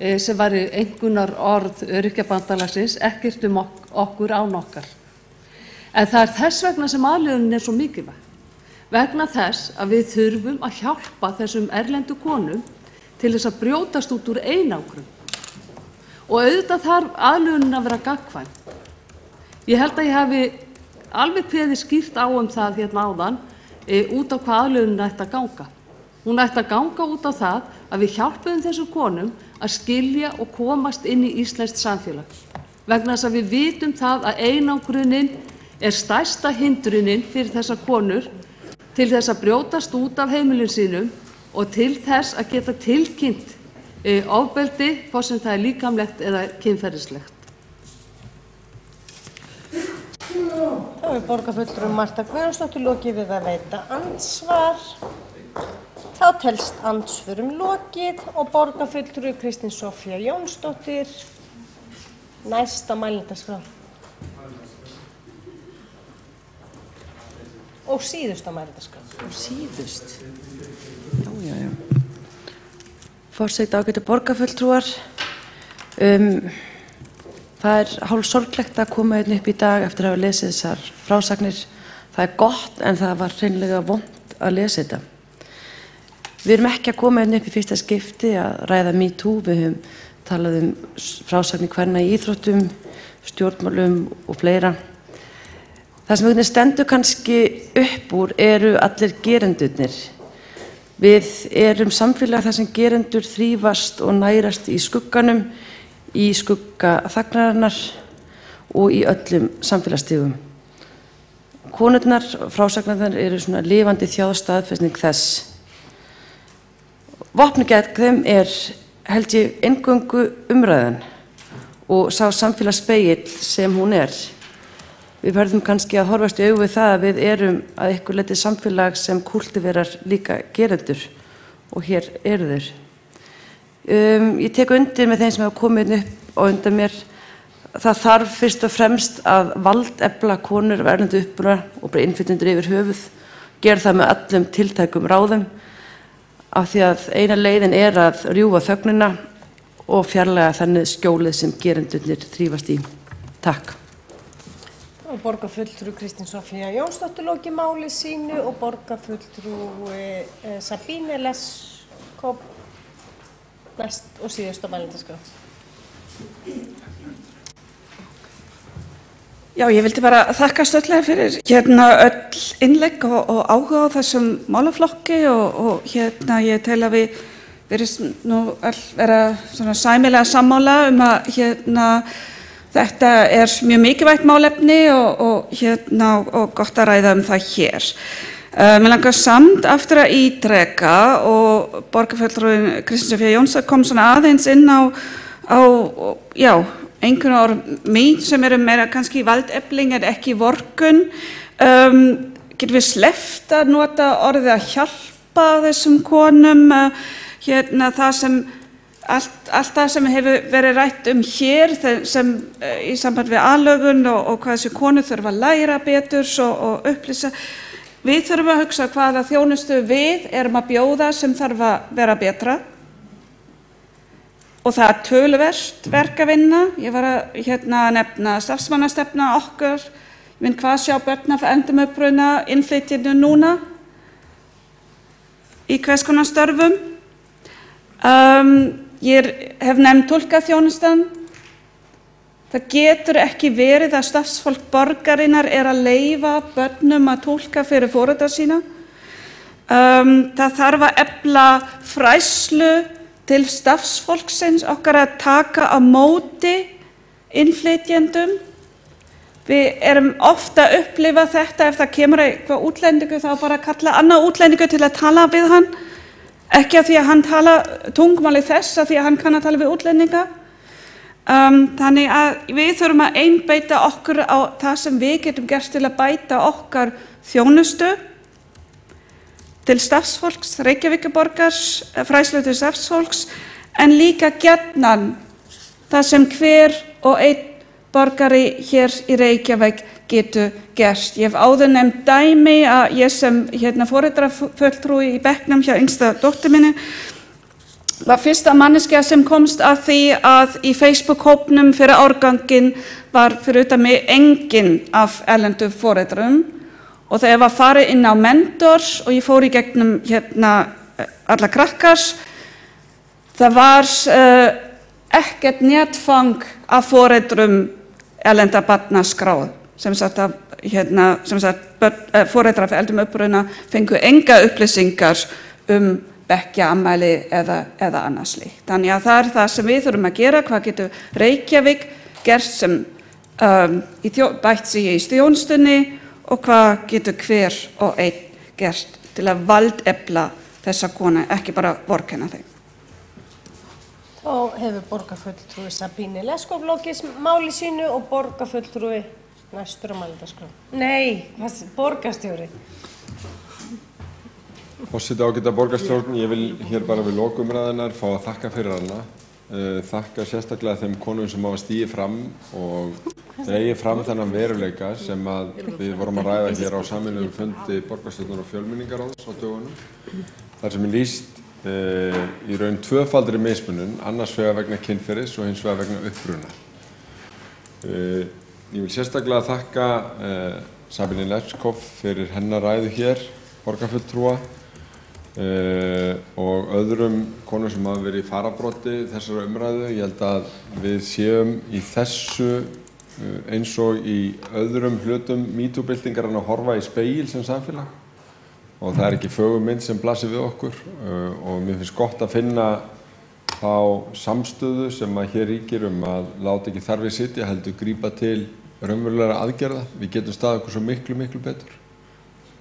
sem var einhverjar orð Öryrkjabandalagsins, ekkert okkur án okkar. En það þess vegna sem aðlögunin svo mikilvæg. Vegna þess að við þurfum að hjálpa þessum erlendu konum til þess að brjótast út úr einangrun. Og auðvitað þarf aðlögunin að vera gagnkvæm. Ég held að ég hafi alveg kveðið skýrt á það hérna áðan út á hvað aðlögunin ætti að ganga. Hún ætti að ganga út á það að við hjálpum þessum konum að skilja og komast inn í íslenskt samfélag. Vegna þess að við vitum það að einangrunin stærsta hindrunin fyrir þessar konur til þess að brjótast út af heimilum sínum og til þess að geta tilkynnt ofbeldi, hvort sem það líkamlegt eða kynferðislegt. Það var borgarfulltrúi Marta Guðjónsdóttir lokið við að veita andsvar. Þá telst andsvörum lokið og borgarfulltrúi Kristín Soffía Jónsdóttir næsta mælendaskrá. Og síðusta mælendaskrá. Og síðust. Já. Forseti, ágætu borgarfulltrúar. Það hálf sorglegt að koma upp í dag eftir að hafa lesið þessar frásagnir. Það gott en það var hreinlega vont að lesa þetta. Við erum ekki að koma upp í fyrsta skipti að ræða MeToo. Við höfum talað frásagnir kvenna í íþróttum, stjórnmálum og fleira. Það sem stendur kannski upp úr eru allir gerendurnir. Við erum samfélag þar sem gerendur þrífast og nærast í skugganum, í skugga þagnarinnar og í öllum samfélagsstigum. Konurnar, frásagnirnar eru svona lifandi þjáðstaðfesting þess. Vopnið gegn þeim held ég, eingöngu umræðan og sá samfélagsspegill sem hún er. Við verðum kannski að horfast í augu við það að við erum að einhverju leyti samfélag sem kúltiverar líka gerendur og hér eru þeir. Ég tek undir með þeim sem hafa komið upp á undan mér. Það þarf fyrst og fremst að valdefla konur af erlendu uppruna og bara innflytjendur yfir höfuð. Gera það með öllum tiltækum ráðum af því að eina leiðin að rjúfa þögnina og fjarlæga þannig skjólið sem gerendurnir þrífast í. Takk. Og borgarfulltrúi Kristín Sofía Jónsdóttir loki máli sínu og borgarfulltrúi Sabine Leskop næst og síðust á mælendaskrá. Já, ég vildi bara þakka stöðlega fyrir öll innlegg og áhuga á þessum málaflokki og ég tel að við virðumst nú öll vera svona sæmilega sammála að þetta mjög mikilvægt málefni og gott að ræða það hér. Mér langar samt aftur að ítreka og borgarfulltrúin Kristín Sofía Jónsdóttir kom svona aðeins inn á einhvern orð mín sem eru meira kannski valdefling en ekki vorkunn. Getum við sleppt að nota orðið að hjálpa þessum konum, það sem allt það sem hefur verið rætt hér sem í samband við aðlögun og hvað þessi konur þurfa að læra betur og upplýsa. Við þurfum að hugsa hvaða þjónustu við erum að bjóða sem þarf að vera betra. Og það töluvert verk að vinna. Ég var að nefna starfsmannastefna okkar, hvað sjá börn af erlendum uppruna innflytjendur núna í hvers konar störfum. Ég hef nefnt túlkaþjónustan. Það getur ekki verið að starfsfólk borgarinnar að leyfa börnum að túlka fyrir foreldra sína. Það þarf að efla fræðslu til starfsfólksins okkar að taka á móti innflytjendum. Við erum ofta að upplifa þetta ef það kemur eitthvað útlendingu þá bara kalla annað útlendingu til að tala við hann. Ekki af því að hann tala tungumáli þess, af því að hann kann að tala við útlendinga. Þannig að við þurfum að einbeita okkur á það sem við getum gert til að bæta okkar þjónustu til starfsfólks, Reykjavíkurborgar, fræðslu til starfsfólks, en líka gjarnan það sem hver og einn borgari hér í Reykjavík getur gert. Ég hef áður nefnt dæmi að ég sem foreldrafulltrúi í bekknum hjá yngsta dóttur minni var fyrsta manneskja sem komst að því að í Facebook-hópnum fyrir árganginn var fyrir utan mig enginn af erlendu foreldrum og þegar ég var farið inn á Mentor og ég fór í gegnum alla krakkars, það var ekkert netfang af foreldrum erlenda barna skráð. Sem sagt foreldrar af erlendum uppruna fengu enga upplýsingar bekkjaafmæli eða annars slíkt. Þannig að það er það sem við þurfum að gera, hvað getur Reykjavík gert sem bætt sig í þjónustunni og hvað getur hver og einn gert til að valdefla þessa konu, ekki bara vorkenna þeim. Og hefur borgarfulltrúi Sabine Leskop lokið máli sínu og borgarfulltrúi næstur á mælendaskrá. Nei, borgarstjóri. Forseti ágæta borgarstjórn, ég vil hér bara við lokumræðunar fá að þakka fyrir hana. Þakka sérstaklega þeim konum sem hafa stigið fram og dregið fram þennan veruleika sem við vorum að ræða hér á sameiginlegum fundi borgarstjórnar og fjölmenningarráðs á dögunum. Þar sem lýst í raun tvöfaldri mismunun, annars vegar vegna kynferðis og hins vegar vegna uppruna. Ég vil sérstaklega þakka Sabine Leskop fyrir hennar ræðu hér, borgarfulltrúa. og öðrum konum sem hafa verið í fararbroddi þessara umræðu. Ég held að við séum í þessu eins og í öðrum hlutum MeToo-byltingarinnar að horfa í spegil sem samfélag og það ekki fögur mynd sem blasir við okkur og mér finnst gott að finna þá samstöðu sem að hér ríkir að láta ekki þar við sitja, heldur grípa til raunverulegra aðgerða. Við getum staðið okkur svo miklu betur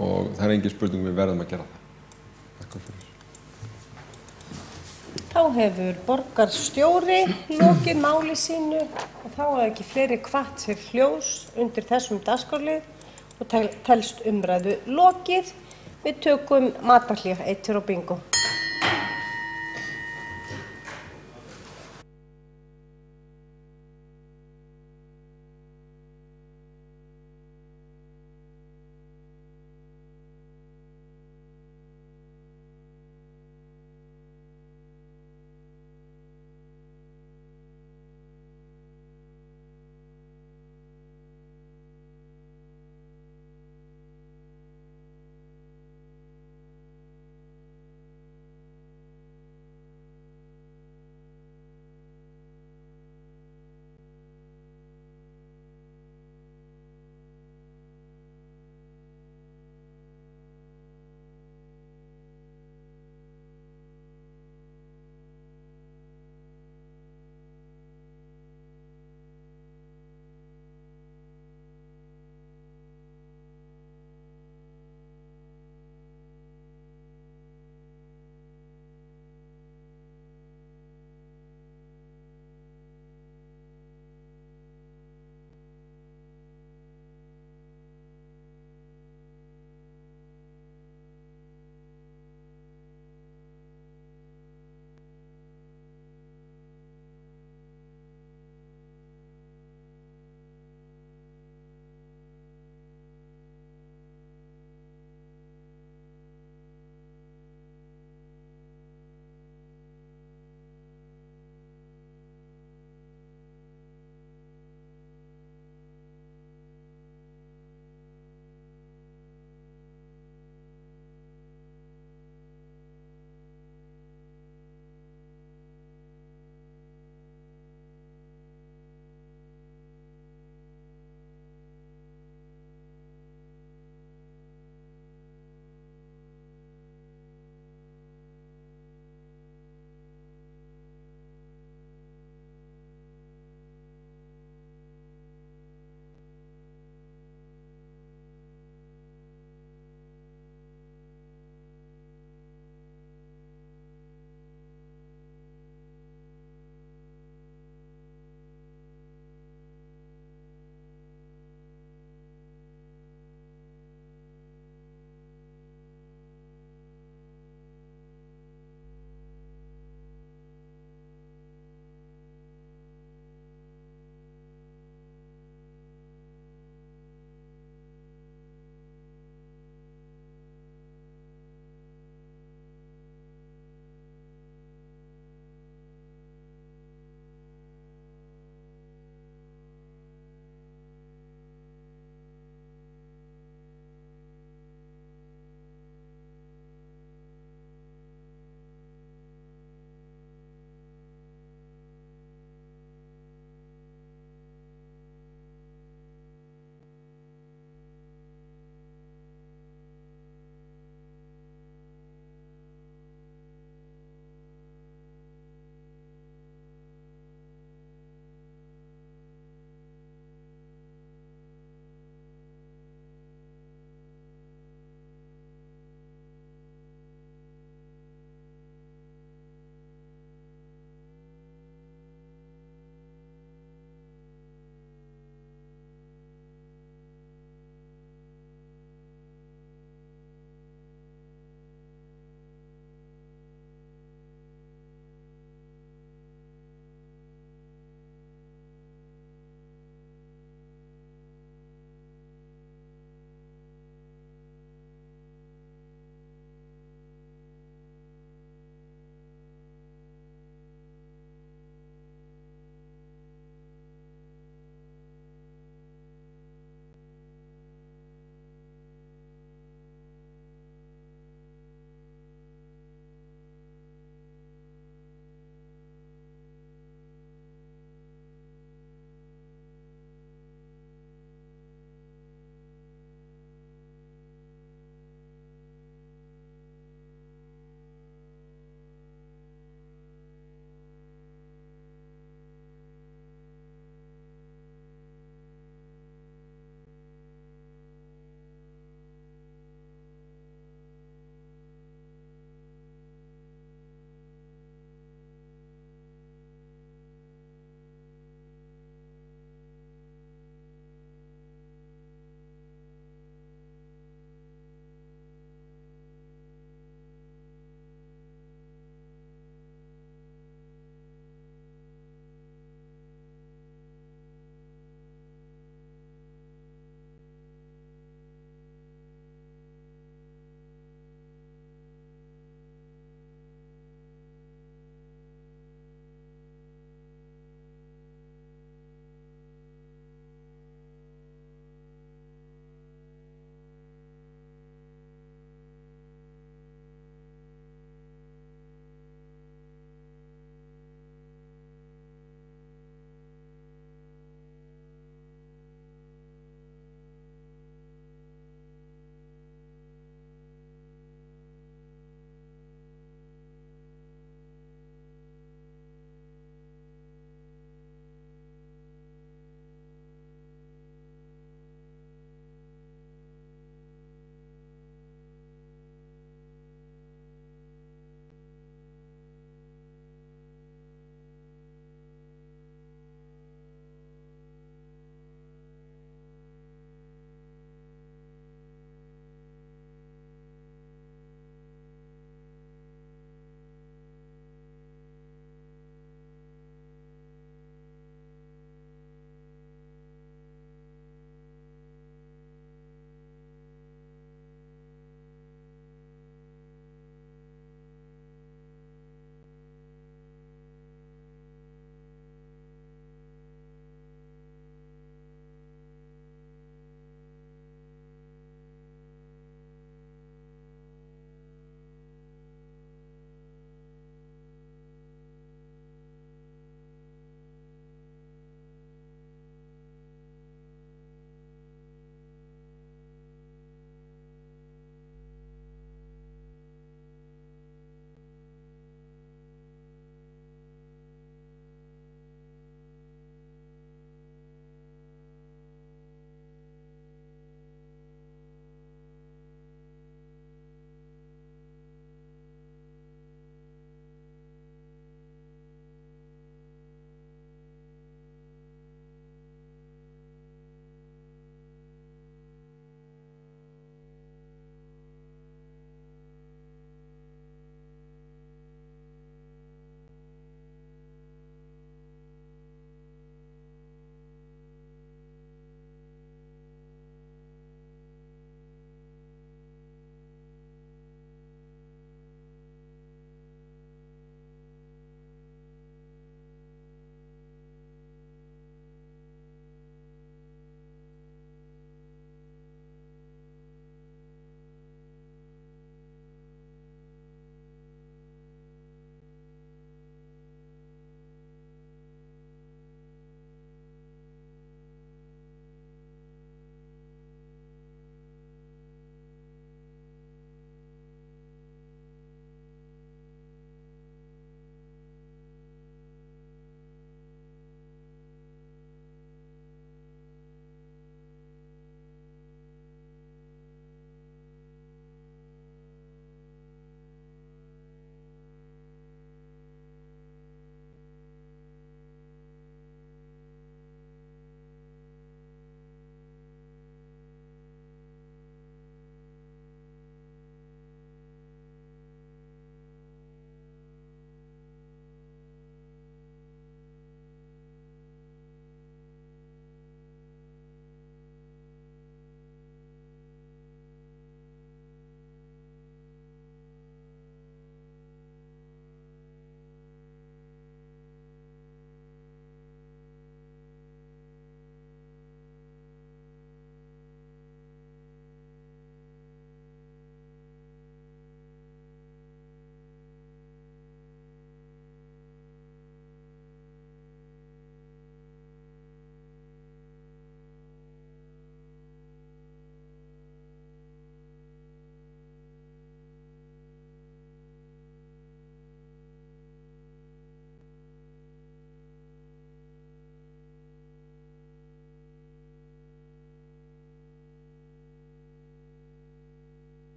og það engin spurning við verðum að gera það. Takk fyrir. Þá hefur borgarstjóri lokið máli sínu og þá hafa ekki fleiri hvatt sér hljós undir þessum dagskrárlið og telst umræðu lokið. Við tökum matarhlé, 1 og bingo.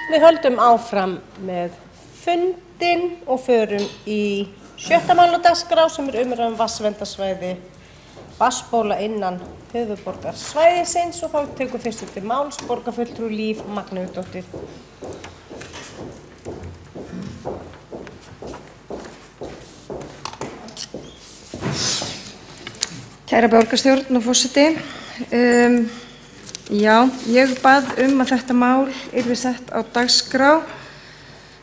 Við höldum áfram með fundinn og förum í 6. mál á dagskrá sem umræða vatnsverndarsvæði vatnsbóla innan höfuðborgarsvæðisins og þá tekur fyrst til máls borgarfulltrúi Líf Magnúsdóttir. Kæra borgarstjórn og forseti, já, ég bað að þetta mál yrði sett á dagskrá.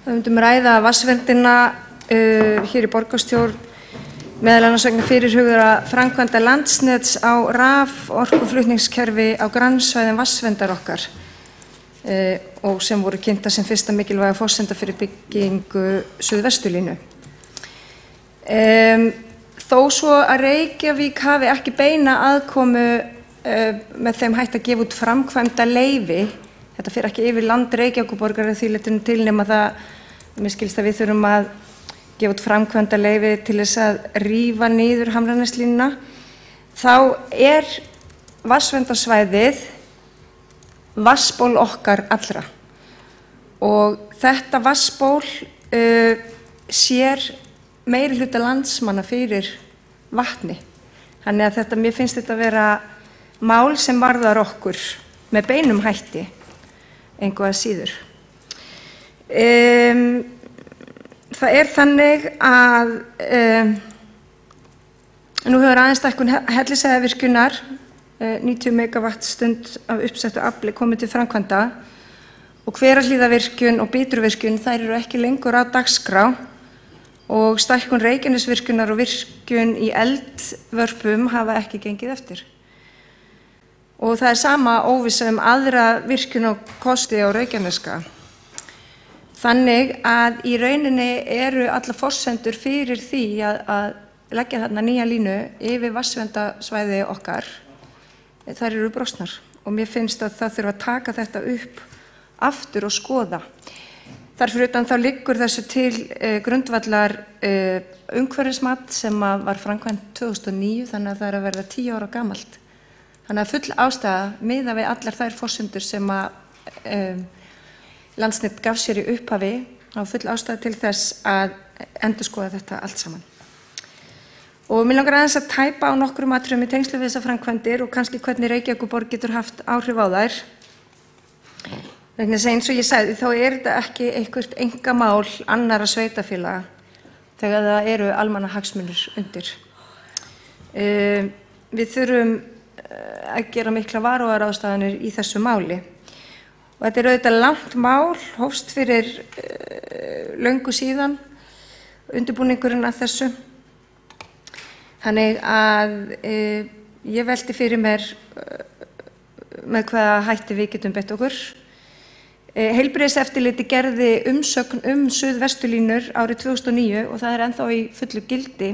Við myndum ræða vatnsverndina hér í borgarstjórn, meðal annars vegna fyrirhugaðra framkvæmda Landsnets á raforkuflutningskerfi á grannsvæðum vatnsverndar okkar og sem voru kynntar sem fyrsta mikilvæga forsenda fyrir byggingu Suðvesturlínu. Þó svo að Reykjavík hafi ekki beina aðkomu með þeim hætti að gefa út framkvæmda leyfi, þetta fer ekki yfir land Reykjavíkurborgar að því leytinu til nema það, mér skilst að við þurfum að gefa út framkvæmda leyfi til þess að rífa niður Hamraneslínuna, þá vatnsverndarsvæðið vatnsból okkar allra og þetta vatnsból sér meiri hluta landsmanna fyrir vatni. Þannig að mér finnst þetta vera mál sem varðar okkur með beinum hætti, engu að síður. Það þannig að nú hefur aðeins stækkun Hellisheiðarvirkjunar, 90 megawattstund af uppsettu afli komið til framkvæmda og Hverahlíðarvirkjun og Bitruvirkjun þær eru ekki lengur á dagskrá og stækkun Reykjanesvirkjunar og virkjun í eldvörpum hafa ekki gengið eftir. Og það sama óvissa aðra virkjun og kosti á Reykjaneska. Þannig að í rauninni eru allar forsendur fyrir því að leggja þarna nýja línu yfir vatnsverndarsvæði okkar, þær eru brostnar og mér finnst að það þurfa að taka þetta upp aftur og skoða. Þar fyrir utan þá liggur þessu til grundvallar umhverfismat sem var framkvæmt 2009, þannig að það að verða 10 ára gamalt. Þannig að full ástæða miðað við allar þær forsendur sem Landsnet gaf sér í upphafi á full ástæða til þess að endurskoða þetta allt saman. Og mér langar aðeins að tæpa á nokkrum atriðum í tengslum við þessar framkvæmdir og kannski hvernig Reykjavíkurborg getur haft áhrif á þær. Vegna þess að eins og ég sagði þá þetta ekki eitthvert einkamál annarra sveitarfélaga þegar það eru almannahagsmunir undir. Við þurfum að gera mikla varúðarráðstafanir í þessu máli. Og þetta auðvitað langt mál, hófst fyrir löngu síðan, undirbúningurinn að þessu. Þannig að ég velti fyrir mér með hvaða hætti við getum beitt okkur. Heilbrigðiseftirlitið gerði umsögn Suðvesturlínur árið 2009 og það ennþá í fullu gildi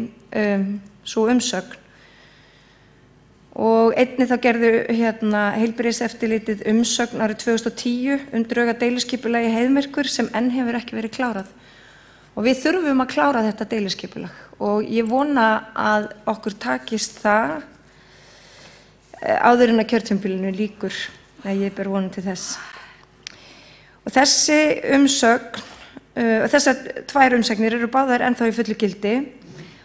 sú umsögn. Og einnig þá gerðu heilbrigðiseftirlitið umsögn árið 2010 drög að deiliskipulagi Heiðmerkur sem enn hefur ekki verið klárað. Og við þurfum að klára þetta deiliskipulag og ég vona að okkur takist það áður en að kjörtímabilinu lýkur, að ég ber vonum til þess. Og þessi umsögn, þessar 2 umsögnir eru báðar ennþá í fullu gildi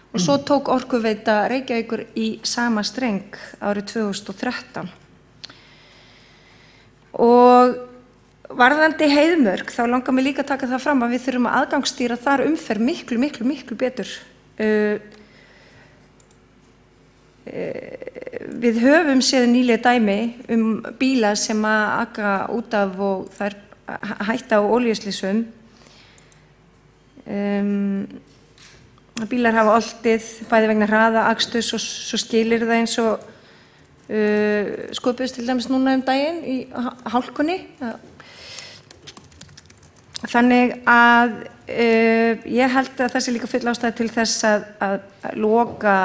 og svo tók Orkuveita Reykjavíkur í sama streng árið 2013. Og varðandi Heiðmörk þá langar mig líka að taka það fram að við þurfum að aðgangsstýra þar umferð miklu betur. Við höfum séð nýlega dæmi bíla sem að aka út af og þær hætta á olíuslysum. Bílar hafa oltið bæði vegna hraða, aksturs og svo skilir það eins og sköpuðust til dæmis núna daginn í hálkunni. Þannig að ég held að það sé líka full ástæða til þess að loka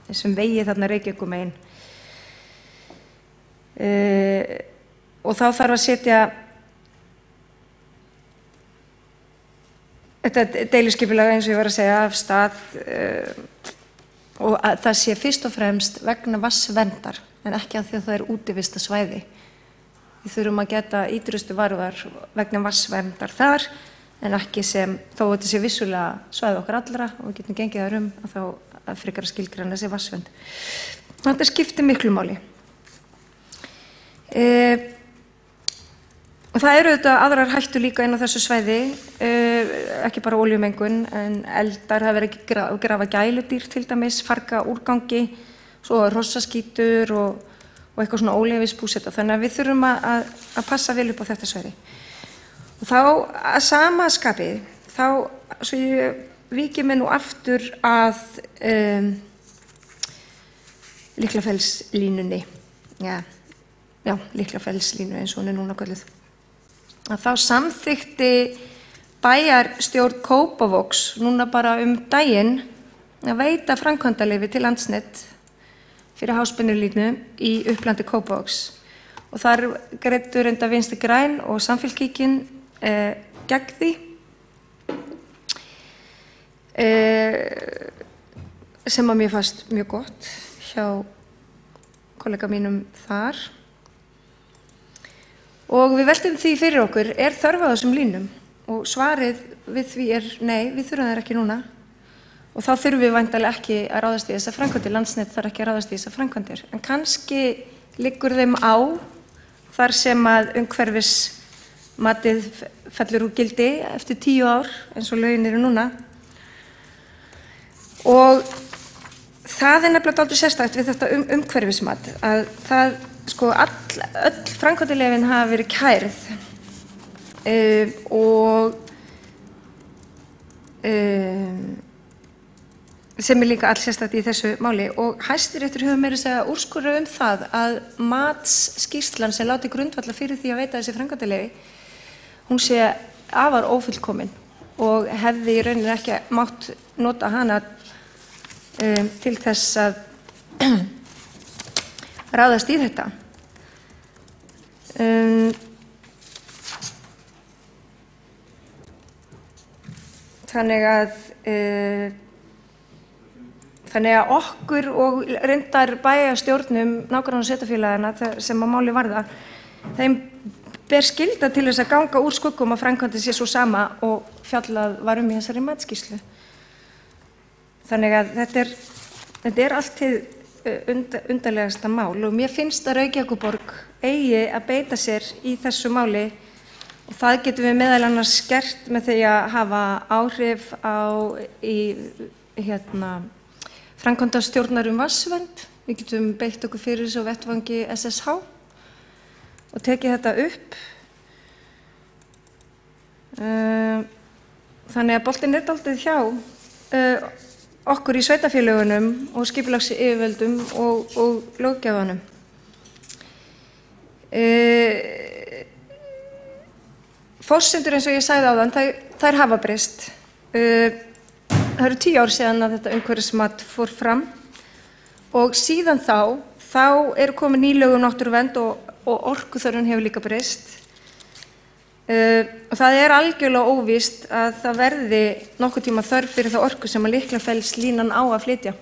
þessum vegi þarna Reykjavíkurmegin. Og þá þarf að setja þetta deiliskipulag eins og ég var að segja af stað og að það sé fyrst og fremst vegna vatnsverndar en ekki af því að það útivistarsvæði. við þurfum að geta ýtrustu varúðar vegna vatnsverndar þar, en ekki sem, þó þetta sé vissulega svæði okkar allra og við getum gengið þar að þá að frekar að skilgreina þessi vatnsvernd. Þetta skiptir miklu máli. Og það eru auðvitað aðrar hættur líka inn á þessu svæði, ekki bara olíumengun, en eldar, það verið ekki grafa gæludýr til dæmis, farga úrgangi, svo hrossaskítur og eitthvað svona óleyfisbúseta. Þannig að við þurfum að passa vel upp á þetta svæði. Og þá að sama skapi, þá, svo ég víki mig nú aftur að Litlafellslínunni, já, Litlafellslínu eins og hún núna kölluð. Að þá samþykkti bæjarstjórn Kópavogs núna bara daginn að veita framkvæmdaleyfi til Landsnet fyrir háspennulínu í upplandi Kópavogs. Og þar greiddu reyndar Vinstri græn og Samfylkingin gegn því. Sem að mér fannst mjög gott hjá kollega mínum þar. Og við veltum því fyrir okkur, er þörf á þessum línum? Og svarið við því nei, við þurfum þær ekki núna. Og þá þurfum við væntanlega ekki að ráðast í þessar framkvæmdir, Landsnet þarf ekki að ráðast í þessar framkvæmdir. En kannski liggur þeim á þar sem að umhverfismatið fellur úr gildi eftir 10 ár, eins og lögin eru núna. Og það nefnilega dálítið sérstakt við þetta umhverfismat, að það, sko, öll framkvæmdaleyfin hafa verið kærð og sem líka alls sérstakt í þessu máli, og Hæstiréttur hefur meira að segja úrskurðað það að matsskýrslan sem láti grundvalla fyrir því að veita þessi framkvæmdaleyfi, hún sé afar ófullkomin og hefði í rauninni ekki mátt nota hana til þess að ráðast í þetta. Þannig að okkur og reyndar bæjarstjórnum nágranna sveitarfélaganna sem að máli varða, þeim ber skylda til þess að ganga úr skuggum að framkvæmdin sé svo sama og fjallað var í þessari matsskýrslu. Þannig að þetta er allt hið undarlegasta mál, og mér finnst að Reykjavíkurborg eigi að beita sér í þessu máli, og það getum við meðal annars gert með því að hafa áhrif í framkvæmdastjórnar vatnsvernd. Við getum beitt okkur fyrir þessu á vettvangi SSH og tekið þetta upp. Þannig að boltinn er dálítið hjá okkur í sveitarfélögunum og skipulagsyfirvöldum og löggjafanum. Forsendur eins og ég sagði áðan, þær hafa breyst. Það eru 10 ár síðan að þetta umhverfismat fór fram og síðan þá eru komin ný lög um náttúruvernd og orkuþörfin hefur líka breyst. Og það er algjörlega óvíst að það verði nokkuð tíma þörf fyrir þá orku sem að Litlafellslínan á að flytja.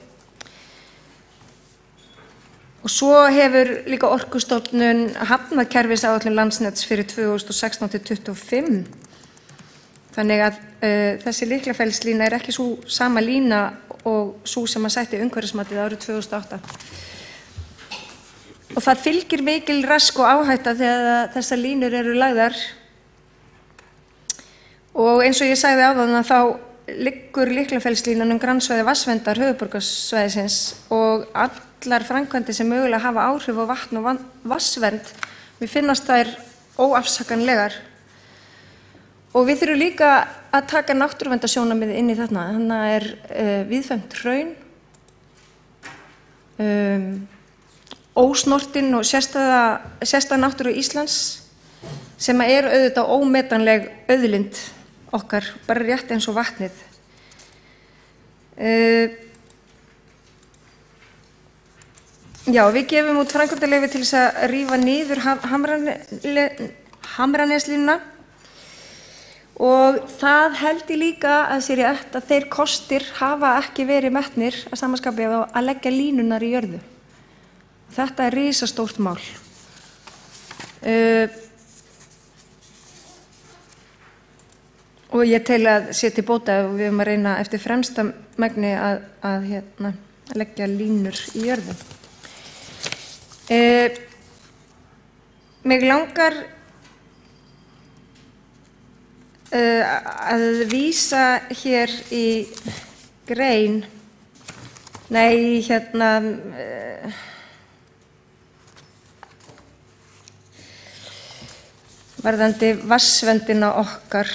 Og svo hefur líka Orkustofnun hafnað kerfisáætlun Landsnets fyrir 2016-25. Þannig að þessi Litlafellslína er ekki sú sama lína og sú sem að sætti umhverfismatið árið 2008. Og það fylgir mikil rask og áhætta þegar þessar línur eru lagðar. Og eins og ég sagði áðan að þá liggur Litlafellslínan grannsvæði vatnsverndar höfuðborgarsvæðisins og allar framkvæmdir sem mögulega hafa áhrif á vatn og vatnsvernd, við finnast þær óafsakanlegar. Og við þurfum líka að taka náttúruverndarsjónarmið inn í þarna. Þannig er víðfeðmt hraun, ósnortin og sérstæða náttúru Íslands sem er auðvitað ómetanleg auðlind okkar, bara rétt eins og vatnið. Já, við gefum út framkvæmdaleyfi til þess að rífa niður Hamraneslínuna og það held ég líka að sé rétt að þeir kostir hafa ekki verið metnir að sama skapi að leggja línunar í jörðu. Þetta er risastórt mál. Og ég tel að sé til bóta og við höfum að reyna eftir fremsta megni að leggja línur í jörðu. Mig langar að vísa hér í grein, varðandi vatnsverndina okkar.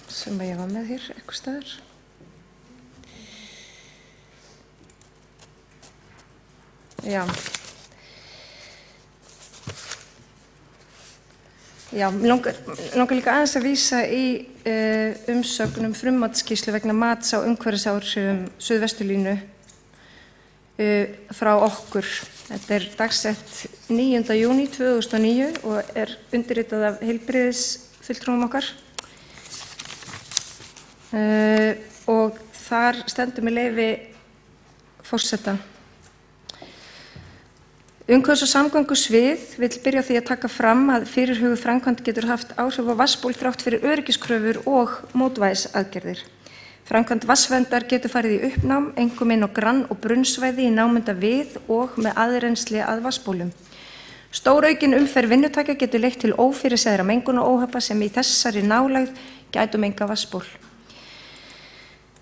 Sem ég var með hér eitthvað staðar. Já, mér langar líka aðeins að vísa í umsögn frummatsskýrslu vegna mats á umhverfisáhrifum Suðvesturlínu frá okkur. Þetta dagsett 9. júní 2009 og undirritað af heilbrigðisfulltrúum okkar. Og þar stendur með leyfi forseta. Umhverfis- og samgöngusvið vill byrja á því að taka fram að fyrirhuguð framkvæmd getur haft áhrif á vatnsból þrátt fyrir öryggiskröfur og mótvægisaðgerðir. Framkvæmd vatnsverndar getur farið í uppnám, einkum inn á grann- og brunnsvæði í námunda við og með aðrennsli að vatnsbólum. Stóraukin umferð vinnutækja getur leitt til ófyrirséðra mengunaróhappa sem í þessari nálægð gætu mengað vatnsból.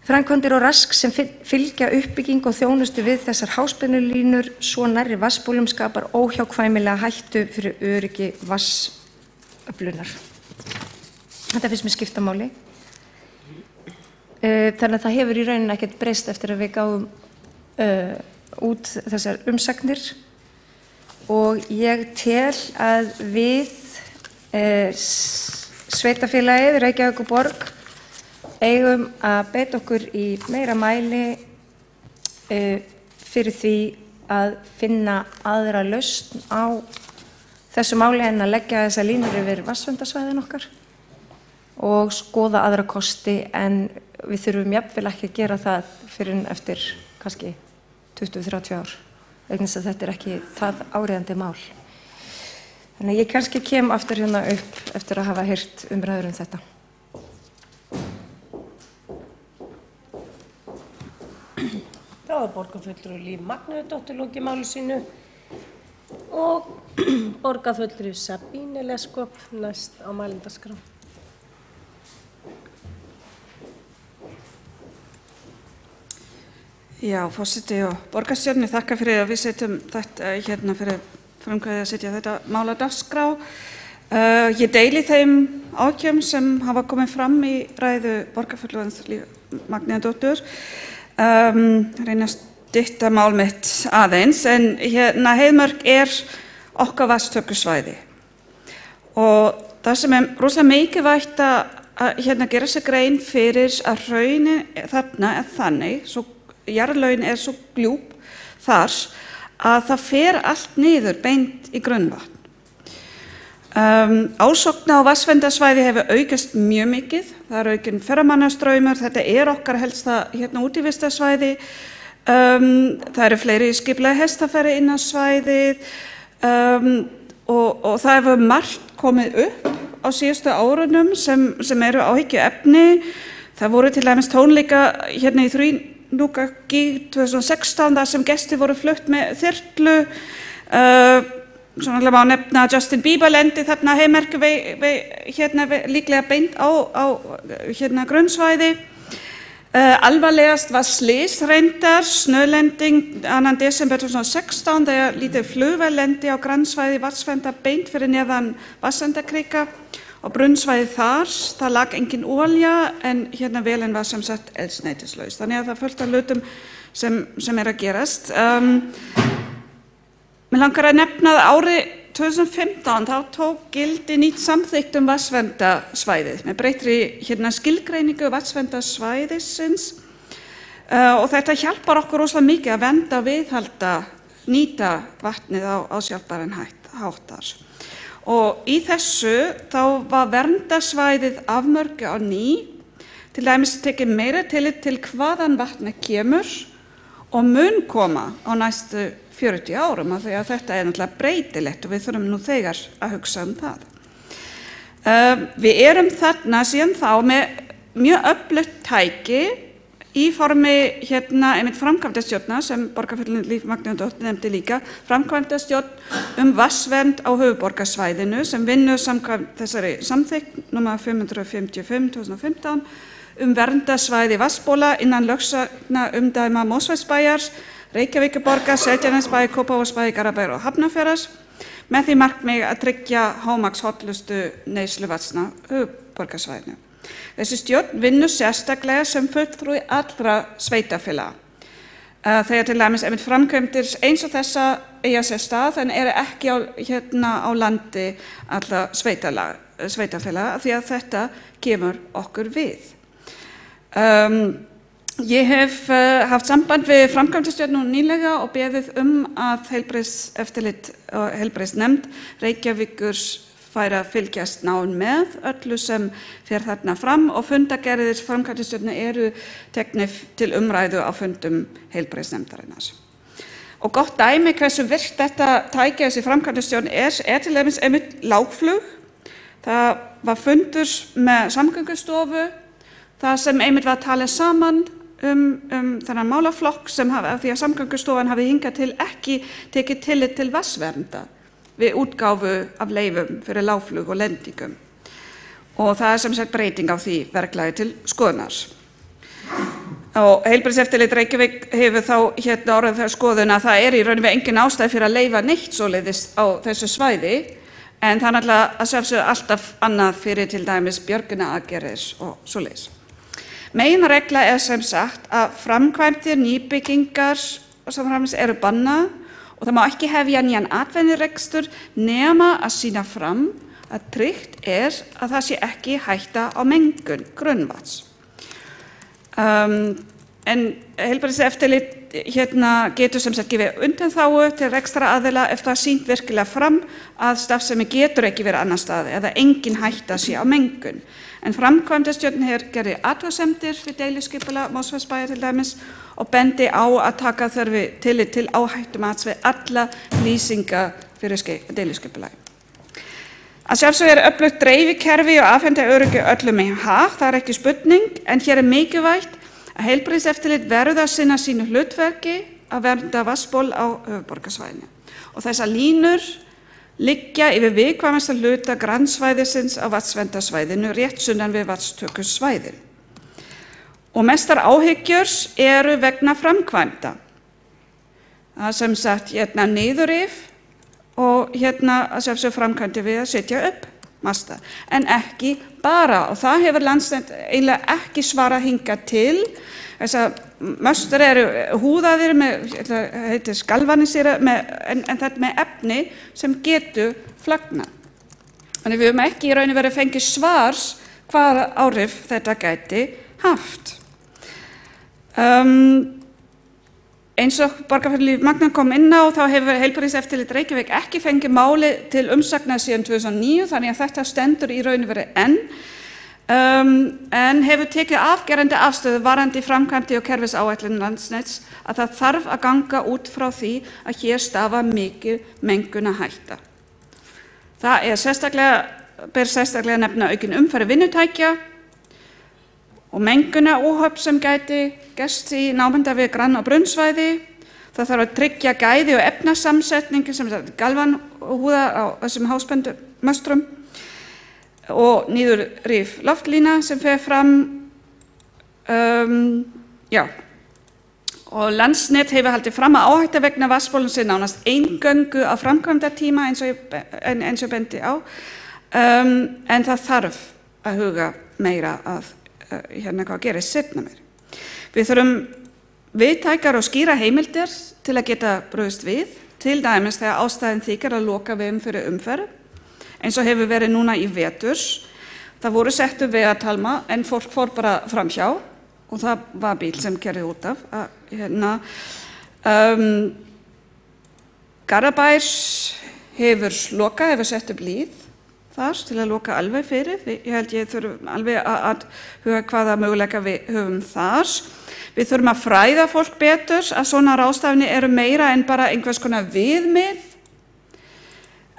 Framkvæmdir og rask sem fylgja uppbygging og þjónustu við þessar háspennulínur svo nærri vatnsbólum skapar óhjákvæmilega hættu fyrir öryggi vatnsöflunar. Þetta finnst mér skipta máli. Þannig að það hefur í rauninni ekkert breyst eftir að við gáum út þessar umsagnir og ég tel að við sveitarfélagið Reykjavíkurborg eigum að beita okkur í meira mæli fyrir því að finna aðra lausn á þessu máli en að leggja þessar línur yfir vatnsverndarsvæðin okkar og skoða aðra kosti en við þurfum jafnvel ekki að gera það fyrir eftir kannski 20-30 ár vegna þess að þetta ekki það áríðandi mál. Þannig að ég kannski kem aftur hérna upp eftir að hafa heyrt umræður þetta. Þá borgarfulltrúi Líf Magnúsdóttir lokið máli sínu og borgarfulltrúi Sabine Leskop næst á mælendaskrá. Já, forseti og borgarstjórn, þakka fyrir að við setjum þetta hérna fyrir frumkvæði að setja þetta mál á dagskrá. Ég deili þeim ákjum sem hafa komið fram í ræðu borgarfulltrúans Líf Magnúsdóttur. Reyna að stytta mál mitt aðeins en hérna Heiðmörk okkar vatnstökusvæði og það sem rosalega mikilvægt að hérna gera sér grein fyrir að hraunin þarna þannig, jarðlögin svo gljúp þar að það fer allt niður beint í grunnvatn. Ásókn á vatnsverndarsvæði hefur aukist mjög mikið, það aukin ferðamannastraumur, þetta okkar helsta hérna útivistarsvæði, það fleiri skipulagðar hestaferðir inn á svæðið og það hefur margt komið upp á síðustu árunum sem áhyggjuefni. Það voru til dæmis tónleika hérna í Þrínúkagíg 2016 þar sem gestir voru flutt með þyrlu. Svona má nefna Justin Bieber lendi þarna Heiðmörk hérna líklega beint á hérna grunnsvæði. Alvarlegast var slys reyndar, snölending 2. desember 2016 þegar lítið flugvél lendi á grannsvæði vatnsverndar beint fyrir neðan Vatnsendakrika og brunnsvæði það lag engin olja en hérna vélin var sem sagt eldsneytislaus. Þannig að það fullt af hlutum sem að gerast. Mér langar að nefna að árið 2015 þá tók gildi nýtt samþykkt vatnsverndarsvæðið með breyttri hérna skilgreiningu vatnsverndarsvæðisins og þetta hjálpar okkur rosalega mikið að vernda og viðhalda nýta vatnið á sjálfbæran hátt þar. Og í þessu þá var verndarsvæðið afmörkað á ný, til dæmis tekið meira tillit til hvaðan vatnið kemur og mun koma á næstu 40 árum af því að þetta náttúrulega breytilegt og við þurfum nú þegar að hugsa það. Við erum þarna síðan þá með mjög öflugt tæki í formi einmitt framkvæmdastjórna sem borgarfulltrúi Líf Magnúsdóttir nefndi líka, framkvæmdastjórn vatnsvernd á höfuðborgarsvæðinu sem vinnur samkvæmt þessari samþykkt nr. 555/2015 verndarsvæði vatnsbóla innan lögsagna Mosfellsbæjar, Reykjavíkurborgar, Seltjarnarnesbæjar, Kópavogsbæjar, Garðabæjar og Hafnarfjarðar með því markmið að tryggja hámarkshollustu neyslu vatns á höfuðborgarsvæðinu. Þessi stjórn vinnur sérstaklega sem fulltrúi allra sveitarfélaga. Þegar til dæmis einmitt framkvæmdir eins og þessa eiga sér stað en eru ekki á landi alla sveitarfélaga því að þetta kemur okkur við. Ég hef haft samband við framkvæmdastjórn nú nýlega og beðið að heilbrigðiseftirlit og heilbrigðisnefnd Reykjavíkur færi að fylgjast náið með öllu sem fer þarna fram og fundargerðir framkvæmdastjórnar eru teknir til umræðu á fundum heilbrigðisnefndarinnar. Og gott dæmi hversu virkt þetta tæki þessi framkvæmdastjórn er til dæmis einmitt lágflug. Það var fundur með Samgöngustofu það sem einmitt var að tala saman þennan málaflokk sem því að Samgöngustofan hafi hingað til ekki tekið tillit til vatnsverndar við útgáfu af leyfum fyrir lágflug og lendingum. Og það sem sagt breyting á því verklagi til skoðunar. Og heilbrigðiseftirlit Reykjavík hefur þá orðið þeirrar skoðun að það í raun og veru engin ástæða fyrir að leyfa neitt svoleiðis á þessu svæði en það náttúrulega að sjálfsögðu alltaf annað fyrir til dæmis björgunaraðgerðir og svoleiðis. Meginregla sem sagt að framkvæmdir, nýbyggingar og svo framvegis eru bannað og það má ekki hefja nýjan atvinnurekstur nema að sýna fram að tryggt að það sé ekki hætta á mengun grunnvatns. En heilbrigðiseftirlit getur sem sagt gefið undanþágu til rekstraraðila ef það sýnt virkilega fram að starfsemi getur ekki verið annar staðar eða engin hætta sé á mengun. En framkvæmdastjórn gerði athugasemdir við deiliskipulag Mosfellsbæjar til dæmis og bendi á að taka þurfi tillit til áhættumats við alla lýsinga fyrir deiliskipulagi. Að sjálfsögðu öflugt dreifikerfi og afhenda öryggi öllum í hag, það er ekki spurning, en hér mikilvægt að heilbrigðiseftirlit verður að sinna sínu hlutverki að vernda vatnsból á höfuðborgarsvæðinu. Og þessar línur liggja yfir viðkvæmasta hluta grannsvæðisins á vatnsverndarsvæðinu rétt sunnan við vatnstökusvæðin. Og mestar áhyggjur eru vegna framkvæmda. Það sem sagt niðurrif og að sjálfsögðu framkvæmdi við að setja upp masta. En ekki bara, og það hefur Landsnet eiginlega ekki svarað hingað til. Þessar möstur eru húðaðir heitir skalvanisera en þetta með efni sem getur flagnað. Þannig við höfum ekki í raun og veru fengið svars hvaða áhrif þetta gæti haft. Eins og borgarfulltrúi Líf Magnúsdóttir kom inn á þá hefur heilbrigðiseftirlit Reykjavík ekki fengið máli til umsagnar síðan 2009 þannig að þetta stendur í raun og veru enn. En hefur tekið afgerandi afstöðu varðandi framkvæmdi og kerfisáætlun Landsnets að það þarf að ganga út frá því að hér stafa mikil mengunarhætta. Það ber sérstaklega nefna aukin umferð vinnutækja og mengunaróhöpp sem gæti gerst í námunda við grann- og brunnsvæði. Það þarf að tryggja gæði og efnasamsetningu sem galvanhúða á þessum háspendu möstrum og niðurrif loftlína sem fer fram. Og Landsnet hefur haldið fram að áhætta vegna vatnsbólum sé nánast eingöngu á framkvæmdatíma eins og bendi á. En það þarf að huga meira að hvað gerist seinna meir. Við þurfum viðtækar og skýra heimildir til að geta brugðist við, til dæmis þegar ástæðan þykir að loka vegum fyrir umferð, eins og hefur verið núna í veturs. Það voru settu vegatálma en fólk fór bara framhjá og það var bíl sem keyrði út af. Garðabær hefur lokað, hefur sett upp líð. þar til að loka alveg fyrir. Ég held ég þurfum alveg að huga hvaða möguleika við höfum þar. Við þurfum að fræða fólk betur að svona ráðstafanir eru meira en bara einhvers konar viðmið.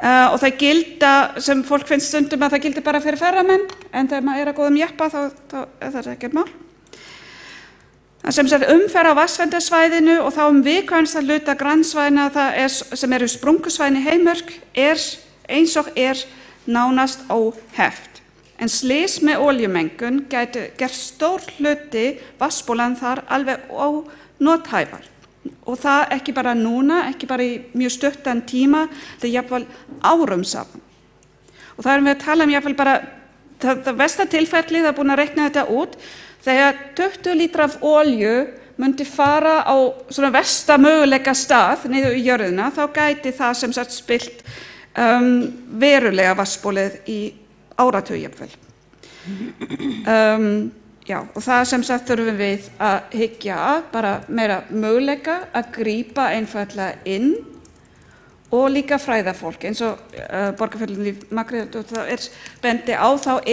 Og það gilda, sem fólk finnst stundum að það gildi bara fyrir ferðamenn, en þegar maður að góðum jeppa þá er það ekkert mál. Sem sagt umferð á vatnsverndarsvæðinu og þá viðkvæmsta hluta grannsvæðina sem eru sprungusvæðin í Heiðmörk eins og nánast óheft. En slys með olíumengun gæti gert stór hluti vatnsbólan þar alveg ónothæfar. Og það ekki bara núna, ekki bara í mjög stuttan tíma, þetta jafnvel árum saman. Og það erum við að tala jafnvel bara, það versta tilfelli, það er búin að reikna þetta út, þegar 20 lítra af olíu myndi fara á svona versta möguleika stað niður í jörðina, þá gæti það sem sagt spillt verulega vatnsbólið í áratug jafnvel. Já, og það sem sagt þurfum við að hyggja bara meira möguleika að grípa einfaldlega inn og líka fræða fólk. Eins og borgarfulltrúi Margrét bendi á, þá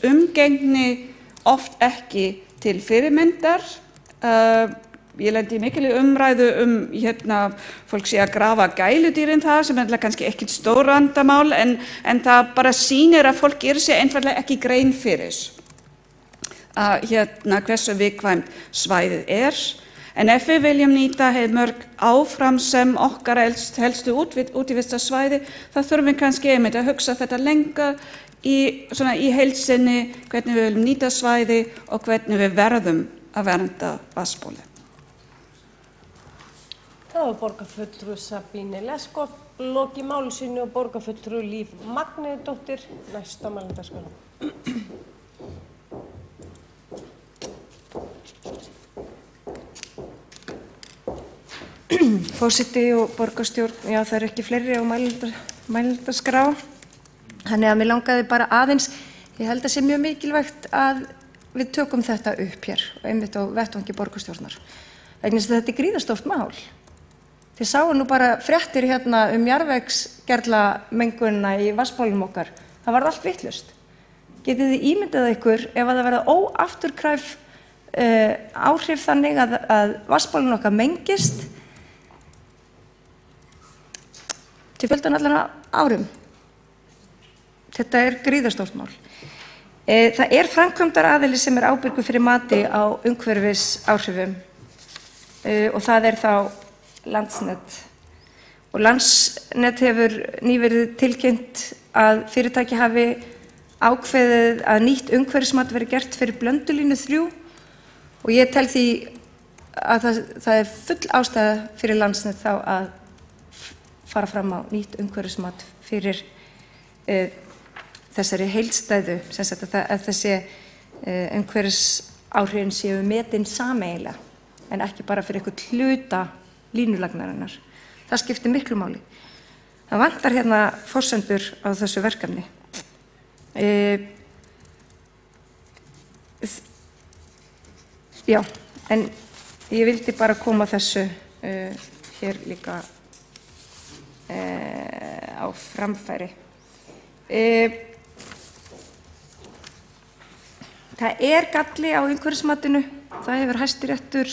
umgengni oft ekki til fyrirmyndar. Ég lendi í mikilli umræðu fólk sé að grafa gæludýrin það, sem er kannski ekkert stór vandamál, en það bara sýnir að fólk gerir sér einfaldlega ekki grein fyrir þessu. Að hversu viðkvæmt svæðið er. En ef við viljum nýta Heiðmörk áfram sem okkar helstu útivistarsvæði, þá þurfum við kannski einmitt að hugsa þetta lengur í heild sinni, hvernig við viljum nýta svæði og hvernig við verðum að vernda vatnsbólið. Það var borgarfulltrúi Sabine Leskov, lokið máli sínu og borgarfulltrúi Líf Magnúsdóttir, næst á mælendaskránni. Forseti og borgarstjórn, já það eru ekki fleiri á mælendaskrá. Þannig að mér langaði bara aðeins, ég held að sé mjög mikilvægt að við tökum þetta upp hér, einmitt á vettvangi borgarstjórnar. Vegna þess að þetta er gríðarstórt mál. Þið sáu nú bara fréttir jarðvegsgerlamengunina í vatnsbólum okkar. Það varð allt vitlaust. Getið þið ímyndað ykkur ef að það verða óafturkræf áhrif þannig að vatnsbólun okkar mengist til fjöldan allara árum. Þetta er gríðarstórt mál. Það er framkvæmdaraðili sem er ábyrgur fyrir mati á umhverfisáhrifum og það er þá Landsnet. Og Landsnet hefur nýverið tilkynnt að fyrirtæki hafi ákveðið að nýtt umhverfismat verið gert fyrir Blöndulínu 3 og ég tel því að það er full ástæða fyrir Landsnet þá að fara fram á nýtt umhverfismat fyrir þessari heildstæðu, sem sagt að þessi umhverfisáhrifin séu metin sameiginlega en ekki bara fyrir eitthvað hluta línulagnarinnar. Það skiptir miklu máli. Það vantar hérna forsendur á þessu verkefni. Já, en ég vildi bara koma þessu hér líka á framfæri. Það er galli á umhverfismatinu. Það hefur Hæstiréttur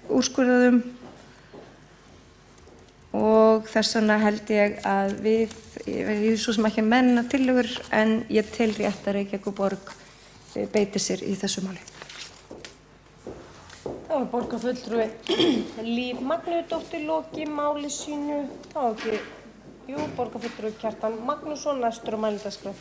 úrskurðað og þess vegna held ég að ég er svo sem ekki að menna tillögur en ég tel rétt að Reykjavíkurborg beiti sér í þessu máli. Það var borgarfulltrúi Líf Magnúsdóttir lokið máli sínu. Það var ekki, borgarfulltrúi Kjartan Magnússon, næstur á mælendaskrá.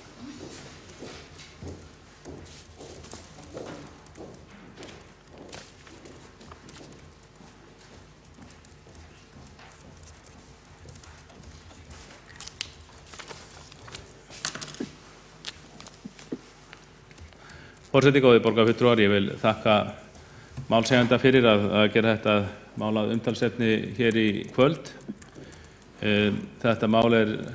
Forseti, góðir borgarfulltrúar, ég vil þakka málshefjanda fyrir að gera þetta mál að umtalsefni hér í kvöld. Þetta mál er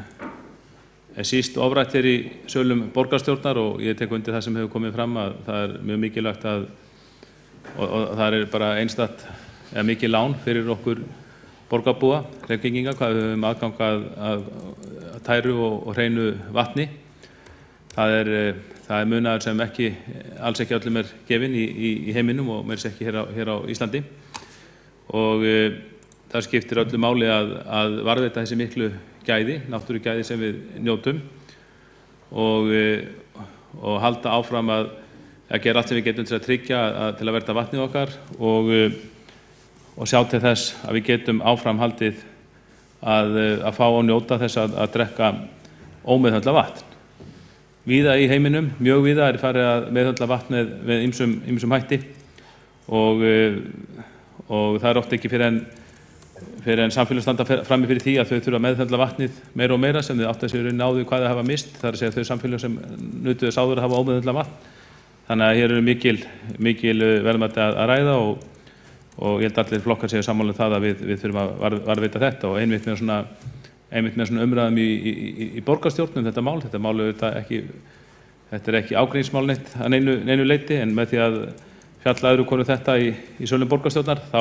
síst ofrætt hér í sölum borgarstjórnar og ég tek undir það sem hefur komið fram að það er mjög mikilvægt og það er bara einstakt eða mikið lán fyrir okkur borgarbúa, Reykvíkinga, hvað við höfum aðgang að tæru og hreinu vatni. Það er munaður sem alls ekki öllum gefinn í heiminum og meira ekki hér á Íslandi. Og það skiptir öllu máli að varðveita þessi miklu gæði, náttúrugæði sem við njótum og halda áfram að gera allt sem við getum til að tryggja til að verða vatnið okkar og sjá til þess að við getum áfram haldið að fá og njóta þess að drekka ómeðhöndlað vatn. Víða í heiminum, mjög víða farið að meðhöndla vatn með ýmsum hætti og það oft ekki fyrir en samfélög standa frammi fyrir því að þau þurfa að meðhöndla vatnið meira og meira sem þau átta sig náðu hvað þau hafa mist. Það að segja þau samfélög sem nutu þess áður að hafa ómeðhöndlað vatn. Þannig að hér mikil verðmæti að ræða og ég held allir flokkar séu sammála það að við þurfum að varðveita þetta og einmitt með svona umræðum í borgarstjórnum þetta mál. Þetta mál er ekki ágreiningsmál neitt að neinu leyti en með því að fjalla öðru hvoru þetta í sölum borgarstjórnar þá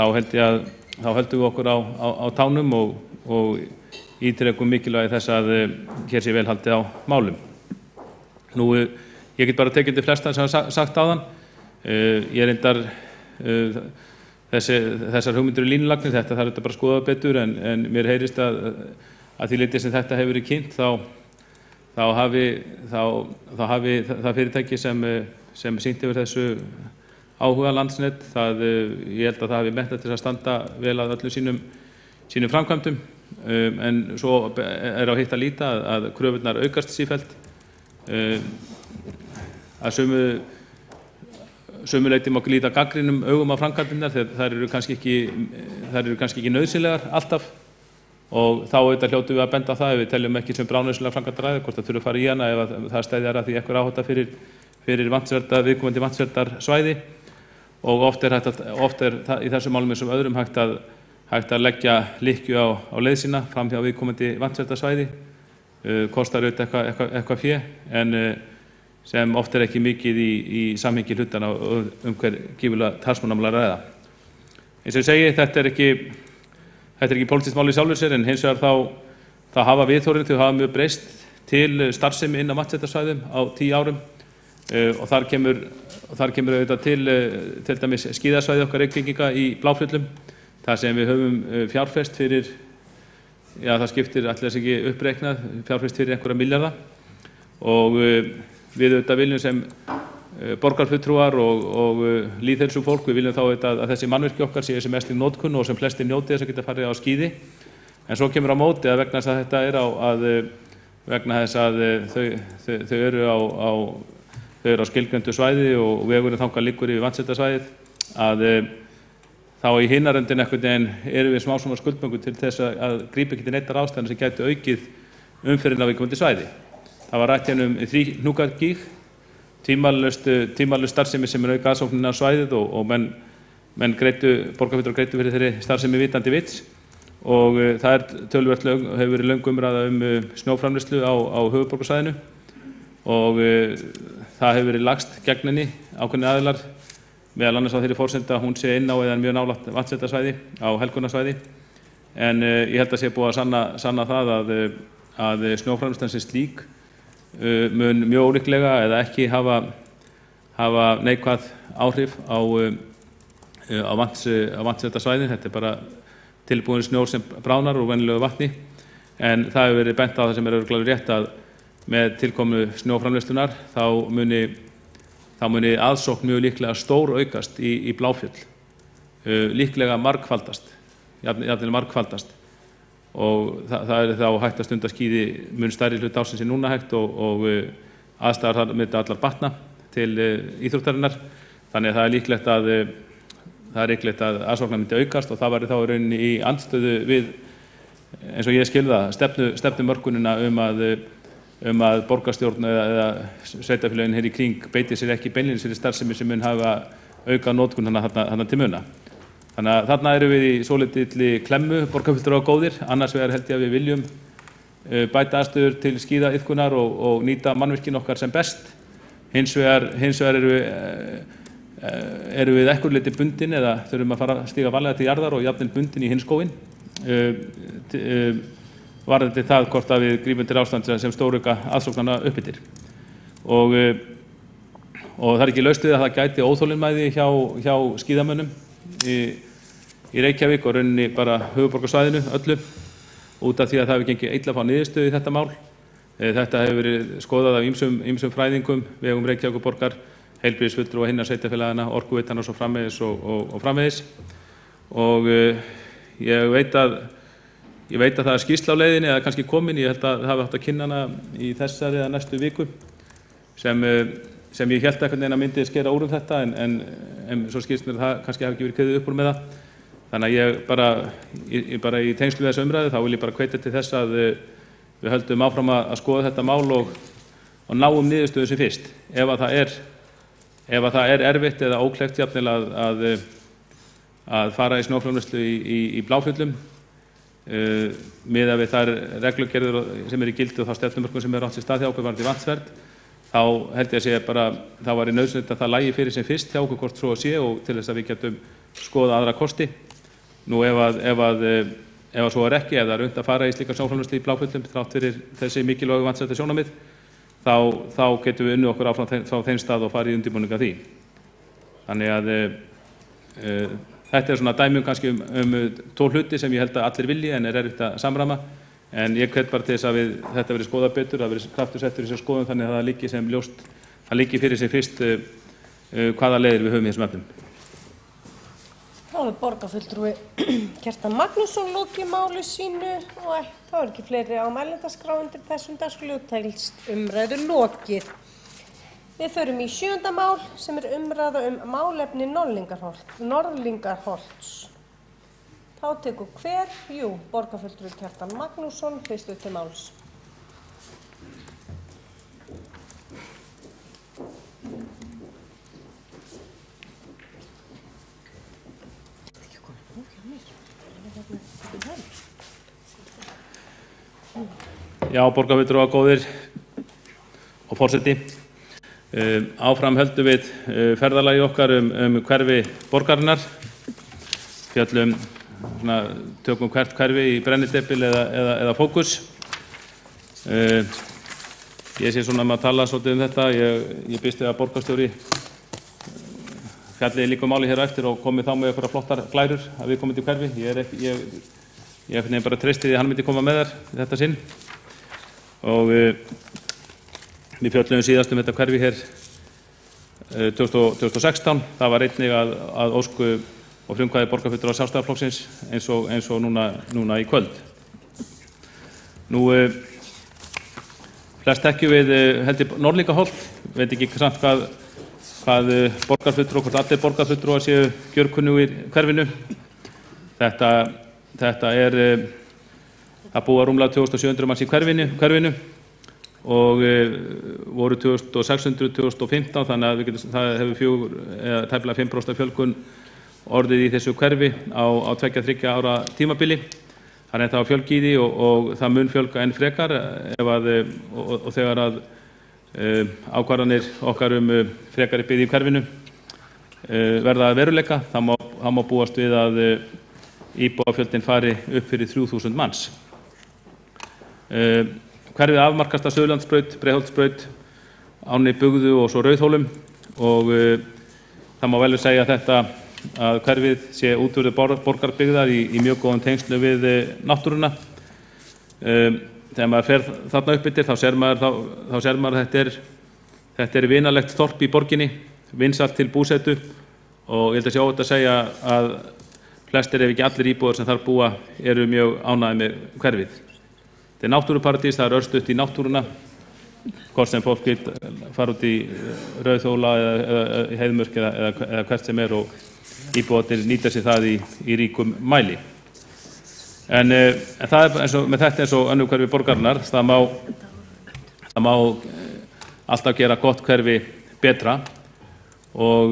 höldum við okkur á tánum og ítrekum mikilvægi þess að hér sé vel haldið á málum. Nú, ég get bara tekið til flestan sem hafa sagt áðan. Ég reyndar þessar hugmyndir í línulagnir, þetta þarf þetta bara að skoða betur en mér heyrist að því leyti sem þetta hefur verið kynnt þá hafi það fyrirtæki sem sýnt yfir þessu áhuga Landsnet, ég held að það hafi metnað til að standa vel að öllum sínum framkvæmdum en svo á hitt að líta að kröfurnar aukast sífellt að sömu leyti má líta gagnrýnum augum á framkvæmdirnar þegar þær eru kannski ekki nauðsynlegar alltaf og þá auðvitað hljótum við að benda á það ef við teljum ekki sem bráðnauðsynlega framkvæmdar ræðu hvort það þurfi að fara í hana ef það steðjar að því einhver áhætta fyrir viðkomandi vatnsverndar svæði og oft er í þessum málum eins og öðrum hægt að leggja lykkju á leið sína fram hjá viðkomandi vatnsverndar svæði kostar auðvitað eitthvað fé en sem oft er ekki mikið í samhengi hlutana hver gífurlega hagsmunamála að ræða. Eins og ég segi, þetta er ekki pólitískt mál í sjálfu sér en hins vegar þá hafa viðhorfin þau hafa mjög breyst til starfsemi inn á vatnsverndarsvæðum á 10 árum og þar kemur auðvitað til dæmis skíðasvæði okkar Reykvíkinga í Bláfjöllum þar sem við höfum fjárfest fyrir það skiptir allir ekki uppreiknað fjárfest fyrir einhverja milljarða og við auðvitað viljum sem borgarfulltrúar og lýðheilsufólk við viljum þá auðvitað að þessi mannvirki okkar séu sem mest í notkun og sem flestir njóti þess að geta farið á skíði en svo kemur á móti að vegna þess að þetta vegna þess að þau eru á skilgreindu svæði og vegurinn þangað liggur yfir vatnsverndarsvæðið að þá í hinaröndin einhvern veginn erum við smá skuldböngu til þess að grípa ekki til neittar ástæðanir sem gætu aukið umferðina á viðkomandi svæði. Það var rætt hérna þríhnúkagíg, tímalaus starfsemi sem er auka aðsóknina á svæðið og borgarfulltrúar greiddu fyrir þeirri starfsemi vitandi vits og það er töluvert hefur verið löng umræða snjóframleiðslu á höfuðborgarsvæðinu og það hefur verið lagst gegn henni ákveðnir aðilar meðal annars á þeirri forsenda að hún sé inn á eða mjög nálægt vatnsverndarsvæði á Helgunarsvæði en ég held að sé búið að sanna það að snjóframleiðslan sem slík mun mjög ólíklega eða ekki hafa neikvæð áhrif á vatnsverndarsvæði. Þetta er bara tilbúin snjór sem bránar úr venjulegu vatni en það hefur verið bent á það sem er örugglega rétt að með tilkomu snjóframleiðslunar þá muni aðsókn mjög líklega stór aukast í Bláfjöll, líklega jafnvel margfaldast og það er þá hægt að stunda skíði mun stærri hlut ársins núna hægt og aðstæður þar mynda allar batna til íþróttarinnar þannig að það er líklegt að aðsóknin myndi aukast og það væri þá í rauninni í andstöðu við eins og ég skil það stefnumörkunina að borgarstjórn eða sveitarfélögin hér í kring beiti sér ekki beinlínis fyrir starfsemi sem mun hafa auka notkun þarna til muna. Þannig að þarna erum við í svolítilli klemmu, borgarfulltrúar góðir, annars vegar held ég að við viljum bæta aðstöður til skíðaiðkunar og nýta mannvirkin okkar sem best. Hins vegar erum við ekkur leyti bundin eða þurfum að fara að stíga varlega til jarðar og jafnvel bundin í hinn skóginn. varðandi það hvort að við grípum til ástands sem stórauka aðsóknarna uppbyttir. Og það ekki laust við að það gæti óþolinmæði hjá skíðamönnum í Reykjavík og rauninni bara höfuðborgarsvæðinu öllu út af því að það hefur gengið illa að fá niðurstöðu í þetta mál. Þetta hefur verið skoðað af ýmsum fræðingum, vegum Reykjavíkurborgar, heilbrigðisfulltrúa hinna sveitarfélaganna, Orkuveitan og svo framvegis og framvegis. Og ég veit að það er skýrsla á leiðinni eða kannski komin, ég held að það hafi átt að kynna hana í þessari eða næstu viku sem ég held einhvern veginn að myndi skera úr þetta en svo skýrst mér að það kannski hafi ekki verið kveðið upp úr með það. Þannig að ég bara í tengslu við þessu umræðu þá vil ég bara hvetja til þess að við höldum áfram að skoða þetta mál og náum niðurstöðu sem fyrst. Ef að það er erfitt eða ókleift jafnvel að fara í snjóframleiðslu í Bláfjöllum miðað við þær reglugerðir sem eru í gildi og þá stefnumörkum sem eru átt sér stað hjá okkur varðandi vatnsvernd, þá held ég að segja bara þá væri nauðsynlegt að það lægi fyrir sem fyrst hjá okkur hvort svo að sé og til þess að við getum skoða aðra kosti. Nú ef svo er ekki, ef það er unnt að fara í slíka snjóframleiðslu í Bláfjöllum þrátt fyrir þessi mikilvægu vatnsverndarsjónarmið, þá getum við unnið okkur áfram frá þeim stað og farið í undirbúning að því. Þannig að þetta er svona dæmi kannski tvo hluti sem ég held að allir vilji en er erfitt að samræma. En ég hvet bara til þess að þetta verið skoðað betur, að verið kraftur settur í þessu skoðun þannig að það liggi sem ljóst, það liggi fyrir sig fyrst hvaða leiðir við höfum í þessum efnum. Þá er borgarfulltrúi Kjartan Magnússon lokið máli sínu og þá er ekki fleiri á mælendaskrá undir þessum dagskrá telst umræðu lokið. Við förum í 7. mál sem er umræða málefni Norðlingaholts. Þá tekur hver? Jú, borgarfulltrúi Kjartan Magnússon, fyrstu til máls. Já, borgarfulltrúar góðir og forseti. Áfram höldum við ferðalagi okkar hverfi borgarinnar. Fjöllum, tökum hvert hverfi í brennidepil eða fókus. Ég sé svona að tala svolítið þetta. Ég býst við að borgarstjóri fjalli líka máli hér á eftir og komi þá með einhverja flottar glærur að við komum til hverfi. Ég bara treysti því að hann myndi koma með þær þetta sinn. Og við fjöllum síðast þetta hverfi hér 2016. Það var einnig að ósku og frumkvæði borgarfulltrúa Sjálfstæðisflokksins eins og núna í kvöld. Nú, flest þekkjum við held ég Norðlingaholt, veit ekki samt hvað borgarfulltrúar, hvort allir borgarfulltrúar séu gjörkunnugir hverfinu. Þetta er að búa rúmlega 2700 manns í hverfinu og voru 2600 2015, þannig að það hefur tæplega 5% fjölgun orðið í þessu hverfi á 2-3 ára tímabili. Þannig að það var fjölg í því og það mun fjölga enn frekar og þegar að ákvarðanir okkar frekari byggð í hverfinu verða að veruleika, þá má búast við að íbúafjöldin fari upp fyrir 3000 manns. Hverfið afmarkast af Suðurlandsbraut, Breiðholtsbraut, ánni Bugðu og svo Rauðhólum og það má vel segja að hverfið sé útverðu borgarbyggðar í mjög góðum tengslu við náttúruna. Þegar maður fer þarna upp yfir þá sér maður að þetta er vinalegt þorp í borginni, vinsælt til búsetu og ég held að sé óhætt að segja að flestir ef ekki allir íbúar sem þar búa eru mjög ánægðir með hverfið. Þetta er náttúruparadís, það er örstutt í náttúruna, hvort sem fólk fara út í Rauðhóla eða Heiðmörk eða hvert sem er og íbúarnir nýta sér það í ríkum mæli. En það er með þetta eins og önnur hverfi borgarinnar, það má alltaf gera gott hverfi betra og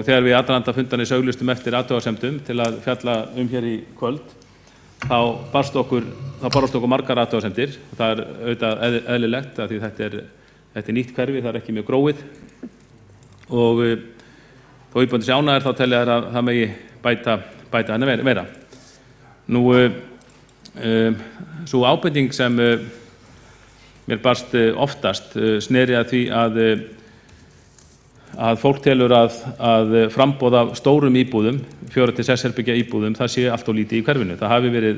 þegar við aðdraganda fundarins auglýstum eftir athugasemdum til að fjalla hér í kvöld, þá barast okkur margar athugasemdir. Það er auðvitað eðlilegt að því þetta er nýtt hverfi, það er ekki mjög gróið og þó íbúarnir sé ánægðir þá telja þeir að það megi bæta henni meira. Nú, Sú ábending sem mér barst oftast sneri að því að fólk telur að framboð af stórum íbúðum, 4 til 6 herbergja íbúðum, það sé allt of lítið í hverfinu. Það hafi verið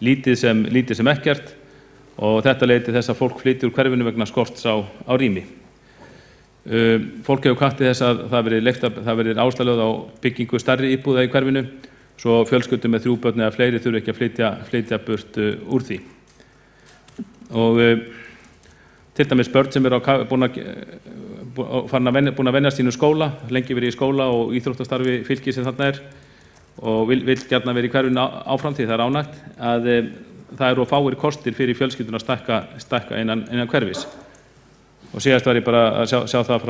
lítið sem ekkert og þetta leiðir til þess að fólk flytji úr hverfinu vegna skorts á rými. Fólk hefur hvatt til þess að það verið áhersla lögð á byggingu stærri íbúða í hverfinu svo fjölskyldur með 3 börn eða fleiri þurfi ekki að flytja burt úr því. Og til dæmis börn sem eru búin að venjast sínu skóla, lengi verið í skóla og íþróttastarfi fylki sem þarna og vill gjarnan verið í hverfinu áfram því það er ánægt að það eru fáir kostir fyrir fjölskylduna að stækka innan hverfis. Og síðast var ég bara að sjá það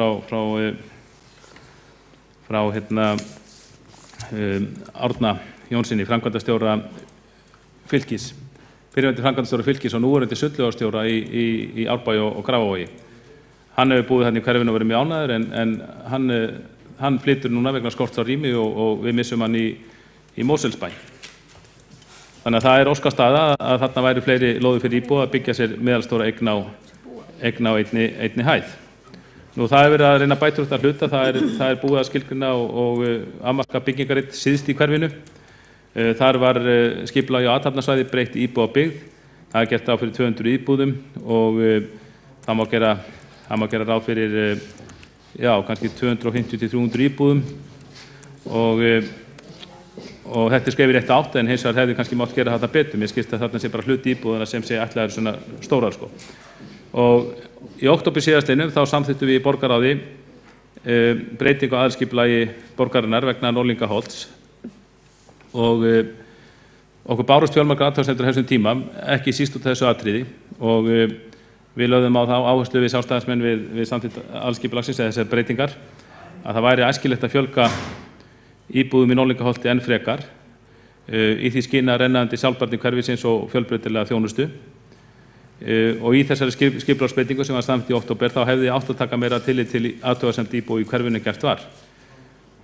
frá Árna Jónssoni, framkvæmdastjóra fylkis, fyrrverandi framkvæmdastjóra fylkis og núverandi sundlaugarstjóra í Árbæ og Grafarvogi. Hann hefur búið þarna í hverfinu og verið mjög ánægður en hann flytur núna vegna skorts á rými og við missum hann í Mosfellsbæ. Þannig að það er óskastaða að þarna væri fleiri lóðir fyrir íbúa að byggja sér meðalstóra eign á einni hæð. Nú það hefur verið að reyna að bæta úr þetta hluta, það er búið að skilgrina og afmarka byggingaritt síðst í hverfinu. Þar var skipulagi á athafnasvæði breytt í íbúa byggð, það er gert á fyrir 200 íbúðum og það má gera ráð fyrir kannski 250 til 300 íbúðum og þetta er skref í rétta átt en hins vegar hefði kannski mátt gera þetta betur. Mér skilst að þarna sé bara hluti íbúðana sem sé ætlaðir svona stórar sko. Og í október síðastliðnum þá samþykktum við í borgarráði breytingu á aðalskipulagi borgarinnar vegna Norðlingaholts og okkur bárust fjölmargar athugasemdir á þessum tíma, ekki síst út af þessu atriði og við lögðum á þá áherslu við sjálfstæðismenn við samþykkt aðalskipulagsins eða þessar breytingar að það væri æskilegt að fjölga íbúðum í Norðlingaholti enn frekar í því skyni að renna undir sjálfbærni hverfisins og fjölbreytilega þjónustu. Og í þessari skipulagsbreytingu sem var samþykkt í október þá hefði átt að taka meira tillit til athugasemda íbúa í hverfinu gert var.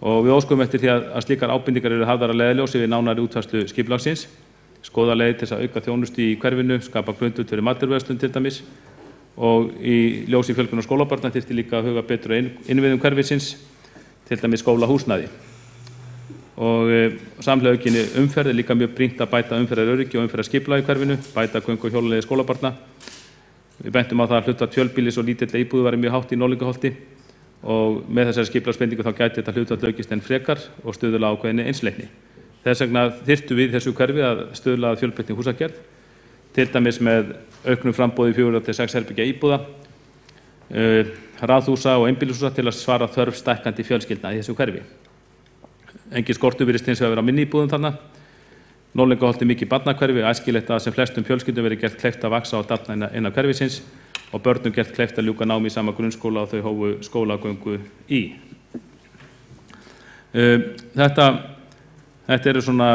Og við óskum eftir því að slíkar ábendingar eru hafðar að leiðarljósi við nánari útfærslu skipulagsins, skoða leið til þess að auka þjónustu í hverfinu, skapa grundvöll fyrir matvöruverslun til dæmis og í ljósi fjölgunar skólabarna þyrfti líka að huga betur innviðum hverfisins, til dæmis skólahúsnæði. Og samhliða aukinni umferð líka mjög brýnt að bæta umferðaröryggi og umferðarskipulag í hverfinu, bæta göngu- og hjólaleiðir skólabarna. Við bentum á það að hlutfall fjölbýlis og lítilla íbúða væri mjög hátt í Norðlingaholti og með þessari skipulagsbreytingu þá gæti þetta hlutfall aukist enn frekar og stuðla að ákveðinni einsleitni. Þess vegna þyrftum við í þessu hverfi að stuðla að fjölbreytni húsagerð, til dæmis með auknu framboði 4 til 6 herbergja íbúða, raðhúsa og einbýlishúsa til að svara þörf stækkandi fjölskyldna í þessu hverfi. Engin skortur virðist hins vegar vera á minni íbúðum þarna. Norðlingaholt er mikið barnahverfi, æskilegt að sem flestum fjölskyldum verið gert kleift að vaxa og dafna innan hverfisins og börnum gert kleift að ljúka námi í sama grunnskóla og þau hófu skólagöngu í. Þetta eru svona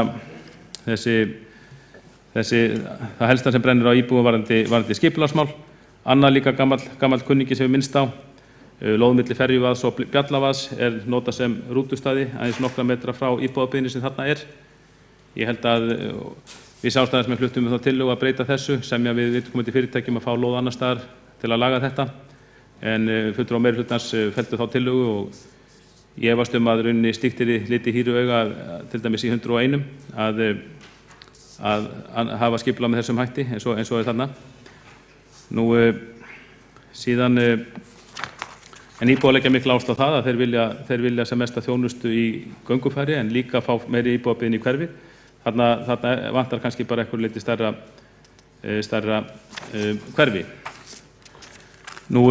það helsta sem brennur á íbúum varðandi skipulagsmál. Annað líka gamall kunningi sem við minnst á. Lóð milli Ferjuvaðs og Bjallavaðs er notað sem rútustæði aðeins nokkra metra frá íbúðabyggðinni sem þarna er. Ég held að við sjálfstæðismenn fluttum við þá tillögu að breyta þessu, semja við viðkomandi fyrirtækjum að fá lóð annars staðar til að laga þetta. En fulltrúar meirihlutans felldu þá tillögu og ég efast að rauninni slíkt liti hýru auga til dæmis í 101 að hafa skipulag með þessum hætti eins og er þarna. Nú síðan en íbúar leggja mikla áherslu á það að þeir vilja sem mesta þjónustu í göngufæri en líka fá meiri íbúabyggðin í hverfi. Þarna vantar kannski bara eitthvað liti stærra hverfi. Nú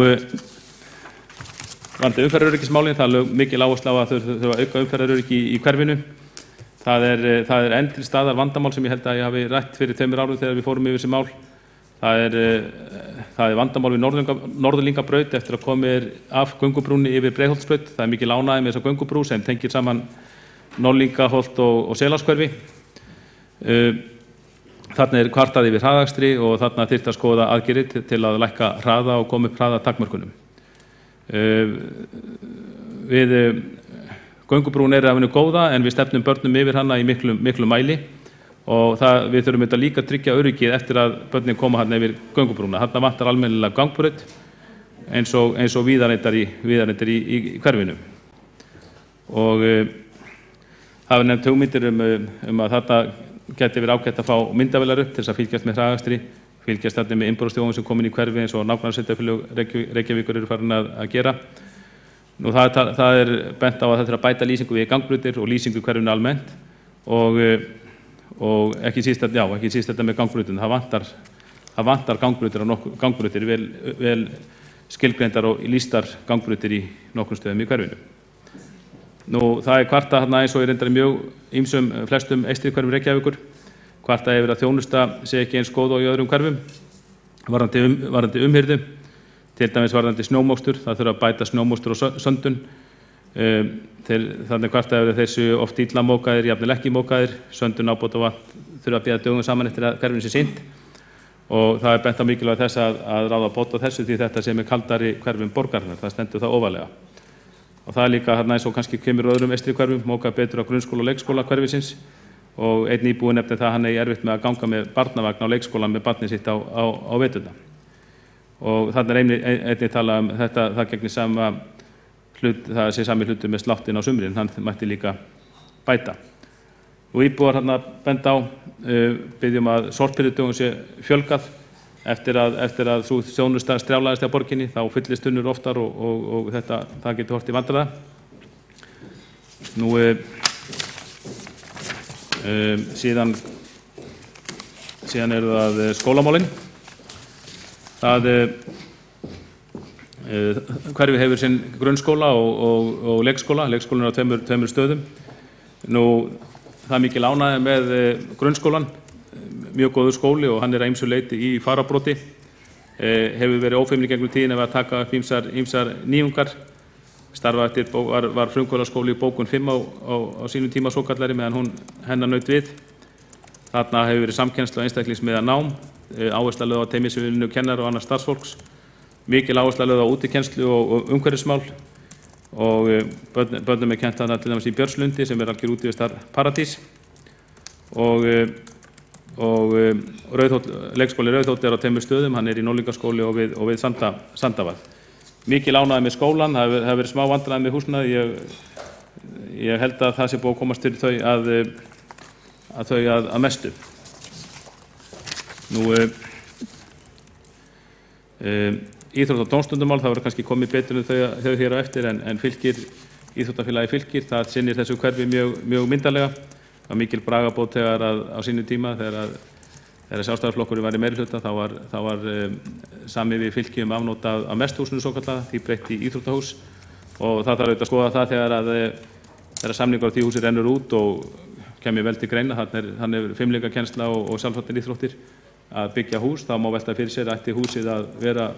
varðandi umferðaröryggismálin, það er mikil áhersla á að þau þurfa að auka umferðaröryggi í hverfinu. Það er enn til staðar vandamál sem ég held að ég hafi rætt fyrir 2 árum þegar við fórum yfir þessi mál. Það er vandamál við Norðlingabraut eftir að komið af göngubrúnni yfir Breiðholtsbraut. Það er mikil ánægja með þessa göngubrú sem tengir saman Norðlingaholt og Selárskverfi. Þarna er kvartað yfir hraðakstri og þarna þyrfti að skoða aðgerðir til að lækka hraða og koma upp hraðatakmörkunum. Göngubrún er af henni góða en við stefnum börnum yfir hana í miklum mæli og við þurfum þetta líka að tryggja öryggið eftir að börnin koma hann yfir göngubrúna. Þarna vantar almennilega gangbraut eins og víðarreyndar í hverfinu. Og það var nefnt hugmyndir að þarna geti verið ágætt að fá myndavélar upp til þess að fylgjast með hraðakstri, fylgjast þarna með innbrotsþjófum sem komin í hverfi eins og nágrannasveitarfélög Reykjavíkur eru farin að gera. Nú það bent á að þetta að bæta lýsingu við gangbrautir og lýsingu í hverfinu almennt og ekki síst þetta með gangbrautin. Það vantar gangbrautir vel skilgreindar og lýstar gangbrautir í nokkrum stöðum í hverfinu. Nú það kvartað þarna eins og reyndar í flestum eystri hverfum Reykjavíkur, kvartað yfir að þjónusta sé ekki eins góð og í öðrum hverfum varðandi umhirðu, til dæmis varðandi snjómokstur, það þurfa að bæta snjómokstur og söndun. Þannig kvartað yfir að þeir séu oft illa mókaðir, jafnvel ekki mókaðir, söndun, ábót og vatn þurfa að bíða dögum saman eftir að hverfinu sé sinnt og það bent á mikilvægt þess að ráða bót á þessu því þetta sé með kaldari hverfum borgarinnar, það stendur það ofarlega. Og það líka hérna eins og kannski kemur öðrum eystri hverfum, móka betur á grunnskóla og leikskóla hverfisins og einn íbúi nefnir það hann eigi erfitt með að ganga með barnavagn á leikskólan með barnið sitt á veturna. Og þannig einnig tala þetta, það gegnir sama hlut, það sé sami hlutur með sláttin á sumrin, hann mætti líka bæta. Og íbúar hérna benda á, byggjum að sorphirðudögum sé fjölgað eftir að sú þjónusta strjálaðist á borginni, þá fyllist tunnur oftar og það getur hort í vandræða. Nú síðan eru það skólamálin. Hverfi hefur sinn grunnskóla og leikskóla. Leikskólinn er á tveimur stöðum. Nú það er mikil ánægja með grunnskólan, mjög góður skóli og hann er að ýmsu leyti í fararbroddi. Hefur verið ófeimni gegnum tíðina við að taka upp ýmsar nýjungar. Var frumkvöðlaskóli í bókun 5 á sínum tíma svokallari meðan hennar naut við. Þarna hefur verið samkennsla og einstaklingsmiðað nám, áhersla lögð á teymisvinnu kennara og annars starfsfólks, mikil áhersla lögð á útikennslu og umhverfismál og börnum kennt þarna til dæmis í Björnslundi sem er algjör útivistar paradís og leikskóli Rauðhóll er á tveimur stöðum, hann er í Norðlingaskóli og við Sandavað. Mikil ánægja með skólan, það hefur verið smá vandræði með húsnæði, ég held að það sé búið að komast fyrir þau að mestu. Nú, íþrótta- og tómstundamál, það verður kannski komið betur þau hér á eftir en íþróttafélagi Fylkir, það sinnir þessu hverfi mjög myndarlega. Það var mikil bragarbót þegar á sínum tíma, þegar Sjálfstæðisflokkurinn var í meirihluta, þá var samið við Fylki afnót af mesthúsinu svokallaða, því breytt í íþróttahús og það þarf auðvitað að skoða það þegar samningur á því húsi rennur út og kemur vel til greina, þannig er fimleikakennsla og sjálfsvartir íþróttir að byggja hús, þá má velta fyrir sér ætti húsið að vera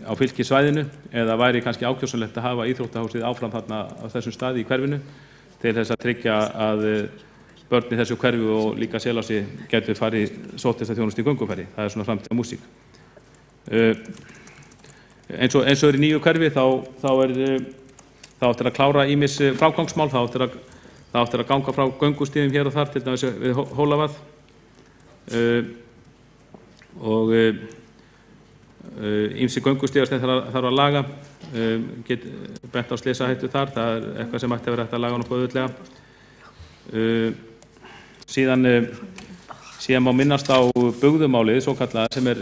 á Fylkissvæðinu eða væri kannski ákjósanlegt að hafa íþróttahúsið áfram þarna á þessum staði í hverfinu til þess að tryggja að börn í þessu hverfi og líka Selási getur farið sótt þessa þjónustu í göngufæri. Það er svona framtíða músík. Eins og er í nýju hverfi þá áttir að klára ýmis frágangsmál, þá áttir að ganga frá göngustíðum hér og þar, til dæmis við Hólavað og ýmsir göngustíðar sem þarf að laga, bent á slysahættu þar, það er eitthvað sem ætti að vera hægt að laga nokkuð auðveldlega. Síðan má minnast á bugðumálið, svokallaða, sem er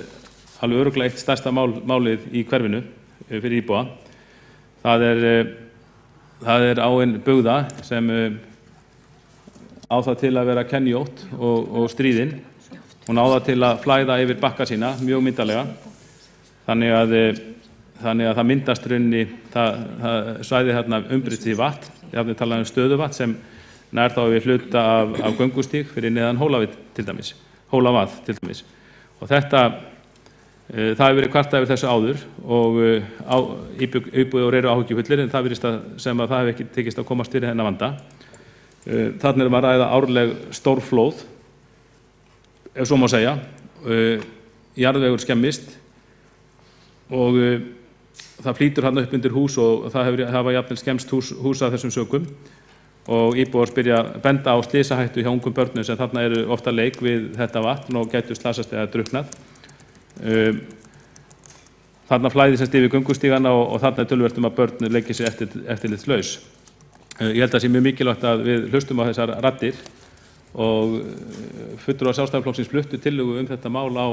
alveg örugglega eitt stærsta málið í hverfinu fyrir íbúa. Það er áin bugða sem á það til að vera kenjótt og stríðin. Hún á það til að flæða yfir bakka sína mjög myndarlega. Þannig að það myndast runni, það svæði hérna umbreytt í vatn, ég hafði talað um stöðuvatn sem nær þá við hluta af göngustíg fyrir neðan Hólavað til dæmis. Og það hefur verið kvartað yfir þessu áður og íbúar eru áhyggjufullir en það virðist sem að það hefur ekki tekist að komast fyrir þennan vanda. Þarna erum að ræða árleg stórflóð, ef svo má segja, jarðvegur skemmist og það flýtur hann upp undir hús og það hafa jafnvel skemmst hús af þessum sökum og íbúar benda á slysahættu hjá ungum börnum sem þarna eru ofta leik við þetta vatn og gætu slasast eða drukknað. Þarna flæðir semst yfir göngustígana og þarna töluvert að börn leiki sér eftirlitslaus. Ég held að það sé mjög mikilvægt að við hlustum á þessar raddir og fulltrúar Sjálfstæðisflokksins fluttu tillögu þetta mál á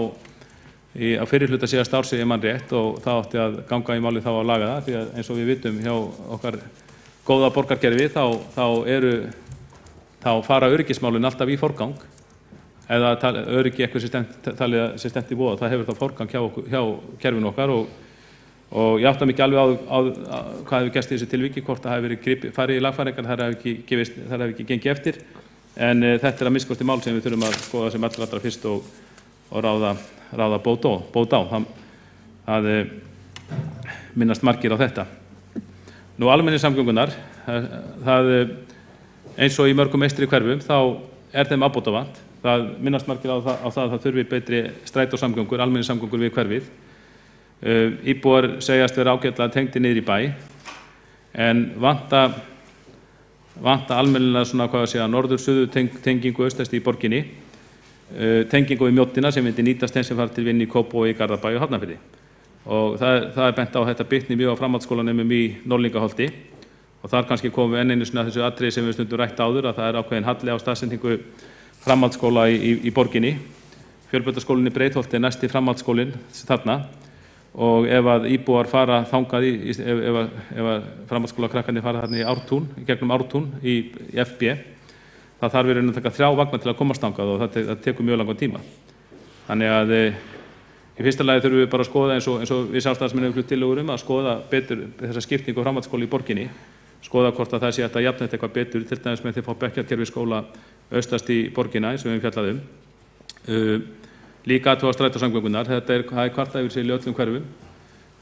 fyrri hluta síðasta árs ef ég man rétt og það átti að ganga í máli þá að laga það því að eins og við vitum hjá okkar góða borgarkerfi þá fara öryggismálin alltaf í forgang eða öryggi eitthvað sem stefnt í voða, það hefur þá forgang hjá kerfinu okkar og ég átta mikið alveg á hvað hefur gerst í þessu tilviki, hvort það hefur verið farið í lagfæringar, það hefur ekki gengið eftir en þetta er að minnsta kosti mál sem við þurfum að skoða sem allra fyrst og ráða bót á. Það minnast margir á þetta. Nú almenningssamgöngunar, eins og í mörgum eystri hverfum, þá þeim ábótavant. Það minnast margir á það að það þurfi betri strætósamgöngur, almenningssamgöngur við hverfið. Íbúar segjast vera ágætlega tengdir niður í bæ, en vanta almennilega svona hvað að segja norður-suður tengingu austast í borginni, tengingu við Mjóddina sem myndi nýtast þeim sem fara til vinnu í Kópavogi, Garðabæ og Hafnarfirði. Og það er bent á að þetta bitni mjög á framhaldsskólanemum í Norðlingaholti og þar kannski komum við enn einu sinni að þessu atriði sem við stundum rætt áður að það er ákveðin halli á staðsetningu framhaldsskóla í borginni. Fjölbrautaskólinn í Breiðholti er næsti framhaldsskólinn þarna og ef að íbúar fara þangað ef að framhaldsskólakrakkarnir fara þarna í Ártún, í gegnum Ártún í FB, það þarf verið að taka 3 vagna til að komast þangað og það tekur mjög langan tíma. Þannig að í fyrsta lagi þurfum við bara að skoða eins og við Sjálfstæðismenn hefum flutt tillögur að skoða betur þessa skiptingu á framhaldsskóla í borginni, skoða hvort að það sé hægt að jafna þetta eitthvað betur, til dæmis með því að fá bekkjarkerfi skóla austast í borgina eins og við höfum fjallað Líka athuga strætósamgöngunar, það er kvartað yfir sig í öllum hverfum,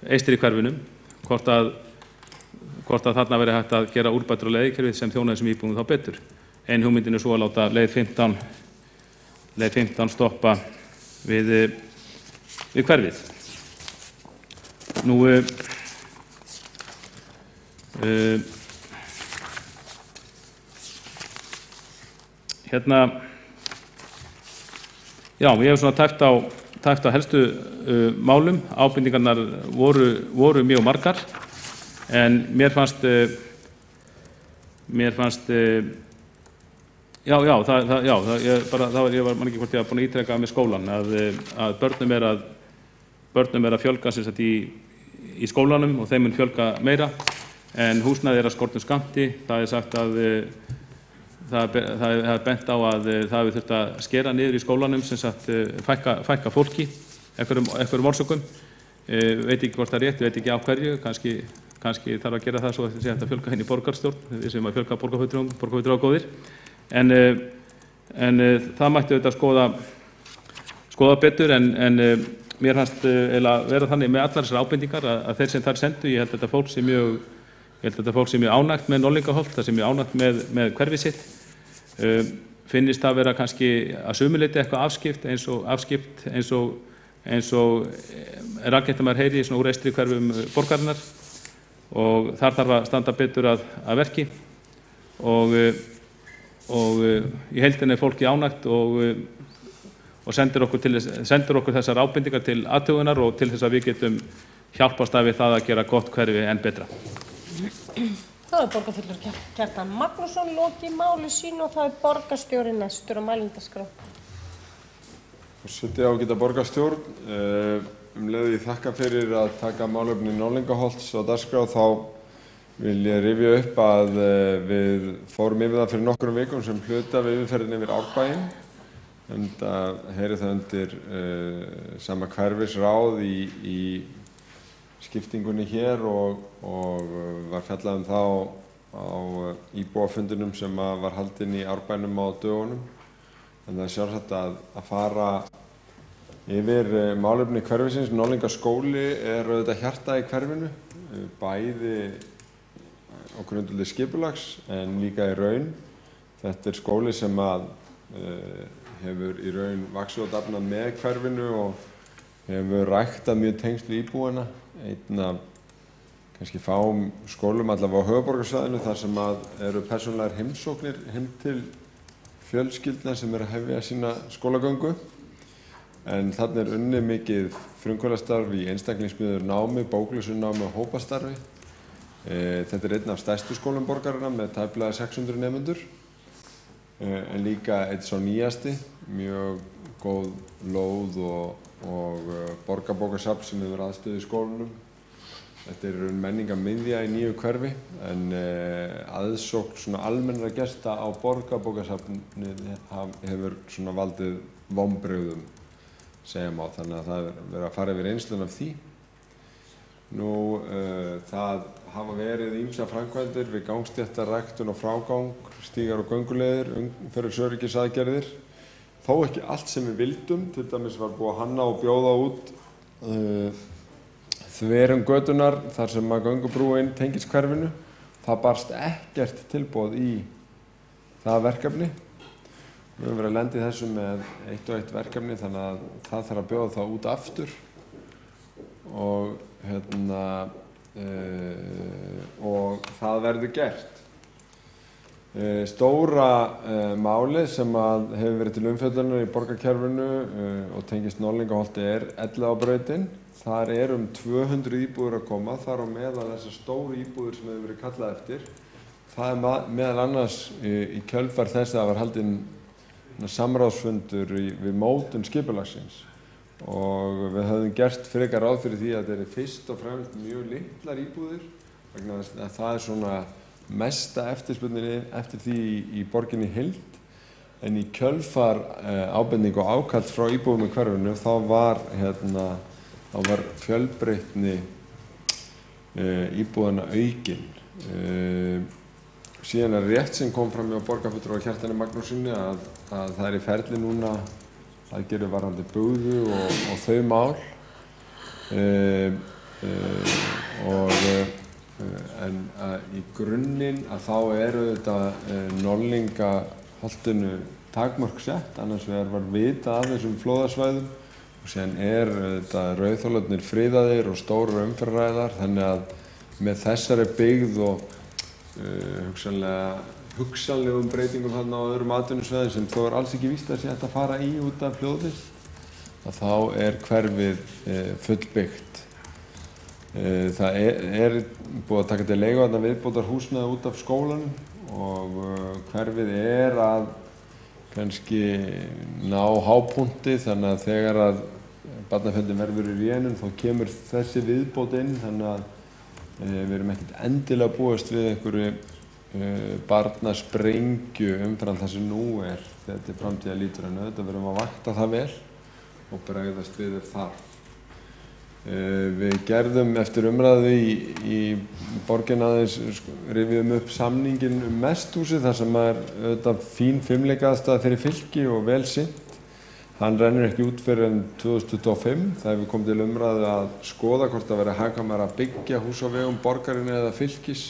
eystri hverfunum, hvort að þarna verið hægt að gera úrbætur á leiðkerfið sem þjóna þessum íbúum þá betur. Ein hugmyndin er svo að láta leið 15 stoppa við hverfið. Nú, hérna, já, ég hef svona tæpt á helstu málum, ábendingarnar voru mjög margar, en mér fannst, ég var man ekki hvort ég var búin að ítreka með skólan, að börnum er að fjölga sem sagt í skólanum og þeim mun fjölga meira, en húsnæði er að skortum skammti, það er sagt að það er bent á að það hefur þurft að skera niður í skólanum sem sagt fækka fólki einhverjum orsökum, veit ekki hvort það er rétt, veit ekki á hverju, kannski þarf að gera það svo að það sé hægt að fjölga henni í borgarstjórn, við sem að fjölga borgarfulltrúar góðir, en það mætti auðvitað skoða betur, en mér fannst eiginlega vera þannig með allar þessar ábendingar að þeir sem þar sendu, ég held að þetta fólk sé mjög ánægt með Norðlingaholt, það sé mjög ánægt með hverfið sitt, finnist það vera kannski að sumu leyti eitthvað afskipt eins og er algengt að maður heyri í svona úr eystri hverfum borgarinnar og þar þarf að standa betur að verki og í heildinni er fólki ánægt og sendir okkur þessar ábendingar til athugunar og til þess að við getum hjálpast að við það að gera gott hverfi enn betra. Það er borgarfulltrúi Kjartan Magnússon lokið máli sínu og það er borgarstjóri næstur á mælendaskrá. Forseti ágæta borgarstjórn, leið ég þakka fyrir að taka málefni Norðlingaholts á dagskrá, þá vil ég rifja upp að við fórum yfir það fyrir nokkrum vikum sem hluta við yfirferðin yfir Árbæinn, enda heyri það undir sama hverfisráð í skiptingunni hér og var fjallað það á íbúafundinum sem var haldinn í Árbænum á dögunum. En það er sjálfsagt að fara yfir málefni hverfisins. Norðlingaskóli er auðvitað hjartað í hverfinu, bæði á grundvelli skipulags en líka í raun. Þetta er skóli sem hefur í raun vaxið og dafnað með hverfinu og hefur ræktað mjög tengsl við íbúana. Einn af kannski fáum skólum allavega á höfuðborgarsvæðinu þar sem eru persónulegar heimsóknir heim til fjölskyldna sem eru að hefja sína skólagöngu. En þarna unnið mikið frumkvöðlastarf í einstaklingsmiðuðu námi, bóklausu námi og hópastarfi. Þetta einn af stærstu skólum borgarinnar með tæplega 600 nemendur. En líka einn sá nýjasti, mjög góð lóð og borgarbókasafn sem hefur aðstöðu í skólanum. Þetta menningarmiðja í nýju hverfi en aðsókn svona almennra gesta á borgarbókasafnið hefur svona valdið vonbrigðum, segja má, þannig að það verið að fara yfir reynsluna af því. Það hafa verið ýmsar framkvæmdir við gangstéttar, ræktun og frágang, stígar og gönguleiðir, umferðaröryggisaðgerðir. Þó ekki allt sem við vildum, til dæmis var búið að hanna og bjóða út þverum götunar þar sem að göngubrúin tengist hverfinu. Það barst ekkert tilboð í það verkefni. Við höfum verið að lenda í þessu með eitt og eitt verkefni þannig að það þarf að bjóða það út aftur og það verður gert. Stóra málið sem hefur verið til umfjöllunar í borgarkerfinu og tengist Norðlingaholti Elliðaárbrautin. Þar 200 íbúðir að koma, þar á meðal þessar stóru íbúðir sem hefur verið kallað eftir. Það meðal annars í kjölfar þess að það var haldinn samráðsfundur við mótun skipulagsins og við höfðum gert frekar ráð fyrir því að þetta fyrst og fremst mjög litlar íbúðir vegna þess að það svona mesta eftirspurnin eftir því í borginni í heild. En í kjölfar ábending og ákall frá íbúðum í hverfinu þá var fjölbreytni íbúðanna aukin. Síðan rétt sem kom fram hjá borgarfulltrúa Kjartani Magnússyni að það í ferli núna aðgerðir varðandi bugðu og þau mál. En í grunninn þá þetta Norðlingaholtinu takmörk sett, annars vegar var vitað af þessum flóðasvæðum og síðan þetta rauðþolarnir friðaðir og stórar umferðaræðar, þannig að með þessari byggð og hugsanlegum breytingum þarna á öðrum atvinnusvæðum sem þó alls ekki víst að sé hægt að fara í út af flóðlist, að þá hverfið fullbyggt. Það búið að taka til leigu þarna viðbótar húsnæði út af skólanum og hverfið að kannski ná hápunkti, þannig að þegar að barnafjöldin verður í rénum þá kemur þessi viðbót inn, þannig að við erum ekkert endilega búist við einhverju barnasprengju umfram það sem nú þegar til framtíðar lítur, en auðvitað verðum að vakta það vel og bregðast við þar. Við gerðum eftir umræðu í borgina aðeins, rifjum upp samningin Mesthúsið þar sem auðvitað fín fimleikaaðstaða fyrir fylki og vel sinnt. Hann rennur ekki út fyrir en 2025. Það hefur komið til umræðu að skoða hvort það verði hagkvæmara að byggja hús á vegum borgarinnar eða fylkis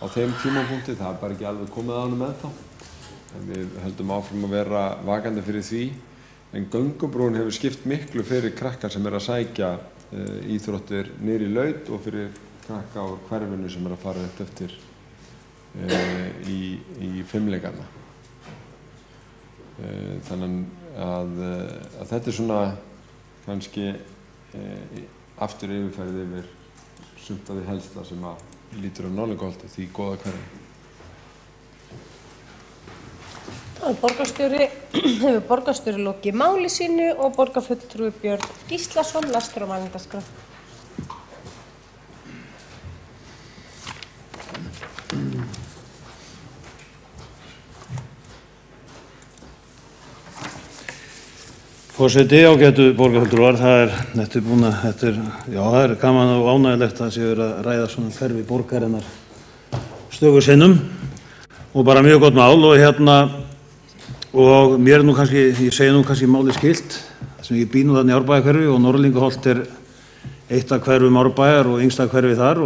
á þeim tímapunkti. Það bara ekki alveg komið að honum ennþá. En við höldum áfram að vera vakandi fyrir því. En göngubrún hefur skipt miklu fyrir krakkar sem að sækja íþróttir niður í laut og fyrir krakka á hverfinu sem að fara eftir í fimleikarna. Þannig að þetta svona kannski aftur yfirferð yfir sumt af því helsta sem að lítur á Norðlingaholti, því góða hverfi. Hefur borgarstjóri lokið máli sínu og borgarfulltrúi Björn Gíslason lastur á mælendaskrá. Forseti, ágætu borgarfulltrúar, þetta er gaman og ánægjulegt að sé verið að ræða svona hverfi borgarinnar stöku sinnum og bara mjög gott mál og mér kannski, ég segi kannski málið skilt, þar sem ég bý nú þarna í Árbæjarhverfi og Norðlingaholt eitt af hverfum Árbæjar og yngsta hverfi þar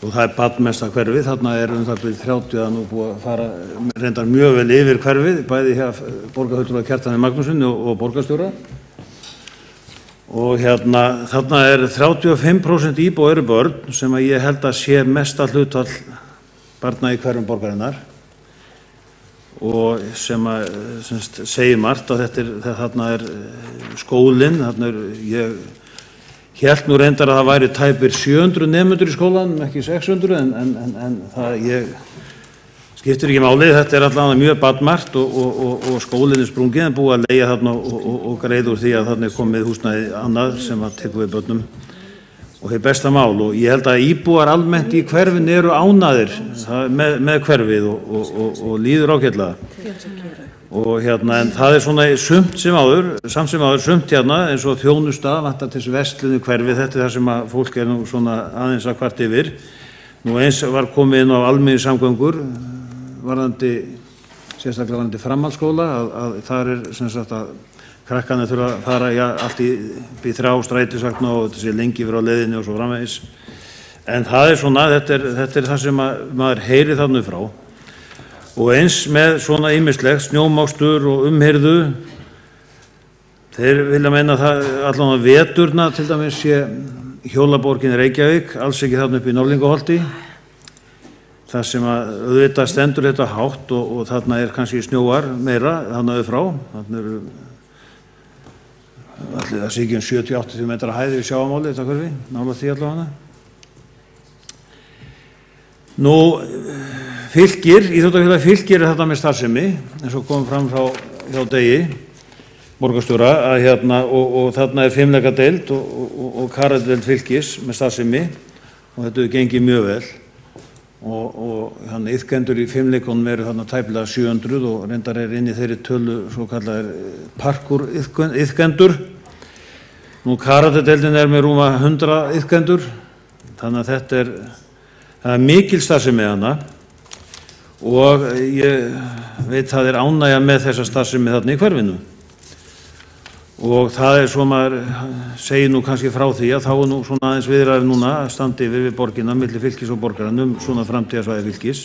og það barnmesta hverfið, þarna það bil 30 að nú búið að fara reyndar mjög vel yfir hverfið, bæði hér borgarfulltrúa Kjartani Magnússyni og borgarstjóra. og þarna 35% íbúa eru börn sem að ég held að sé mesta hlutfall barna í hverfum borgarinnar og sem segir margt að þarna skólinn, ég hélt nú reyndar að það væri tæpir 700 nemendur í skólanum, ekki 600, en það skiptir ekki máli, þetta allavega mjög barnmargt og skólinn sprungið en búið að leigja þarna og greiða úr því að þarna komið húsnæði annað sem að tekur við börnum og það besta mál og ég held að íbúar almennt í hverfin eru ánægðir með hverfið og líður ágætlega og en það svona sumt sem áður, samt sem áður sumt eins og þjónusta, vantar til þessu verslun í hverfið, þetta það sem að fólk nú svona aðeins að kvart yfir. Nú eins var komið inn á almenningssamgöngur sérstaklega varðandi framhaldsskóla að þar sem sagt að krakkarnir þurfa að fara allt í 3 strætisvagna og þetta sé lengi fyrir á leiðinni og svo framvegis. En það svona, þetta það sem maður heyrir þarna frá. Og eins með svona ýmislegt, snjómokstur og umhirðu, þeir vilja meina það allan að veturna til dæmis sé hjólaborgin Reykjavík, alls ekki þarna upp í Norðlingaholti, þar sem að auðvitað stendur þetta hátt og þarna kannski snjóar meira þarna auðfrá, þarna eru allir það sé ekki 70-80 metra hæð við sjávarmáli þetta hverfi, nálægt því allavega. Nú, Fylkir, íþróttafélag Fylkir þetta með starfsemi, eins og kom fram hjá Degi, borgarstjóra, að og þarna fimleikadeild og karadeild Fylkis með starfsemi og þetta gengið mjög vel og iðkendur í fimleikunum eru þarna tæplega 700 og reyndar inn í þeirri tölu svo kallar parkour iðkendur. Nú karadedeildin með rúma 100 iðkendur, þannig að það mikil starfsemi hana og ég veit það ánægja með þessa starfsemi þarna í hverfinu og það svo maður segir nú kannski frá því að þá nú svona aðeins viðræður núna að standi yfir við borgina milli Fylkis og borgarann svona framtíðarsvæði Fylkis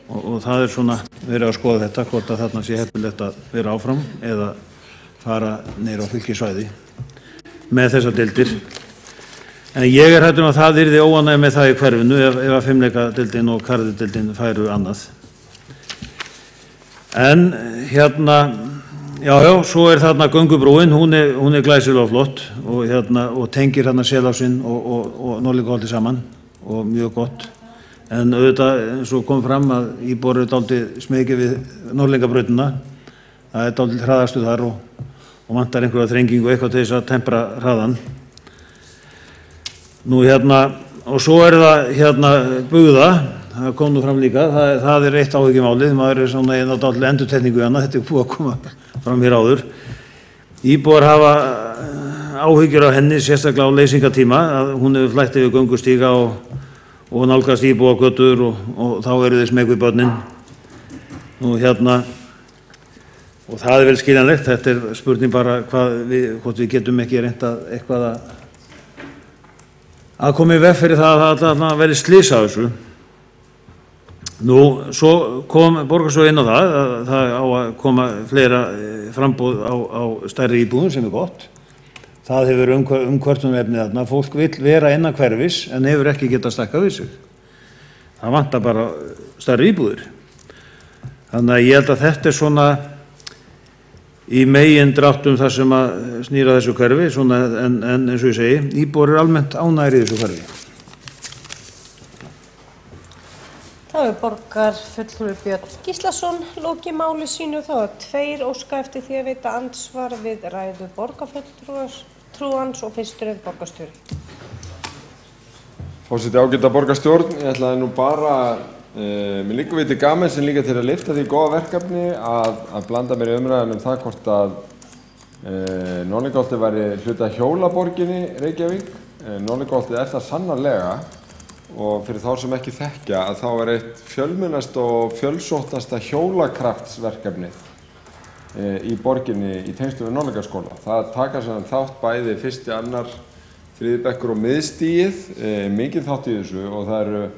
og það svona verið að skoða þetta hvort að þarna sé heppilegt að vera áfram eða fara niður á Fylkissvæði með þessar deildir. En ég hræddur að það yrði óánægja með það í hverfinu ef að fimleikadeildin og karadedeildin færu annað. En svo þarna göngubrúin, hún glæsilega flott og tengir þarna Selásinn og Norðlingaholti saman og mjög gott. En auðvitað eins og kom fram að íbúar eru dálítið smekið við Norðlingabrautina, það dálítið hraðastuð þar og vantar einhverja þrengingu eitthvað til þess að tempra hraðan. Nú og svo það Bugða, það kom nú fram líka, það eitt áhyggjumálið, maður svona einn á dálítið endurtekningu þetta búið að koma fram hér áður. Íbúar hafa áhyggjur af henni, sérstaklega á leysingatíma, að hún hefur flætt yfir göngustíga og nálgast íbúagötur og þá eru þeir smeg við börnin. Nú og það vel skiljanlegt, þetta spurning bara hvort við getum ekki reynt eitthvað að koma í veg fyrir það að það verði slys á þessu. Nú, svo kom borgarstjóri inn á það að það á að koma fleira framboð á stærri íbúðum sem gott. Það hefur umkvörtunarefni þarna. Fólk vill vera innan hverfis en hefur ekki getað stækkað við sig. Það vantar bara stærri íbúðir. Þannig að ég held að þetta svona í megindráttum það sem að snýra þessu hverfi, en eins og ég segi, íbúar eru almennt ánægðir í þessu hverfi. Þá borgarfulltrúi Björn Gíslason lokið máli sínu, þá 2 óska eftir því að veita andsvar við ræðu borgarfulltrúans og fyrstur borgarstjóri. Forseti ágæta borgarstjórn, ég ætlaði nú bara mér líka viti gaman sem líka til að lyfta því góða verkefni að blanda mér í umræðan það hvort að Norðlingaholtið væri hluti af hjólaborginni Reykjavík. Norðlingaholtið það sannarlega og fyrir þá sem ekki þekkja að þá eitt fjölmennasta og fjölsóttasta hjólakraftsverkefni í borginni í tengslum við Norðlingaskóla. Það taka sem þátt bæði 1., 2., 3. bekkur og miðstigið, mikið þátt í þessu og það eru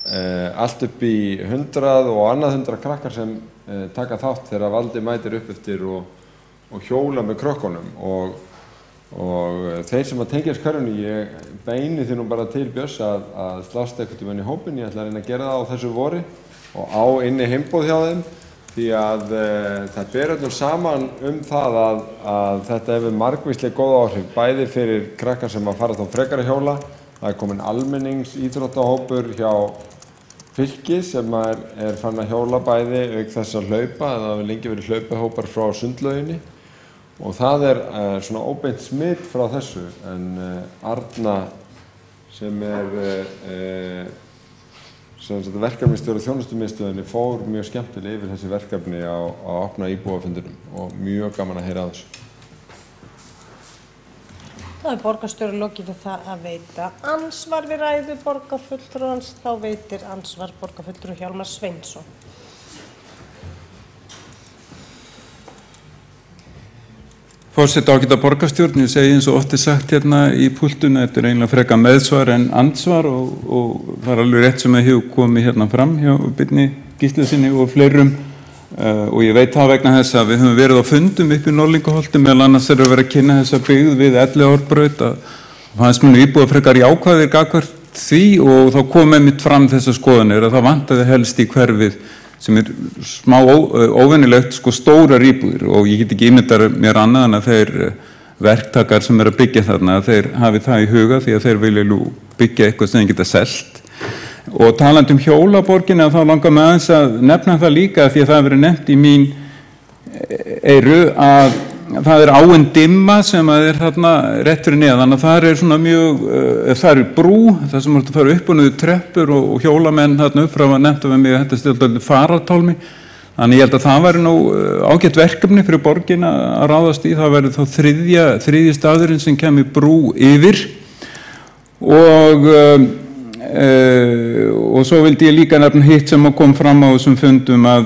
allt upp í 100 og annað 100 krakkar sem taka þátt þegar valdi mætir upp eftir og hjóla með krökkunum og Og þeir sem að tengjast hverfinu, ég beini því nú bara til Björns að slást eitthvað í hópinn. Ég ætla að reyna að gera það á þessu vori og á inni heimboð hjá þeim, því að það ber öllum saman það að þetta hefur margvíslega góð áhrif, bæði fyrir krakkar sem að fara þá frekar að hjóla. Það komin almenningsíþróttahópur hjá Fylki sem er fann að hjóla bæði auk þess að hlaupa. Það hefur lengi verið hlaupahópar frá Sundlauginni. Og það svona óbeint smitt frá þessu, en Arna sem verkefnisstjóri þjónustumiðstöðinni fór mjög skemmtilega yfir þessi verkefni á opna íbúafundinum og mjög gaman að heyra af þessu. Það er borgarstjóri lokið við það að veita ansvar við ræðu borgarfulltrúans, þá veitir ansvar borgarfulltrú Hjálmar Sveinsson. Forseti ágæta borgarstjórn, ég segi eins og oft sagt hérna í púltuna, þetta eiginlega frekar meðsvar en ansvar og það alveg rétt sem hefur komið hérna fram hjá Birni Gíslasyni og fleirum og ég veit það vegna þess að við höfum verið á fundum upp í Norðlingaholti, meðal annars að vera að kynna þessa byggð við Elliðaárbraut að fannst mér íbúa frekar jákvæðir gagnvart því og þá kom einmitt fram þessar skoðanir að það vantaði helst í hverfið sem smá óvenjulegt stórar íbúðir og ég get ekki ímyndað mér annað en að þeir verktakar sem að byggja þarna, þeir hafi það í huga því að þeir vilja byggja eitthvað sem þeir geta selt. Og talandi hjólaborgina þá langar mig aðeins að nefna það líka því að það hefur verið nefnt í mín eyru að það er áin Dimma sem er þarna rétt fyrir neðan og það svona mjög, það brú, það sem að fara upp og niður treppur og hjólamenn þarna upp frá að nefnda við mig að þetta stildi farartálmi. Þannig ég held að það væri nú ágætt verkefni fyrir borgina að ráðast í, það væri þá þriðji staðurinn sem kemur brú yfir og svo vildi ég líka nefna hitt sem kom fram á þessum fundum að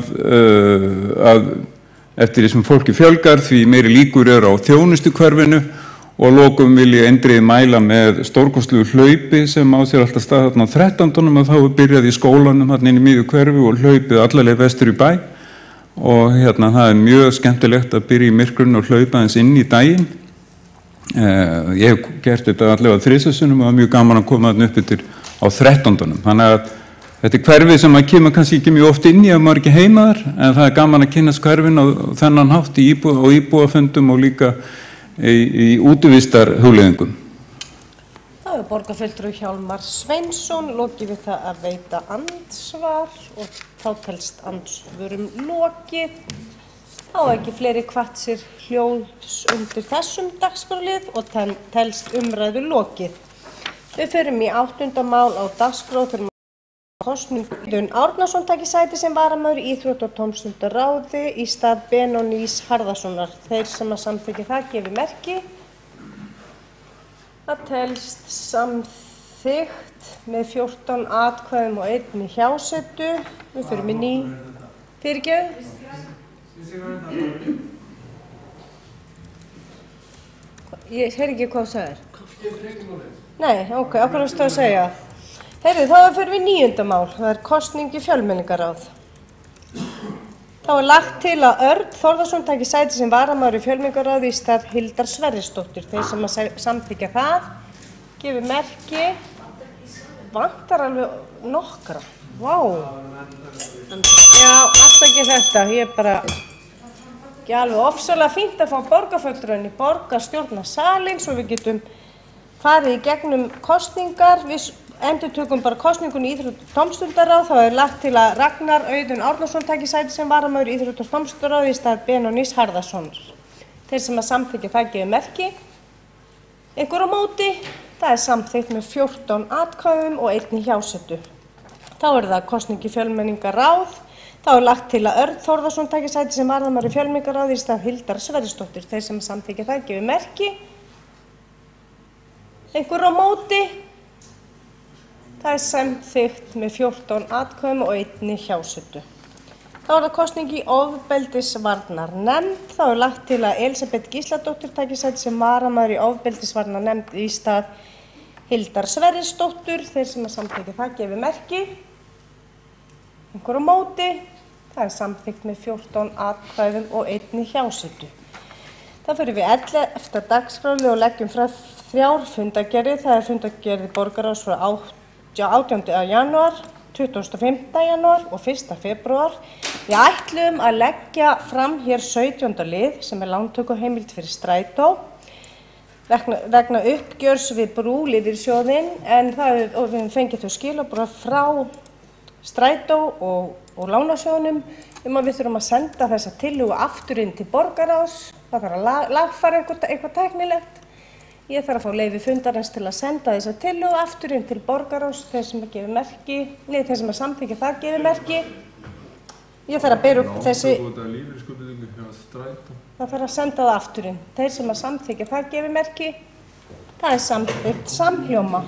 eftir því sem fólki fjölgar því meiri líkur á þjónustuhverfinu og lokum vil ég eindregið mæla með stórkostlegu hlaupi sem á sér alltaf stað þarna á 13. og þá byrjaði í skólanum þarna inn í miðju hverfi og hlaupið allarleið vestur í bæ og hérna það mjög skemmtilegt að byrja í myrkrun og hlaupa eins inn í daginn. Ég hef gert þetta allavega 3 sinnum og það mjög gaman að koma þarna upp yfir á 13. Þannig að þetta hverfið sem maður kemur kannski ekki mjög oft inn í ef maður ekki heimaðar, en það gaman að kynnast hverfin á þennan hátt í íbúafundum og líka í útivistarhugleiðingum. Það er borgarfulltrúi Hjálmar Sveinsson, lokið við það að veita ansvar og þá telst andsvörum lokið. Þá ekki fleiri hvatt sér hljóðs undir þessum dagskrárlið og telst umræðu lokið. Við förum í 8. mál á dagskrá fyrir Kosningun Árnason taki sæti sem varamaður í Íþrótta- og tómstundaráði í stað Benónís Harðarsonar. Þeir sem að samþykkja það gefi merki. Það telst samþykkt með 14 atkvæðum og 1 hjásetu. Við förum í ný. Fyrirgefðu? Ég heyri ekki hvað þú sagðir. Nei, ok, á hverju varstu að segja? Heyrðu, þá fyrir við 9. mál, það er kosning í fjölmenningaráð. Þá er lagt til að Örn Þórðarson taki sæti sem varamaður í fjölmenningaráði í stað Hildar Sverrisdóttur. Þeir sem að samþykkja það, gefi merki, vantar alveg nokkra. Vá! Já, afsakið þetta, ég er bara ekki alveg ofsalega fínt að fá borgarfulltrúinn í borgarstjórnarsalinn svo við getum farið í gegnum kosningar. Við endurtökum bara kosningun í Íþrótta- og tómstundaráð, þá er lagt til að Ragnar Auðun Árnason taki sæti sem varamaður í Íþrótta- og tómstundaráði í stað Benónís Harðarsonar. Þeir sem að samþykkja það gefi merki. Einhver á móti, það er samþykkt með 14 atkvæðum og 1 hjásetu. Þá er það kosning í fjölmenningaráð. Þá er lagt til að Örn Þórðarson taki sæti sem varamaður í fjölmenningaráði í stað Hildar Sverrisdóttur. Þeir sem að samþykkja það gefi merki. Einhver á móti. Það er samþykkt með 14 atkvæðum og 1 hjásetu. Þá er það kosning í ofbeldisvarnarnefnd. Þá er lagt til að Elísabet Gísladóttir taki sæti sem varamaður í ofbeldisvarnarnefnd í stað Hildar Sverrisdóttur. Þeir sem að samþykkja það gefi merki. Einhver á móti. Það er samþykkt með 14 atkvæðum og 1 hjásetu. Það fyrir við 11. dagskráli og leggjum frá 3 fundargerðir. Það er fundargerð borgarráðs frá 18. janúar, 25. janúar og 1. febrúar. Við ætlum að leggja fram hér 17. lið sem er lántökuheimild fyrir Strætó vegna uppgjörs við Brú lífeyrissjóðinn, en við höfum fengið þau skilaboð frá Strætó og lánasjóðnum að við þurfum að senda þessa tillögu aftur inn til borgarráðs. Það þarf að lagfæra eitthvað tæknilegt. Ég þarf að fá leyfi fundarins til að senda þessa tillögu aftur inn til borgarráðs, þeir sem að samþykkja það gefur merki. Ég þarf að bera upp þessi... Það þarf að senda það aftur inn. Þeir sem að samþykkja það gefur merki. Það er samþykkt samhljóma.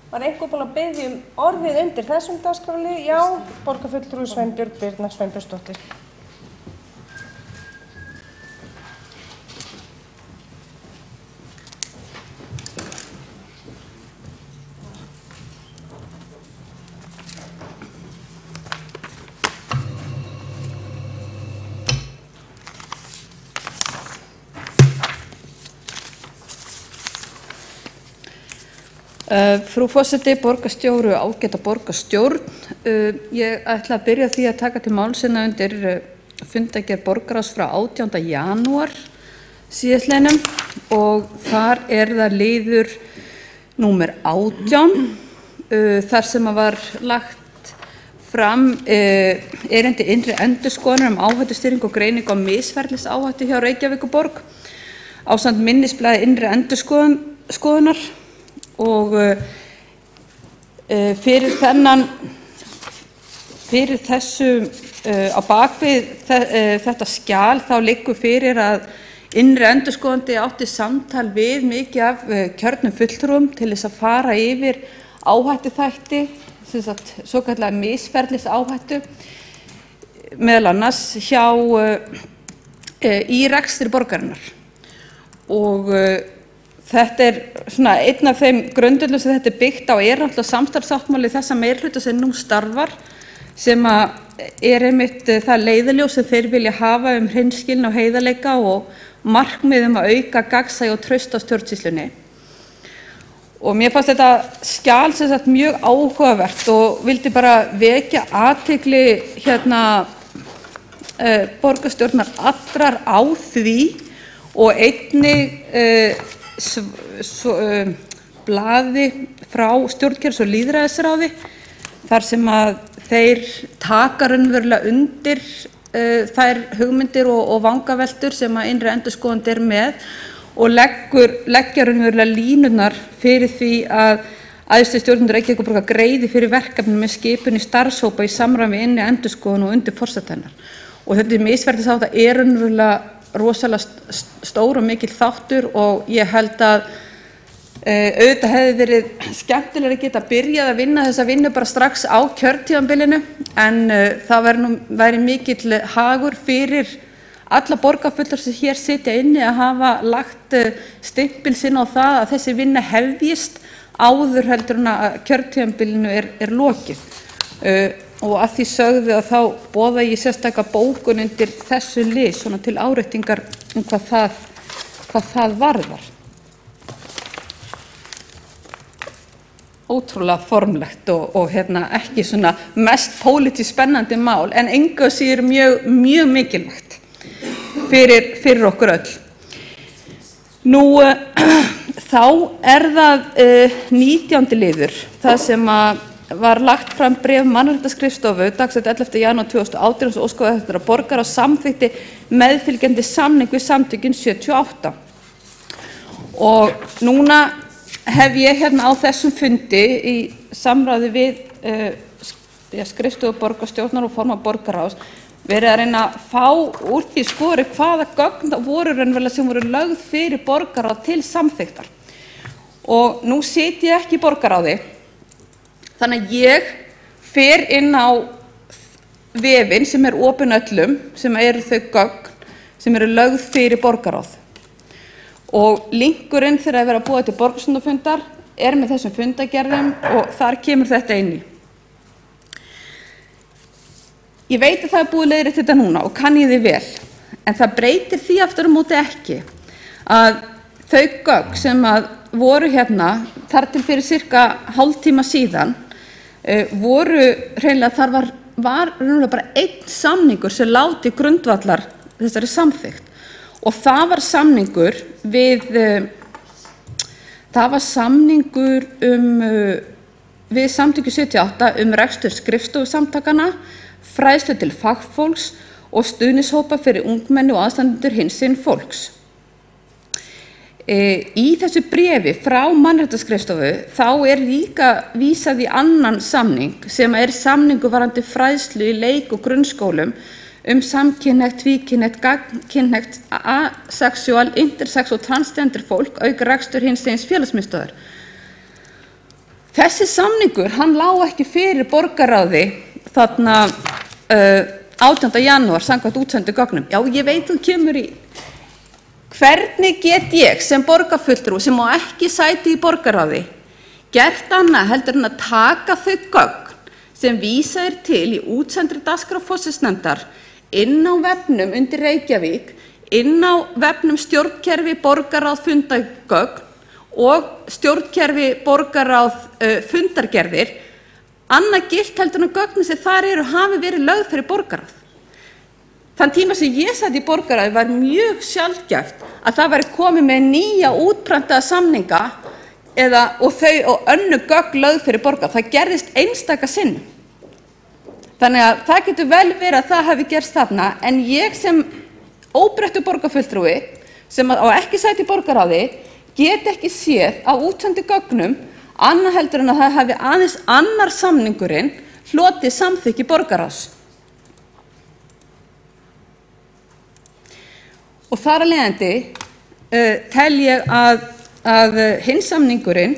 Var einhver búinn að biðja orðið undir þessum dagskráli? Já, borgarfulltrúi Sveinbjörg Birna Sveinbjörnsdóttir. Frú forseti, borgarstjóri og ágæta borgarstjórn. Ég ætla að byrja því að taka til málsina undir fundargerð borgarráðs frá 18. janúar síðastliðnum og þar er það liður númer 18 þar sem var lagt fram erindi innri endurskoðunar áhættustýringu og greiningu á misferlisáhættu hjá Reykjavíkurborg ásamt minnisblaði innri endurskoðunar. Og fyrir þessu á bakvið þetta skjal þá liggur fyrir að innri endurskoðandi átti samtal við mikið af kjörnum fulltrúum til þess að fara yfir áhættuþætti, svokallaða misferlisáhættu, meðal annars í rekstri borgarinnar. Og þetta er svona einn af þeim grundvöllum sem þetta er byggt á náttúrulega samstarfssáttmáli þessa meirihluta sem nú starfar sem er einmitt það leiðarljós sem þeir vilja hafa hreinskilni og heiðarleika og markmið að auka gagnsæi og traust á stjórnsýslunni. Og mér fannst þetta skjal sem sagt mjög áhugavert og vildi bara vekja athygli borgarstjórnar allrar á því og einnig blaði frá stjórnkerfis- og lýðræðisráði þar sem að þeir taka raunverulega undir þær hugmyndir og vangaveltur sem að innri endurskoðandi er með og leggja raunverulega línurnar fyrir því að æðstu stjórnendur Reykjavíkurborgar greiði fyrir verkefni með skipun í starfshópa í samræmi innri endurskoðun og undir forseta hennar. Og þetta misferlisáhætta er raunverulega rosalega stór og mikill þáttur og ég held að auðvitað hefði verið skemmtilega að geta byrjað að vinna þessa vinnu bara strax á kjörtímabilinu en það væri mikill hagur fyrir alla borgarfulltrúa sem hér sitja inni að hafa lagt stimpil sinn á það að þessi vinna hefjist áður heldur en að kjörtímabilinu er lokið. Og að því sögðu að þá boða ég sérstaka bókun undir þessu lið svona til áréttingar hvað það varðar. Ótrúlega formlegt og ekki svona mest pólitískt spennandi mál en engu að síður mjög mikilvægt fyrir okkur öll. Nú þá er það 19. liður það sem að var lagt fram bréf mannréttindaskrifstofu dagsett 11. janúar 2018 og óskaði eftir að borgarráð samþykkti meðfylgjandi samning við samtökin 78. Og núna hef ég á þessum fundi í samráði við skrifstofu borgarstjórnar og formann borgarráðs verið að reyna að fá úr því skori hvaða gögn voru raunverulega sem voru lögð fyrir borgarráð til samþykktar. Og nú sit ég ekki í borgarráði. Þannig að ég fer inn á vefinn sem er opinn öllum, sem eru þau gögn sem eru lögð fyrir borgarráð. Og linkurinn þegar að vera að búa til borgarstjórnarfundar er með þessum fundargerðum og þar kemur þetta inn í. Ég veit að það er búið leiðrétt þetta núna og kann ég því vel, En það breytir því aftur á móti ekki að þau gögn sem að voru hérna þar til fyrir cirka hálftíma síðan voru hreinlega, þar var rauninlega bara einn samningur sem lá til grundvallar þessari samþykkt og það var samningur við samtökin 78 rekstur skrifstofusamtakana, fræðslu til fagfólks og stuðnishópa fyrir ungmenni og aðstandendur hinsegin fólks. Í þessu bréfi frá mannréttindaskrifstofu þá líka vísað í annan samning sem samningur varðandi fræðslu í leik- og grunnskólum samkynhneigt, tvíkynhneigt, gagnkynhneigt, asexual, intersex og transgender fólk auk rekstur hinsegin félagsmiðstöðvar. Þessi samningur, hann lá ekki fyrir borgarráði þarna 18. janúar samkvæmt útsendu gögnum. Já, ég veit þú kemur í. Hvernig get ég sem borgarfulltrúi sem á ekki sæti í borgarráði gert annað heldur en að taka þau gögn sem vísað til í útsendri dagskrá forsætisnefndar inn á vefnum undir Reykjavík, inn á vefnum stjórnkerfi borgarráð fundagögn og stjórnkerfi borgarráð fundargerðir, annað gilt heldur en gögnin sem þar hafi verið lögð fyrir borgarráð. Þann tíma sem ég sat í borgarráði var mjög sjaldgæft að það væri komið með nýja útprentaða samninga og önnur gögn lögð fyrir borgarráð. Það gerðist einstaka sinnum. Þannig að það getur vel verið að það hafi gerst þarna, en ég sem óbreyttur borgarfulltrúi sem á ekki sæti í borgarráði get ekki séð á útsendu gögnum annað heldur en að það hafi aðeins annar samningurinn hlotið samþykki borgarráðs. Og þar af leiðandi tel ég að hinn samningurinn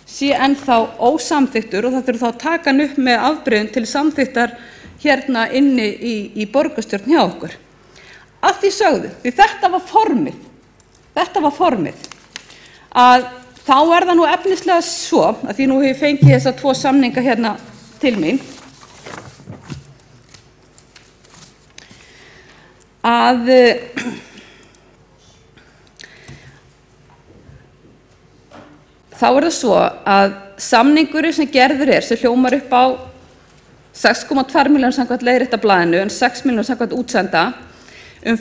sé ennþá ósamþyktur og það þurfi þá að taka hann upp með afbrigðum til samþyktar hérna inni í borgarstjórn hjá okkur. Að því sögðu, því þetta var formið, að þá það nú efnislega svo, að því nú hef ég fengið þessa 2 samninga hérna til mín, að þá það svo að samningurinn sem gerður sem hljómar upp á 6,2 milljónir samkvæmt leiðréttarblaðinu en 6 milljónir samkvæmt útsenda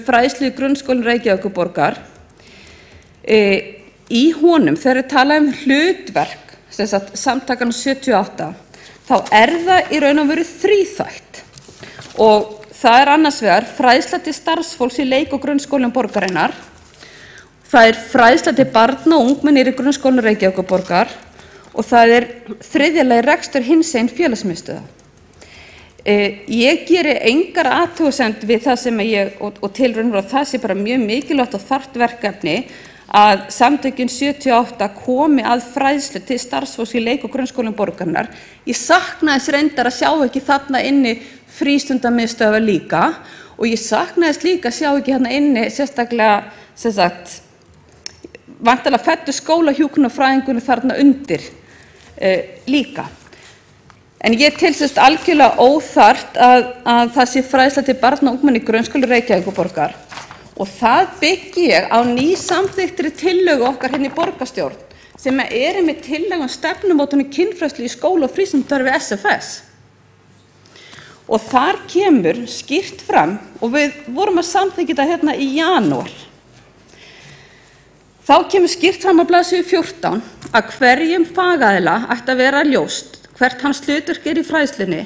fræðslu í grunnskólum Reykjavíkurborgar. Í honum þegar talað hlutverk samtakanna 78 þá það í raun og veru þríþætt og það annars vegar fræðsla til starfsfólks í leik- og grunnskólum borgarinnar. Það fræðsla til barna og ungmenni í grunnskólum Reykjavíkurborgar og það þriðja lagi rekstur hinsegin félagsmiðstöðva. Ég geri engar athugasemd við það sem og tilraunir og það sé bara mjög mikilvægt og þarft verkefni að samtökin 78 komi að fræðslu til starfsfólks í leik- og grunnskólum borgarinnar. Ég saknaði þess reyndar að sjá ekki þarna inni frístundamiðstöðvar líka og ég saknaði þess líka að sjá ekki hérna inni sérstaklega væntanlega fæddu skólahjúkrunarfræðingunum þarna undir líka. En ég tel algjörlega óþarft að það sé fræðsla til barna og ungmenni í grunnskólum Reykjavíkurborgar og það byggi ég á nýsamþykktri tillögu okkar hérna í borgarstjórn sem með tillögu stefnumótun kynfræðslu í skóla og frístundastarfi SFS. Og þar kemur skýrt fram og við vorum að samþykkja þetta hérna í janúar. Þá kemur skýrt fram á blaðsíðu 14 að hverjum fagaðila ætti að vera ljóst hvert hans hlutverk í fræðslunni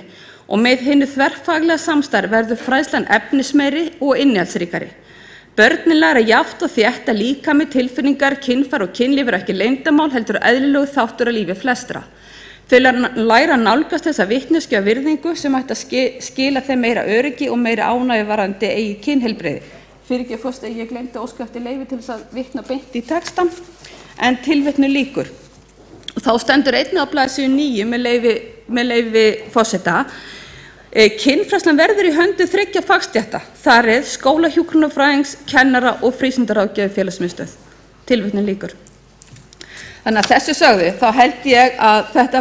og með hinu þverfaglega samstarfi verður fræðslan efnismeiri og innihaldsríkari. Börnin læra jafnt og þétt að líkami, tilfinningar, kynfæri og kynlíf ekki leyndarmál heldur eðlilegu þáttur af lífi flestra. Þau læra að nálgast þessa vitneskju af virðingu sem ætti að skila þeim meira öryggi og meira ánægju varðandi eigið kynheilbrigði. Fyrirgefðu forseti, ég gleymdi að óska eftir leyfi til þess að vitna beint í textann, en tilvitnun lýkur. Þá stendur einnig á blaðsíðu 9 með leyfi forseta. Kynfræðslan verður í höndum 3 fagstétta, þar skólahjúkrunarfræðings, kennara og frístundaráðgjafa í félagsmiðstöð. Tilvitnun lýkur. Þannig að þessu sögðu, þá held ég að þetta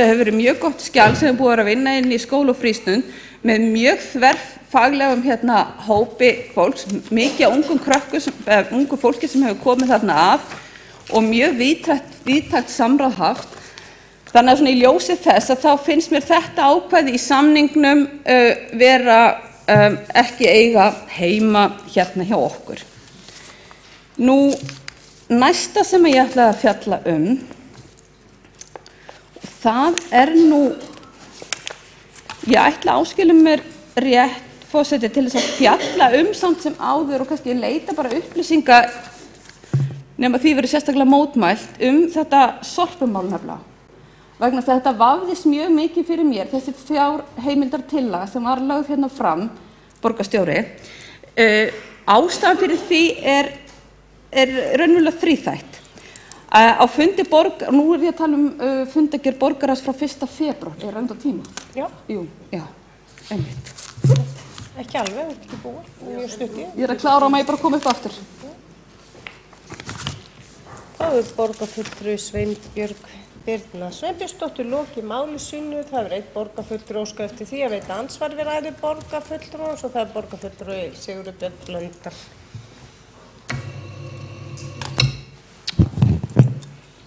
hefur verið mjög gott skjal sem er búið að vera að vinna inn í skóla og frístund með mjög þverfaglegum hópi fólks, mikið ungu fólki sem hefur komið þarna að og mjög víðtækt samráð haft. Þannig að svona í ljósi þess að þá finnst mér þetta ákvæði í samningnum vera ekki eiga heima hérna hjá okkur. Nú, næsta sem ég ætla að fjalla það nú, ég ætla að áskilja mér rétt, forseti, til þess að fjalla samt sem áður og kannski leita bara upplýsinga nema því verið sérstaklega mótmælt þetta sorpumál nefnilega. Vegna þess að þetta vafðist mjög mikið fyrir mér, þessi fjárheimildartillaga sem var lögð hérna fram, borgarstjóri. Ástæðan fyrir því er raunverulega þríþætt. Á fundi nú ég að tala fundargerð borgarráðs frá 1. febrúar, enda tíma? Já. Jú, já, einmitt. Ekki alveg, ekki búið, mjög stutt í. Ég að klára ég bara koma upp aftur. Þá borgarfulltrúi Sveinbjörg Birna Sveinbjörnsdóttir lokið máli sínu. Það hefur einn borgarfulltrúi óskað eftir því að veita ansvar við ræðu borgarfulltrúans og það er borgarfulltrúi Sigurður Björn Blöndal.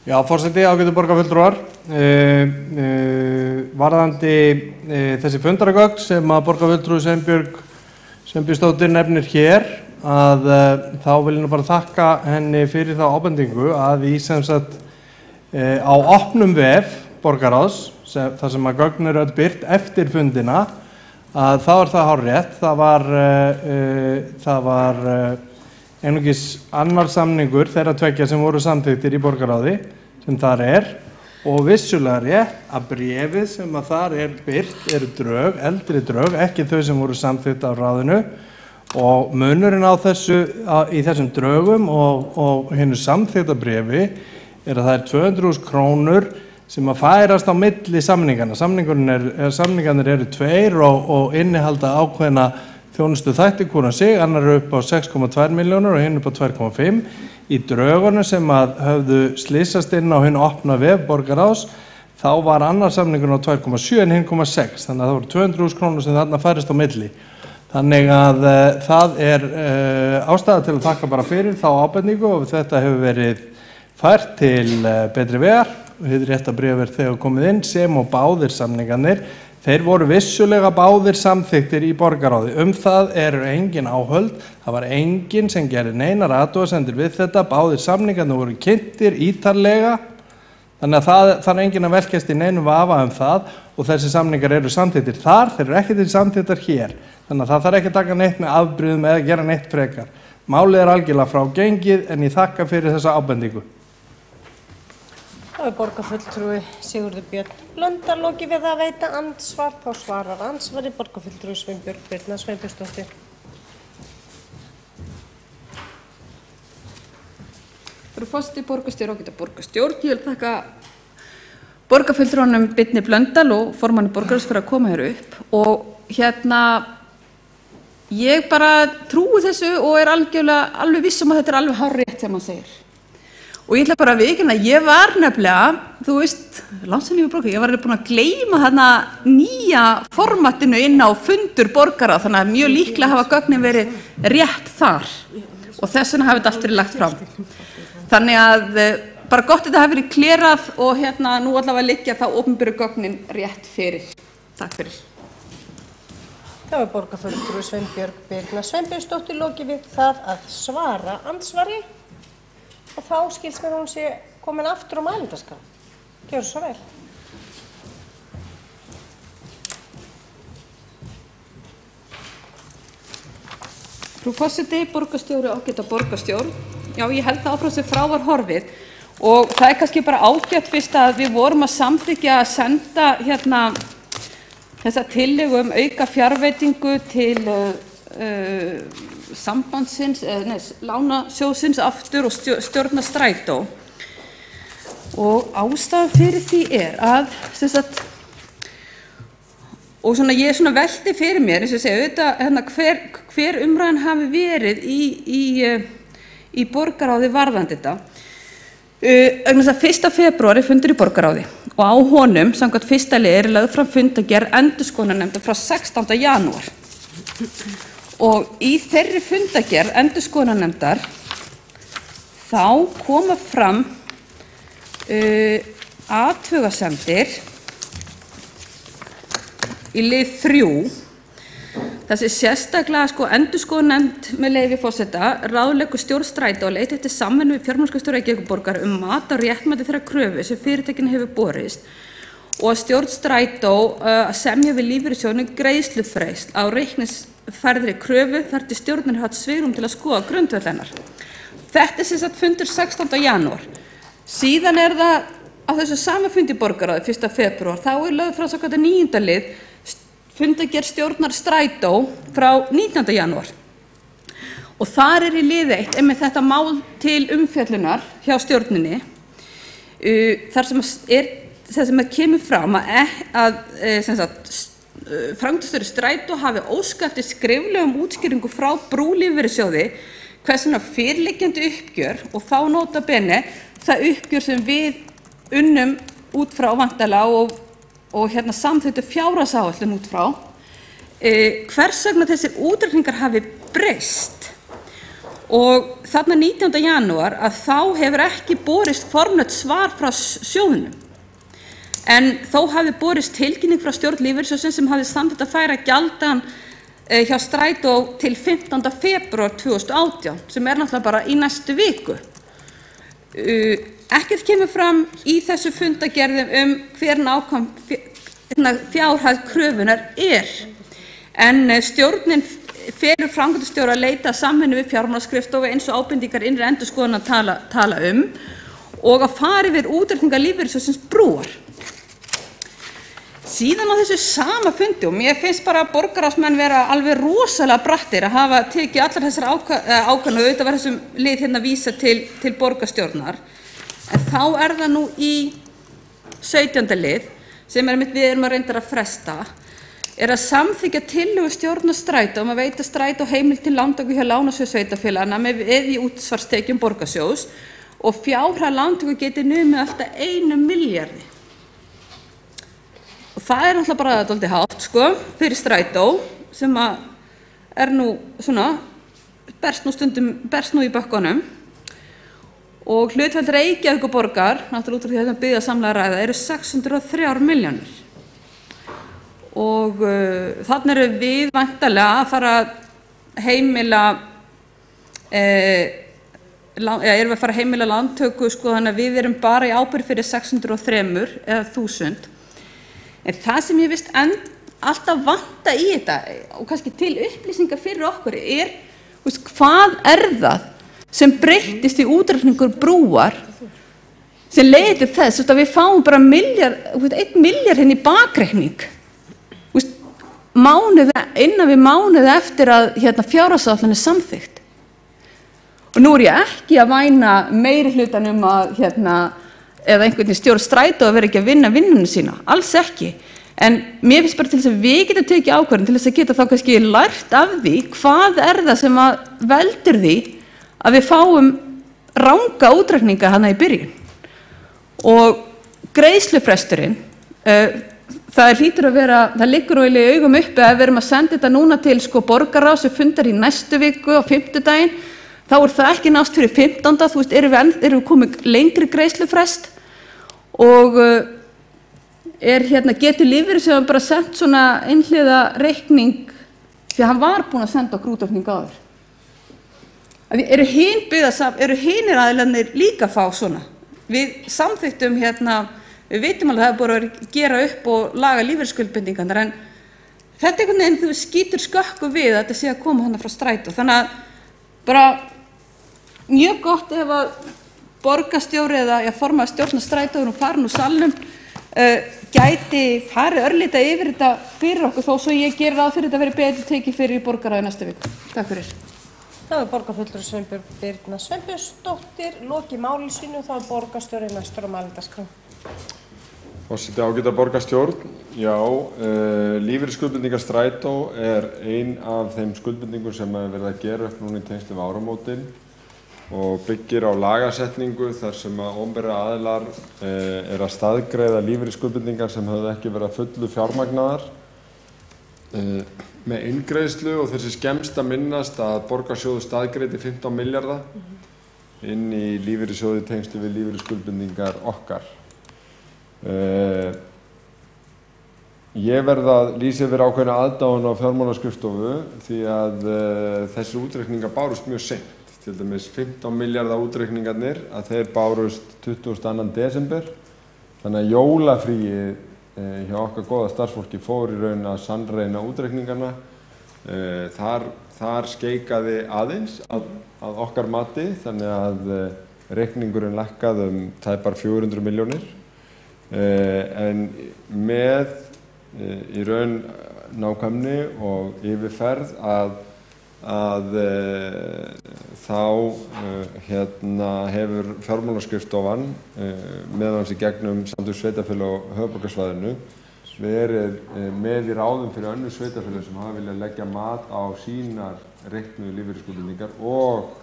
Já, forseti, ágætu borgarfulltrúar. Varðandi þessi fundargögn sem að borgarfulltrúi Sveinbjörnsdóttir nefnir hér, að þá vil ég bara þakka henni fyrir þá ábendingu að í sem sagt á opnum vef borgarráðs, þar sem að gögn eru öll birt eftir fundina, að þá það hárrétt. Það var einungis annar samningur þeirra tveggja sem voru samþykktir í borgarráði sem þar og vissulega rétt að bréfið sem að þar birt eru drög, eldri drög, ekki þau sem voru samþykkt af ráðinu og munurinn á í þessum drögum og hinnu samþykkta bréfi að það 200.000 krónur sem að færast á milli samningana. Samningarnir eru tveir og innihalda ákveðna þjónustu þætti hvoran sig, annar upp á 6,2 milljónir og hinn upp á 2,5. Í drögunum sem að höfðu slysast inn á hinn opna vef borgarráðs, þá var annar samningur á 2,7 en hinn 1,6. Þannig að það voru 200.000 krónur sem þarna færist á milli. Þannig að það ástæða til að þakka bara fyrir þá ábendingu og þetta hefur verið fært til betri vegar og hið rétta bréf þegar komið inn sem og báðir samningarnir. Þeir voru vissulega báðir samþykktir í borgarráði. Það eru engin áhöld. Það var engin sem gerði neinar athugasemdir við þetta. Báðir samningarnir voru kynntir ítarlega. Þannig að það engin að velkjast í neinum vafa það og þessi samningar eru samþykktir þar. Þeir eru ekki til samþykktar hér. Þannig að það þarf ekki að taka neitt með afbrigðum eða gera neitt frekar. Málið algjörlega frá gengið en ég þakka fyrir þessa ábendingu. Það er borgarfulltrúi Sigurður Björn Blöndal lokið við að veita ansvar. Þá svarar ansvari borgarfulltrúi Sveinbjörg Birna Sveinbjörnsdóttir. Frú forseti, borgarstjóri, ágæta borgarstjórn, ég vil þakka borgarfulltrúanum Birni Blöndal og formanni borgarráðs fyrir að koma hér upp og ég bara trúi þessu og alveg viss að þetta alveg hárrétt sem hann segir. Og ég ætla bara að viðurkenna að ég var nefnilega, þú veist, ég var búin að gleyma þarna nýja formatinu inn á fundur borgarráð, þannig að mjög líklega hafa gögnin verið rétt þar og þess vegna hafi þetta allt verið lagt fram. Þannig að bara gott þetta hafi verið klerað og nú allavega liggja þá opinberu gögnin rétt fyrir. Takk fyrir. Það var borgarfulltrúi Sveinbjörg Birna Sveinbjörnsdóttir lokið við það að svara ansvari. Og þá skilst mér hún sé komin aftur á mælendaskrá. Gjörðu svo vel. Frú forseti, borgarstjóri, ágæta borgarstjórn. Já, ég held það áfram sem frá var horfið og það kannski bara ágætt fyrst að við vorum að samþykkja að senda þessa tillögu auka fjárveitingu til sambandsins, lánasjóðsins aftur og stjórna Strætó. Og ástæðan fyrir því að og ég velti fyrir mér, eins og segja, hver umræðan hafi verið í borgarráði varðandi þetta. Vegna þess að 1. febrúar er fundur í borgarráði og á honum, samkvæmt 1. lið, er lögð fram fundargerð endurskoðunarnefndar frá 16. janúar. Og í þeirri fundargerð endurskoðunarnefndar þá koma fram athugasemdir í lið 3. Þessi sérstaklega endurskoðunarnefnd með leyfi forseta ráðleggur stjórn Strætó að leita eftir samvinnu við fjármálastjóra Reykjavíkurborgar mat á réttmæti þeirra kröfu sem fyrirtækinu hefur borist og að stjórn Strætó að semja við lífeyrissjóðinn greiðslufrest á reikningsfærðri kröfu þar til stjórnin haft svigrúm til að skoða grundvöll hennar. Þetta er sem sagt fundur 16. janúar. Síðan er það á þessu sama fundi í borgarráði 1. febrúar, þá er lögð frá svokallað 9. lið fundargerð stjórnar Strætó frá 19. janúar. Og þar er í lið 1 einmitt þetta mál til umfjöllunar hjá stjórninni, þar sem kemur fram að framkvæmdastjóri Strætó hafi óskað eftir skriflegum útskýringu frá Brú lífeyrissjóði hvers vegna fyrirliggjandi uppgjör og þá nota bene það uppgjör sem við unnum út frá væntanlega og samþykktu fjárhagsáætlun út frá, hvers vegna þessir útreikningar hafi breyst. Og þarna 19. janúar að þá hefur ekki borist formlegt svar frá sjóðnum. En þó hafi borist tilkynning frá stjórn lífeyrissjóðsins sem hafi samþykkt að færa gjaldan hjá Strætó til 15. febrúar 2018, sem er náttúrulega bara í næstu viku. Ekkert kemur fram í þessu fundargerðum hver nákvæm fjárhæð kröfunar er, en stjórnin felur framkvæmdastjóra að leita samvinnu við fjármálaskrifstofu eins og ábendingar innri endurskoðunar tala og að fara yfir útreikninga lífeyrissjóðsins Brúar. Síðan á þessu sama fundi, og mér finnst bara að borgarráðsmenn vera alveg rosalega brattir að hafa tekið allar þessar ákvarðanir og auðvitað var þessum lið vísa til borgarstjórnar. En þá er það nú í 17. lið, sem við erum að reynda að fresta, er að samþykkja tillögu stjórnar Strætó að veita Strætó heimild til lántöku hjá Lánasjóði sveitarfélaganna með veði útsvarstekjum borgarsjóðs og fjárhæð lántöku geti numið alltaf 1 milljarði. Og það er náttúrulega bara dálítið hátt fyrir Strætó sem er nú svona, berst nú í bökkunum. Og hlutfall Reykjavíkurborgar, náttúrulega út frá því að þetta byggðasamlega ræða, eru 603 milljónir. Og þarna eru við væntanlega að fara að heimila lántöku, þannig að við erum bara í ábyrgð fyrir 603 eða 1000. En það sem ég veist alltaf vanta í þetta og kannski til upplýsingar fyrir okkur er, hvað er það sem breyttist í útreikningur Brúar sem leiðir til þess að við fáum bara 1 milljarð í bakreikning innan við mánuði eftir að fjárhagsáætlun er samþykkt. Og nú er ég ekki að væna meiri hlutan að eða einhvern veginn stjórn Strætó að vera ekki að vinna vinnunni sína, alls ekki. En mér finnst bara til þess að við getum tekið ákvörðun til þess að geta þá kannski lært af því hvað er það sem veldur því að við fáum ranga útreikninga hana í byrjun. Og greiðslufresturinn, það liggur í augum uppi að við erum að senda þetta núna til borgarráðs sem fundar í næstu viku á 5. Þá er það ekki nást fyrir 15. Erum við komið lengri greiðslufrest og getur lífeyrissjóðurinn bara sendt svona einhliða reikning því að hann var búinn að senda okkur útreikning áður. Eru hinir aðilarnir líka að fá svona? Við samþykktum við vitum alveg að það er búið að gera upp og laga lífeyrisskuldbindingarnar, en þetta einhvern veginn skýtur skökku við að þetta sé að koma hana frá Strætó. Þannig að bara mjög gott ef að borgarstjóri eða formaður stjórnar Strætó og farin úr salnum gæti farið örlítið yfir þetta fyrir okkur þó svo ég geri ráð fyrir þetta verið betur tekið fyrir í borgarráði næstu viku. Takk fyrir. Það borgarfulltrúi Sveinbjörg Birna Sveinbjörnsdóttir lokið máli sínu og þá borgarstjóri næstur á mælendaskrá. Forseti, ágæta borgarstjórn, já, lífeyrisskuldbindingar Strætó er ein af þeim skuldbindingum sem verið að gera upp núna í tengslum við áramótin. og byggir á lagasetningu þar sem að opinberir aðilar að staðgreiða lífeyrisskuldbindingar sem höfðu ekki verið að fullu fjármagnaðar með inngreiðslu, og þessi skemmst að minnast að Borgarsjóður staðgreiddi 15 milljarða inn í lífeyrissjóði tengstu við lífeyrisskuldbindingar okkar. Ég verð að lýsa yfir ákveðna aðdáun á fjármálaskrifstofu því að þessi útreikningar bárust mjög seint. Til dæmis 15 milljarða útreikningarnir að þeir bárust 22. desember, þannig að jólafríið hjá okkar góða starfsfólki fór í raun að sannreyna útreikningarna. Þar skeikaði aðeins að okkar mati, þannig að reikningurinn lækkaði tæpar 400 milljónir, en með í raun nákvæmni og yfirferð þá hefur fjármálaskrifstofan meðan í gegnum Samtök sveitarfélaga á höfuðborgarsvæðinu verið með í ráðum fyrir önnur sveitarfélög sem hafa viljað leggja mat á sínar reiknuðu lífeyrisskuldbindingar og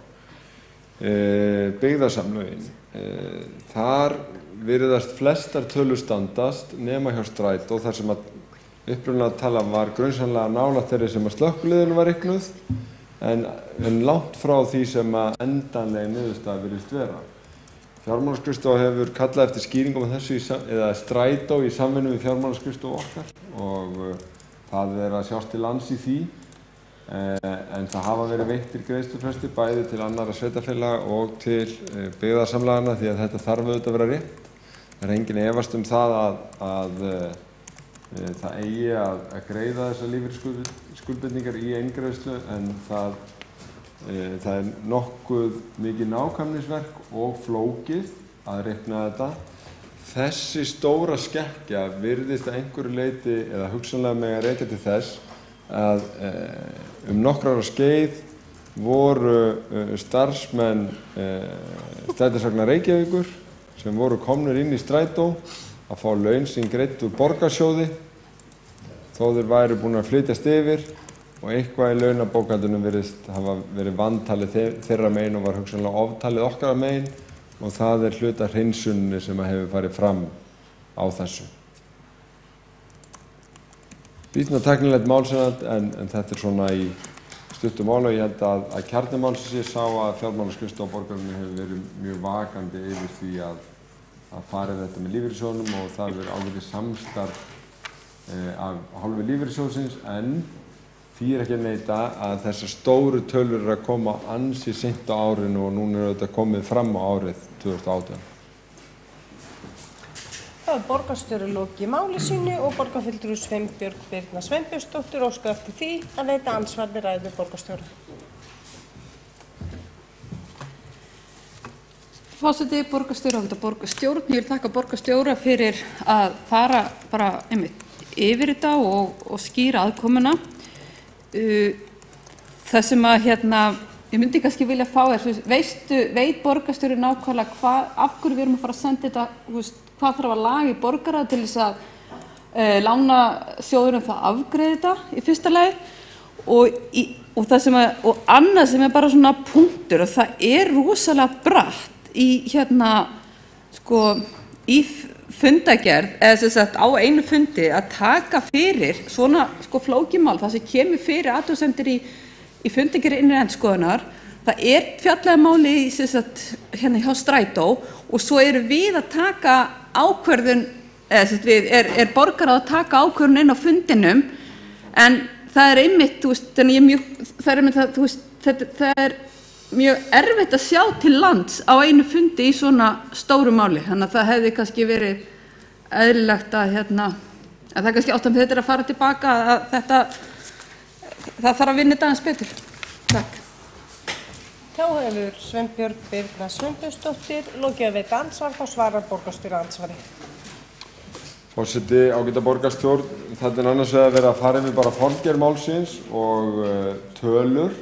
byggðasamlögin. Þar virðast flestar tölur standast nema hjá Strætó, þar sem að upprunalega tala var grunsamlega nálægt þeirri sem að slökkviliðinu var reiknuð, en langt frá því sem að endanlega niðurstaða virðist vera. Fjármálaskrifstofa hefur kallað eftir skýringum á þessu, eða Strætó í samvinnu við fjármálaskrifstofu okkar, og það að sjást til lands í því, en það hafa verið veittir greiðslufrestir bæði til annarra sveitarfélaga og til byggðasamlagana, því að þetta þarf auðvitað að vera rétt. Það enginn efast það að það eigi að greiða þessar lífeyrisskuldbindingar í eingreiðslu, en það nokkuð mikið nákvæmnisverk og flókið að reikna þetta. Þessi stóra skekkja virðist að einhverju leyti eða hugsanlega mega rekja til þess að nokkrar ára skeið voru starfsmenn Strætisvagna Reykjavíkur sem voru komnir inn í Strætó að fá laun sem greidd úr Borgarsjóði þó þeir væru búin að flytjast yfir, og eitthvað í launabókhaldinu virðist hafa verið vantalið þeirra megin og var hugsanlega oftalið okkar megin, og það hluta hreinsunni sem hefur farið fram á þessu. Býsna tæknilegt mál en þetta svona í stuttu máli, og ég held að kjarni málsins sá að fjármálaskrifstofa borgarinnar hefur verið mjög vakandi yfir því að fara þetta með lífeyrissjóðnum, og það verður ágætis samstarf af hálfu lífeyrissjóðsins, en því ekki að neita að þessar stóru tölur að koma ansi seint á árinu, og núna þetta komið fram á árið 2018. Það er borgarstjóri lokið máli sínu og borgarfulltrúi Sveinbjörg Birna Sveinbjörnsdóttir óskar eftir því að veita andsvar við ræðu borgarstjóra. Forseti, borgarstjóra og borgarstjórn. Ég vil þakka borgarstjóra fyrir að fara bara yfir þetta og skýra aðkomuna. Það sem að ég myndi kannski vilja fá veit borgarstjóri nákvæmlega af hverju við erum að fara að senda þetta, hvað þarf að laga í borgarráð til þess að lána sjóðurinn það afgreiða þetta í fyrsta lagi, og annað sem bara svona punktur, og það rosalega bratt í í fundagerð, eða sem sagt á einu fundi að taka fyrir svona flókið mál, það sem kemur fyrir athugasemdir í fundagerð innri-endurskoðunar. Það fjallaði máli sem sagt hjá Strætó, og svo erum við að taka ákvörðun, eða sem sagt borgarráð að taka ákvörðun inn á fundinum, en það einmitt, það mjög erfitt að sjá til lands á einu fundi í svona stóru máli, þannig að það hefði kannski verið eðlilegt að það kannski áttan þetta að fara tilbaka, að það þarf að vinna þetta aðeins betur. Takk. Þá hefur Sveinbjörg Birna Sveinbjörnsdóttir lokið að veita ansvar, þá svarar borgarstjóri ansvari. Forseti, ágæta borgarstjórn, þetta annars vegar verið að fara yfir bara formgerð málsins og tölur.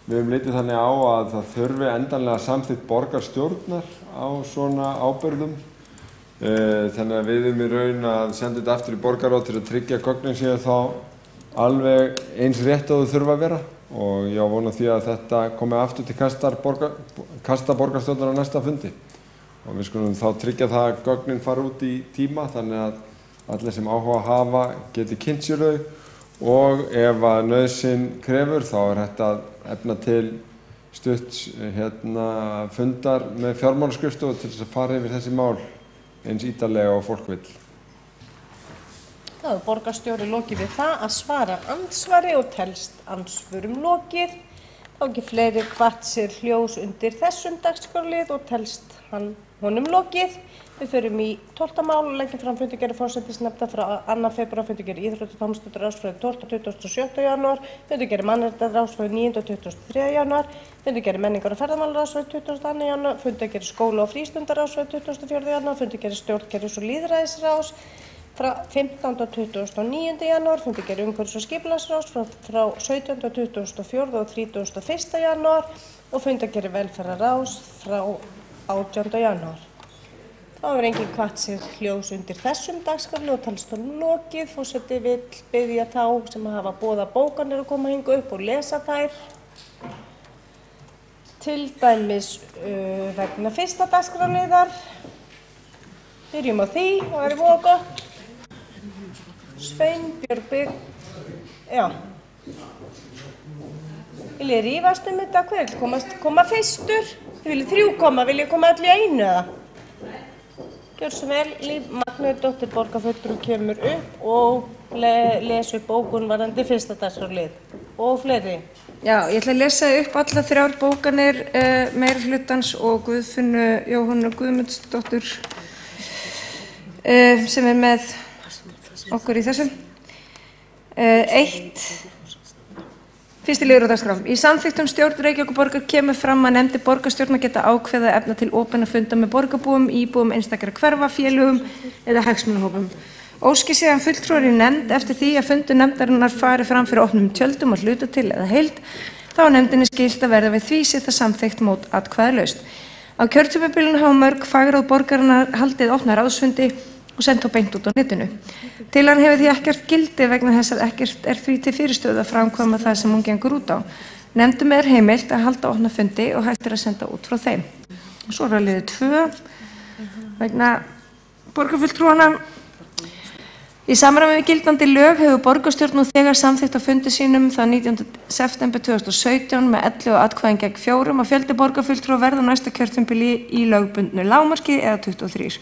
Við höfum litið þannig á að það þurfi endanlega samþykkt borgarstjórnar á svona ábyrgðum. Þannig að við í raun að senda þetta aftur í borgarráð til að tryggja gögnin séu þá alveg eins rétt að þau þurfa að vera, og ég á von á því að þetta komi aftur til kasta borgarstjórnar á næsta fundi. Og við skulum þá tryggja það að gögnin fara út í tíma þannig að allir sem áhuga hafa geti kynnt sér þau, og ef að nauðsyn krefur þá hægt að efna til stutt fundar með fjármálaskrifstofu til þess að fara yfir þessi mál eins ítarlega og fólk vill. Þá er borgarstjóri lokið við það að svara andsvari og telst andsvörum lokið. Þá ekki fleiri hvart sér hljós undir þessum dagskrárlið og telst honum lokið. Við förum í 12. mál og leggjum fram fundargerð forsætisnefndar frá 2. febrúar, fundargerð íþrótta- og tómstundaráðs frá 12. og 27. janúar, fundargerð mannréttindaráðs frá 9. og 23. janúar, fundargerð menningar- og ferðamálaráðs frá 22. janúar, fundargerð skóla- og frístundaráðs frá 24. janúar, fundargerð stjórnkerfis- og lýðræðisráðs frá 15. og 29. janúar, fundargerð umhverfis- og skipulagsráðs frá 17. og 24. og 31. janúar og fundargerð velferðarráðs frá 18. janúar. Þá hefur enginn hvatt sér hljós undir þessum dagskrárlið og talst honum lokið. Forseti vill biðja þá sem hafa boðað bókanir að koma hingað upp og lesa þær. Til dæmis vegna fyrsta dagskrárliðar. Byrjum á því og það er voða gott. Sveinbjörg já. Viljið rífast þetta? Hver vil koma fyrstur? Þið viljið 3 koma, viljið koma allir í einu eða? Gjör svo vel, Líf Magnúsdóttir borgarfulltrúi kemur upp og les upp bókun varðandi fyrsta dagskrárlið. Og fleiri. Já, ég ætla að lesa upp alla 3 bókanir meirihlutans og Guðfinnu Jóhannu Guðmundsdóttur sem með okkur í þessum. 1. Fyrsti liður á dagskrá. Í samþykktum stjórn Reykjavíkurborgar kemur fram að nefndir borgarstjórnar geta ákveðið að efna til opinna funda með borgarbúum, íbúum einstakra hverfa, félögum eða hagsmunahópum. Óski síðan fulltrúar í nefnd eftir því að fundur nefndarinnar fari fram fyrir opnum tjöldum og hluta til eða heild, þá er nefndinni skylt að verða við því sé það samþykkt mót atkvæðalaust. Á kjörtímabilinu hafa mörg fagráð borgarinnar haldið opna ráðsfundi og sendt á beint út á netinu. Tillagan hefur því ekkert gildi vegna þess að ekkert er því til fyrirstöðu að framkvæma það sem hún gengur út á. Nefndum er heimilt að halda opna fundi og hægt er að senda út frá þeim. Og svo er það liður 2 vegna borgarfulltrúanna. Í samræmi við gildandi lög hefur borgarstjórn nú þegar samþykkt á fundi sínum þann 19. september 2017 með 11 atkvæðum gegn 4 að fjöldi borgarfulltrúa verða á næsta kjörtímabili í lögbundnu lágmarki eða 23.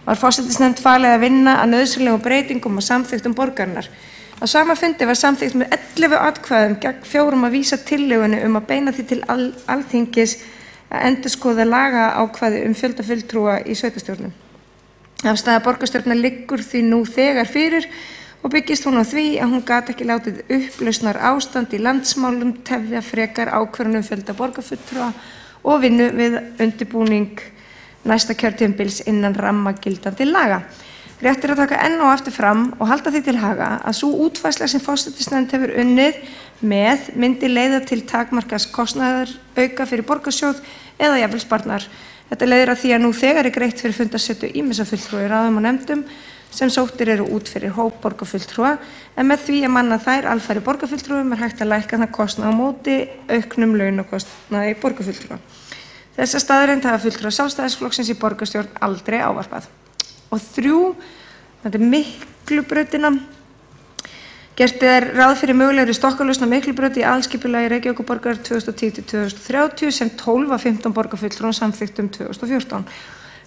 Var forsætisnefnd falið að vinna að nauðsynlegum breytingum og samþykktum borgarinnar. Á sama fundi var samþykkt með 11 atkvæðum gegn 4 að vísa tillögunni að beina því til Alþingis að endurskoða lagaákvæði fjölda fulltrúa í sveitarstjórnum. Afstaða borgarstjórnar liggur því nú þegar fyrir og byggist hún á því að hún gat ekki látið upplausnar ástand í landsmálum tefja frekar ákvörðun fjölda borgarfulltrúa og vinnu við undirbúning næsta kjörtímabils innan ramma gildandi laga. Rétt er að taka enn og aftur fram og halda því til haga að sú útfærsla sem forsætisnefnd hefur unnið með myndi leiða til takmarkaðs kostnaðarauka fyrir borgarsjóð eða jafnvel sparnaðar. Þetta leiðir að því að nú þegar er greitt fyrir fundarsetu ýmissa fulltrúa í ráðum og nefndum sem sóttir eru út fyrir hóp borgarfulltrúa en með því að manna þær alfæri borgarfulltrúum er hægt að lækka það kostnað á móti auknum launakostnaði borgarfulltrúa. Þessa staðreynd hafa fulltrúar Sjálfstæðisflokksins í borgarstjórn aldrei ávarpað. Og 3, þetta er Miklubrautina. Gert er ráð fyrir mögulegri stokkalausn á Miklubraut í aðalskipulagi Reykjavíkurborgar 2010-2030 sem 12 af 15 borgarfulltrúum samþykktum 2014.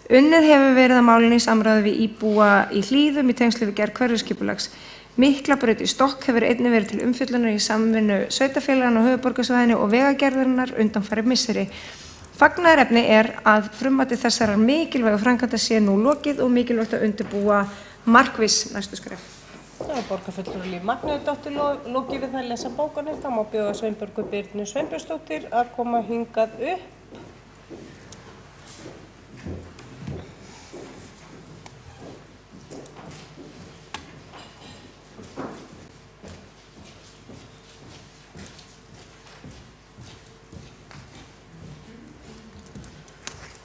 Unnið hefur verið að málinu í samráði við íbúa í Hlíðum í tengslu við gerð hverfisskipulags. Miklabraut í Stokk hefur einnig verið til umfjöllunar í samvinnu sveitarfélaganna á höfuðborgarsvæðinu og vegagerðarinnar undanfarið misseri. Fagnaðarefni er að frummati þessarar mikilvægu framkvæmda sé nú lokið og mikilvægt að undirbúa markviss næstu skref. Það er borgarfulltrúi Líf Magnúsdóttir lokið við það að lesa bókanir. Það má bjóða Sveinbjörgu Birnu Sveinbjörnsdóttir að koma hingað upp.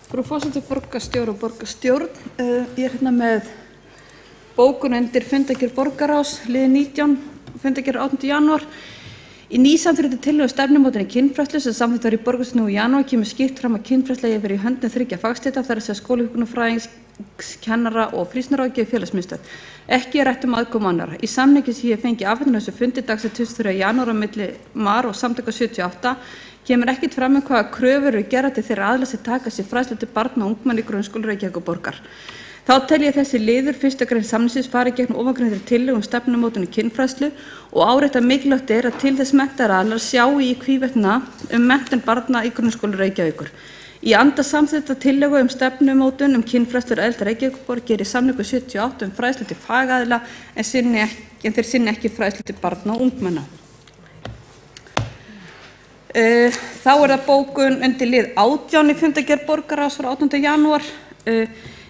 Frú forseti, borgarstjóri og borgarstjórn. Ég er hérna með bókun undir fundargerð borgarráðs, liði 19, fundargerð 8. janúar. Í nýsamþykktu tillögu stefnumótun í kynfræðslu sem samþykkt var í borgarstjórn nú í janúar kemur skýrt fram að kynfræðsla eigi verið í höndum 3 fagstétta, þar að skólahjúkrunarfræðings, kennara og frístundaráðgjafa félagsmiðstöð. Ekki rætt aðkomu annarra. Í samningi sem ég fengi afhendingu þessu fundi dagsett 23. janúar á milli MAR og Samtaka 78 kemur ekkert fram hvaða kröfur eru gerðar til þeirra aðila sem taka sér fræðslu til barna og ungmenna í grunnskóla Reykjavíkurborgar. Þá tel ég þessi liður 1. grein samningsins fari gegn ofangreindri tillögu stefnumótun í kynfræðslu og árétta mikilvægt að til þess menntaðir aðilar sjái í hvívetna menntun barna í grunnskóla Reykjavíkur. Í anda samþykkta tillögu stefnumótun kynfræðslu eldri Reykjavíkurborg gerir samningur 78 fræðslu til fagaðila en þeir sinni ekki fræðslu til barna og ungmenna. Þá það bókun undir lið 18 í fundargerð borgarráðs frá 18. janúar.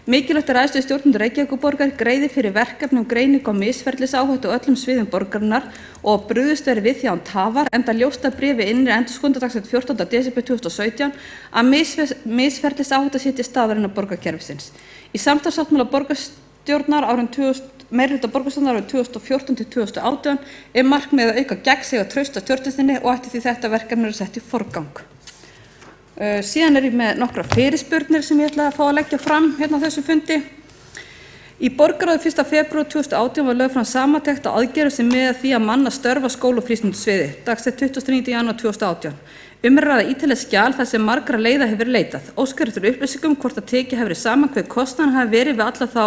Mikilvægt æðstu stjórnendur Reykjavíkurborgar greiði fyrir verkefni greiningu á misferlisáhættu á öllum sviðum borgarinnar og brugðist verið við því án tafar, enda ljóst af bréfi innri endurskoðanda dagsett 14. desember 2017 að misferlisáhætta sé til staðar innan borgarkerfisins. Í samstarfssáttmála borgarstjórnar meirihluta borgarstjórnar árið 2014 til 2018 markmiðið að auka gegnsæi og traust á stjórnsýslunni og ætti því þetta verkefni sett í forgang. Síðan ég með nokkra fyrirspurnir sem ég ætla að fá að leggja fram hérna á þessu fundi. Í borgarráði 1. febrúar 2018 var lögð fram samantekt á aðgerðum sem miða að því að manna störf á skóla- og frístundasviði, dagsett 29. janúar 2018. Ræða ítarlegt skjal þar sem margra leiða hefur verið leitað. Óskar eftir upplýsingum hvort að tekið hefur verið saman hver kostnaður hafi verið við alla þá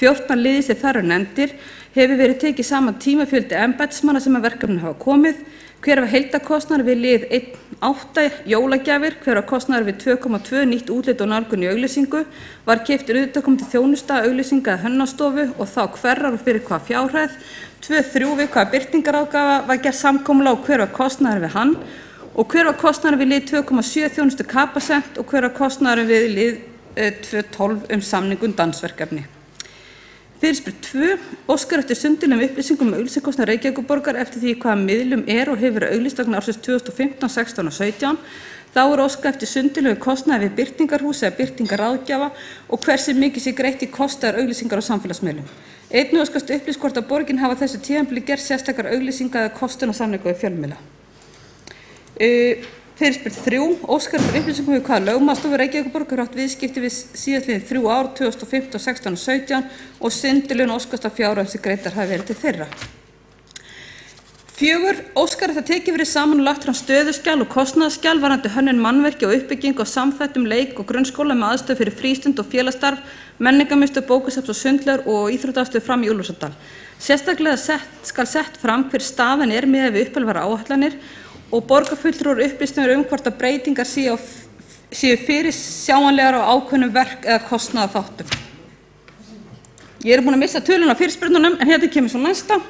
14 liði sem þar eru nefndir, hefur verið tekið saman tímafjöldi embættismanna sem að verkefninu hafa komið, hver var heildarkostnaður við lið 1.8 jólagjafir, hver var kostnaður við 2.2 nýtt útlit og nálgun í auglýsingu, var keyptur utanaðkomandi þjónusta, auglýsinga eða hönnustofu og þá hverrar og fyrir hvað fjárhæð, 2.3 við hvaða birtingaráðgjafa var gert samkomulag og hver var kostnaður við hann og hver var kostnaður við lið 2.7 þjónustu Kapasent og hver var kostnaður við lið 2.12 samning dansverkefni. Fyrirspurn 2. Óskar eftir sundurlegum upplýsingum auglýsingakostnaðar Reykjavíkurborgar eftir því hvaða miðlum og hefur verið auglýst vegna ársins 2015, 16 og 17. Þá óskað eftir sundurlegum kostnaði við birtingarhús eða birtingaráðgjafa og hversu mikið sé greitt í kostnaðar auglýsingar á samfélagsmiðlum. Einnig óskast upplýst hvort að borgin hafa þessu tímabili gert sérstakar auglýsinga eða kostun á samningu við fjölmiðla. Fyrirspurn 3. Óskar eftir upplýsingum við hvaða lögmannsstofu Reykjavíkurborgar átt viðskipti við síðastliðin 3 ár, 2015, 16 og 17 og sundurlegum óskast að fjárhæðir sem greiddar hafi verið til þeirra. 4. Óskar eftir að tekið verið saman og lagt fram stöðuskjal og kostnaðarskjal varðandi hönnun mannvirkja og uppbyggingu á samþættum leik- og grunnskóla með aðstöðu fyrir frístund og félagsstarf, menningarmiðstöð, bókasafns og sundlaugar og íþróttaaðstöðu fram í Úlfarsárdal. Sérstaklega skal sett fram hver staðan miðað við upphaflegar áætlanir og borgarfulltrúar upplýstur hvort að breytingar séu fyrir sjáanlegar á ákveðnum verk eða kostnaðarþáttum. Ég búin að missa töluna á fyrirspurnunum en hérna kemur svo næsta.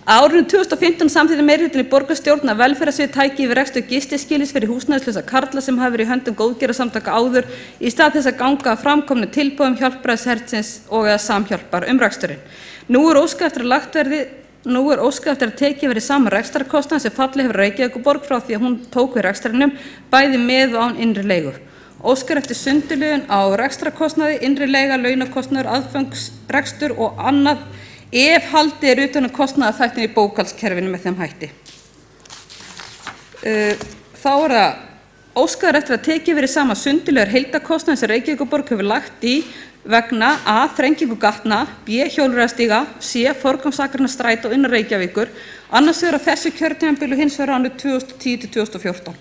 Árinu 2015 samþykkti meirihlutin í borgarstjórn að velferðarsvið tæki yfir rekstur gistiskilis fyrir húsnæðislausa karla sem hafa verið í höndum góðgerðarsamtaka áður í stað þess að ganga að framkomnu tilboðum Hjálpræðishertsins og eða Samhjálpar reksturinn. Nú óskað eftir að tekið verið saman rekstrarkostnað sem fallið hefur Reykjavíkurborg frá því að hún tók við rekstrinum bæði með og án innri leigu. Óskar eftir sundurliðun á rekstrarkostnaði, innri leiga, launakostnaður, aðföngsrekstur og annað ef haldið utan kostnaðarþættin í bókhaldskerfinu með þeim hætti. Þá það óskar eftir að tekið verið saman sundurliður heildarkostnaði sem Reykjavíkurborg hefur lagt í vegna a. þrengingu gatna, b. hjólreiðastíga, c. forgangsakreinar strætó innan Reykjavíkur, annars vegar á þessu kjörtímabili og hins vegar á árinu 2010 til 2014.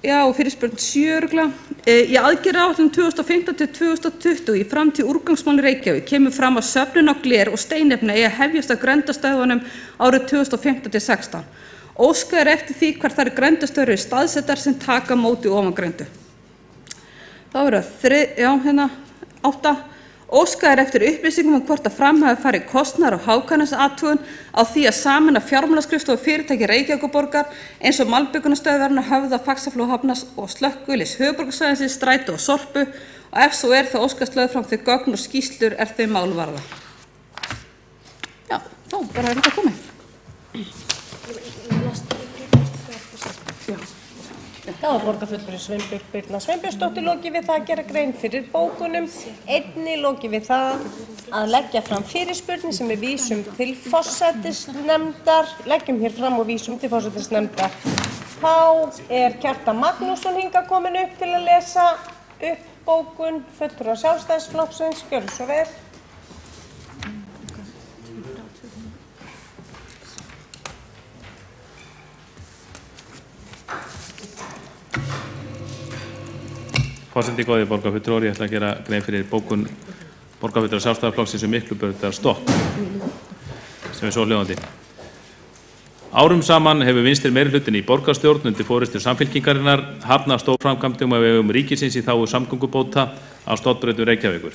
Já, og fyrirspurn 7. Í aðgerðaáætlun 2015 til 2020 í framtíð úrgangsmáli Reykjavík kemur fram að söfnun á gler og steinefni að hefjast á grenndarstöðvunum árið 2015 til 16. Óskað eftir því hvar þær grenndarstöður staðsettar sem taka móti ofangreindu. Þá það 8. Óskað eftir upplýsingum hvort að fram hafi farið kostnaðar og hagkvæmniathugun á því að sameina fjármálaskrifstofu fyrirtæki Reykjavíkurborgar eins og malbikunarstöðvarinnar Höfða, Faxaflóahafnar og slökkvilis höfuðborgarsvæðisins, Strætó og Sorpu og ef svo þá óskast lögð fram þau gögn og skýrslur þau mál varða. Já, þá bara þetta komið. Þá er borgarfulltrúi Sveinbjörg Birna Sveinbjörnsdóttir lokið við það að gera grein fyrir bókunum. Einnig lokið við það að leggja fram fyrirspurnir sem við vísum til forsætisnefndar. Leggjum hér fram og vísum til forsætisnefndar. Þá er Kjartan Magnússon hingað komin upp til að lesa upp bókun fulltrúa Sjálfstæðisflokksins. Gjörðu svo vel. Forseti góði borgarfulltrúar, ég ætla að gera grein fyrir bókun borgarfulltrúa Sjálfstæðisflokksins Miklubrautarstokk sem svo hljóðandi. Árum saman hefur vinstri meirihlutin í borgarstjórn undir forystu Samfylkingarinnar hafnað stórframkvæmdum á vegum ríkisins í þágu samgöngubóta á stofnbrautum Reykjavíkur.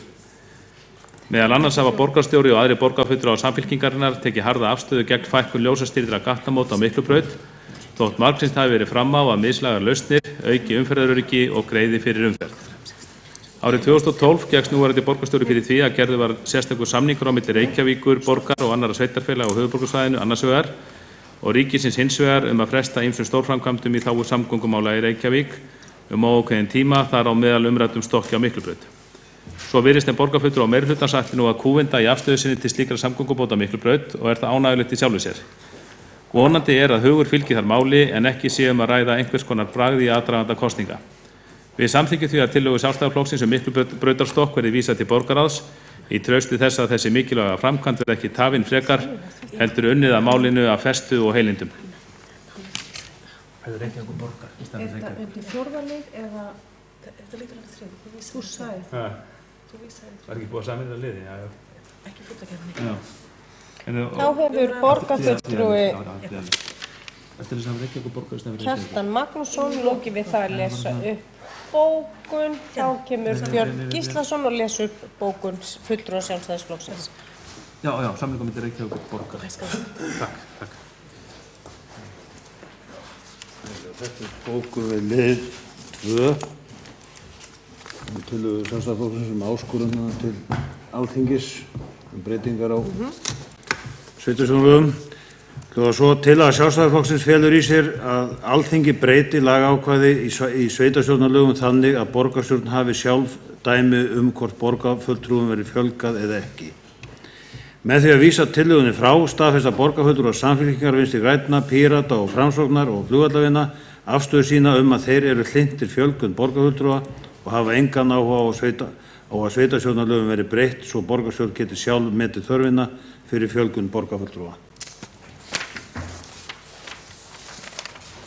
Meðal annars hafa borgarstjóri og aðrir borgarfulltrúar Samfylkingarinnar tekið harða afstöðu gegn fækkun ljósastýrðra gatnamóta á Miklubraut, þótt margsinnt hafi verið fram á að mislægar lausnir auki umferðaröryggi og greiði fyrir umferð. Árið 2012 gekkst núverandi borgarstjóri fyrir því að gerður var sérstakur samningur á milli Reykjavíkur, borgar og annarra sveitarfélaga á höfuðborgarsvæðinu annars vegar og ríkisins hins vegar að fresta ýmsum stórframkvæmdum í þágu samgöngumála í Reykjavík óákveðinn tíma þar á meðal umræddum stokki á Miklubraut. Svo virðist en borgarfulltrúi á meirihlutans ætli nú að kúvenda í afstöðu sinni til slíkra samgöngubóta á Miklubraut og er það ánægjulegt í sjálfu sér. Vonandi er að hugur fylgi þar máli en ekki sé að ræða einhvers konar bragð í aðdraganda kosninga. Við samþykkjum því að tillögu Sjálfstæðisflokksins Miklubrautarstokk verði vísað til borgarráðs í trausti þess að þessi mikilvæga framkvæmd verði ekki tafin frekar heldur unnið að málinu af festu og heilindum. Er þetta undir fjórðalið eða þetta lítur alveg þrið? Þú sagði. Var ekki búið að samvinna liði? Ekki fullakefni. Þá hefur borgarfulltrúi Kjartan Magnússon lokið við það að lesa upp bókun. Þá kemur Björn Gíslason og lesa upp bókun fulltrúa Sjálfstæðisflokksins. Já, samningur milli Reykjavíkur borgar. Takk. Þetta er bókun við lið 2. Tillögu Sjálfstæðisflokksins áskorunina til Alþingis breytingar á sveitarstjórnarlögum. Hljóðar svo til að Sjálfstæðisflokksins felur í sér að Alþingi breyti lagaákvæði í sveitarstjórnarlögum þannig að borgarstjórn hafi sjálf dæmi hvort borgarfulltrúum verið fjölgað eða ekki. Með því að vísa tillögunni frá staðfesta borgarfulltrúar Samfylkingar, Vinstri grænna, Pírata og Framsóknar og Flugvallarvina afstöðu sína að þeir eru hlynntir fjölgun borgarfulltrúa og hafa engan áhuga á að sveitarstjórnarlögum verið breytt svo borgarstjórn geti sjálf metið þörfina fyrir fjölgun borgarfulltrúa.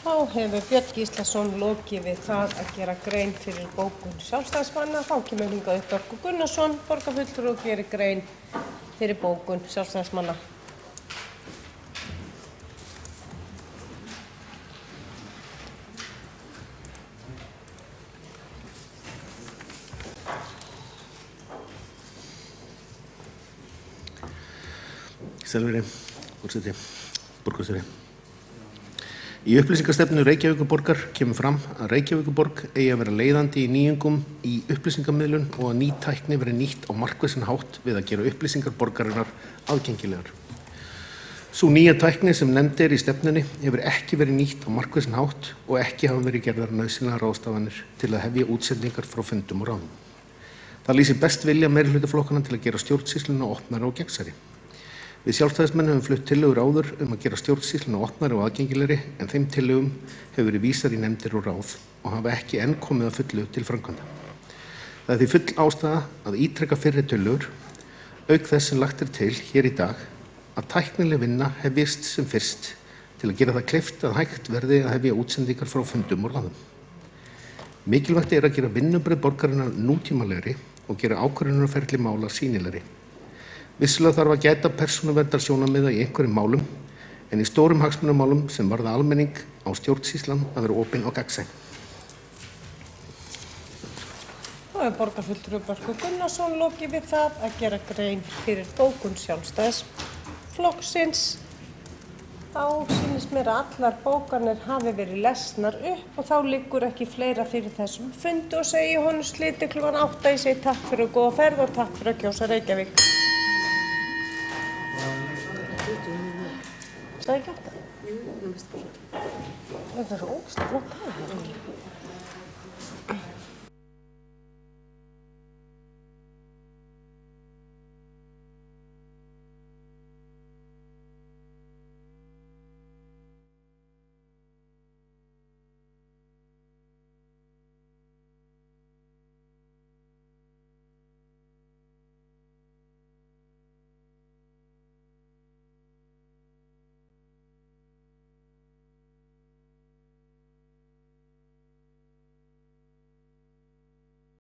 Þá hefur Björn Gíslason lokið við það að gera grein fyrir bókun Sjálfstæðismanna. Þá kemur hingað upp Börkur Gunnarsson, borgarfulltrúi og gerir grein fyrir bókun Sjálfstæðismanna. Selveri, forseti, borgarstjóri. Í upplýsingastefnu Reykjavíkurborgar kemur fram að Reykjavíkurborg eigi að vera leiðandi í nýjungum í upplýsingamiðlun og að ný tækni verði nýtt á markvissan hátt við að gera upplýsingar borgarinnar aðgengilegar. Sú nýja tækni sem nefnd í stefnunni hefur ekki verið nýtt á markvissan hátt og ekki hafa verið gerðar nauðsynlegar ráðstafanir til að hefja útsendingar frá fundum og ráðum. Það lýsir best vilja meirihlutaflokkanna til að gera stjórnsýsluna opnari og gegnsærri. Við Sjálfstæðismenn höfum flutt tillögur áður að gera stjórnsýsluna opnari og aðgengilegri en þeim tillögum hefur verið vísað í nefndir og ráð og hafa ekki enn komið að fullu til framkvæmda. Það því full ástæða að ítreka fyrri tillögur, auk þess sem lagt til hér í dag að tæknileg vinna hefjist sem fyrst til að gera það kleift að hægt verði að hefja útsendingar frá fundum og ráðum. Mikilvægt að gera vinnubrögð borgarinnar nútímalegri og gera ákvörðunarferli mála sýnilegri. Vissulega þarf að gæta persónuverndarsjónarmiða í einhverjum málum, en í stórum hagsmunamálum sem varða almenning á stjórnsýslan að vera opin og gagnsæ. Þá er borgarfulltrúi Börkur Gunnarsson lokið við það að gera grein fyrir bókun Sjálfstæðisflokksins. Þá sýnist mér að allar bókanir hafi verið lesnar upp og þá liggur ekki fleira fyrir þessum fundi og segi honum slitið klukkan 8. Ég segi takk fyrir góða ferð og takk fyrir að kjósa Reykjavík. Sagði ekki þetta? Jú, mér finnst það. Það er svo ógeðslega flott hafa.